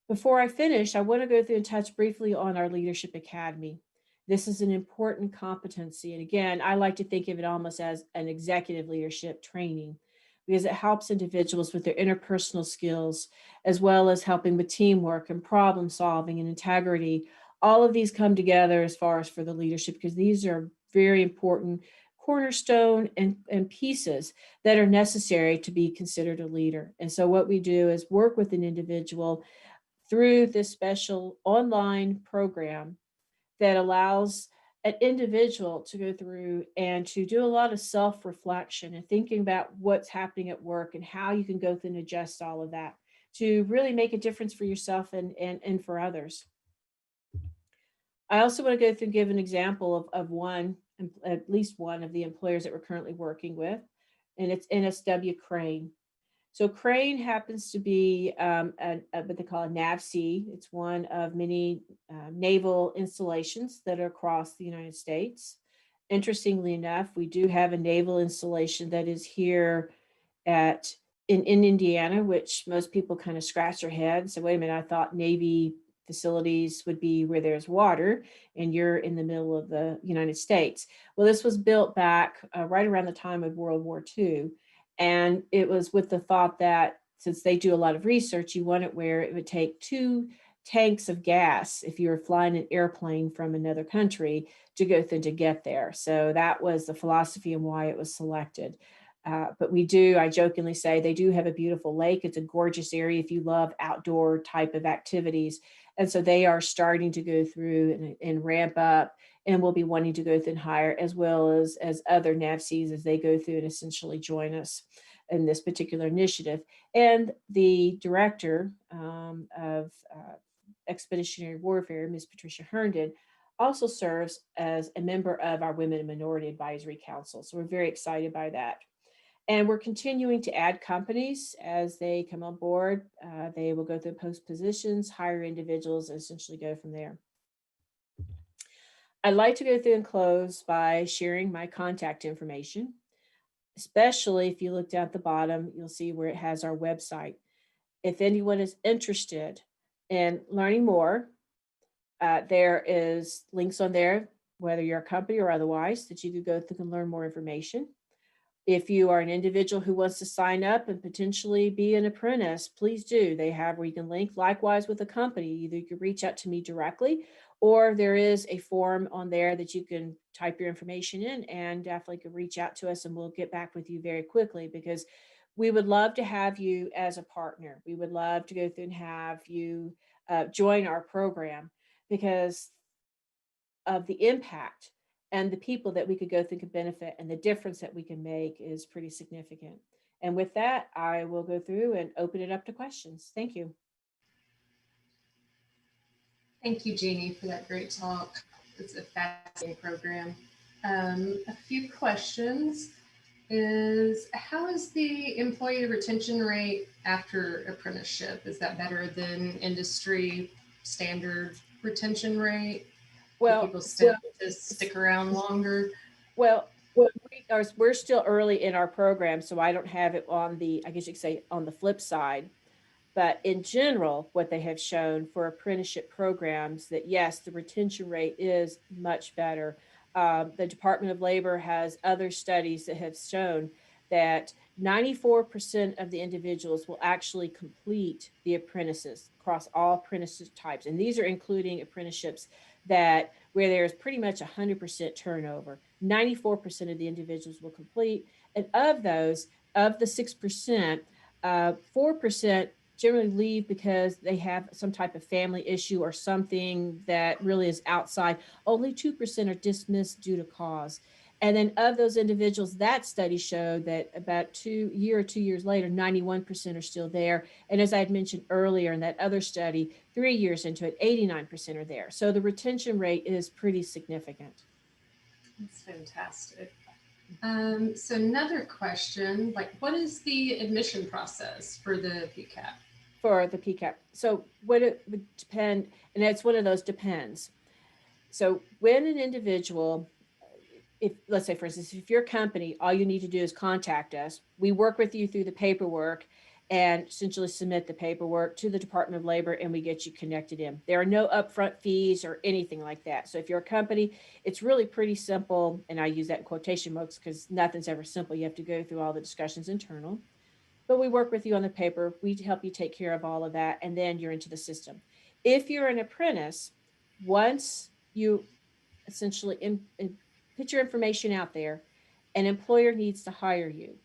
S9: Before I finish, I want to go through and touch briefly on our Leadership Academy. This is an important competency. And again, I like to think of it almost as an executive leadership training, because it helps individuals with their interpersonal skills, as well as helping with teamwork and problem solving and integrity. All of these come together as far as for the leadership, because these are very important cornerstone and pieces that are necessary to be considered a leader. And so what we do is work with an individual through this special online program that allows an individual to go through and to do a lot of self-reflection and thinking about what's happening at work and how you can go through and adjust all of that to really make a difference for yourself and for others. I also want to go through and give an example of one, at least one of the employers that we're currently working with, and it's NSW Crane. So Crane happens to be what they call a NAVSEA. It's one of many naval installations that are across the United States. Interestingly enough, we do have a naval installation that is here in Indiana, which most people kind of scratch their head. So wait a minute, I thought Navy facilities would be where there's water, and you're in the middle of the United States. Well, this was built back right around the time of World War II. And it was with the thought that since they do a lot of research, you want it where it would take 2 tanks of gas if you were flying an airplane from another country to go through to get there. So that was the philosophy and why it was selected. But I jokingly say, they do have a beautiful lake. It's a gorgeous area if you love outdoor type of activities. And so they are starting to go through and ramp up, and will be wanting to go through and hire, as well as other NAVSEAs as they go through and essentially join us in this particular initiative. And the director of Expeditionary Warfare, Ms. Patricia Herndon, also serves as a member of our Women and Minority Advisory Council. So we're very excited by that. And we're continuing to add companies as they come on board. They will go through post positions, hire individuals, and essentially go from there. I'd like to go through and close by sharing my contact information, especially if you look down at the bottom, you'll see where it has our website. If anyone is interested in learning more, there is links on there, whether you're a company or otherwise, that you could go through and learn more information. If you are an individual who wants to sign up and potentially be an apprentice, please do. They have where you can link. Likewise with a company, either you can reach out to me directly, or there is a form on there that you can type your information in, and definitely can reach out to us and we'll get back with you very quickly, because we would love to have you as a partner. We would love to go through and have you join our program, because of the impact and the people that we could go through could benefit, and the difference that we can make is pretty significant. And with that, I will go through and open it up to questions. Thank you.
S5: Thank you, Jeannie, for that great talk. It's a fascinating program. A few questions is, how is the employee retention rate after apprenticeship? Is that better than industry standard retention rate?
S9: Well,
S5: do people still stick around longer?
S9: Well, we're still early in our program, so I don't have it on the, I guess you could say, on the flip side. But in general, what they have shown for apprenticeship programs, that yes, the retention rate is much better. The Department of Labor has other studies that have shown that 94% of the individuals will actually complete the apprentices across all apprenticeship types. And these are including apprenticeships where there's pretty much 100% turnover. 94% of the individuals will complete. And of those, of the 6%, 4% generally leave because they have some type of family issue or something that really is outside. Only 2% are dismissed due to cause. And then of those individuals, that study showed that about 2 years later, 91% are still there. And as I had mentioned earlier in that other study, 3 years into it, 89% are there. So the retention rate is pretty significant.
S5: That's fantastic. So another question, like what is the admission process for the PCAP?
S9: For the PCAP. So what it would depend, and that's one of those depends. So when an individual, if let's say for instance, if your company, all you need to do is contact us, we work with you through the paperwork and essentially submit the paperwork to the Department of Labor and we get you connected in. There are no upfront fees or anything like that. So if you're a company, it's really pretty simple. And I use that in quotation marks because nothing's ever simple. You have to go through all the discussions internal, but we work with you on the paper. We help you take care of all of that. And then you're into the system. If you're an apprentice, once you essentially put your information out there, an employer needs to hire you.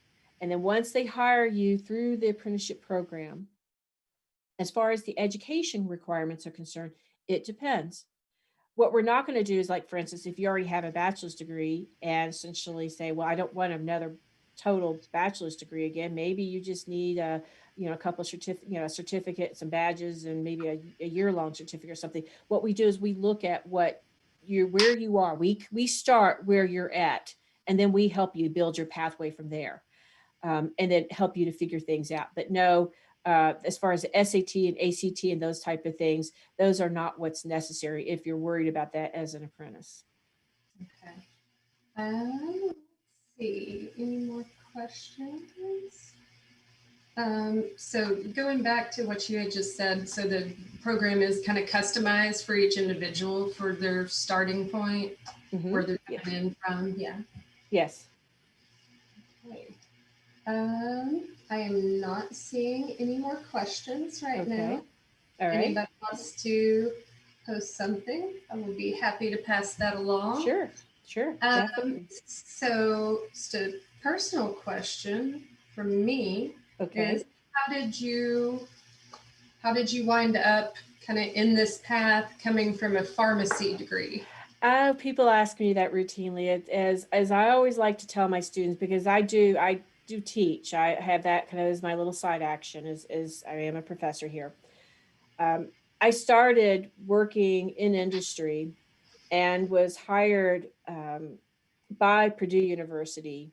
S9: And then once they hire you through the apprenticeship program, as far as the education requirements are concerned, it depends. What we're not going to do is, like, for instance, if you already have a bachelor's degree and essentially say, well, I don't want another total bachelor's degree again. Maybe you just need a couple of certificates, some badges, and maybe a year-long certificate or something. What we do is we look at where you are. We start where you're at, and then we help you build your pathway from there, and then help you to figure things out. But no, as far as the SAT and ACT and those type of things, those are not what's necessary if you're worried about that as an apprentice.
S5: Okay. Let's see, any more questions? So going back to what you had just said, so the program is kind of customized for each individual for their starting point, where they're coming in from, yeah.
S9: Yes.
S5: Okay. I am not seeing any more questions right now.
S9: All right.
S5: Anybody wants to post something, I will be happy to pass that along.
S9: Sure. Definitely.
S5: So just a personal question from me is, how did you wind up kind of in this path coming from a pharmacy degree?
S9: People ask me that routinely. As I always like to tell my students, because I do teach. I have that kind of as my little side action as I am a professor here. I started working in industry and was hired by Purdue University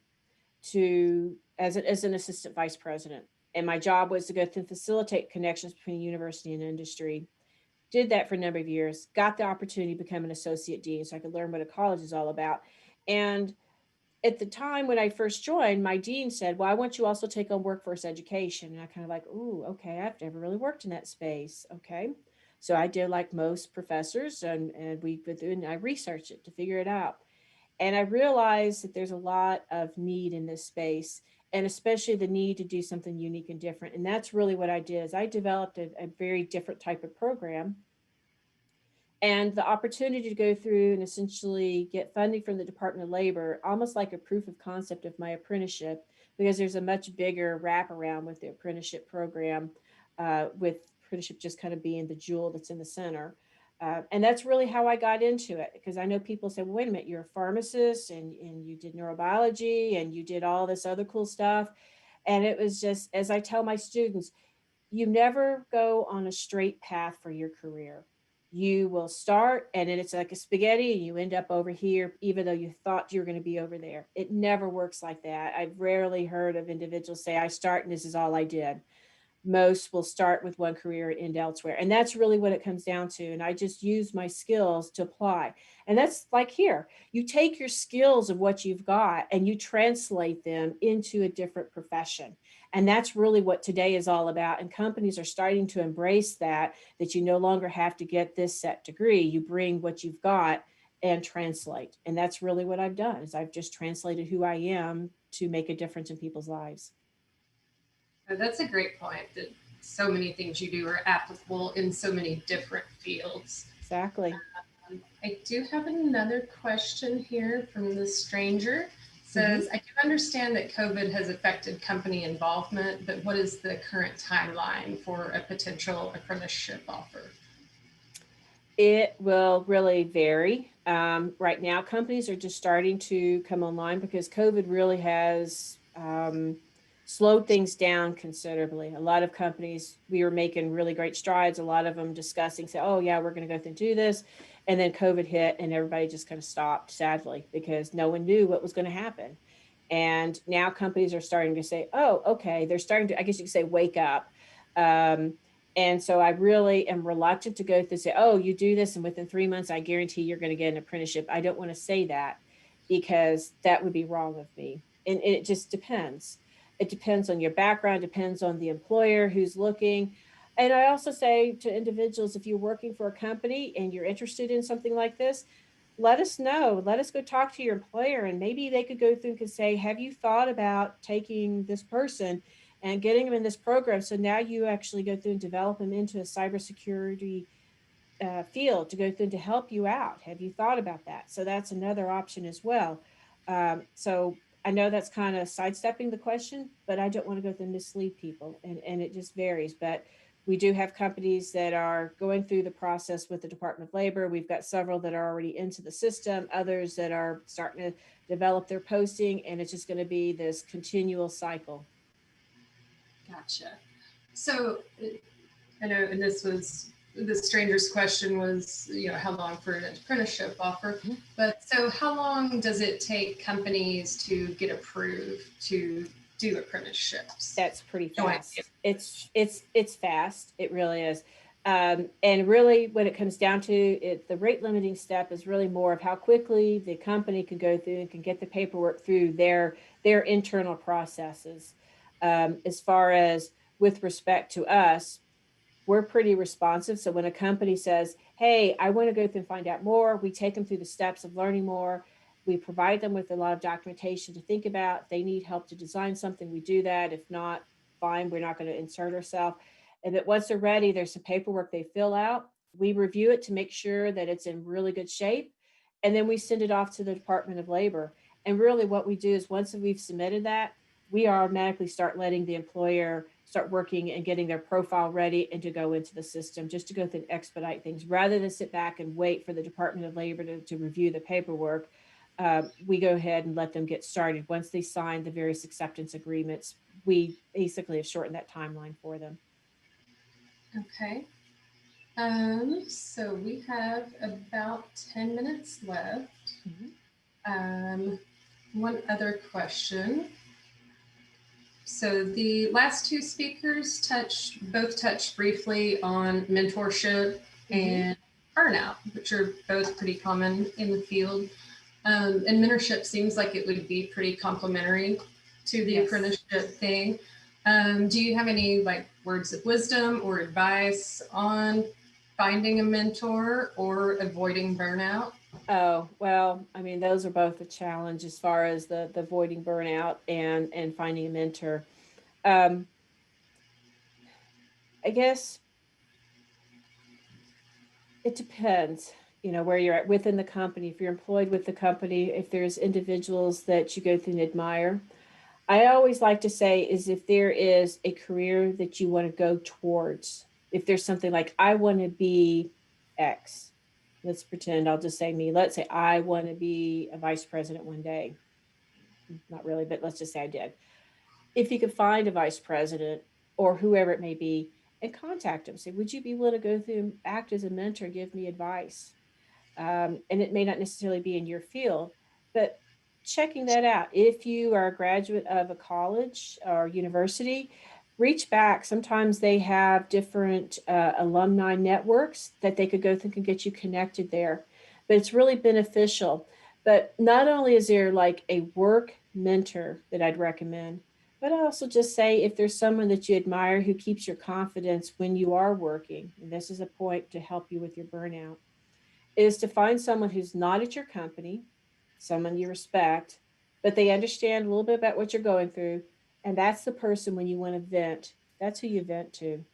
S9: as an assistant vice president. And my job was to go to facilitate connections between university and industry. Did that for a number of years, got the opportunity to become an associate dean so I could learn what a college is all about. And at the time when I first joined, my dean said, well, I want you also to take on workforce education. And I kind of like, ooh, okay, I've never really worked in that space. Okay. So I did like most professors and we went through and I researched it to figure it out. And I realized that there's a lot of need in this space, and especially the need to do something unique and different. And that's really what I did is I developed a very different type of program. And the opportunity to go through and essentially get funding from the Department of Labor, almost like a proof of concept of my apprenticeship, because there's a much bigger wraparound with the apprenticeship program, with apprenticeship just kind of being the jewel that's in the center. And that's really how I got into it, because I know people say, well, wait a minute, you're a pharmacist and you did neurobiology and you did all this other cool stuff. And it was just, as I tell my students, you never go on a straight path for your career. You will start and then it's like a spaghetti and you end up over here, even though you thought you were going to be over there. It never works like that. I've rarely heard of individuals say, I start and this is all I did. Most will start with one career and end elsewhere. And that's really what it comes down to. And I just use my skills to apply. And that's like here, you take your skills of what you've got and you translate them into a different profession. And that's really what today is all about. And companies are starting to embrace that you no longer have to get this set degree. You bring what you've got and translate. And that's really what I've done is I've just translated who I am to make a difference in people's lives.
S5: That's a great point, that so many things you do are applicable in so many different fields.
S9: Exactly.
S5: I do have another question here from the stranger. says, I do understand that COVID has affected company involvement, but what is the current timeline for a potential apprenticeship offer?
S9: It will really vary. Right now, companies are just starting to come online because COVID really has slowed things down considerably. A lot of companies, we were making really great strides. A lot of them discussing, say, oh yeah, we're going to go through and do this. And then COVID hit and everybody just kind of stopped, sadly, because no one knew what was going to happen. And now companies are starting to say, oh, okay, they're starting to, I guess you could say, wake up. And so I really am reluctant to go through and say, oh, you do this and within 3 months, I guarantee you're going to get an apprenticeship. I don't want to say that because that would be wrong of me. And it just depends. It depends on your background, depends on the employer who's looking. And I also say to individuals, if you're working for a company and you're interested in something like this, let us know. Let us go talk to your employer and maybe they could go through and say, have you thought about taking this person and getting them in this program? So now you actually go through and develop them into a cybersecurity field to go through to help you out. Have you thought about that? So that's another option as well. So I know that's kind of sidestepping the question, but I don't want to go through and mislead people, and it just varies. But we do have companies that are going through the process with the Department of Labor. We've got several that are already into the system, others that are starting to develop their posting, and it's just going to be this continual cycle.
S5: Gotcha. So I know, and this was the stranger's question was, how long for an apprenticeship offer? But so how long does it take companies to get approved to do apprenticeships?
S9: That's pretty fast. It's fast. It really is. And really, when it comes down to it, the rate limiting step is really more of how quickly the company can go through and can get the paperwork through their internal processes. As far as with respect to us, we're pretty responsive. So when a company says, hey, I want to go through and find out more, we take them through the steps of learning more. We provide them with a lot of documentation to think about. If they need help to design something, we do that. If not, fine, we're not going to insert ourselves. And that once they're ready, there's some paperwork they fill out. We review it to make sure that it's in really good shape. And then we send it off to the Department of Labor. And really what we do is once we've submitted that, we automatically start letting the employer start working and getting their profile ready and to go into the system just to go through and expedite things rather than sit back and wait for the Department of Labor to review the paperwork. We go ahead and let them get started. Once they sign the various acceptance agreements, we basically have shortened that timeline for them.
S5: Okay. So we have about 10 minutes left. One other question. So the last two speakers both touched briefly on mentorship and burnout, which are both pretty common in the field. And mentorship seems like it would be pretty complementary to the apprenticeship thing. Do you have any words of wisdom or advice on finding a mentor or avoiding burnout?
S9: Oh, well, I mean, those are both a challenge as far as the avoiding burnout and finding a mentor. I guess it depends, where you're at within the company. If you're employed with the company, if there's individuals that you go through and admire. I always like to say is if there is a career that you want to go towards, if there's something like, I want to be X, let's pretend, I'll just say me. Let's say I want to be a vice president one day. Not really, but let's just say I did. If you could find a vice president or whoever it may be and contact them, say, would you be willing to go through and act as a mentor, give me advice? And it may not necessarily be in your field, but checking that out. If you are a graduate of a college or university, reach back. Sometimes they have different alumni networks that they could go through and get you connected there. But it's really beneficial. But not only is there like a work mentor that I'd recommend, but I also just say if there's someone that you admire who keeps your confidence when you are working, and this is a point to help you with your burnout, is to find someone who's not at your company, someone you respect, but they understand a little bit about what you're going through. And that's the person when you want to vent, that's who you vent to.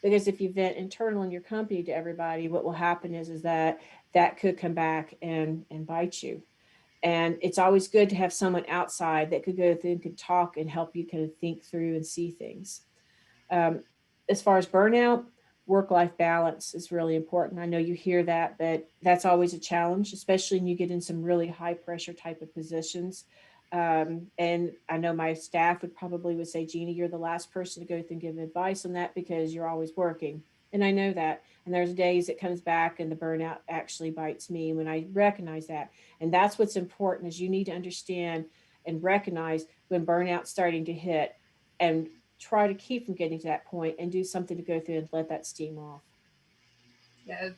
S9: Because if you vent internal in your company to everybody, what will happen is that could come back and bite you. And it's always good to have someone outside that could go through and could talk and help you kind of think through and see things. As far as burnout, work-life balance is really important. I know you hear that, but that's always a challenge, especially when you get in some really high pressure type of positions. And I know my staff would say, Jeannie, you're the last person to go through and give advice on that because you're always working. And I know that. And there's days it comes back and the burnout actually bites me when I recognize that. And that's what's important, is you need to understand and recognize when burnout's starting to hit, and try to keep from getting to that point and do something to go through and let that steam off.
S5: Yeah,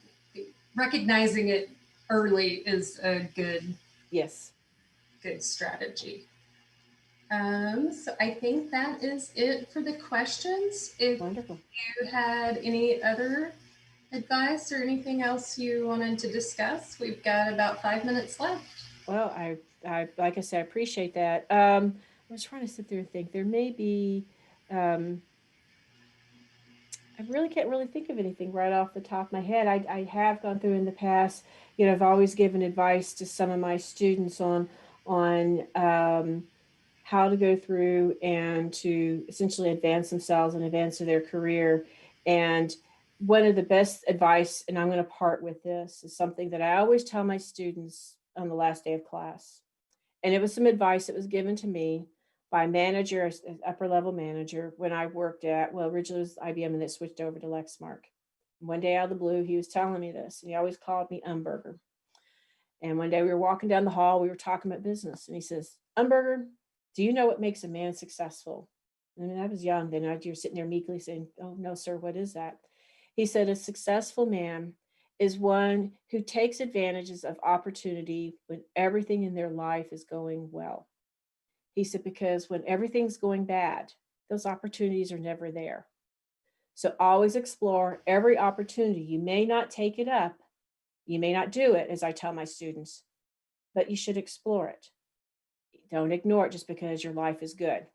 S5: recognizing it early is a good strategy. So I think that is it for the questions. If
S9: Wonderful.
S5: you had any other advice or anything else you wanted to discuss, we've got about 5 minutes left.
S9: Well, I like I said, I appreciate that. I was trying to sit there and think. There may be, I really can't really think of anything right off the top of my head. I have gone through in the past, I've always given advice to some of my students on how to go through and to essentially advance themselves and advance their career. And one of the best advice, and I'm going to part with this, is something that I always tell my students on the last day of class. And it was some advice that was given to me by a manager, an upper level manager, when I worked at, originally it was IBM and it switched over to Lexmark. One day out of the blue, he was telling me this, and he always called me Umberger. And one day we were walking down the hall, we were talking about business, and he says, Umberger, do you know what makes a man successful? And I was young then. You're sitting there meekly saying, oh, no, sir, what is that? He said, a successful man is one who takes advantages of opportunity when everything in their life is going well. He said, because when everything's going bad, those opportunities are never there. So always explore every opportunity. You may not take it up. You may not do it, as I tell my students, but you should explore it. Don't ignore it just because your life is good,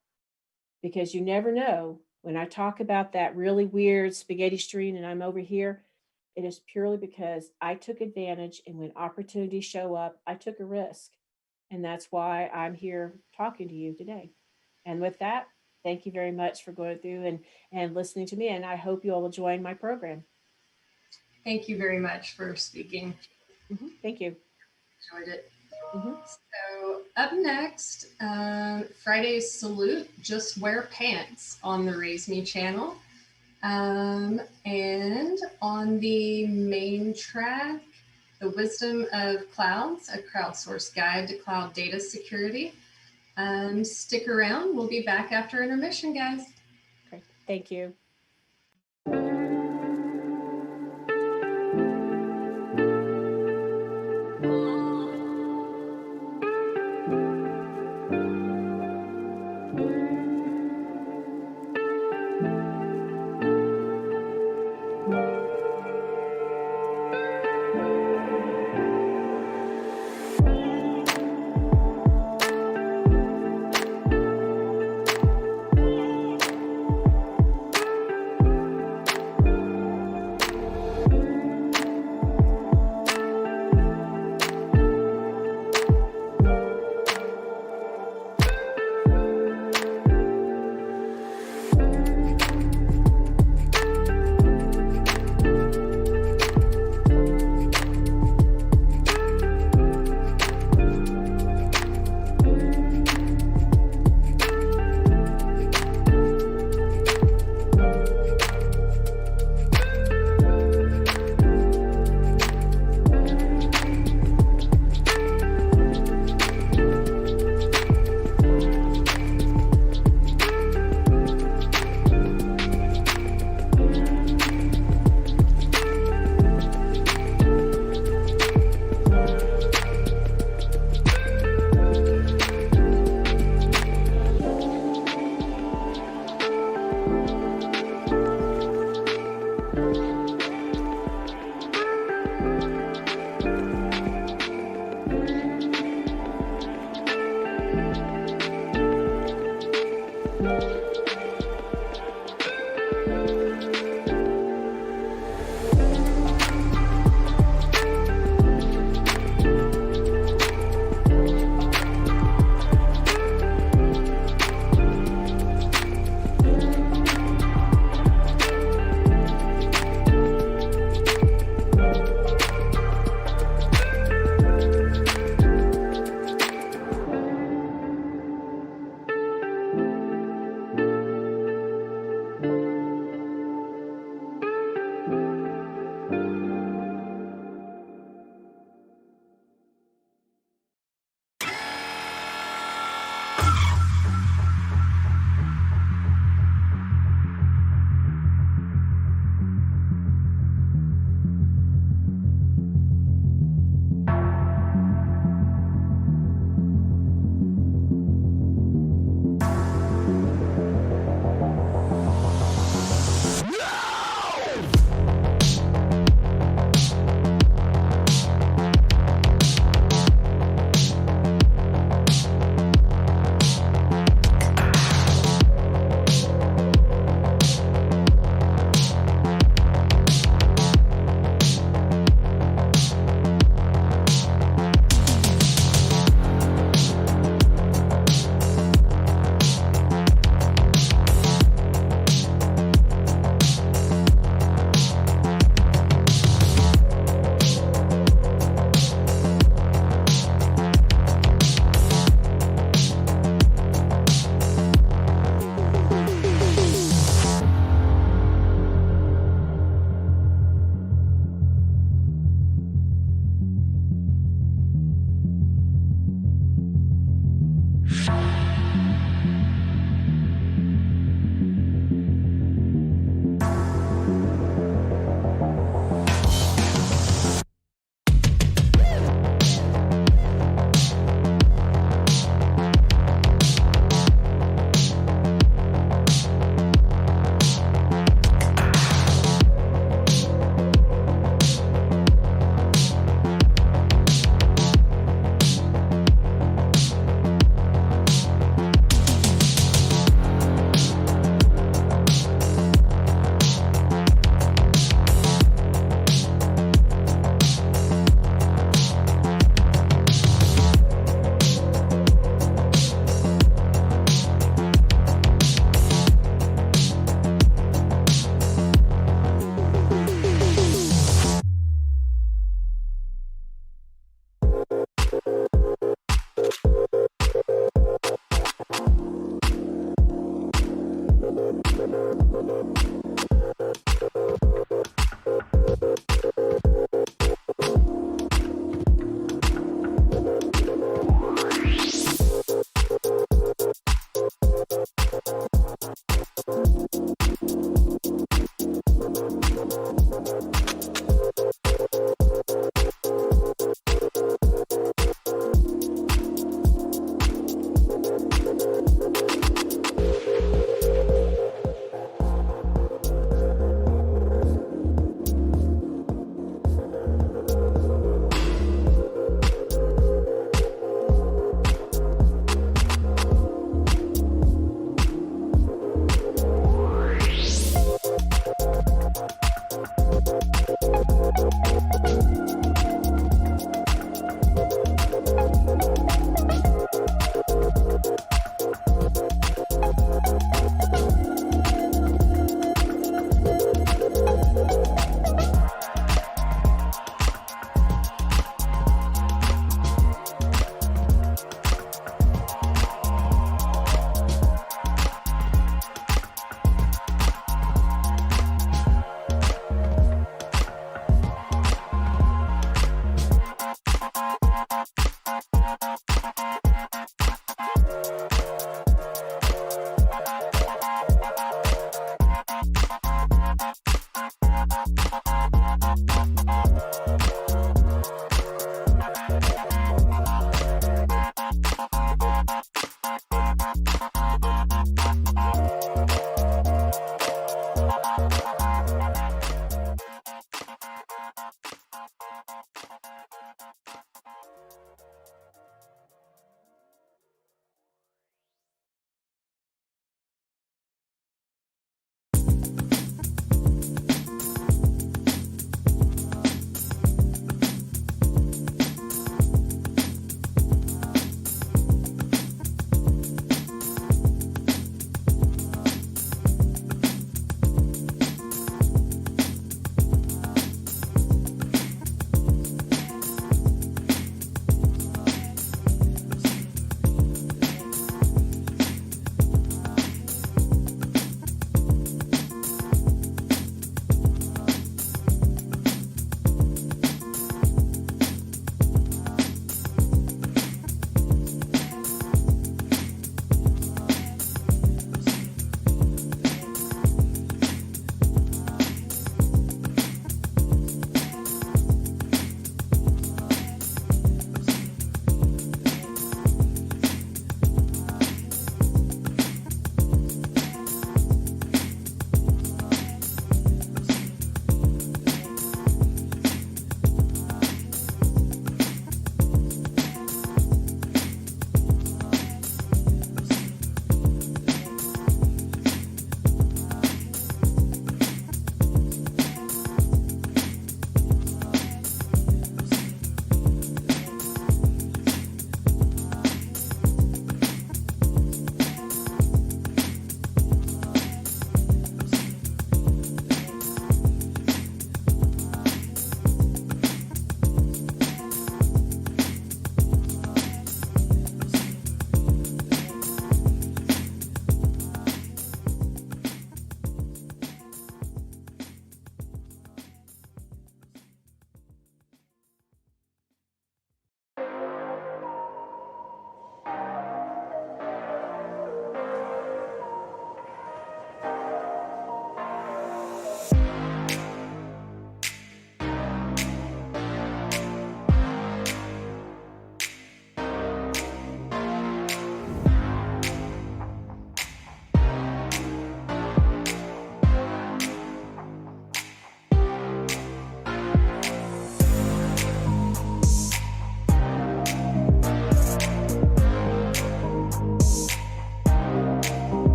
S9: because you never know. When I talk about that really weird spaghetti stream and I'm over here, it is purely because I took advantage, and when opportunities show up, I took a risk. And that's why I'm here talking to you today. And with that, thank you very much for going through and listening to me. And I hope you all will join my program.
S5: Thank you very much for speaking.
S9: Thank you.
S5: Enjoyed it. So up next, Friday's Salute, Just Wear Pants on the RaiseMe channel. And on the main track, The Wisdom of Clouds, a crowdsourced guide to cloud data security. Stick around. We'll be back after intermission, guys.
S9: Okay. Thank you.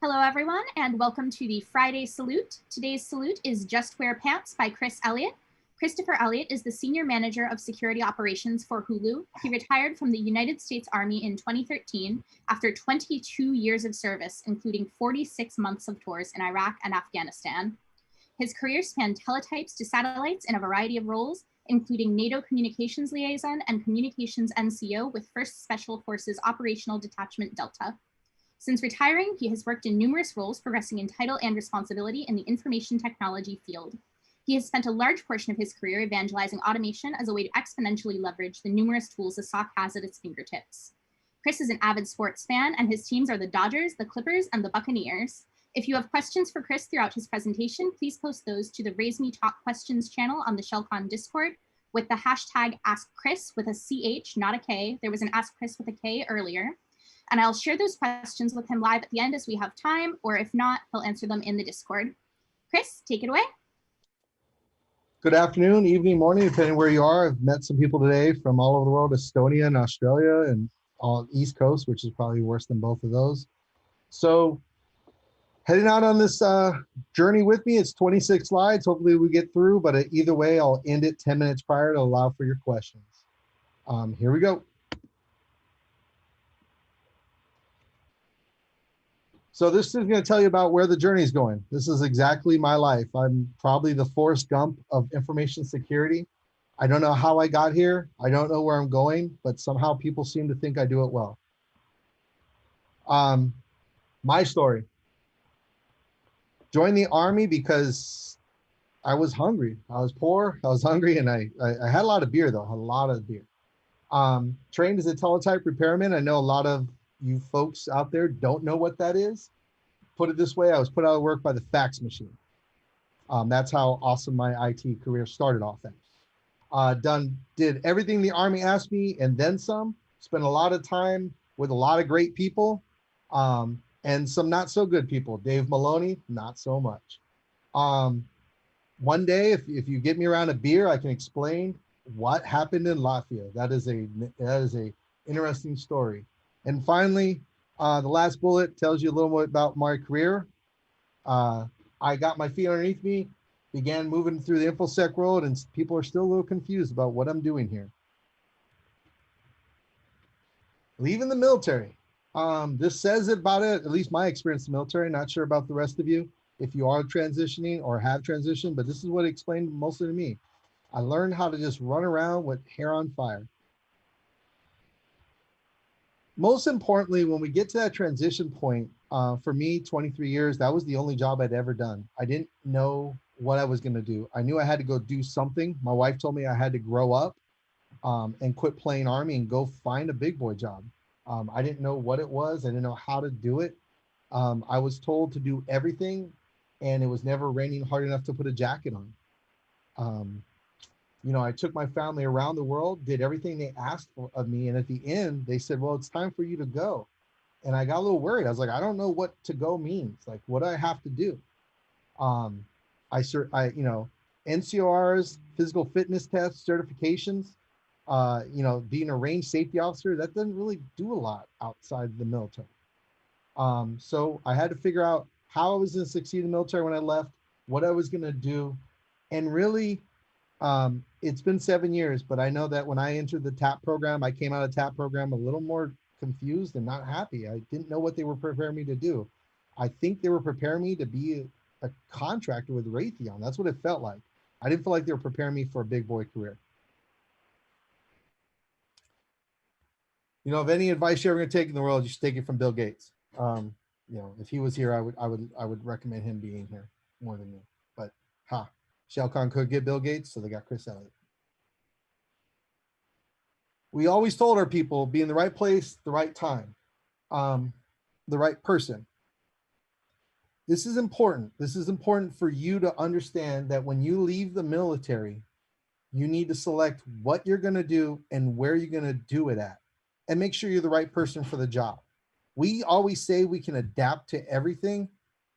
S10: Hello, everyone, and welcome to the Friday Salute. Today's salute is Just Wear Pants by Chris Elliott. Christopher Elliott is the Senior Manager of Security Operations for Hulu. He retired from the United States Army in 2013 after 22 years of service, including 46 months of tours in Iraq and Afghanistan. His career spanned teletypes to satellites in a variety of roles, including NATO Communications Liaison and Communications NCO with 1st Special Forces Operational Detachment Delta. Since retiring, he has worked in numerous roles, progressing in title and responsibility in the information technology field. He has spent a large portion of his career evangelizing automation as a way to exponentially leverage the numerous tools the SOC has at its fingertips. Chris is an avid sports fan, and his teams are the Dodgers, the Clippers, and the Buccaneers. If you have questions for Chris throughout his presentation, please post those to the RaiseMe Talk Questions channel on the ShellCon Discord with the hashtag AskChris with a CH, not a K. There was an Ask Chris with a K earlier. And I'll share those questions with him live at the end as we have time, or if not, he'll answer them in the Discord. Chris, take it away.
S11: Good afternoon, evening, morning, depending where you are. I've met some people today from all over the world, Estonia and Australia, and on the East Coast, which is probably worse than both of those. So heading out on this journey with me, it's 26 slides. Hopefully we get through, but either way, I'll end it 10 minutes prior to allow for your questions. Here we go. So this is going to tell you about where the journey is going. This is exactly my life. I'm probably the Forrest Gump of information security. I don't know how I got here. I don't know where I'm going, but somehow people seem to think I do it well. My story. Joined the Army because I was hungry. I was poor, I was hungry, and I had a lot of beer though, a lot of beer. Trained as a teletype repairman. I know a lot of you folks out there don't know what that is. Put it this way, I was put out of work by the fax machine. That's how awesome my IT career started off at. Did everything the Army asked me and then some. Spent a lot of time with a lot of great people and some not so good people. Dave Maloney, not so much. One day, if you get me around a beer, I can explain what happened in Latvia. That is a interesting story. And finally, the last bullet tells you a little more about my career. I got my feet underneath me, began moving through the InfoSec world, and people are still a little confused about what I'm doing here. Leaving the military. This says about it, at least my experience in the military. Not sure about the rest of you, if you are transitioning or have transitioned, but this is what it explained mostly to me. I learned how to just run around with hair on fire. Most importantly, when we get to that transition point, for me, 23 years, that was the only job I'd ever done. I didn't know what I was going to do. I knew I had to go do something. My wife told me I had to grow up and quit playing Army and go find a big boy job. I didn't know what it was. I didn't know how to do it. I was told to do everything, and it was never raining hard enough to put a jacket on. You know, I took my family around the world, did everything they asked of me. And at the end, they said, well, it's time for you to go. And I got a little worried. I was like, I don't know what to go means. Like, what do I have to do? You know, NCORs, physical fitness tests, certifications, you know, being a range safety officer, that doesn't really do a lot outside the military. So I had to figure out how I was going to succeed in the military when I left, what I was going to do. And really, it's been 7 years, but I know that when I entered the TAP program, I came out of TAP program a little more confused and not happy. I didn't know what they were preparing me to do. I think they were preparing me to be a contractor with Raytheon. That's what it felt like. I didn't feel like they were preparing me for a big boy career. You know, if any advice you're ever going to take in the world, you should take it from Bill Gates. You know, if he was here, I would recommend him being here more than me. But ShellCon could get Bill Gates, so they got Chris Elliott. We always told our people, be in the right place, the right time, the right person. This is important. This is important for you to understand that when you leave the military, you need to select what you're going to do and where you're going to do it at, and make sure you're the right person for the job. We always say we can adapt to everything,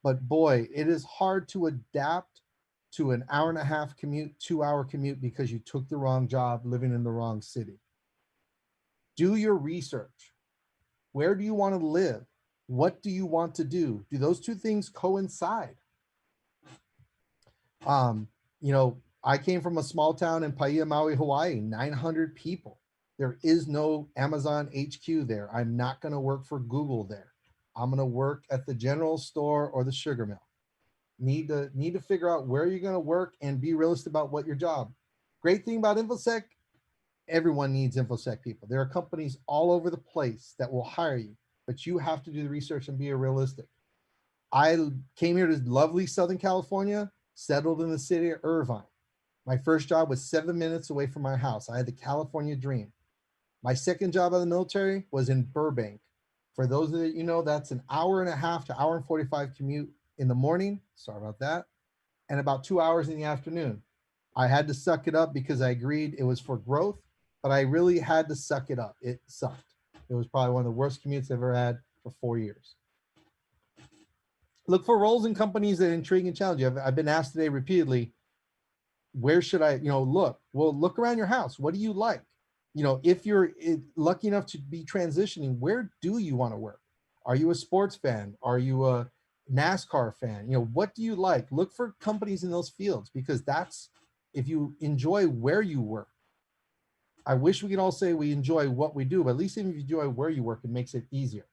S11: but boy, it is hard to adapt to an hour-and-a-half commute, 2-hour commute because you took the wrong job living in the wrong city. Do your research. Where do you want to live? What do you want to do? Do those two things coincide? You know, I came from a small town in Paia, Maui, Hawaii, 900 people. There is no Amazon HQ there. I'm not going to work for Google there. I'm going to work at the general store or the sugar mill. Need to figure out where you're going to work and be realistic about what your job. Great thing about InfoSec, everyone needs InfoSec people. There are companies all over the place that will hire you, but you have to do the research and be realistic. I came here to lovely Southern California, settled in the city of Irvine. My first job was 7 minutes away from my house. I had the California dream. My second job out of the military was in Burbank. For those of you know, that's an hour and a half to hour and 45 commute in the morning. Sorry about that. And about 2 hours in the afternoon. I had to suck it up because I agreed it was for growth, but I really had to suck it up. It sucked. It was probably one of the worst commutes I've ever had for 4 years. Look for roles in companies that intrigue and challenge you. I've been asked today repeatedly, where should I, look? Well, look around your house. What do you like? If you're lucky enough to be transitioning, where do you want to work? Are you a sports fan? Are you a NASCAR fan? What do you like? Look for companies in those fields, because that's, if you enjoy where you work. I wish we could all say we enjoy what we do, but at least if you enjoy where you work, it makes it easier.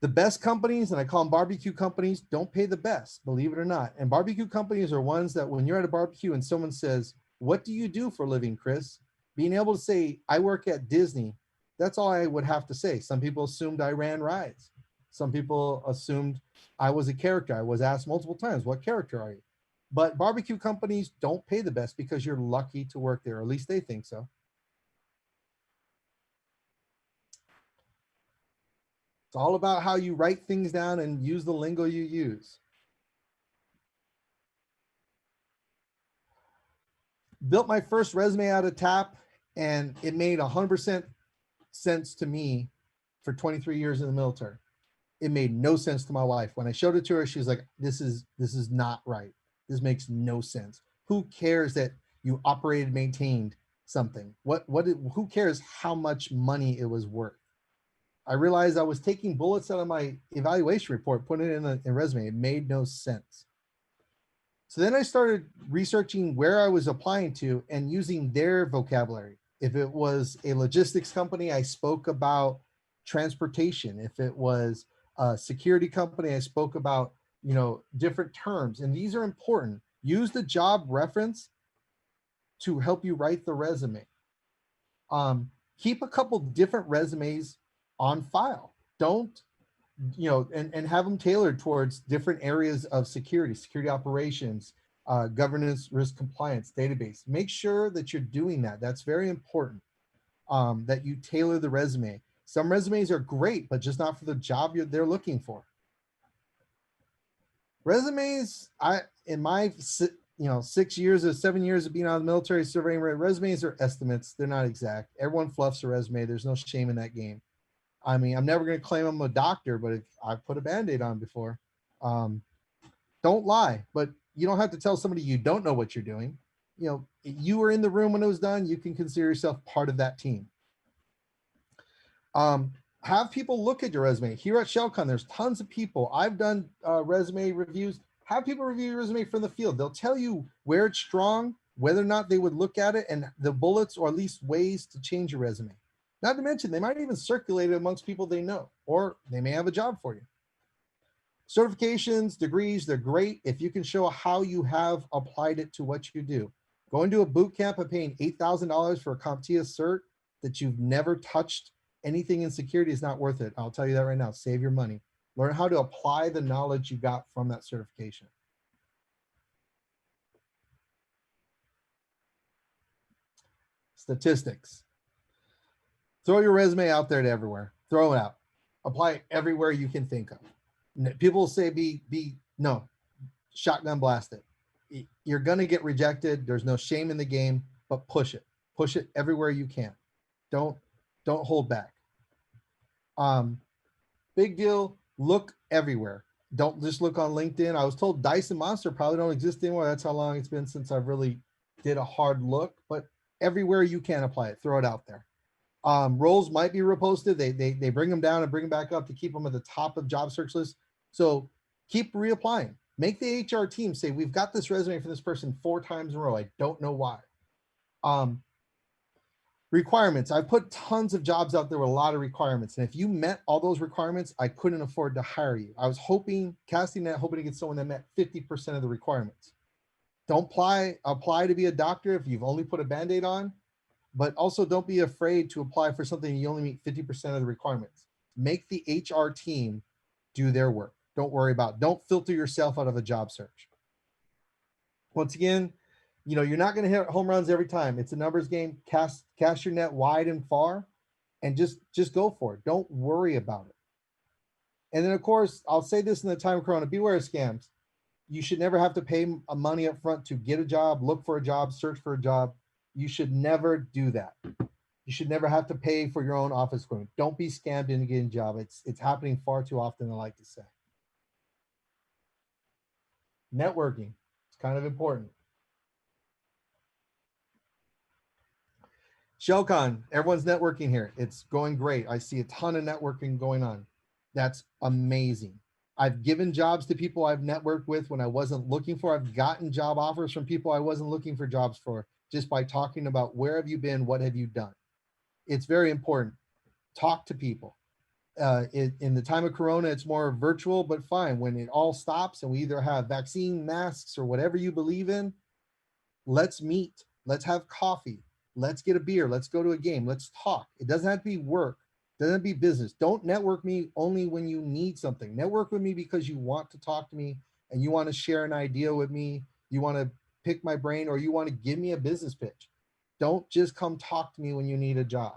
S11: The best companies, and I call them barbecue companies, don't pay the best, believe it or not. And barbecue companies are ones that when you're at a barbecue and someone says, what do you do for a living, Chris? Being able to say, I work at Disney, that's all I would have to say. Some people assumed I ran rides. Some people assumed I was a character. I was asked multiple times, what character are you? But barbecue companies don't pay the best because you're lucky to work there, or at least they think so. It's all about how you write things down and use the lingo you use. Built my first resume out of TAP, and it made 100% sense to me for 23 years in the military. It made no sense to my wife. When I showed it to her, she was like, this is not right. This makes no sense. Who cares that you operated, maintained something? Who cares how much money it was worth? I realized I was taking bullets out of my evaluation report, putting it in a resume. It made no sense. So then I started researching where I was applying to and using their vocabulary. If it was a logistics company, I spoke about transportation. If it was a security company, I spoke about, different terms. And these are important. Use the job reference to help you write the resume. Keep a couple different resumes on file. Don't, and have them tailored towards different areas of security operations, governance, risk compliance, database. Make sure that you're doing that. That's very important, that you tailor the resume. Some resumes are great, but just not for the job they're looking for. Resumes, in my 7 years of being out of the military, surveying resumes are estimates. They're not exact. Everyone fluffs a resume. There's no shame in that game. I mean, I'm never going to claim I'm a doctor, but I've put a Band-Aid on before. Don't lie, but you don't have to tell somebody you don't know what you're doing. You were in the room when it was done. You can consider yourself part of that team. Have people look at your resume. Here at ShellCon, there's tons of people. I've done resume reviews. Have people review your resume from the field. They'll tell you where it's strong, whether or not they would look at it, and the bullets or at least ways to change your resume. Not to mention, they might even circulate it amongst people they know, or they may have a job for you. Certifications, degrees, they're great if you can show how you have applied it to what you do. Going to a boot camp and paying $8,000 for a CompTIA cert that you've never touched anything in security is not worth it. I'll tell you that right now. Save your money. Learn how to apply the knowledge you got from that certification. Statistics. Throw your resume out there to everywhere. Throw it out. Apply it everywhere you can think of. People say no, shotgun blast it. You're going to get rejected. There's no shame in the game, but push it. Push it everywhere you can. Don't hold back. Big deal. Look everywhere. Don't just look on LinkedIn. I was told Dice and Monster probably don't exist anymore. That's how long it's been since I've really did a hard look, but everywhere you can apply it, throw it out there. Roles might be reposted. They bring them down and bring them back up to keep them at the top of job search lists. So keep reapplying. Make the HR team say, we've got this resume for this person 4 times in a row. I don't know why. Requirements. I put tons of jobs out there with a lot of requirements. And if you met all those requirements, I couldn't afford to hire you. I was casting that, hoping to get someone that met 50% of the requirements. Don't apply to be a doctor if you've only put a Band-Aid on, but also don't be afraid to apply for something you only meet 50% of the requirements. Make the HR team do their work. Don't filter yourself out of a job search. Once again, you're not going to hit home runs every time. It's a numbers game. Cast your net wide and far, and just go for it. Don't worry about it. And then, of course, I'll say this in the time of Corona: beware of scams. You should never have to pay money up front to get a job, look for a job, search for a job. You should never do that. You should never have to pay for your own office equipment. Don't be scammed into getting a job. It's happening far too often, I like to say. Networking. It's kind of important. ShellCon, everyone's networking here. It's going great. I see a ton of networking going on. That's amazing. I've given jobs to people I've networked with when I wasn't looking for. I've gotten job offers from people I wasn't looking for jobs for, just by talking about where have you been, what have you done. It's very important. Talk to people. In the time of Corona, it's more virtual, but fine. When it all stops and we either have vaccine, masks, or whatever you believe in, let's meet. Let's have coffee. Let's get a beer. Let's go to a game. Let's talk. It doesn't have to be work. It doesn't have to be business. Don't network me only when you need something. Network with me because you want to talk to me and you want to share an idea with me. You want to pick my brain, or you want to give me a business pitch. Don't just come talk to me when you need a job.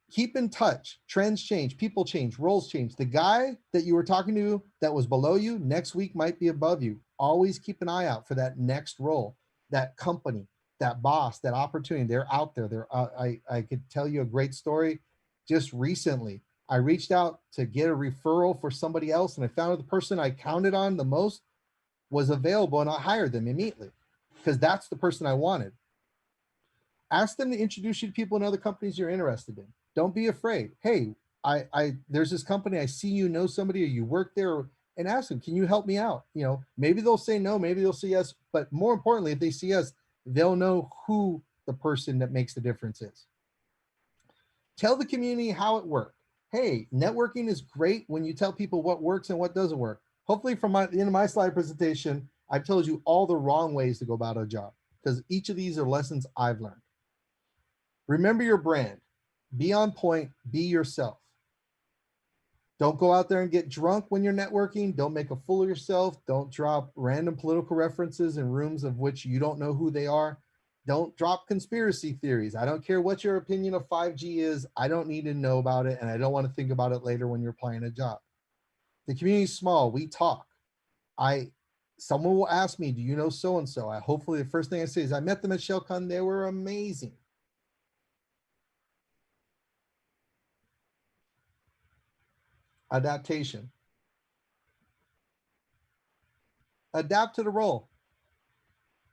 S11: Keep in touch. Trends change, people change, roles change. The guy that you were talking to that was below you next week might be above you. Always keep an eye out for that next role, that company, that boss, that opportunity. They're out there. I could tell you a great story. Just recently, I reached out to get a referral for somebody else, and I found out the person I counted on the most was available, and I hired them immediately because that's the person I wanted. Ask them to introduce you to people in other companies you're interested in. Don't be afraid. Hey, there's this company, I see you know somebody, or you work there, and ask them, can you help me out? Maybe they'll say no, maybe they'll say yes, but more importantly, if they see us, they'll know who the person that makes the difference is. Tell the community how it worked. Hey, networking is great when you tell people what works and what doesn't work. Hopefully from the end of my slide presentation, I've told you all the wrong ways to go about a job, because each of these are lessons I've learned. Remember your brand. Be on point. Be yourself. Don't go out there and get drunk when you're networking. Don't make a fool of yourself. Don't drop random political references in rooms of which you don't know who they are. Don't drop conspiracy theories. I don't care what your opinion of 5G is. I don't need to know about it, and I don't want to think about it later when you're applying a job. The community is small. We talk. Someone will ask me, do you know so-and-so? Hopefully the first thing I say is, I met them at ShellCon. They were amazing. Adaptation. Adapt to the role.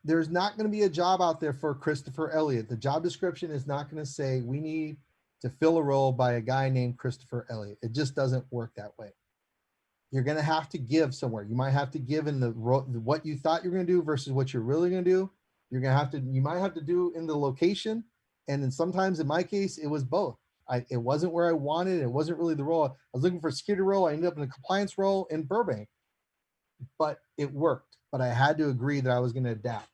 S11: There's not going to be a job out there for Christopher Elliott. The job description is not going to say we need to fill a role by a guy named Christopher Elliott. It just doesn't work that way. You're going to have to give somewhere. You might have to give in what you thought you're going to do versus what you're really going to do. You might have to do in the location. And then sometimes in my case, it was both. It wasn't where I wanted. It wasn't really the role. I was looking for a security role. I ended up in a compliance role in Burbank, but it worked. But I had to agree that I was going to adapt.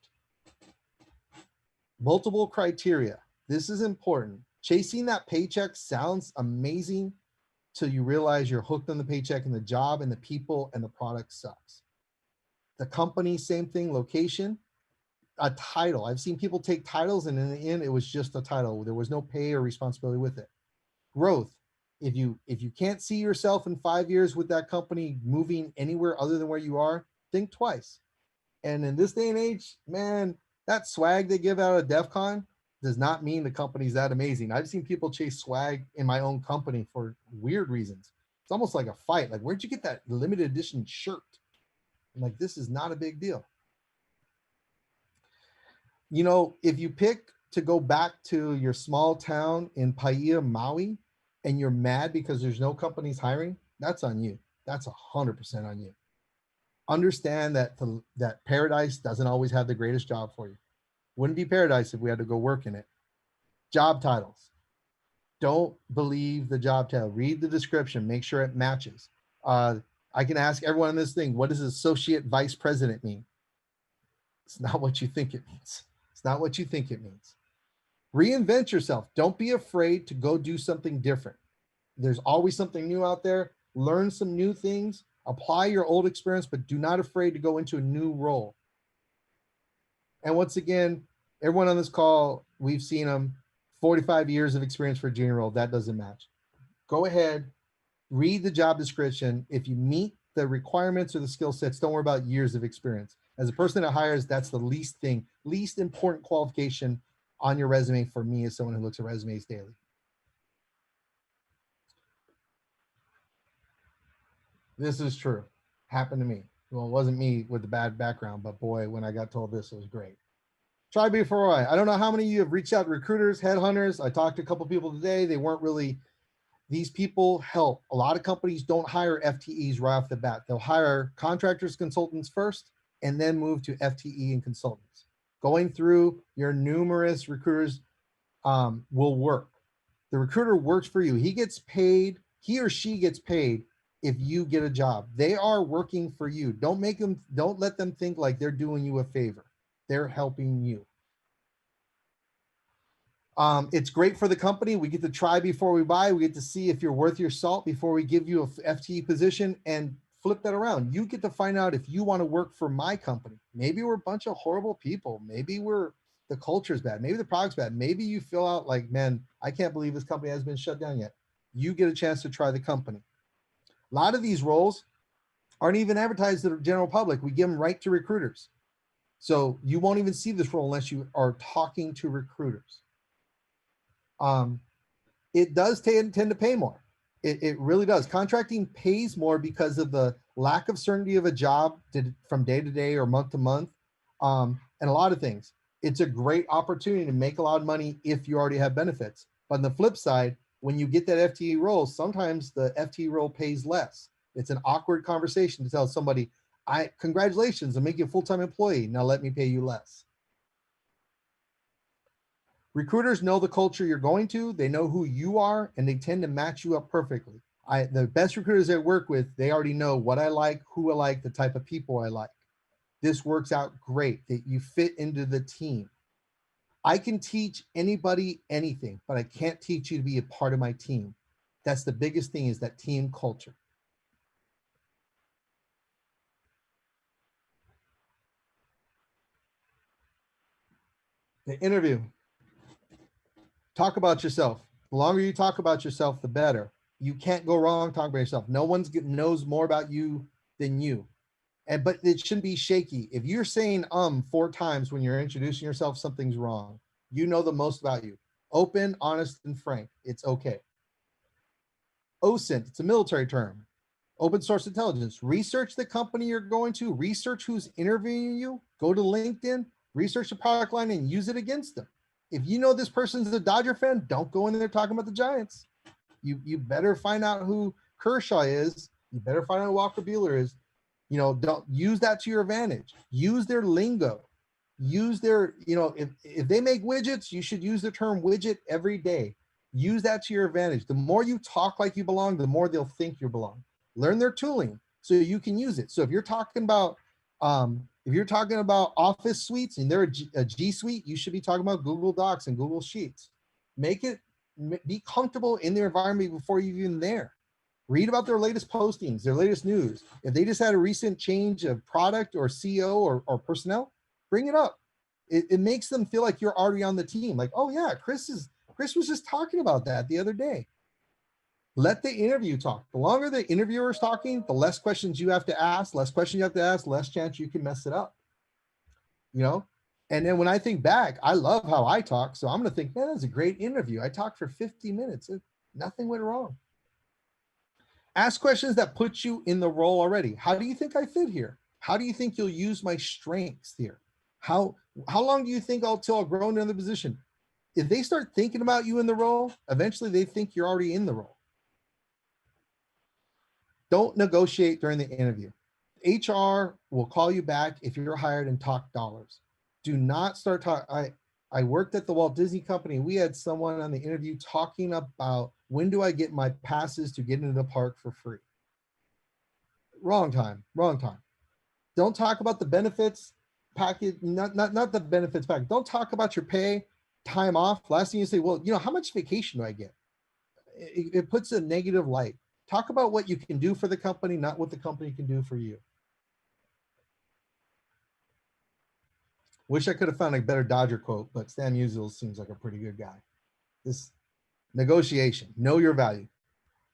S11: Multiple criteria. This is important. Chasing that paycheck sounds amazing till you realize you're hooked on the paycheck, and the job and the people and the product sucks. The company, same thing. Location, a title. I've seen people take titles, and in the end, it was just a title. There was no pay or responsibility with it. Growth. If you can't see yourself in 5 years with that company moving anywhere other than where you are, think twice. And in this day and age, man, that swag they give out at DEF CON does not mean the company's that amazing. I've seen people chase swag in my own company for weird reasons. It's almost like a fight. Like, where'd you get that limited edition shirt? I'm like, this is not a big deal. If you pick to go back to your small town in Paia, Maui, and you're mad because there's no companies hiring, that's on you. That's 100% on you. Understand that that paradise doesn't always have the greatest job for you. Wouldn't be paradise if we had to go work in it. Job titles. Don't believe the job title. Read the description. Make sure it matches. I can ask everyone on this thing, what does associate vice president mean? It's not what you think it means. It's not what you think it means. Reinvent yourself. Don't be afraid to go do something different. There's always something new out there. Learn some new things. Apply your old experience, but do not afraid to go into a new role. And once again, everyone on this call, we've seen them, 45 years of experience for a junior role. That doesn't match. Go ahead, read the job description. If you meet the requirements or the skill sets, don't worry about years of experience. As a person that hires, that's the least important qualification on your resume for me as someone who looks at resumes daily. This is true. Happened to me. Well, it wasn't me with the bad background, but boy, when I got told this, it was great. Try before I don't know how many of you have reached out to recruiters, headhunters. I talked to a couple people today. They weren't really, these people help. A lot of companies don't hire FTEs right off the bat. They'll hire contractors, consultants first, and then move to FTE and consultants. Going through your numerous recruiters will work. The recruiter works for you. He gets paid, he or she gets paid if you get a job. They are working for you. Don't let them think like they're doing you a favor. They're helping you. It's great for the company. We get to try before we buy. We get to see if you're worth your salt before we give you a FTE position, and flip that around. You get to find out if you want to work for my company. Maybe we're a bunch of horrible people. Maybe the culture's bad. Maybe the product's bad. Maybe you feel out like, man, I can't believe this company hasn't been shut down yet. You get a chance to try the company. A lot of these roles aren't even advertised to the general public. We give them right to recruiters. So you won't even see this role unless you are talking to recruiters. It does tend to pay more. It really does. Contracting pays more because of the lack of certainty of a job from day to day or month to month, and a lot of things. It's a great opportunity to make a lot of money if you already have benefits. But on the flip side, when you get that FTE role, sometimes the FTE role pays less. It's an awkward conversation to tell somebody, congratulations, I'm making you a full-time employee. Now let me pay you less. Recruiters know the culture you're going to, they know who you are, and they tend to match you up perfectly. The best recruiters I work with, they already know what I like, who I like, the type of people I like. This works out great, that you fit into the team. I can teach anybody anything, but I can't teach you to be a part of my team. That's the biggest thing, is that team culture. The interview. Talk about yourself. The longer you talk about yourself, the better. You can't go wrong talking about yourself. No one knows more about you than you. But it shouldn't be shaky. If you're saying 4 times when you're introducing yourself, something's wrong. You know the most about you. Open, honest, and frank. It's okay. OSINT, it's a military term. Open source intelligence. Research the company you're going to. Research who's interviewing you. Go to LinkedIn. Research the product line and use it against them. If you know this person's a Dodger fan, don't go in there talking about the Giants. You better find out who Kershaw is. You better find out who Walker Buehler is. Don't use that to your advantage. Use their lingo. Use their, if they make widgets, you should use the term widget every day. Use that to your advantage. The more you talk like you belong, the more they'll think you belong. Learn their tooling so you can use it. So if you're talking about Office suites and they're a G Suite, you should be talking about Google Docs and Google Sheets. Be comfortable in their environment before you're even there. Read about their latest postings, their latest news. If they just had a recent change of product or CEO or personnel, bring it up. It makes them feel like you're already on the team. Like, oh yeah, Chris was just talking about that the other day. Let the interview talk. The longer the interviewer is talking, the less questions you have to ask, less chance you can mess it up. And then when I think back, I love how I talk. So I'm going to think, man, that was a great interview. I talked for 50 minutes. Nothing went wrong. Ask questions that put you in the role already. How do you think I fit here? How do you think you'll use my strengths here? How long do you think till I'll grow into the position? if they start thinking about you in the role, eventually they think you're already in the role. Don't negotiate during the interview. HR will call you back if you're hired and talk dollars. Do not start talking. I worked at the Walt Disney Company. We had someone on the interview talking about, when do I get my passes to get into the park for free? Wrong time, wrong time. Don't talk about the benefits package, not the benefits package. Don't talk about your pay, time off. Last thing you say, well, you know, how much vacation do I get? It puts a negative light. Talk about what you can do for the company, not what the company can do for you. Wish I could have found a better Dodger quote, but Stan Musial seems like a pretty good guy. This negotiation, know your value.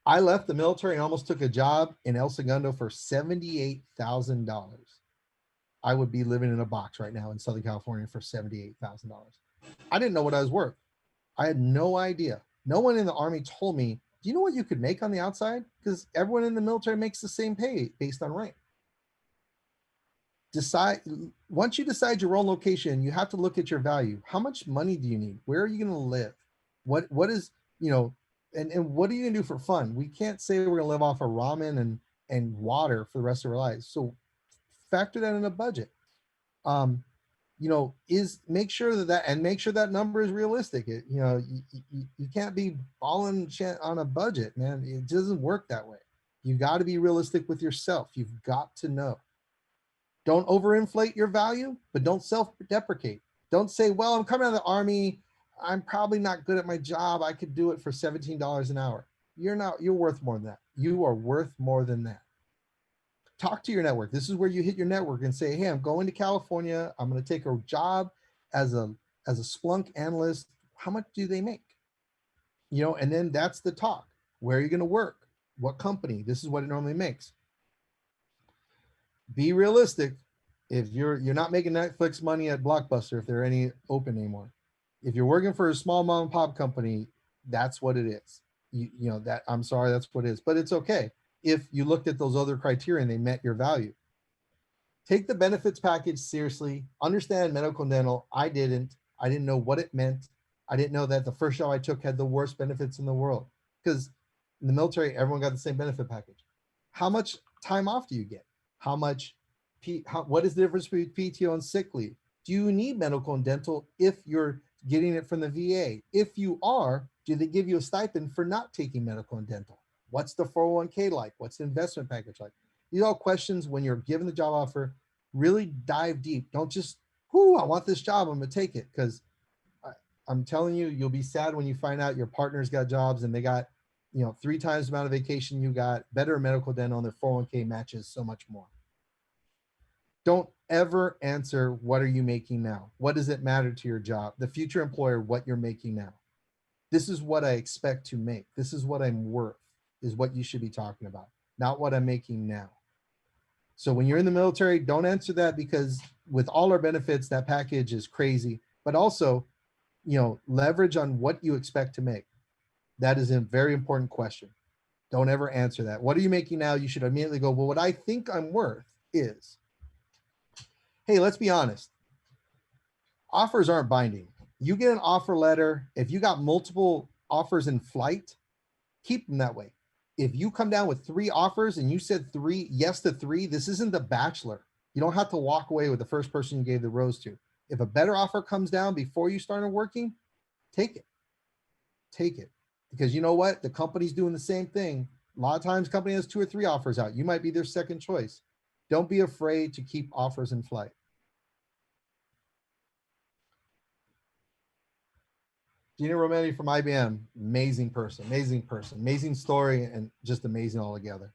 S11: I left the military and almost took a job in El Segundo for $78,000. I would be living in a box right now in Southern California for $78,000. I didn't know what I was worth. I had no idea. No one in the Army told me, do you know what you could make on the outside? Because everyone in the military makes the same pay based on rank. Once you decide your role and location, you have to look at your value. How much money do you need? Where are you going to live? What is, you know, and what are you going to do for fun? We can't say we're going to live off of ramen and water for the rest of our lives. So factor that in a budget. You know, make sure that number is realistic. You know, you can't be balling on a budget, man. It doesn't work that way. You got to be realistic with yourself. You've got to know. Don't overinflate your value, but don't self-deprecate. Don't say, well, I'm coming out of the Army. I'm probably not good at my job. I could do it for $17 an hour. You're worth more than that. You are worth more than that. Talk to your network. This is where you hit your network and say, hey, I'm going to California. I'm going to take a job as a Splunk analyst. How much do they make? You know, and then that's the talk. Where are you going to work? What company? This is what it normally makes. Be realistic. If you're not making Netflix money at Blockbuster, if there are any open anymore, if you're working for a small mom and pop company, that's what it is. You know that, I'm sorry, that's what it is, but it's okay. If you looked at those other criteria and they met your value. Take the benefits package seriously. Understand medical and dental. I didn't know what it meant. I didn't know that the first job I took had the worst benefits in the world, because in the military, everyone got the same benefit package. How much time off do you get? What is the difference between PTO and sick leave? Do you need medical and dental if you're getting it from the VA? If you are, do they give you a stipend for not taking medical and dental? What's the 401k like? What's the investment package like? These are all questions when you're given the job offer. Really dive deep. Don't just, I want this job, I'm gonna take it. Because I'm telling you, you'll be sad when you find out your partner's got jobs and they got, 3 times the amount of vacation you got, better medical dental, and their 401k matches so much more. Don't ever answer, what are you making now? What does it matter to your job? The future employer, what you're making now. This is what I expect to make. This is what I'm worth, is what you should be talking about, not what I'm making now. So when you're in the military, don't answer that, because with all our benefits, that package is crazy. But also, leverage on what you expect to make. That is a very important question. Don't ever answer that. What are you making now? You should immediately go, well, what I think I'm worth is, hey, let's be honest. Offers aren't binding. You get an offer letter. If you got multiple offers in flight, keep them that way. If you come down with 3 offers and you said yes to 3, this isn't The Bachelor. You don't have to walk away with the first person you gave the rose to. If a better offer comes down before you started working, take it. Take it. Because you know what? The company's doing the same thing. A lot of times company has 2 or 3 offers out. You might be their second choice. Don't be afraid to keep offers in flight. Gina Rometti from IBM, amazing person, amazing story, and just amazing altogether.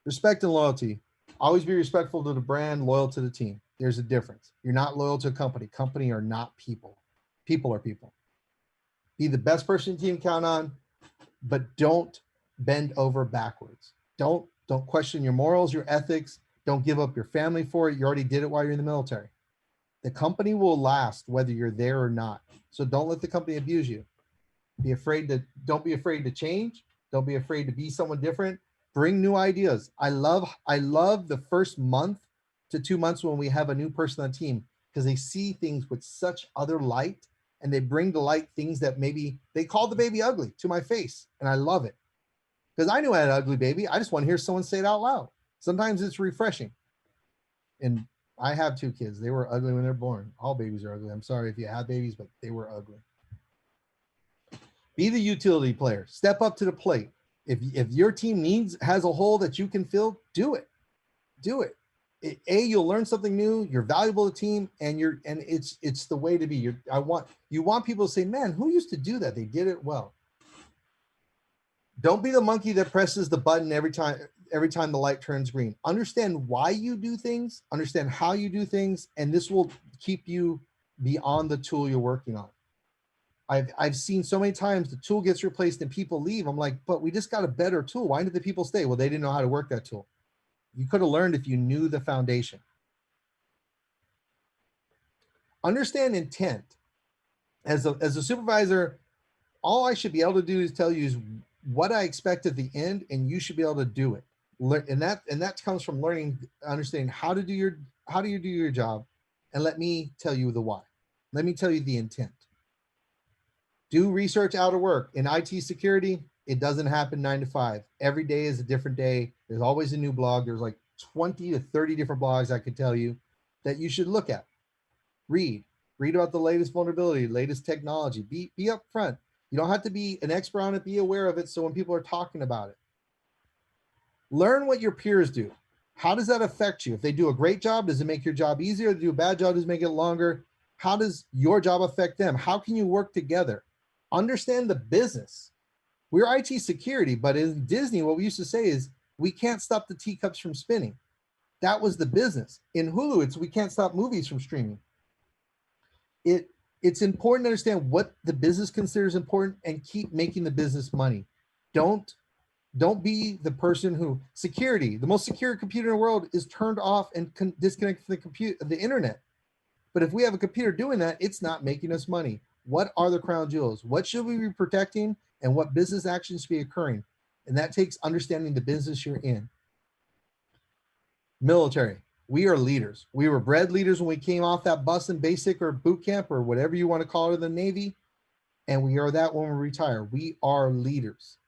S11: Respect and loyalty. Always be respectful to the brand, loyal to the team. There's a difference. You're not loyal to a company. Company are not people. People are people. Be the best person your team count on, but don't bend over backwards. Don't question your morals, your ethics. Don't give up your family for it. You already did it while you're in the military. The company will last whether you're there or not. So don't let the company abuse you. Don't be afraid to change. Don't be afraid to be someone different. Bring new ideas. I love the first month to 2 months when we have a new person on the team, because they see things with such other light and they bring to light things that maybe they call the baby ugly to my face. And I love it because I knew I had an ugly baby. I just want to hear someone say it out loud. Sometimes it's refreshing. And I have 2 kids. They were ugly when they're born. All babies are ugly. I'm sorry if you have babies, but they were ugly. Be the utility player. Step up to the plate. If your team has a hole that you can fill, do it. Do it. You'll learn something new. You're valuable to the team, and it's the way to be. You want people to say, "Man, who used to do that? They did it well." Don't be the monkey that presses the button every time the light turns green. Understand why you do things, understand how you do things, and this will keep you beyond the tool you're working on. I've seen so many times the tool gets replaced and people leave. I'm like, but we just got a better tool. Why did the people stay? Well, they didn't know how to work that tool. You could have learned if you knew the foundation. Understand intent. As a supervisor, all I should be able to do is tell you is what I expect at the end, and you should be able to do it. And that comes from learning, understanding how do you do your job, and let me tell you the why. Let me tell you the intent. Do research out of work. In IT security, it doesn't happen 9 to 5. Every day is a different day. There's always a new blog. There's like 20 to 30 different blogs I could tell you that you should look at. Read about the latest vulnerability, latest technology. Be upfront. You don't have to be an expert on it. Be aware of it. So when people are talking about it, learn what your peers do. How does that affect you? If they do a great job, does it make your job easier? If they do a bad job, does it make it longer? How does your job affect them? How can you work together? Understand the business. We're IT security, but in Disney, what we used to say is we can't stop the teacups from spinning. That was the business. In Hulu, it's we can't stop movies from streaming. It's important to understand what the business considers important and keep making the business money. Don't be the person who security, the most secure computer in the world is turned off and disconnected from the internet. But if we have a computer doing that, it's not making us money. What are the crown jewels? What should we be protecting, and what business actions should be occurring? And that takes understanding the business you're in. Military, we are leaders. We were bred leaders when we came off that bus in basic or boot camp or whatever you want to call it in the Navy. And we are that when we retire. We are leaders.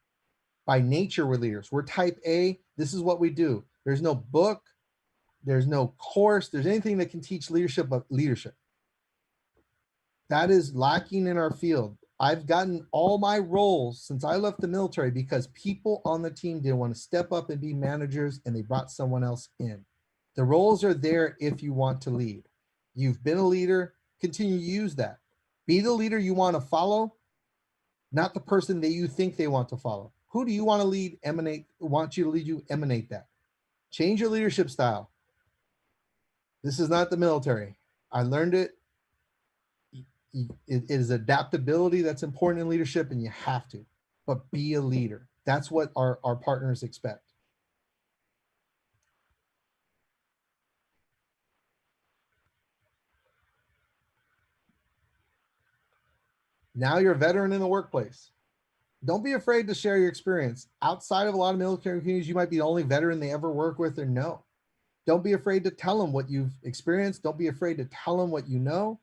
S11: By nature, we're leaders. We're type A. This is what we do. There's no book. There's no course. There's anything that can teach leadership but leadership. That is lacking in our field. I've gotten all my roles since I left the military because people on the team didn't want to step up and be managers, and they brought someone else in. The roles are there if you want to lead. You've been a leader, continue to use that. Be the leader you want to follow, not the person that you think they want to follow. Who do you want to lead, want you to lead you, emanate that. Change your leadership style. This is not the military. I learned it. It is adaptability that's important in leadership, and you have to, but be a leader. That's what our partners expect. Now you're a veteran in the workplace. Don't be afraid to share your experience. Outside of a lot of military communities, you might be the only veteran they ever work with or know. Don't be afraid to tell them what you've experienced. Don't be afraid to tell them what you know,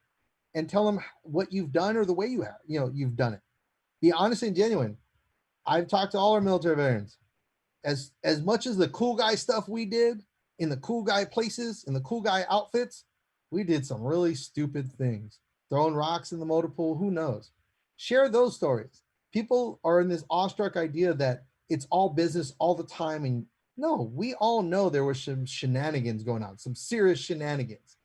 S11: and tell them what you've done or the way you've done it. Be honest and genuine. I've talked to all our military veterans. As much as the cool guy stuff we did in the cool guy places, in the cool guy outfits, we did some really stupid things. Throwing rocks in the motor pool, who knows? Share those stories. People are in this awestruck idea that it's all business all the time. And no, we all know there was some shenanigans going on, some serious shenanigans.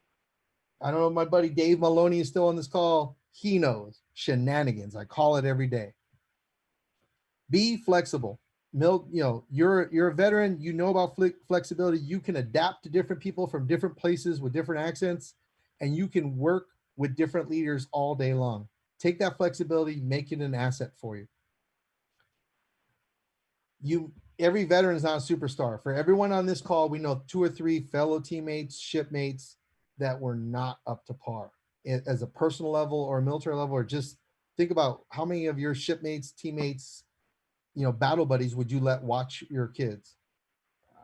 S11: I don't know if my buddy Dave Maloney is still on this call. He knows shenanigans. I call it every day. Be flexible. You're a veteran. You know about flexibility. You can adapt to different people from different places with different accents, and you can work with different leaders all day long. Take that flexibility, make it an asset for you. Every veteran is not a superstar. For everyone on this call, we know 2 or 3 fellow teammates, shipmates that were not up to par as a personal level or a military level, or just think about how many of your shipmates, teammates, battle buddies would you let watch your kids?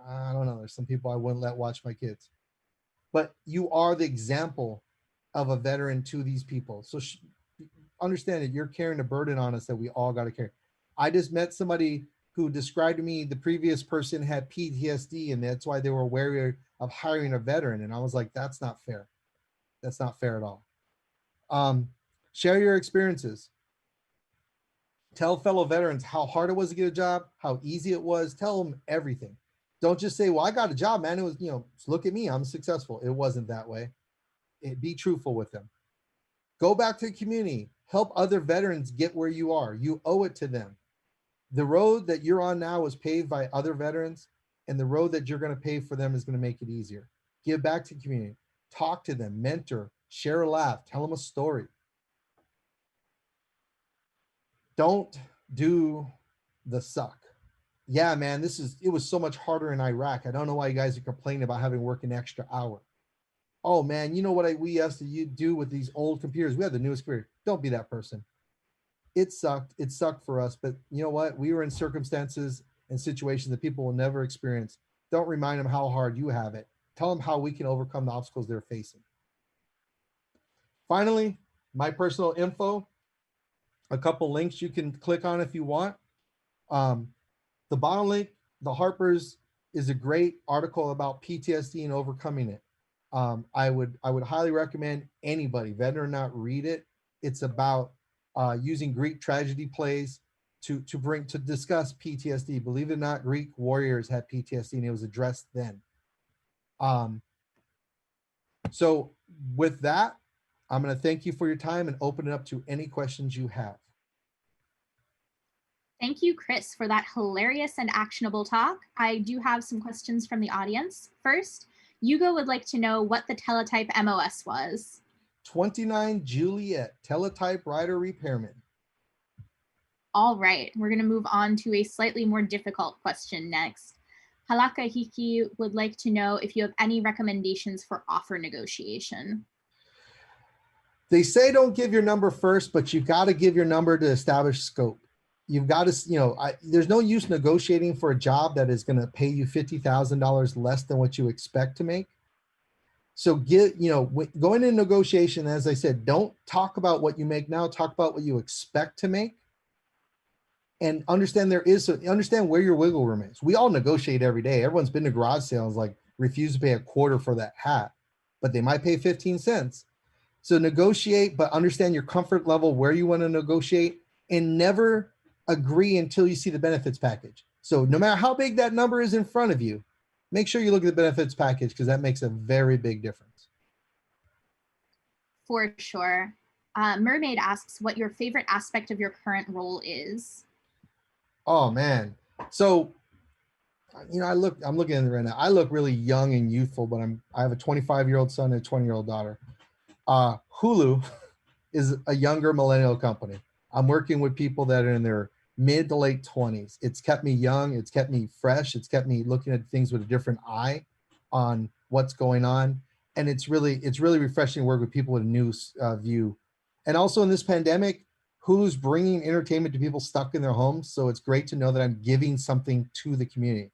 S11: I don't know. There's some people I wouldn't let watch my kids, but you are the example of a veteran to these people. So understand that you're carrying a burden on us that we all got to carry. I just met somebody who described to me the previous person had PTSD and that's why they were wary of hiring a veteran. And I was like, that's not fair. That's not fair at all. Share your experiences. Tell fellow veterans how hard it was to get a job, how easy it was. Tell them everything. Don't just say, well, I got a job, man. It was, look at me, I'm successful. It wasn't that way. Be truthful with them. Go back to the community. Help other veterans get where you are. You owe it to them. The road that you're on now was paved by other veterans, and the road that you're going to pave for them is going to make it easier. Give back to the community. Talk to them, mentor, share a laugh, tell them a story. Don't do the suck. Yeah, man, it was so much harder in Iraq. I don't know why you guys are complaining about having to work an extra hour. Oh man, you know what we asked you do with these old computers? We have the newest computer. Don't be that person. It sucked. It sucked for us, but you know what? We were in circumstances and situations that people will never experience. Don't remind them how hard you have it. Tell them how we can overcome the obstacles they're facing. Finally, my personal info, a couple links you can click on if you want. The bottom link, the Harper's, is a great article about PTSD and overcoming it. I would highly recommend anybody, veteran or not, read it. It's about using Greek tragedy plays to discuss PTSD. Believe it or not, Greek warriors had PTSD and it was addressed then. So with that, I'm going to thank you for your time and open it up to any questions you have.
S10: Thank you, Chris, for that hilarious and actionable talk. I do have some questions from the audience. First, Hugo would like to know what the teletype MOS was. 29 Juliet, teletype writer repairman. All right, we're going to move on to a slightly more difficult question next. Halaka Hiki would like to know if you have any recommendations for offer negotiation.
S11: They say don't give your number first, but you've got to give your number to establish scope. You've got to, there's no use negotiating for a job that is going to pay you $50,000 less than what you expect to make. So going into negotiation, as I said, don't talk about what you make now, talk about what you expect to make. And understand understand where your wiggle room is. We all negotiate every day. Everyone's been to garage sales, like refuse to pay a quarter for that hat, but they might pay 15 cents. So negotiate, but understand your comfort level, where you want to negotiate, and never agree until you see the benefits package. So no matter how big that number is in front of you, make sure you look at the benefits package because that makes a very big difference.
S10: For sure. Mermaid asks what your favorite aspect of your current role is.
S11: Oh man. So, I'm looking at it right now. I look really young and youthful, but I have a 25-year-old son and a 20-year-old daughter. Hulu is a younger millennial company. I'm working with people that are in their mid to late 20s. It's kept me young. It's kept me fresh. It's kept me looking at things with a different eye on what's going on. And it's really refreshing to work with people with a new view. And also in this pandemic, Hulu's bringing entertainment to people stuck in their homes. So it's great to know that I'm giving something to the community.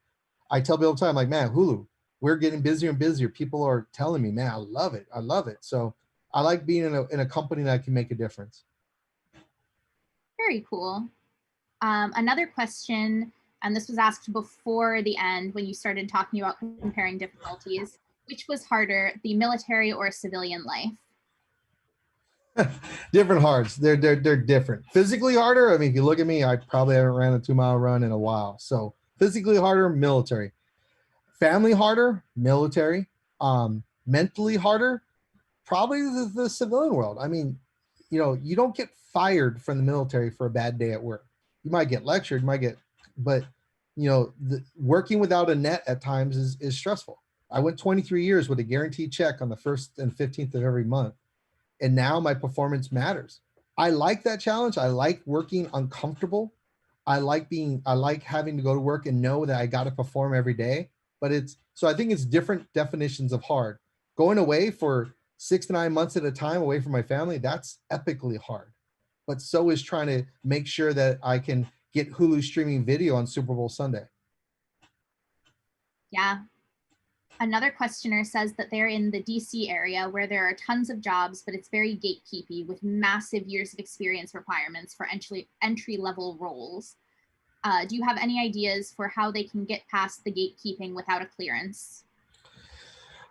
S11: I tell people all the time, like, man, Hulu, we're getting busier and busier. People are telling me, man, I love it. I love it. So I like being in a company that can make a difference.
S10: Very cool. Another question, and this was asked before the end when you started talking about comparing difficulties. Which was harder, the military or civilian life?
S11: Different hards. They're different. Physically harder. I mean, if you look at me, I probably haven't ran a 2-mile run in a while. So physically harder, military. Family harder, military. Mentally harder, probably the civilian world. I mean, you don't get fired from the military for a bad day at work. You might get lectured, but working without a net at times is stressful. I went 23 years with a guaranteed check on the 1st and 15th of every month. And now my performance matters. I like that challenge. I like working uncomfortable. I like having to go to work and know that I got to perform every day. But I think it's different definitions of hard. Going away for 6 to 9 months at a time away from my family, that's epically hard. But so is trying to make sure that I can get Hulu streaming video on Super Bowl Sunday.
S10: Yeah. Another questioner says that they're in the DC area where there are tons of jobs, but it's very gatekeepy with massive years of experience requirements for entry-level roles. Do you have any ideas for how they can get past the gatekeeping without a clearance?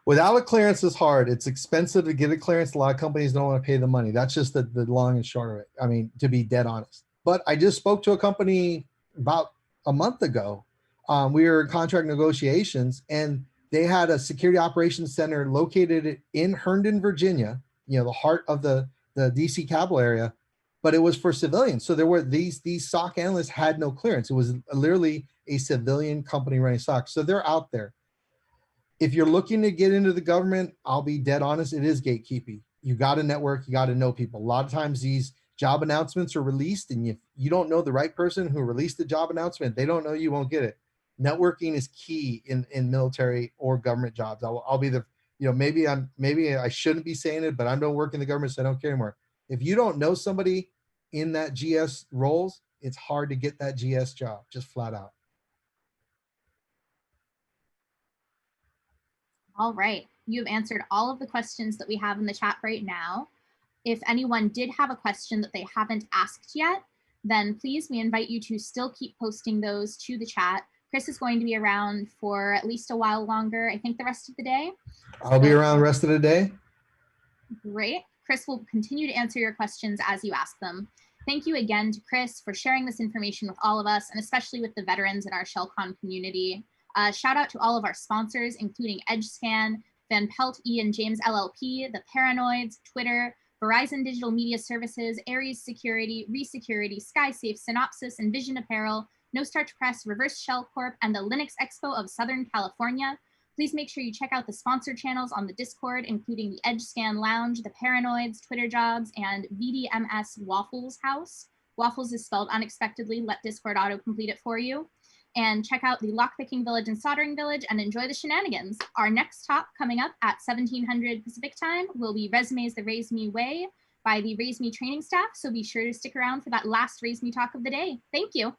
S11: Without a clearance is hard. It's expensive to get a clearance. A lot of companies don't want to pay the money. That's just the long and short of it. I mean, to be dead honest. But I just spoke to a company about a month ago. We were in contract negotiations, and they had a security operations center located in Herndon, Virginia, the heart of the DC capital area, but it was for civilians. So there were these SOC analysts had no clearance. It was literally a civilian company running SOC. So they're out there. If you're looking to get into the government, I'll be dead honest, it is gatekeeping. You got to network, you got to know people. A lot of times these job announcements are released, and if you don't know the right person who released the job announcement, they don't know, you won't get it. Networking is key in military or government jobs. I'll be the, maybe I shouldn't be saying it, but I don't work in the government, so I don't care anymore. If you don't know somebody in that GS roles, it's hard to get that GS job, just flat out.
S10: All right, you've answered all of the questions that we have in the chat right now. If anyone did have a question that they haven't asked yet, then please, we invite you to still keep posting those to the chat. Chris is going to be around for at least a while longer, I think the rest of the day.
S11: I'll be around the rest of the day.
S10: Great. Chris will continue to answer your questions as you ask them. Thank you again to Chris for sharing this information with all of us, and especially with the veterans in our ShellCon community. Shout out to all of our sponsors, including EdgeScan, Van Pelt E and James LLP, The Paranoids, Twitter, Verizon Digital Media Services, Ares Security, ReSecurity, SkySafe, Synopsys, Envision Apparel, No Starch Press, Reverse Shell Corp, and the Linux Expo of Southern California. Please make sure you check out the sponsor channels on the Discord, including the EdgeScan Lounge, The Paranoids, Twitter Jobs, and VDMS Waffles House. Waffles is spelled unexpectedly. Let Discord auto-complete it for you. And check out the Lockpicking Village and Soldering Village and enjoy the shenanigans. Our next talk coming up at 1700 Pacific time will be Resumes the RaiseMe Way by the RaiseMe training staff. So be sure to stick around for that last RaiseMe talk of the day. Thank you.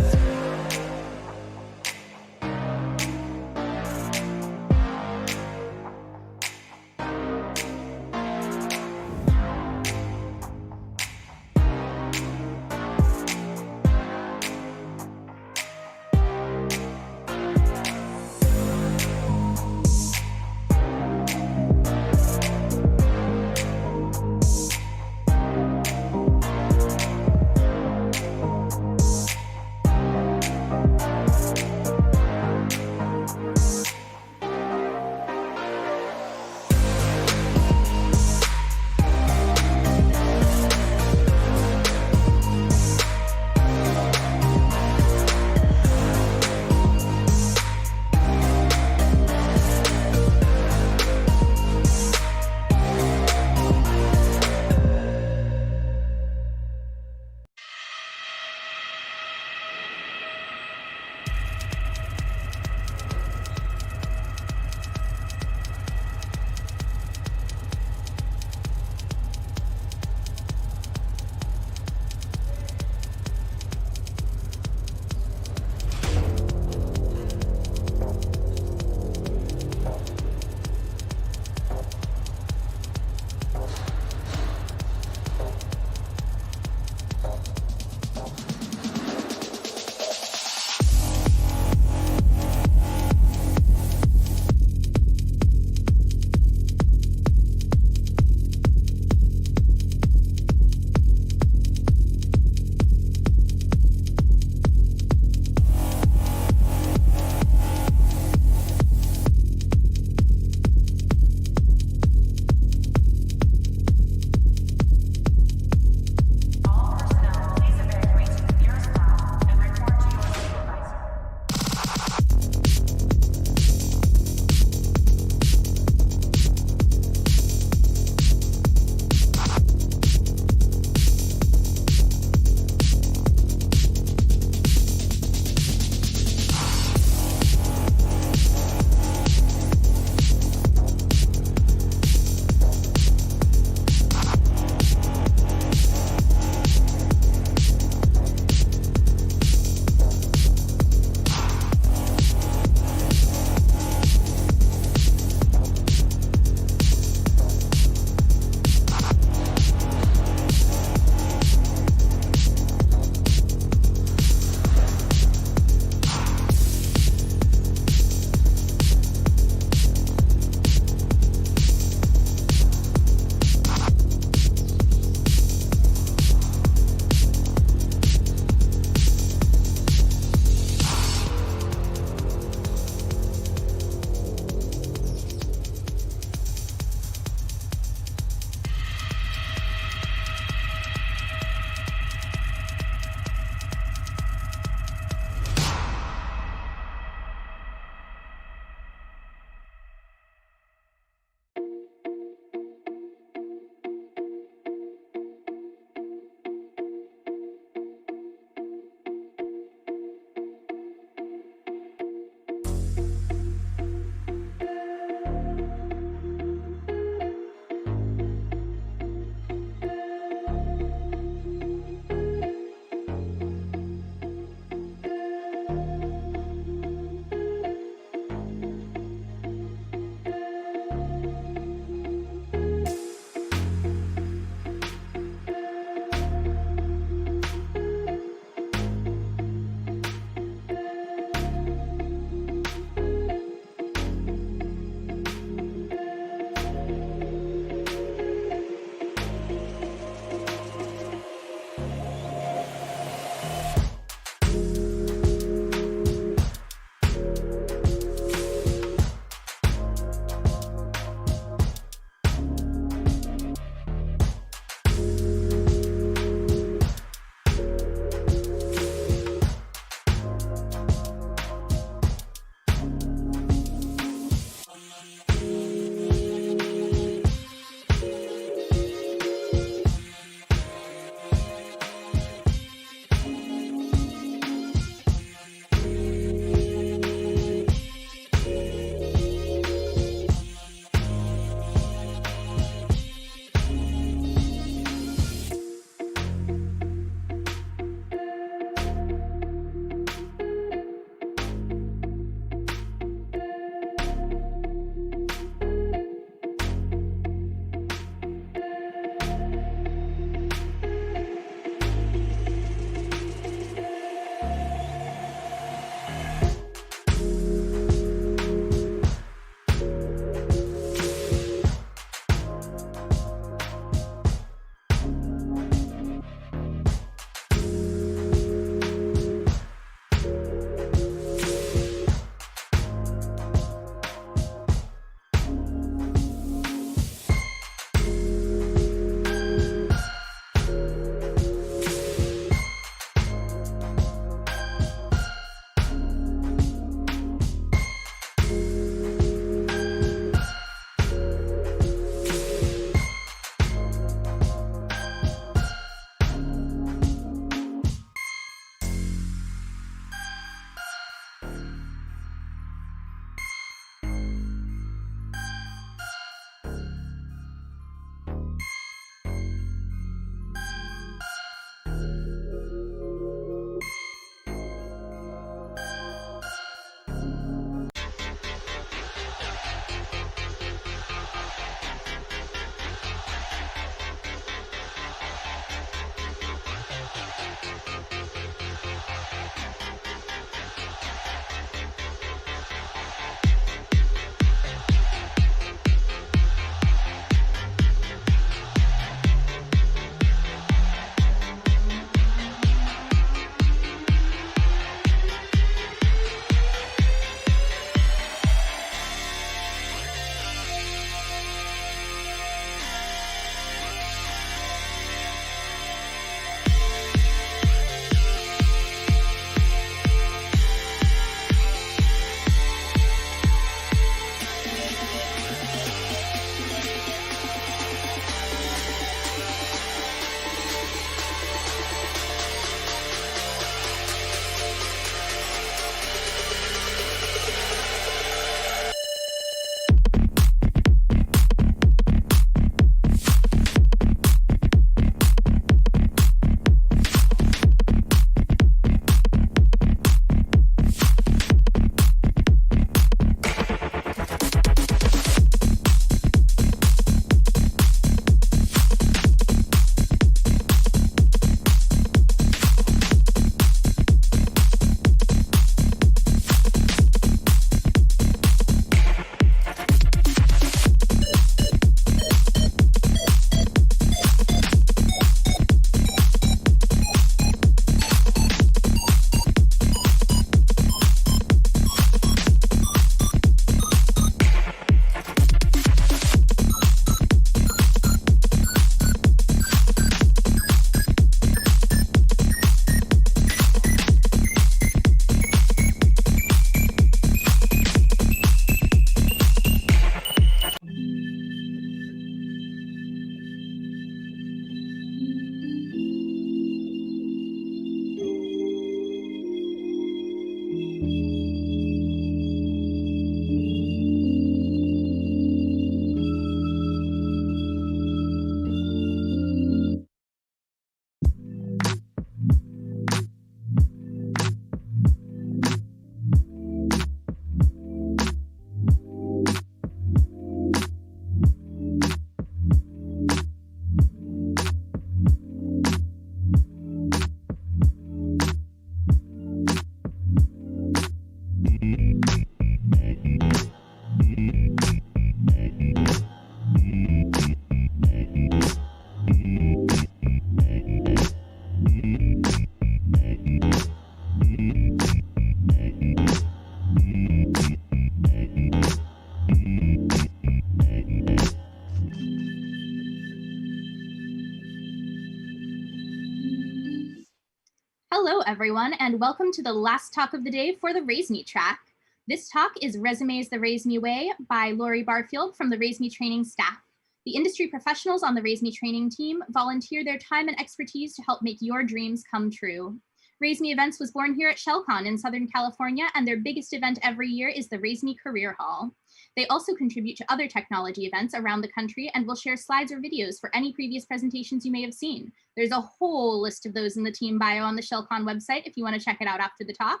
S10: Hello, everyone, and welcome to the last talk of the day for the RaiseMe track. This talk is Resumes the RaiseMe Way by Lori Barfield from the RaiseMe training staff. The industry professionals on the RaiseMe training team volunteer their time and expertise to help make your dreams come true. RaiseMe Events was born here at ShellCon in Southern California, and their biggest event every year is the RaiseMe Career Hall. They also contribute to other technology events around the country and will share slides or videos for any previous presentations you may have seen. There's a whole list of those in the team bio on the ShellCon website if you want to check it out after the talk.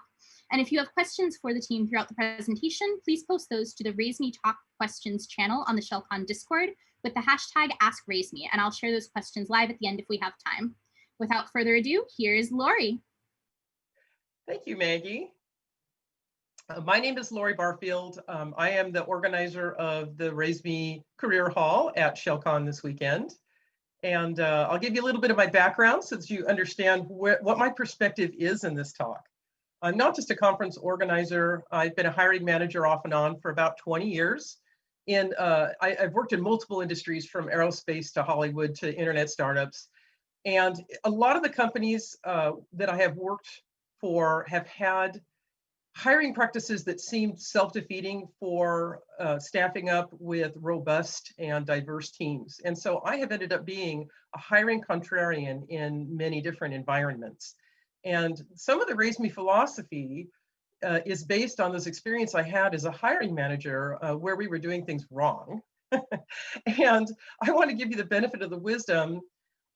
S10: And if you have questions for the team throughout the presentation, please post those to the RaiseMe Talk Questions channel on the ShellCon Discord with the hashtag AskRaiseMe, and I'll share those questions live at the end if we have time. Without further ado, here's Lori.
S12: Thank you, Maggie. My name is Lori Barfield. I am the organizer of the RaiseMe Career Hall at ShellCon this weekend. And I'll give you a little bit of my background so that you understand what my perspective is in this talk. I'm not just a conference organizer. I've been a hiring manager off and on for about 20 years. I've worked in multiple industries from aerospace to Hollywood to internet startups. And a lot of the companies that I have worked for have had hiring practices that seemed self-defeating for staffing up with robust and diverse teams. And so I have ended up being a hiring contrarian in many different environments. And some of the RaiseMe philosophy is based on this experience I had as a hiring manager where we were doing things wrong. And I want to give you the benefit of the wisdom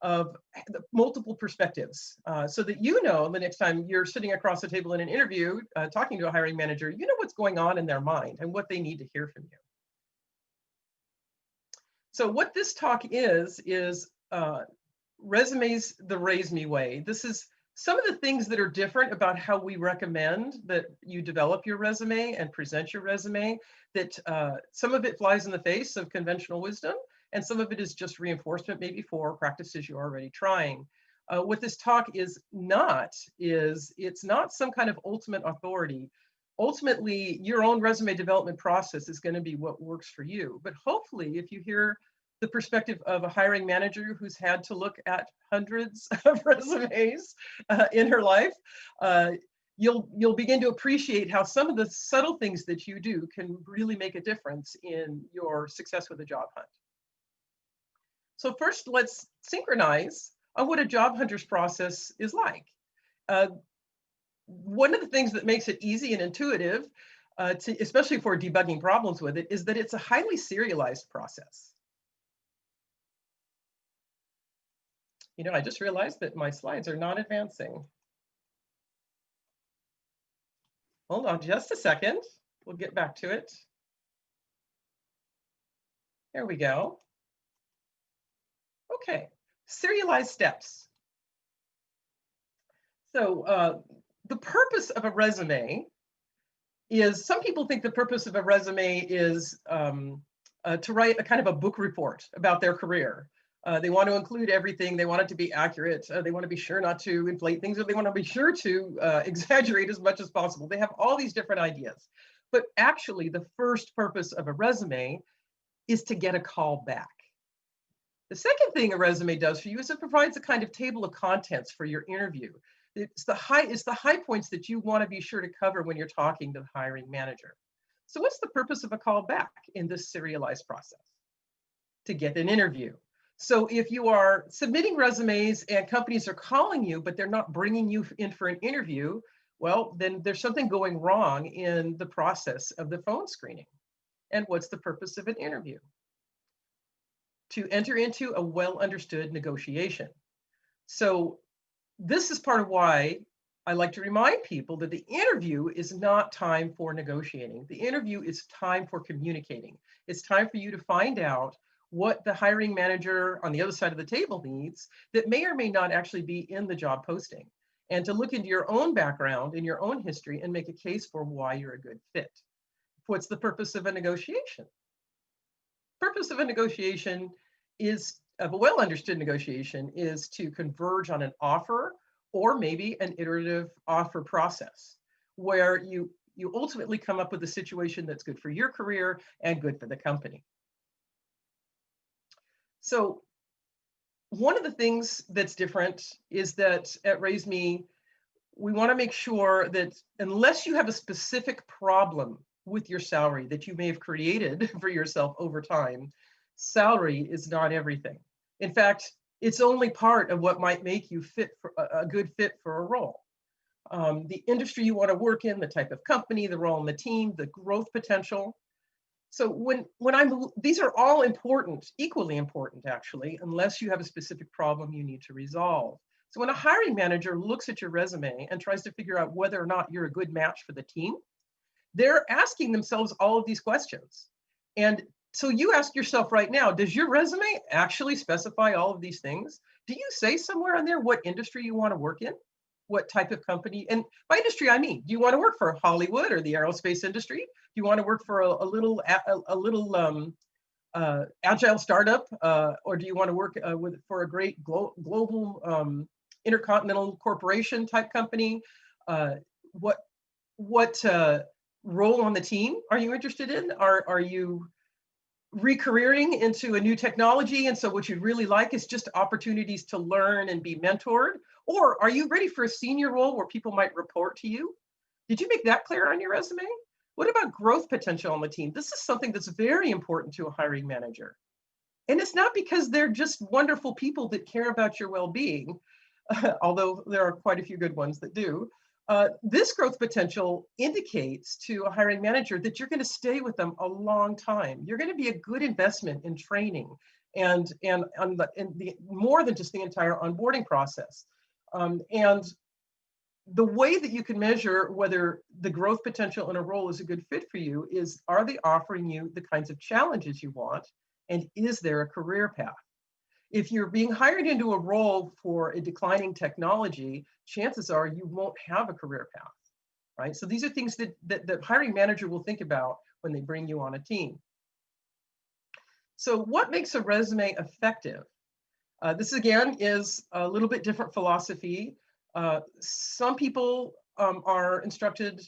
S12: of the multiple perspectives so that you know the next time you're sitting across the table in an interview talking to a hiring manager, you know what's going on in their mind and what they need to hear from you. So what this talk is Resumes the RaiseMe Way. This is some of the things that are different about how we recommend that you develop your resume and present your resume, that some of it flies in the face of conventional wisdom, and some of it is just reinforcement maybe for practices you're already trying. What this talk is it's not some kind of ultimate authority. Ultimately, your own resume development process is going to be what works for you. But hopefully, if you hear the perspective of a hiring manager who's had to look at hundreds of resumes in her life, you'll begin to appreciate how some of the subtle things that you do can really make a difference in your success with a job hunt. So first, let's synchronize on what a job hunter's process is like. One of the things that makes it easy and intuitive, especially for debugging problems with it, is that it's a highly serialized process. You know, I just realized that my slides are not advancing. Hold on just a second. We'll get back to it. There we go. Okay, serialized steps. So the purpose of a resume is, some people think the purpose of a resume is to write a kind of a book report about their career. They want to include everything. They want it to be accurate. They want to be sure not to inflate things, or they want to be sure to exaggerate as much as possible. They have all these different ideas. But actually, the first purpose of a resume is to get a call back. The second thing a resume does for you is it provides a kind of table of contents for your interview. It's the high points that you want to be sure to cover when you're talking to the hiring manager. So what's the purpose of a call back in this serialized process? To get an interview. So if you are submitting resumes and companies are calling you, but they're not bringing you in for an interview, well, then there's something going wrong in the process of the phone screening. And what's the purpose of an interview? To enter into a well-understood negotiation. So this is part of why I like to remind people that the interview is not time for negotiating. The interview is time for communicating. It's time for you to find out what the hiring manager on the other side of the table needs that may or may not actually be in the job posting, and to look into your own background and your own history and make a case for why you're a good fit. What's the purpose of a negotiation? Purpose of a negotiation is, of a well-understood negotiation, is to converge on an offer or maybe an iterative offer process where you ultimately come up with a situation that's good for your career and good for the company. So one of the things that's different is that at RaiseMe, we want to make sure that unless you have a specific problem with your salary that you may have created for yourself over time, salary is not everything. In fact, it's only part of what might make you fit for a good fit for a role. The industry you want to work in, the type of company, the role in the team, the growth potential. So these are all important, equally important actually, unless you have a specific problem you need to resolve. So when a hiring manager looks at your resume and tries to figure out whether or not you're a good match for the team, they're asking themselves all of these questions. And so you ask yourself right now, does your resume actually specify all of these things? Do you say somewhere on there what industry you want to work in? What type of company? And by industry, I mean, do you want to work for Hollywood or the aerospace industry? Do you want to work for a little agile startup, or do you want to work for a great global intercontinental corporation type company? What role on the team are you interested in? Are you re-careering into a new technology, and so what you'd really like is just opportunities to learn and be mentored? Or are you ready for a senior role where people might report to you? Did you make that clear on your resume? What about growth potential on the team? This is something that's very important to a hiring manager. And it's not because they're just wonderful people that care about your well-being, although there are quite a few good ones that do. This growth potential indicates to a hiring manager that you're going to stay with them a long time. You're going to be a good investment in training and more than just the entire onboarding process. And the way that you can measure whether the growth potential in a role is a good fit for you is, are they offering you the kinds of challenges you want? And is there a career path? If you're being hired into a role for a declining technology, chances are you won't have a career path, right? So these are things that the hiring manager will think about when they bring you on a team. So what makes a resume effective? This again is a little bit different philosophy. Some people are instructed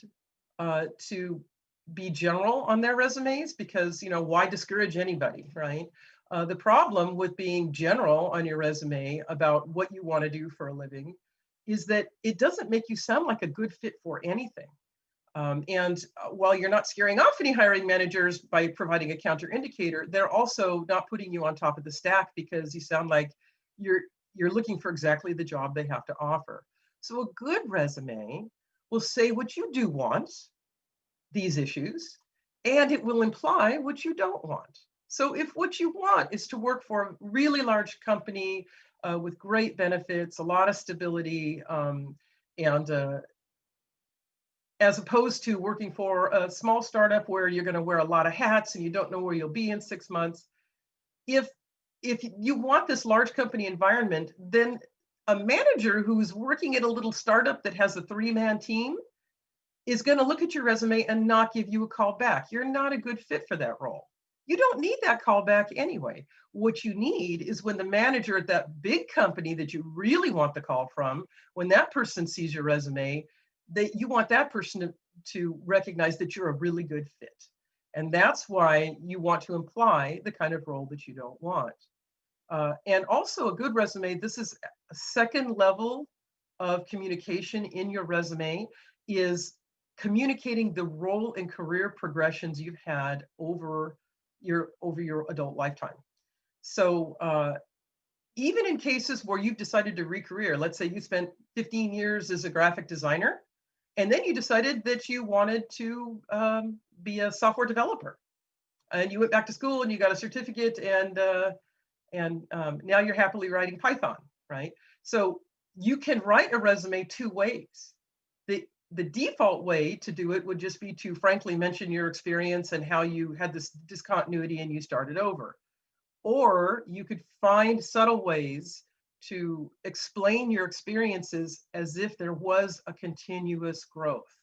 S12: to be general on their resumes because, why discourage anybody, right? The problem with being general on your resume about what you want to do for a living is that it doesn't make you sound like a good fit for anything. And while you're not scaring off any hiring managers by providing a counter indicator, they're also not putting you on top of the stack because you sound like you're looking for exactly the job they have to offer. So a good resume will say what you do want, these issues, and it will imply what you don't want. So if what you want is to work for a really large company with great benefits, a lot of stability, and as opposed to working for a small startup where you're going to wear a lot of hats and you don't know where you'll be in 6 months, if you want this large company environment, then a manager who's working at a little startup that has a 3-man team is going to look at your resume and not give you a call back. You're not a good fit for that role. You don't need that call back anyway. What you need is when the manager at that big company that you really want the call from, when that person sees your resume, you want that person to recognize that you're a really good fit. And that's why you want to imply the kind of role that you don't want. And also a good resume, this is a second level of communication in your resume, is communicating the role and career progressions you've had over your adult lifetime. So even in cases where you've decided to re-career, let's say you spent 15 years as a graphic designer, and then you decided that you wanted to be a software developer, and you went back to school and you got a certificate, and now you're happily writing Python, right? So you can write a resume 2 ways. The default way to do it would just be to frankly mention your experience and how you had this discontinuity and you started over. Or you could find subtle ways to explain your experiences as if there was a continuous growth.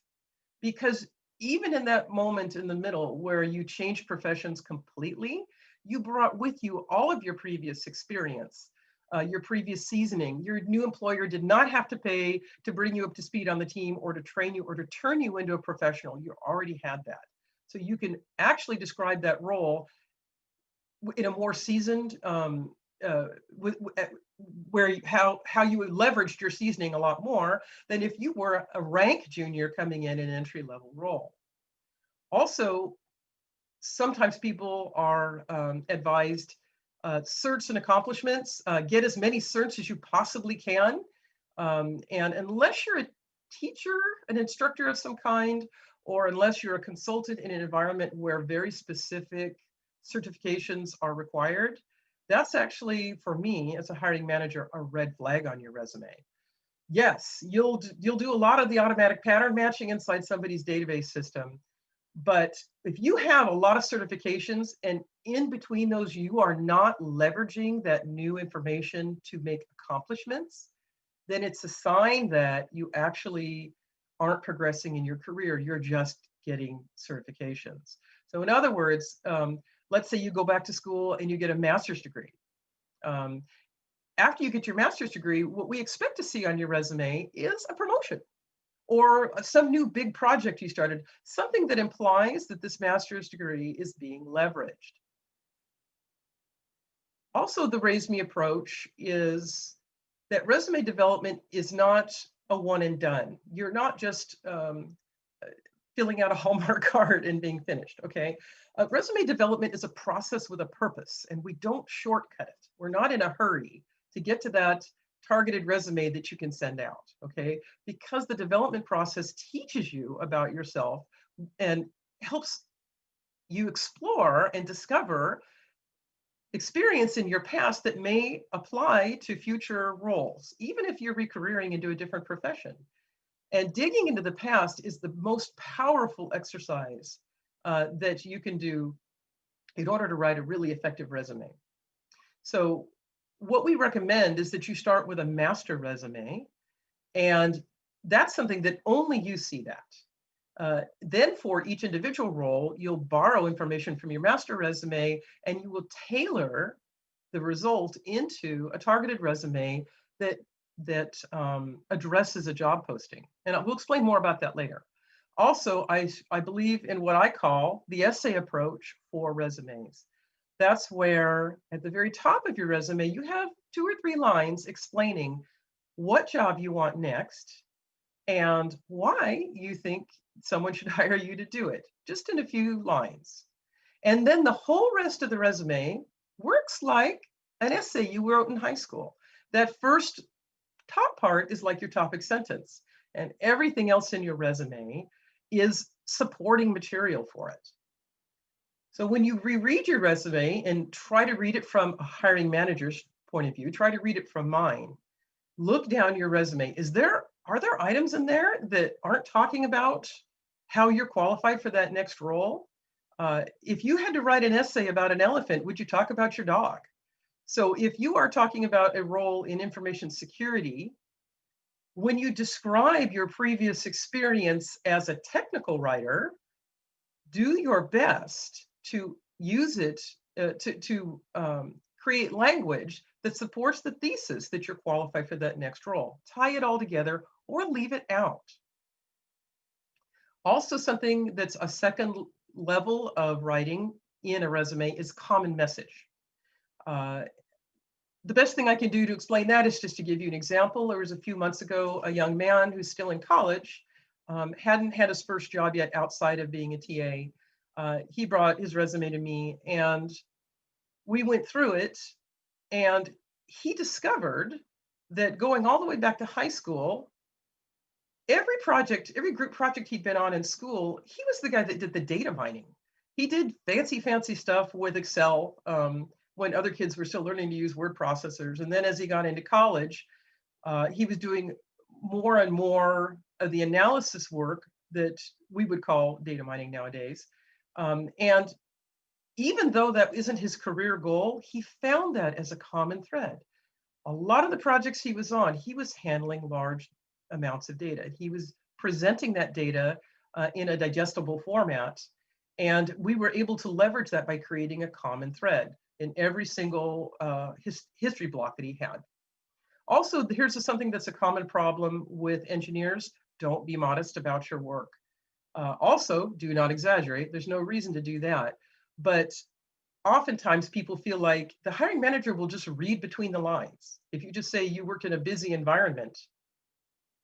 S12: Because even in that moment in the middle where you changed professions completely, you brought with you all of your previous experience, your previous seasoning. Your new employer did not have to pay to bring you up to speed on the team or to train you or to turn you into a professional. You already had that. So you can actually describe that role in a more seasoned how you leveraged your seasoning a lot more than if you were a rank junior coming in an entry-level role. Also, sometimes people are advised certs and accomplishments. Get as many certs as you possibly can. And unless you're a teacher, an instructor of some kind, or unless you're a consultant in an environment where very specific certifications are required, that's actually, for me as a hiring manager, a red flag on your resume. Yes, you'll do a lot of the automatic pattern matching inside somebody's database system. But if you have a lot of certifications and in between those, you are not leveraging that new information to make accomplishments, then it's a sign that you actually aren't progressing in your career. You're just getting certifications. So in other words, let's say you go back to school and you get a master's degree. After you get your master's degree, what we expect to see on your resume is a promotion or some new big project you started, something that implies that this master's degree is being leveraged. Also, the RaiseMe approach is that resume development is not a one and done. You're not just filling out a Hallmark card and being finished, okay? Resume development is a process with a purpose, and we don't shortcut it. We're not in a hurry to get to that targeted resume that you can send out, okay? Because the development process teaches you about yourself and helps you explore and discover experience in your past that may apply to future roles, even if you're recareering into a different profession. And digging into the past is the most powerful exercise that you can do in order to write a really effective resume. So what we recommend is that you start with a master resume, and that's something that only you see that. Then for each individual role, you'll borrow information from your master resume and you will tailor the result into a targeted resume that addresses a job posting. And we'll explain more about that later. Also, I believe in what I call the essay approach for resumes. That's where at the very top of your resume, you have 2 or 3 lines explaining what job you want next and why you think someone should hire you to do it, just in a few lines. And then the whole rest of the resume works like an essay you wrote in high school. That first top part is like your topic sentence, and everything else in your resume is supporting material for it. So when you reread your resume and try to read it from a hiring manager's point of view, try to read it from mine, look down your resume. Are there items in there that aren't talking about how you're qualified for that next role? If you had to write an essay about an elephant, would you talk about your dog? So if you are talking about a role in information security, when you describe your previous experience as a technical writer, do your best to use it to create language that supports the thesis that you're qualified for that next role. Tie it all together or leave it out. Also, something that's a second level of writing in a resume is common message. The best thing I can do to explain that is just to give you an example. There was a few months ago, a young man who's still in college, hadn't had his first job yet outside of being a TA. He brought his resume to me and we went through it, and he discovered that going all the way back to high school, every group project he'd been on in school, he was the guy that did the data mining. He did fancy stuff with Excel when other kids were still learning to use word processors. And then as he got into college, he was doing more and more of the analysis work that we would call data mining nowadays. And even though that isn't his career goal, he found that as a common thread. A lot of the projects he was on, he was handling large amounts of data. He was presenting that data in a digestible format. And we were able to leverage that by creating a common thread in every single history block that he had. Also, here's something that's a common problem with engineers. Don't be modest about your work. Also, do not exaggerate. There's no reason to do that. But oftentimes people feel like the hiring manager will just read between the lines. If you just say you worked in a busy environment,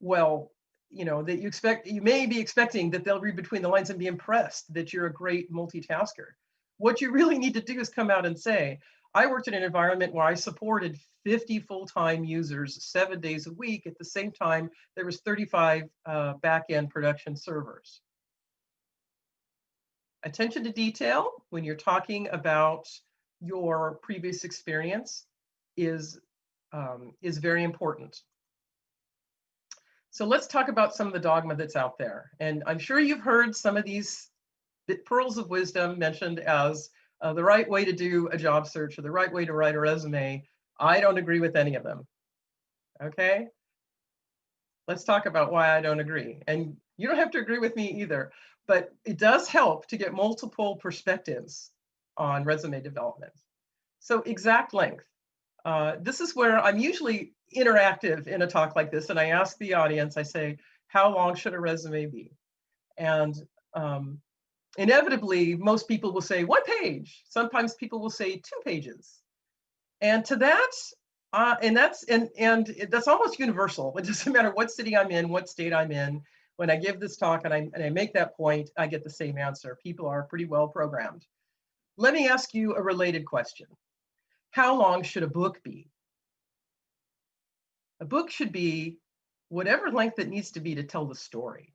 S12: well, you know, that you may be expecting that they'll read between the lines and be impressed that you're a great multitasker. What you really need to do is come out and say, I worked in an environment where I supported 50 full-time users 7 days a week. At the same time, there was 35 back-end production servers. Attention to detail when you're talking about your previous experience is very important. So let's talk about some of the dogma that's out there. And I'm sure you've heard some of these pearls of wisdom mentioned as the right way to do a job search or the right way to write a resume. I don't agree with any of them. Okay? Let's talk about why I don't agree. And you don't have to agree with me either, but it does help to get multiple perspectives on resume development. So exact length. This is where I'm usually interactive in a talk like this, and I ask the audience, I say, how long should a resume be? And inevitably, most people will say 1 page. Sometimes people will say 2 pages. And to that, and that's almost universal. It doesn't matter what city I'm in, what state I'm in. When I give this talk and I make that point, I get the same answer. People are pretty well programmed. Let me ask you a related question. How long should a book be? A book should be whatever length it needs to be to tell the story.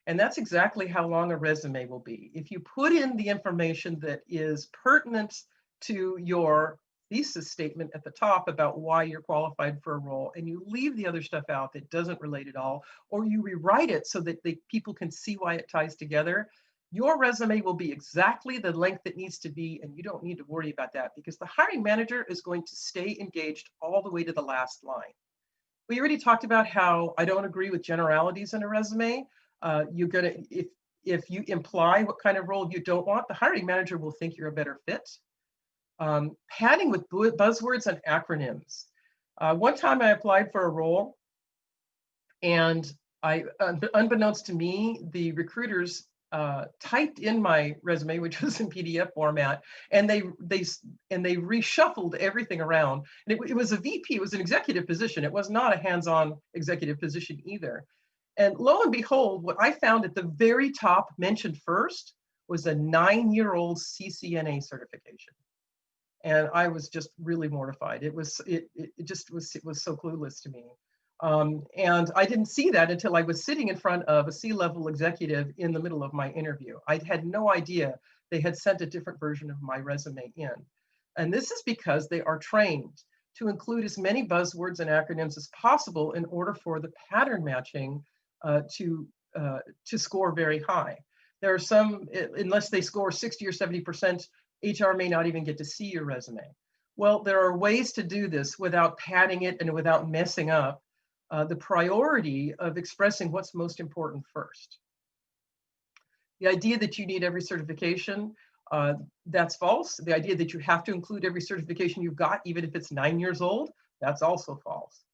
S12: And that's exactly how long a resume will be. If you put in the information that is pertinent to your thesis statement at the top about why you're qualified for a role, and you leave the other stuff out that doesn't relate at all, or you rewrite it so that people can see why it ties together, your resume will be exactly the length it needs to be, and you don't need to worry about that because the hiring manager is going to stay engaged all the way to the last line. We already talked about how I don't agree with generalities in a resume. If you imply what kind of role you don't want, the hiring manager will think you're a better fit. Padding with buzzwords and acronyms. One time I applied for a role, and unbeknownst to me, the recruiters typed in my resume, which was in PDF format, and they reshuffled everything around. And it was a VP, it was an executive position. It was not a hands-on executive position either. And lo and behold, what I found at the very top mentioned first was a 9-year-old CCNA certification. And I was just really mortified. It was so clueless to me. And I didn't see that until I was sitting in front of a C-level executive in the middle of my interview. I had no idea they had sent a different version of my resume in. And this is because they are trained to include as many buzzwords and acronyms as possible in order for the pattern matching to score very high. There are some, unless they score 60 or 70%, HR may not even get to see your resume. Well, there are ways to do this without padding it and without messing up the priority of expressing what's most important first. The idea that you need every certification, that's false. The idea that you have to include every certification you've got, even if it's 9 years old, that's also false.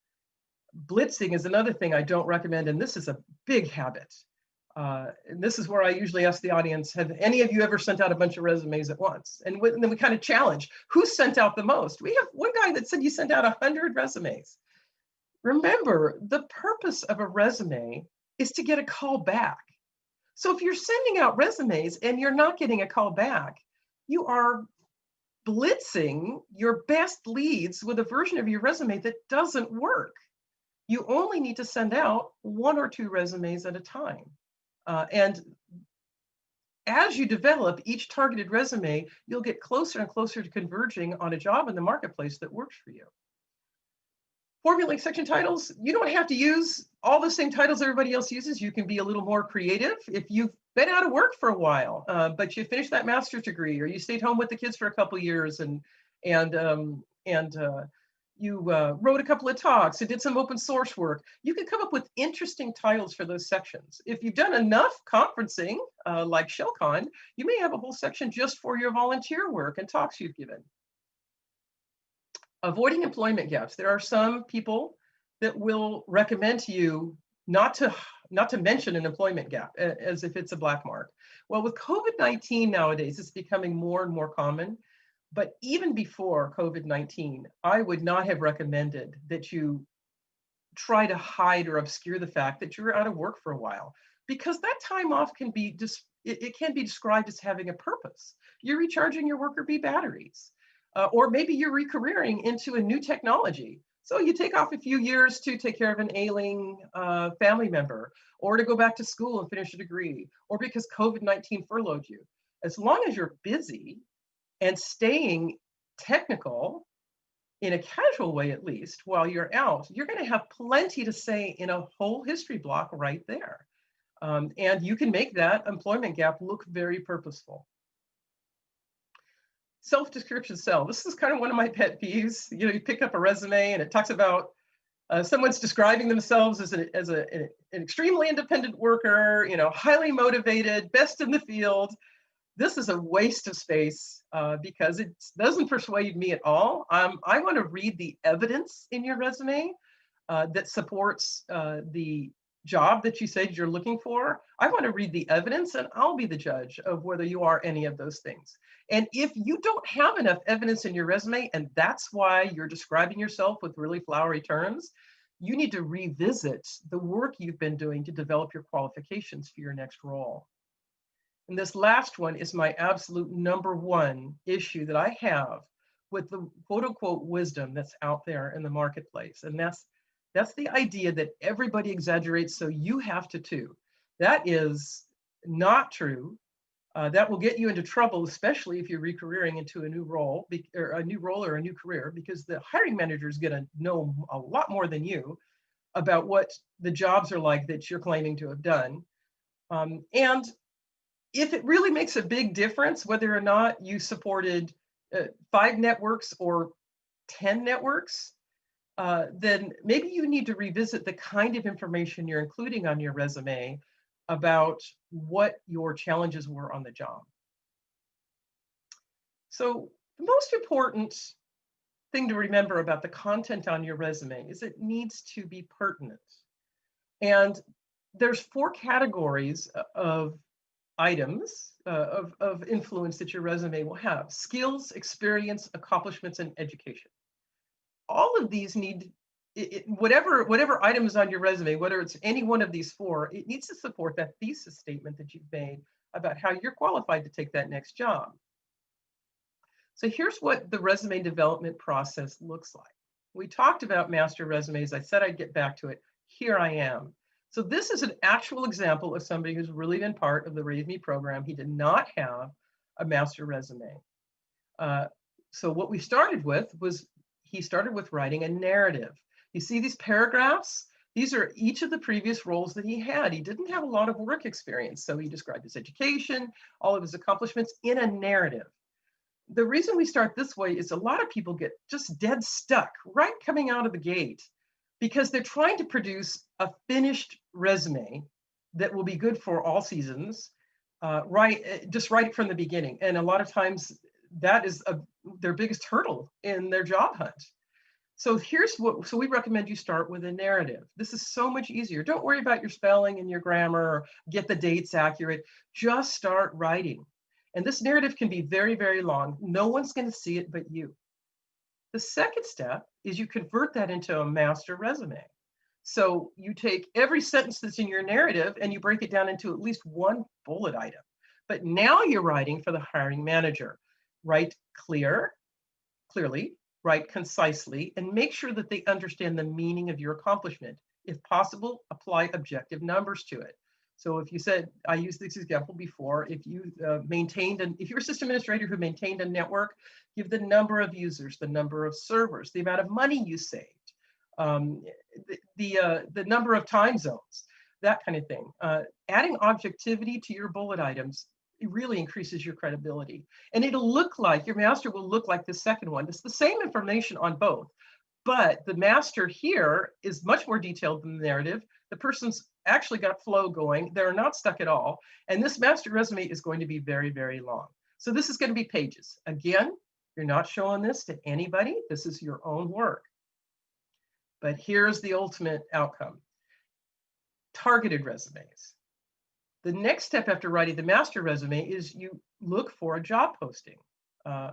S12: Blitzing is another thing I don't recommend, and this is a big habit. And this is where I usually ask the audience, have any of you ever sent out a bunch of resumes at once? And then we kind of challenge, who sent out the most? We have one guy that said he sent out 100 resumes. Remember, the purpose of a resume is to get a call back. So if you're sending out resumes and you're not getting a call back, you are blitzing your best leads with a version of your resume that doesn't work. You only need to send out 1 or 2 resumes at a time. And as you develop each targeted resume, you'll get closer and closer to converging on a job in the marketplace that works for you. Formulaic section titles, you don't have to use all the same titles everybody else uses. You can be a little more creative. If you've been out of work for a while, but you finished that master's degree, or you stayed home with the kids for a couple years and you wrote a couple of talks and did some open source work, you can come up with interesting titles for those sections. If you've done enough conferencing, like ShellCon, you may have a whole section just for your volunteer work and talks you've given. Avoiding employment gaps. There are some people that will recommend to you not to mention an employment gap as if it's a black mark. Well, with COVID-19 nowadays, it's becoming more and more common. But even before COVID-19, I would not have recommended that you try to hide or obscure the fact that you're out of work for a while, because that time off can be it can be described as having a purpose. You're recharging your worker bee batteries, or maybe you're recareering into a new technology. So you take off a few years to take care of an ailing family member, or to go back to school and finish a degree, or because COVID-19 furloughed you. As long as you're busy and staying technical in a casual way, at least while you're out, you're going to have plenty to say in a whole history block right there. And you can make that employment gap look very purposeful. Self-description cell. This is kind of one of my pet peeves. You know, you pick up a resume and it talks about someone's describing themselves as an extremely independent worker, you know, highly motivated, best in the field. This is a waste of space because it doesn't persuade me at all. I want to read the evidence in your resume that supports the job that you said you're looking for. I want to read the evidence, and I'll be the judge of whether you are any of those things. And if you don't have enough evidence in your resume, and that's why you're describing yourself with really flowery terms, you need to revisit the work you've been doing to develop your qualifications for your next role. And this last one is my absolute #1 issue that I have with the quote unquote wisdom that's out there in the marketplace. And that's the idea that everybody exaggerates, so you have to too. That is not true. That will get you into trouble, especially if you're recareering into a new role or a new career, because the hiring manager is going to know a lot more than you about what the jobs are like that you're claiming to have done. And if it really makes a big difference whether or not you supported 5 networks or 10 networks, then maybe you need to revisit the kind of information you're including on your resume about what your challenges were on the job. So the most important thing to remember about the content on your resume is it needs to be pertinent. And there's 4 categories of items of influence that your resume will have: skills, experience, accomplishments, and education. All of these need, whatever item is on your resume, whether it's any one of these 4, it needs to support that thesis statement that you've made about how you're qualified to take that next job. So here's what the resume development process looks like. We talked about master resumes. I said I'd get back to it. Here I am. So this is an actual example of somebody who's really been part of the RaiseMe program. He did not have a master resume. So what we started with was, he started with writing a narrative. You see these paragraphs? These are each of the previous roles that he had. He didn't have a lot of work experience, so he described his education, all of his accomplishments in a narrative. The reason we start this way is a lot of people get just dead stuck right coming out of the gate because they're trying to produce a finished resume that will be good for all seasons, just right from the beginning. And a lot of times that is their biggest hurdle in their job hunt. So so we recommend you start with a narrative. This is so much easier. Don't worry about your spelling and your grammar, or get the dates accurate. Just start writing. And this narrative can be very, very long. No one's going to see it but you. The second step is you convert that into a master resume. So you take every sentence that's in your narrative and you break it down into at least 1 bullet item. But now you're writing for the hiring manager. Write clearly, write concisely, and make sure that they understand the meaning of your accomplishment. If possible, apply objective numbers to it. So if you said, I used this example before, if you if you're a system administrator who maintained a network, give the number of users, the number of servers, the amount of money you saved, the number of time zones, that kind of thing. Adding objectivity to your bullet items, it really increases your credibility. And it'll look like, your master will look like the second one. It's the same information on both, but the master here is much more detailed than the narrative. The person's actually got flow going. They're not stuck at all. And this master resume is going to be very, very long. So this is going to be pages. Again, you're not showing this to anybody. This is your own work. But here's the ultimate outcome. Targeted resumes. The next step after writing the master resume is you look for a job posting.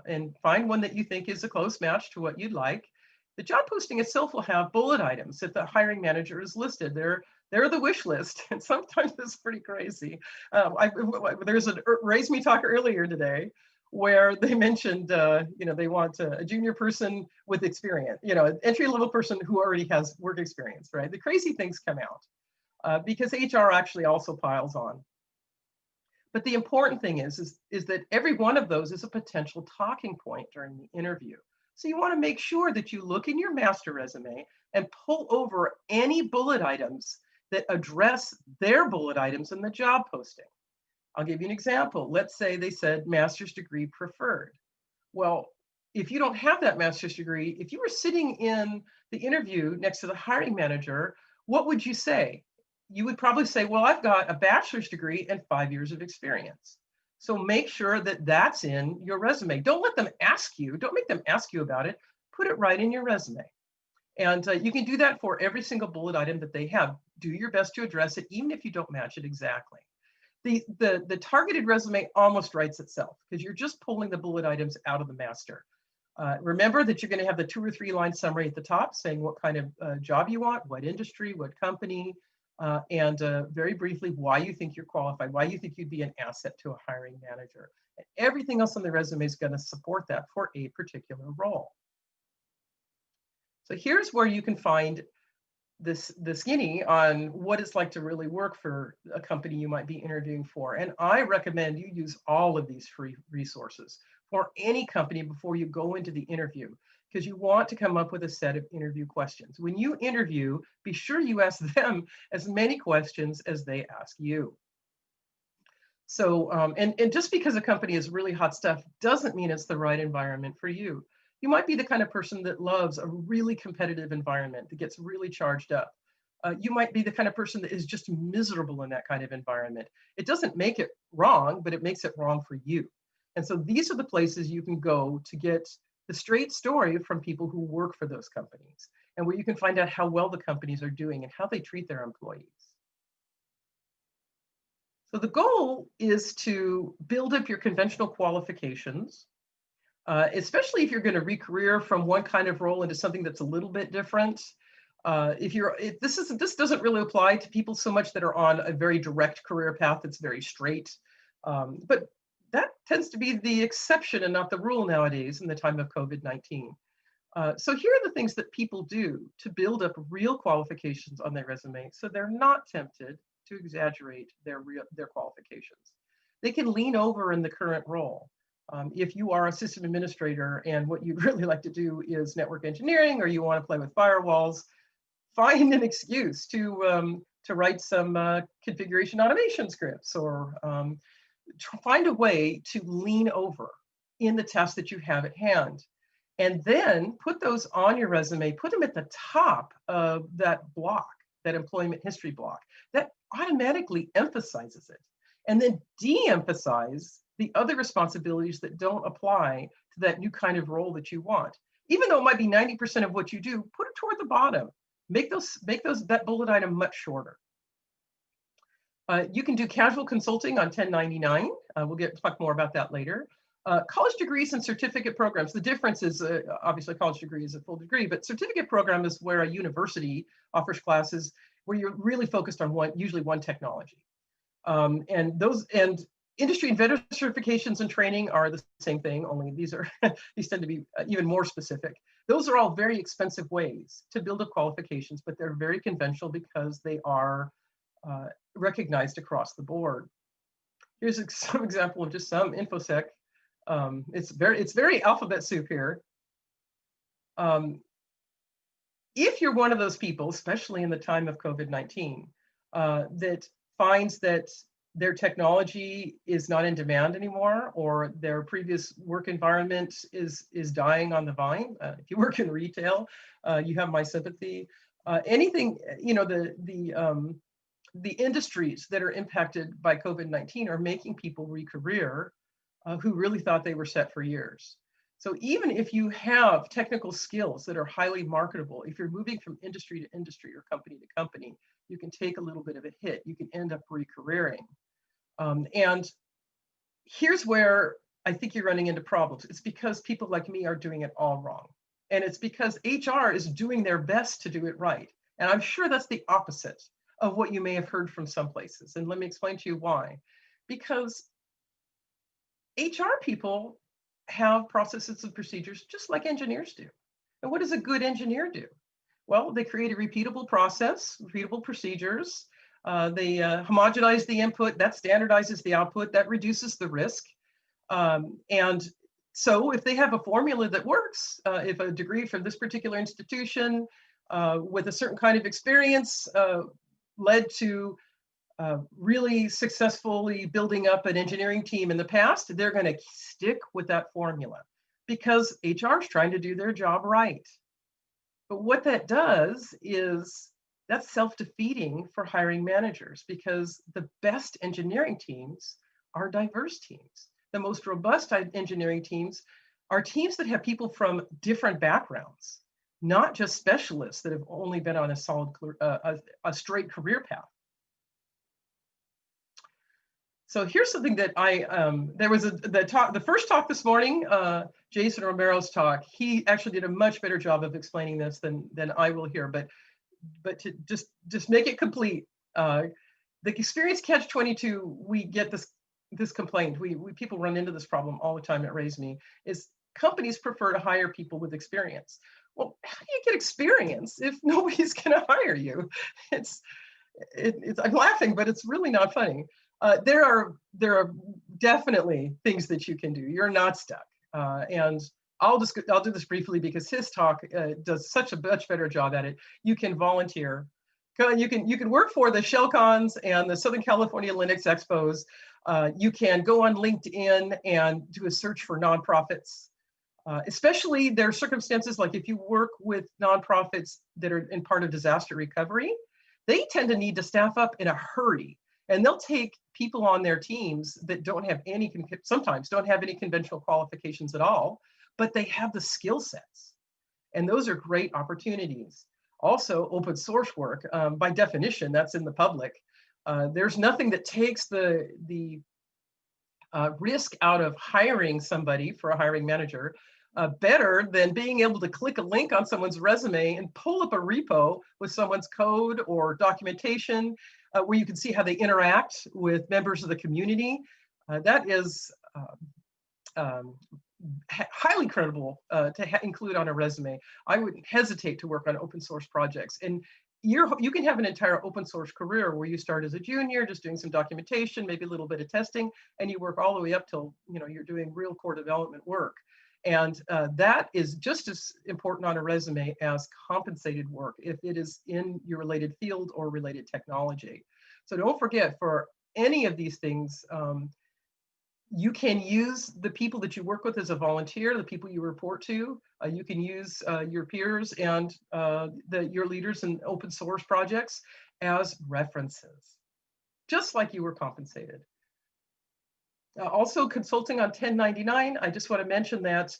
S12: and find one that you think is a close match to what you'd like. The job posting itself will have bullet items that the hiring manager has listed. They're the wish list, and sometimes it's pretty crazy. There's a RaiseMe talk earlier today where they mentioned, they want a junior person with experience, an entry-level person who already has work experience, right? The crazy things come out because HR actually also piles on. But the important thing is that every one of those is a potential talking point during the interview. So you want to make sure that you look in your master resume and pull over any bullet items that address their bullet items in the job posting. I'll give you an example. Let's say they said master's degree preferred. Well, if you don't have that master's degree, if you were sitting in the interview next to the hiring manager, what would you say? You would probably say, well, I've got a bachelor's degree and 5 years of experience. So make sure that that's in your resume. Don't let them ask you, don't make them ask you about it. Put it right in your resume. And you can do that for every single bullet item that they have. Do your best to address it, even if you don't match it exactly. The targeted resume almost writes itself because you're just pulling the bullet items out of the master. Remember that you're going to have the 2 or 3 line summary at the top saying what kind of job you want, what industry, what company, and very briefly why you think you're qualified, why you think you'd be an asset to a hiring manager. And everything else on the resume is going to support that for a particular role. So here's where you can find the skinny on what it's like to really work for a company you might be interviewing for. And I recommend you use all of these free resources for any company before you go into the interview, because you want to come up with a set of interview questions. When you interview, be sure you ask them as many questions as they ask you. So, and just because a company is really hot stuff doesn't mean it's the right environment for you. You might be the kind of person that loves a really competitive environment that gets really charged up. You might be the kind of person that is just miserable in that kind of environment. It doesn't make it wrong, but it makes it wrong for you. And so these are the places you can go to get the straight story from people who work for those companies, and where you can find out how well the companies are doing and how they treat their employees. So the goal is to build up your conventional qualifications, especially if you're going to re-career from one kind of role into something that's a little bit different. This doesn't really apply to people so much that are on a very direct career path that's very straight, but that tends to be the exception and not the rule nowadays in the time of COVID-19. So here are the things that people do to build up real qualifications on their resume so they're not tempted to exaggerate their qualifications. They can lean over in the current role. If you are a system administrator and what you'd really like to do is network engineering, or you want to play with firewalls, find an excuse to write some configuration automation scripts, or find a way to lean over in the task that you have at hand. And then put those on your resume, put them at the top of that block, that employment history block. That automatically emphasizes it. And then de-emphasize the other responsibilities that don't apply to that new kind of role that you want. Even though it might be 90% of what you do, put it toward the bottom. Make that bullet item much shorter. You can do casual consulting on 1099. We'll talk more about that later. College degrees and certificate programs. The difference is obviously a college degree is a full degree, but certificate program is where a university offers classes where you're really focused on usually one technology. And industry and vendor certifications and training are the same thing, only these tend to be even more specific. Those are all very expensive ways to build up qualifications, but they're very conventional because they are recognized across the board. Here's some example of just some InfoSec. It's very alphabet soup here. If you're one of those people, especially in the time of COVID-19, that finds that their technology is not in demand anymore, or their previous work environment is dying on the vine. If you work in retail, you have my sympathy. Anything, the industries that are impacted by COVID-19 are making people re-career who really thought they were set for years. So even if you have technical skills that are highly marketable, if you're moving from industry to industry or company to company, you can take a little bit of a hit. You can end up re-careering. And here's where I think you're running into problems. It's because people like me are doing it all wrong. And it's because HR is doing their best to do it right. And I'm sure that's the opposite of what you may have heard from some places. And let me explain to you why. Because HR people have processes and procedures just like engineers do. And what does a good engineer do? Well, they create a repeatable process, repeatable procedures. They homogenize the input, that standardizes the output, that reduces the risk. And so if they have a formula that works, if a degree from this particular institution with a certain kind of experience led to really successfully building up an engineering team in the past, they're going to stick with that formula because HR is trying to do their job right. But what that does is that's self-defeating for hiring managers because the best engineering teams are diverse teams. The most robust engineering teams are teams that have people from different backgrounds, not just specialists that have only been on a solid, a straight career path. So here's something that there was the first talk this morning, Jason Romero's talk. He actually did a much better job of explaining this than I will here. But to just make it complete, the experience catch-22, we get this complaint. People run into this problem all the time at RaiseMe. Is companies prefer to hire people with experience. Well, how do you get experience if nobody's going to hire you? I'm laughing, but it's really not funny. There are definitely things that you can do. You're not stuck. And I'll do this briefly because his talk does such a much better job at it. You can volunteer. You can work for the ShellCons and the Southern California Linux Expos. You can go on LinkedIn and do a search for nonprofits. Especially there are circumstances like if you work with nonprofits that are in part of disaster recovery, they tend to need to staff up in a hurry. And they'll take people on their teams that sometimes don't have any conventional qualifications at all, but they have the skill sets. And those are great opportunities. Also, open source work, by definition, that's in the public. There's nothing that takes the risk out of hiring somebody for a hiring manager better than being able to click a link on someone's resume and pull up a repo with someone's code or documentation where you can see how they interact with members of the community. That is highly credible to include on a resume. I wouldn't hesitate to work on open source projects. And you can have an entire open source career where you start as a junior, just doing some documentation, maybe a little bit of testing, and you work all the way up till you're doing real core development work. And that is just as important on a resume as compensated work if it is in your related field or related technology. So don't forget, for any of these things, you can use the people that you work with as a volunteer, the people you report to. You can use your peers and your leaders in open source projects as references, just like you were compensated. Also, consulting on 1099, I just want to mention that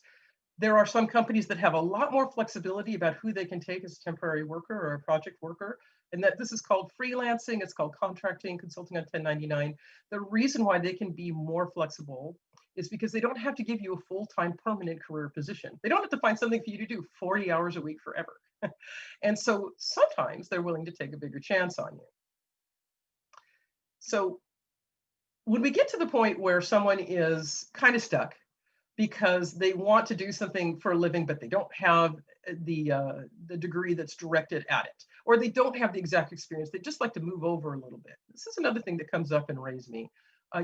S12: there are some companies that have a lot more flexibility about who they can take as a temporary worker or a project worker, and that this is called freelancing, it's called contracting, consulting on 1099. The reason why they can be more flexible is because they don't have to give you a full-time permanent career position. They don't have to find something for you to do 40 hours a week forever. And so sometimes they're willing to take a bigger chance on you. So when we get to the point where someone is kind of stuck because they want to do something for a living, but they don't have the degree that's directed at it, or they don't have the exact experience, they just like to move over a little bit. This is another thing that comes up in RaiseMe.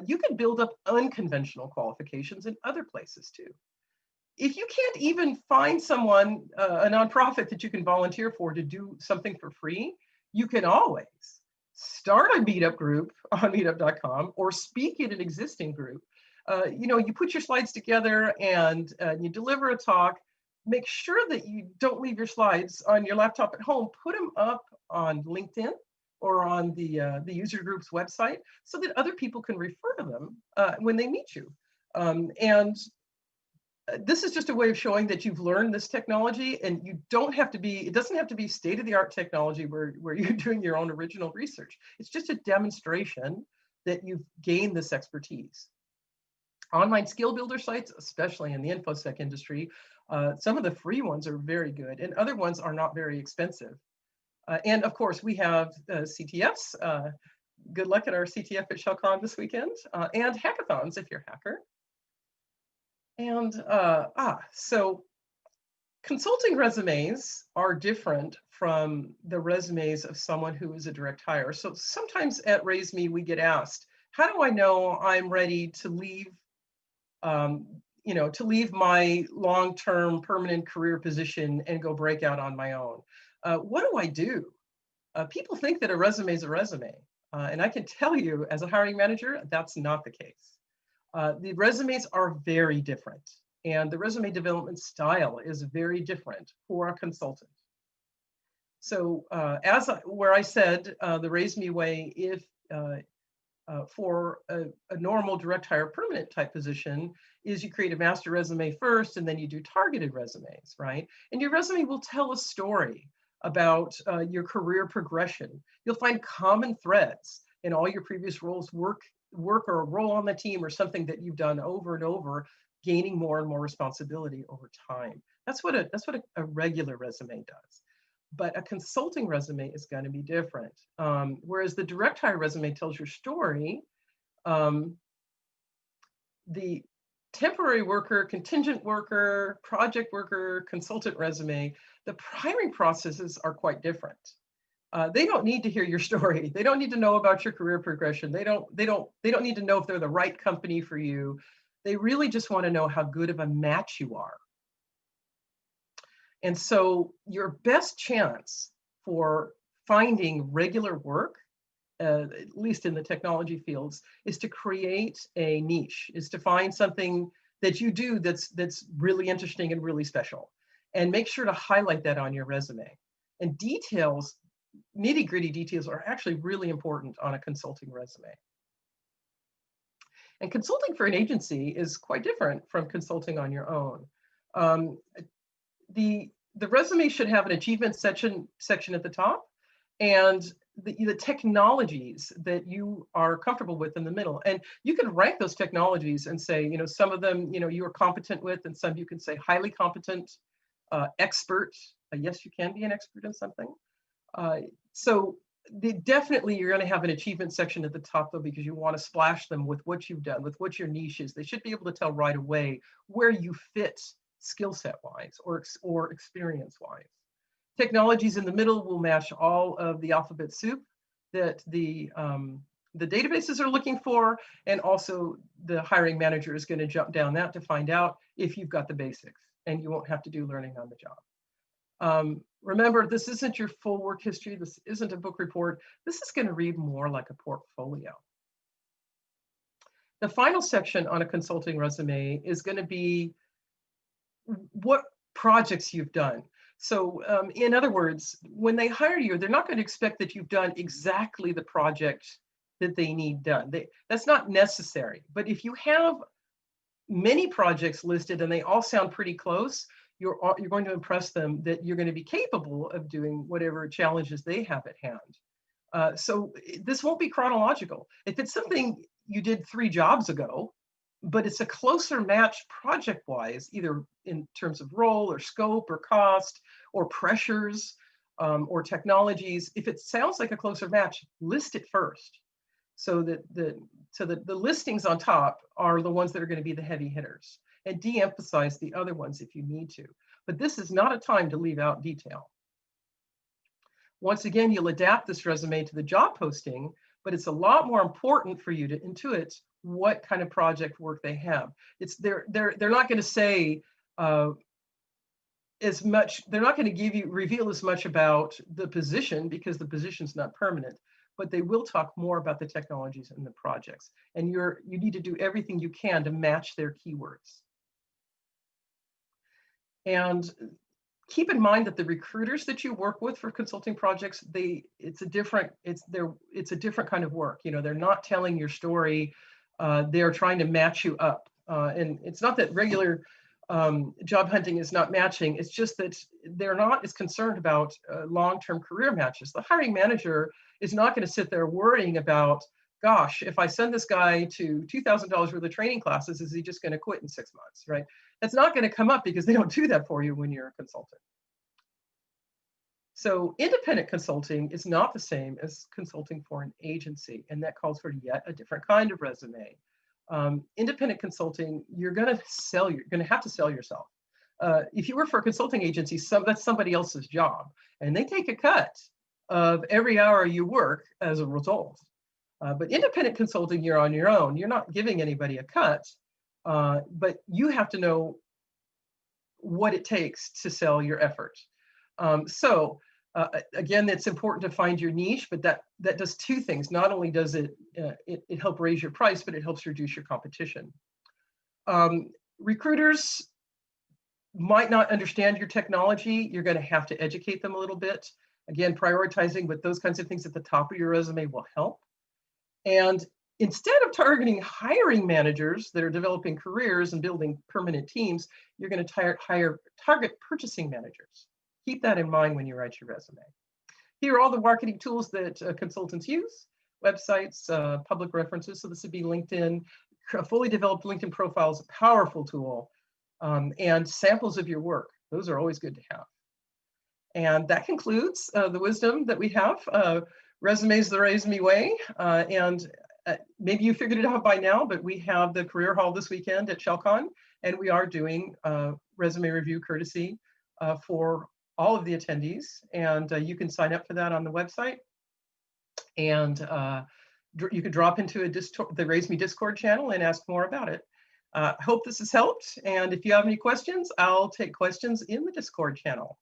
S12: You can build up unconventional qualifications in other places too. If you can't even find someone, a nonprofit that you can volunteer for to do something for free, you can always start a meetup group on meetup.com or speak in an existing group. You put your slides together and you deliver a talk. Make sure that you don't leave your slides on your laptop at home. Put them up on LinkedIn or on the user group's website so that other people can refer to them when they meet you. This is just a way of showing that you've learned this technology, and it doesn't have to be state-of-the-art technology where you're doing your own original research. It's just a demonstration that you've gained this expertise. Online skill builder sites, especially in the InfoSec industry, some of the free ones are very good and other ones are not very expensive. And of course, we have CTFs. Good luck at our CTF at ShellCon this weekend, and hackathons if you're a hacker. And so consulting resumes are different from the resumes of someone who is a direct hire. So sometimes at RaiseMe, we get asked, how do I know I'm ready to leave, to leave my long-term permanent career position and go break out on my own? What do I do? People think that a resume is a resume. And I can tell you as a hiring manager, that's not the case. The resumes are very different. And the resume development style is very different for a consultant. So where I said the RaiseMe way, if for a normal direct hire permanent type position, is you create a master resume first and then you do targeted resumes, right? And your resume will tell a story about your career progression. You'll find common threads in all your previous roles, work or a role on the team or something that you've done over and over, gaining more and more responsibility over time. That's what a regular resume does. But a consulting resume is going to be different. Whereas the direct hire resume tells your story, the temporary worker, contingent worker, project worker, consultant resume, the hiring processes are quite different. They don't need to hear your story. They don't need to know about your career progression. They don't need to know if they're the right company for you. They really just want to know how good of a match you are. And so your best chance for finding regular work, at least in the technology fields, is to create a niche, is to find something that you do that's really interesting and really special. And make sure to highlight that on your resume. And details, nitty-gritty details, are actually really important on a consulting resume. And consulting for an agency is quite different from consulting on your own. The resume should have an achievement section at the top, and the technologies that you are comfortable with in the middle. And you can rank those technologies and say, some of them, you are competent with, and some you can say highly competent, expert. Yes, you can be an expert in something. So definitely you're going to have an achievement section at the top, though, because you want to splash them with what you've done, with what your niche is. They should be able to tell right away where you fit skill set wise or experience wise. Technologies in the middle will match all of the alphabet soup that the databases are looking for, and also the hiring manager is going to jump down that to find out if you've got the basics, and you won't have to do learning on the job. Remember, this isn't your full work history. This isn't a book report. This is going to read more like a portfolio. The final section on a consulting resume is going to be what projects you've done. So in other words, when they hire you, they're not going to expect that you've done exactly the project that they need done. That's not necessary. But if you have many projects listed and they all sound pretty close, you're going to impress them that you're going to be capable of doing whatever challenges they have at hand. So this won't be chronological. If it's something you did 3 jobs ago, but it's a closer match project-wise, either in terms of role or scope or cost or pressures or technologies, if it sounds like a closer match, list it first. So that the listings on top are the ones that are going to be the heavy hitters, and de-emphasize the other ones if you need to. But this is not a time to leave out detail. Once again, you'll adapt this resume to the job posting, but it's a lot more important for you to intuit what kind of project work they have. They're not going to say as much. They're not going to reveal as much about the position because the position's not permanent. But they will talk more about the technologies and the projects. And you need to do everything you can to match their keywords. And keep in mind that the recruiters that you work with for consulting projects, it's a different kind of work. They're not telling your story. They're trying to match you up. And it's not that regular job hunting is not matching. It's just that they're not as concerned about long-term career matches. The hiring manager is not going to sit there worrying about gosh, if I send this guy to $2,000 worth of training classes, is he just going to quit in 6 months, right? That's not going to come up because they don't do that for you when you're a consultant. So independent consulting is not the same as consulting for an agency, and that calls for yet a different kind of resume. Independent consulting, you're going to have to sell yourself. If you work for a consulting agency, that's somebody else's job, and they take a cut of every hour you work as a result. But independent consulting, you're on your own. You're not giving anybody a cut, but you have to know what it takes to sell your effort. Again, it's important to find your niche, but that does two things. Not only does it help raise your price, but it helps reduce your competition. Recruiters might not understand your technology. You're going to have to educate them a little bit. Again, prioritizing with those kinds of things at the top of your resume will help. And instead of targeting hiring managers that are developing careers and building permanent teams, you're going to target purchasing managers. Keep that in mind when you write your resume. Here are all the marketing tools that consultants use: websites, public references. So this would be LinkedIn. A fully developed LinkedIn profile is a powerful tool, and samples of your work. Those are always good to have. And that concludes the wisdom that we have. Resumes the RaiseMe way. Maybe you figured it out by now, but we have the career hall this weekend at ShellCon, and we are doing resume review courtesy for all of the attendees. And you can sign up for that on the website. And you could drop into the RaiseMe Discord channel and ask more about it. Hope this has helped. And if you have any questions, I'll take questions in the Discord channel.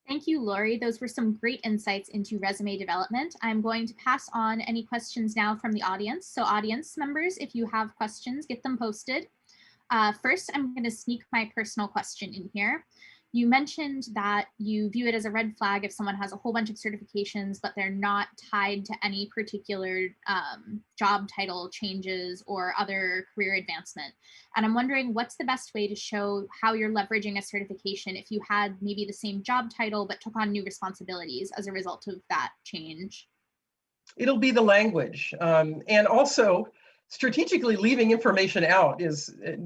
S10: Thank you, Lori. Those were some great insights into resume development. I'm going to pass on any questions now from the audience. So audience members, if you have questions, get them posted. First, I'm going to sneak my personal question in here. You mentioned that you view it as a red flag if someone has a whole bunch of certifications, but they're not tied to any particular job title changes or other career advancement. And I'm wondering, what's the best way to show how you're leveraging a certification if you had maybe the same job title, but took on new responsibilities as a result of that change?
S12: It'll be the language. And also, strategically leaving information out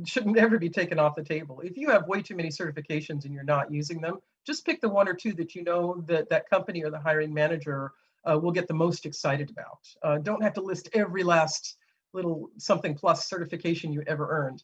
S12: shouldn't ever be taken off the table. If you have way too many certifications and you're not using them, just pick the one or two that you know that company or the hiring manager will get the most excited about. Don't have to list every last little something plus certification you ever earned.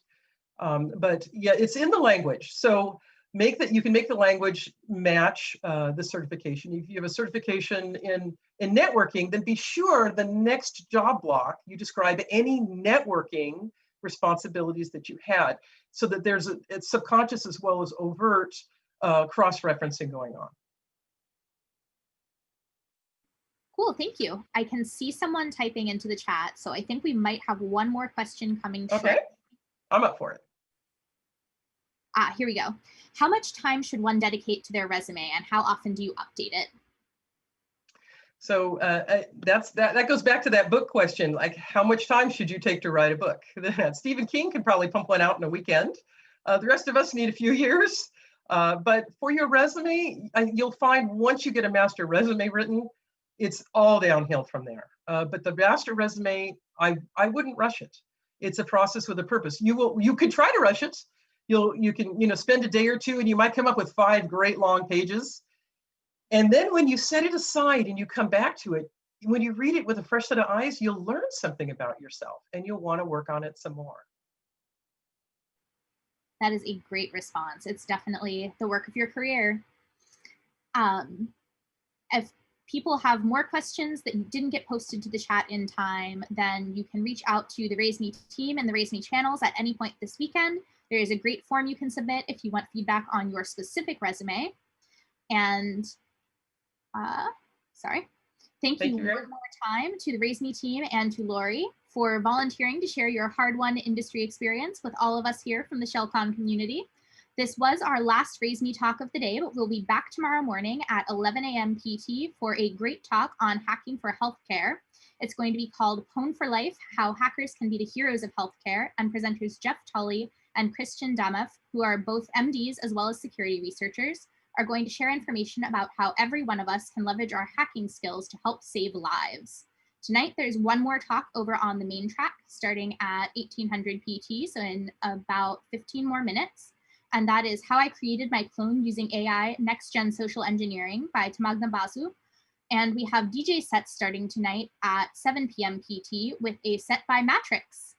S12: But yeah, it's in the language. So you can make the language match the certification. If you have a certification in networking, then be sure the next job block you describe any networking responsibilities that you had, so that there's a subconscious as well as overt cross-referencing going on.
S10: Cool, thank you. I can see someone typing into the chat, so I think we might have one more question coming.
S12: Okay, I'm up for it.
S10: Here we go. How much time should one dedicate to their resume, and how often do you update it?
S12: So that goes back to that book question, like how much time should you take to write a book? Stephen King can probably pump one out in a weekend. The rest of us need a few years. But for your resume, you'll find once you get a master resume written, it's all downhill from there. But the master resume, I wouldn't rush it. It's a process with a purpose. You could try to rush it. You can spend a day or two and you might come up with 5 great long pages. And then when you set it aside and you come back to it, when you read it with a fresh set of eyes, you'll learn something about yourself and you'll want to work on it some more.
S10: That is a great response. It's definitely the work of your career. If people have more questions that you didn't get posted to the chat in time, then you can reach out to the RaiseMe team and the RaiseMe channels at any point this weekend. There is a great form you can submit if you want feedback on your specific resume. And thank you one more time to the RaiseMe team and to Lori for volunteering to share your hard-won industry experience with all of us here from the ShellCon community. This was our last RaiseMe talk of the day, but we'll be back tomorrow morning at 11 a.m. PT for a great talk on hacking for healthcare. It's going to be called Pwn for Life, How Hackers Can Be the Heroes of Healthcare, and presenters Jeff Tully and Christian Damuff, who are both MDs as well as security researchers, are going to share information about how every one of us can leverage our hacking skills to help save lives. Tonight, there's one more talk over on the main track starting at 1800 PT, so in about 15 more minutes. And that is How I Created My Clone Using AI Next Gen Social Engineering by Tamagna Basu. And we have DJ sets starting tonight at 7 p.m. PT with a set by Matrix.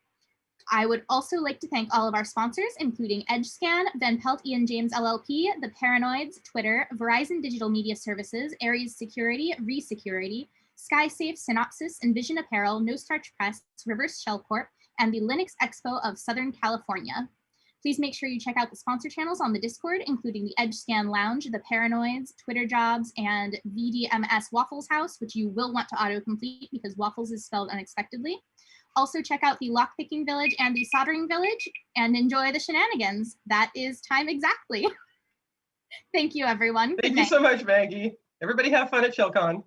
S10: I would also like to thank all of our sponsors, including EdgeScan, Van Pelt Ian James LLP, The Paranoids, Twitter, Verizon Digital Media Services, Aries Security, ReSecurity, SkySafe, Synopsys, Envision Apparel, No Starch Press, Reverse Shell Corp, and the Linux Expo of Southern California. Please make sure you check out the sponsor channels on the Discord, including the EdgeScan Lounge, The Paranoids, Twitter Jobs, and VDMS Waffles House, which you will want to autocomplete because Waffles is spelled unexpectedly. Also check out the Lockpicking Village and the Soldering Village and enjoy the shenanigans. That is time exactly. Thank you, everyone.
S12: Thank you so much, Maggie. Everybody have fun at ShellCon.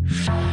S13: Shell.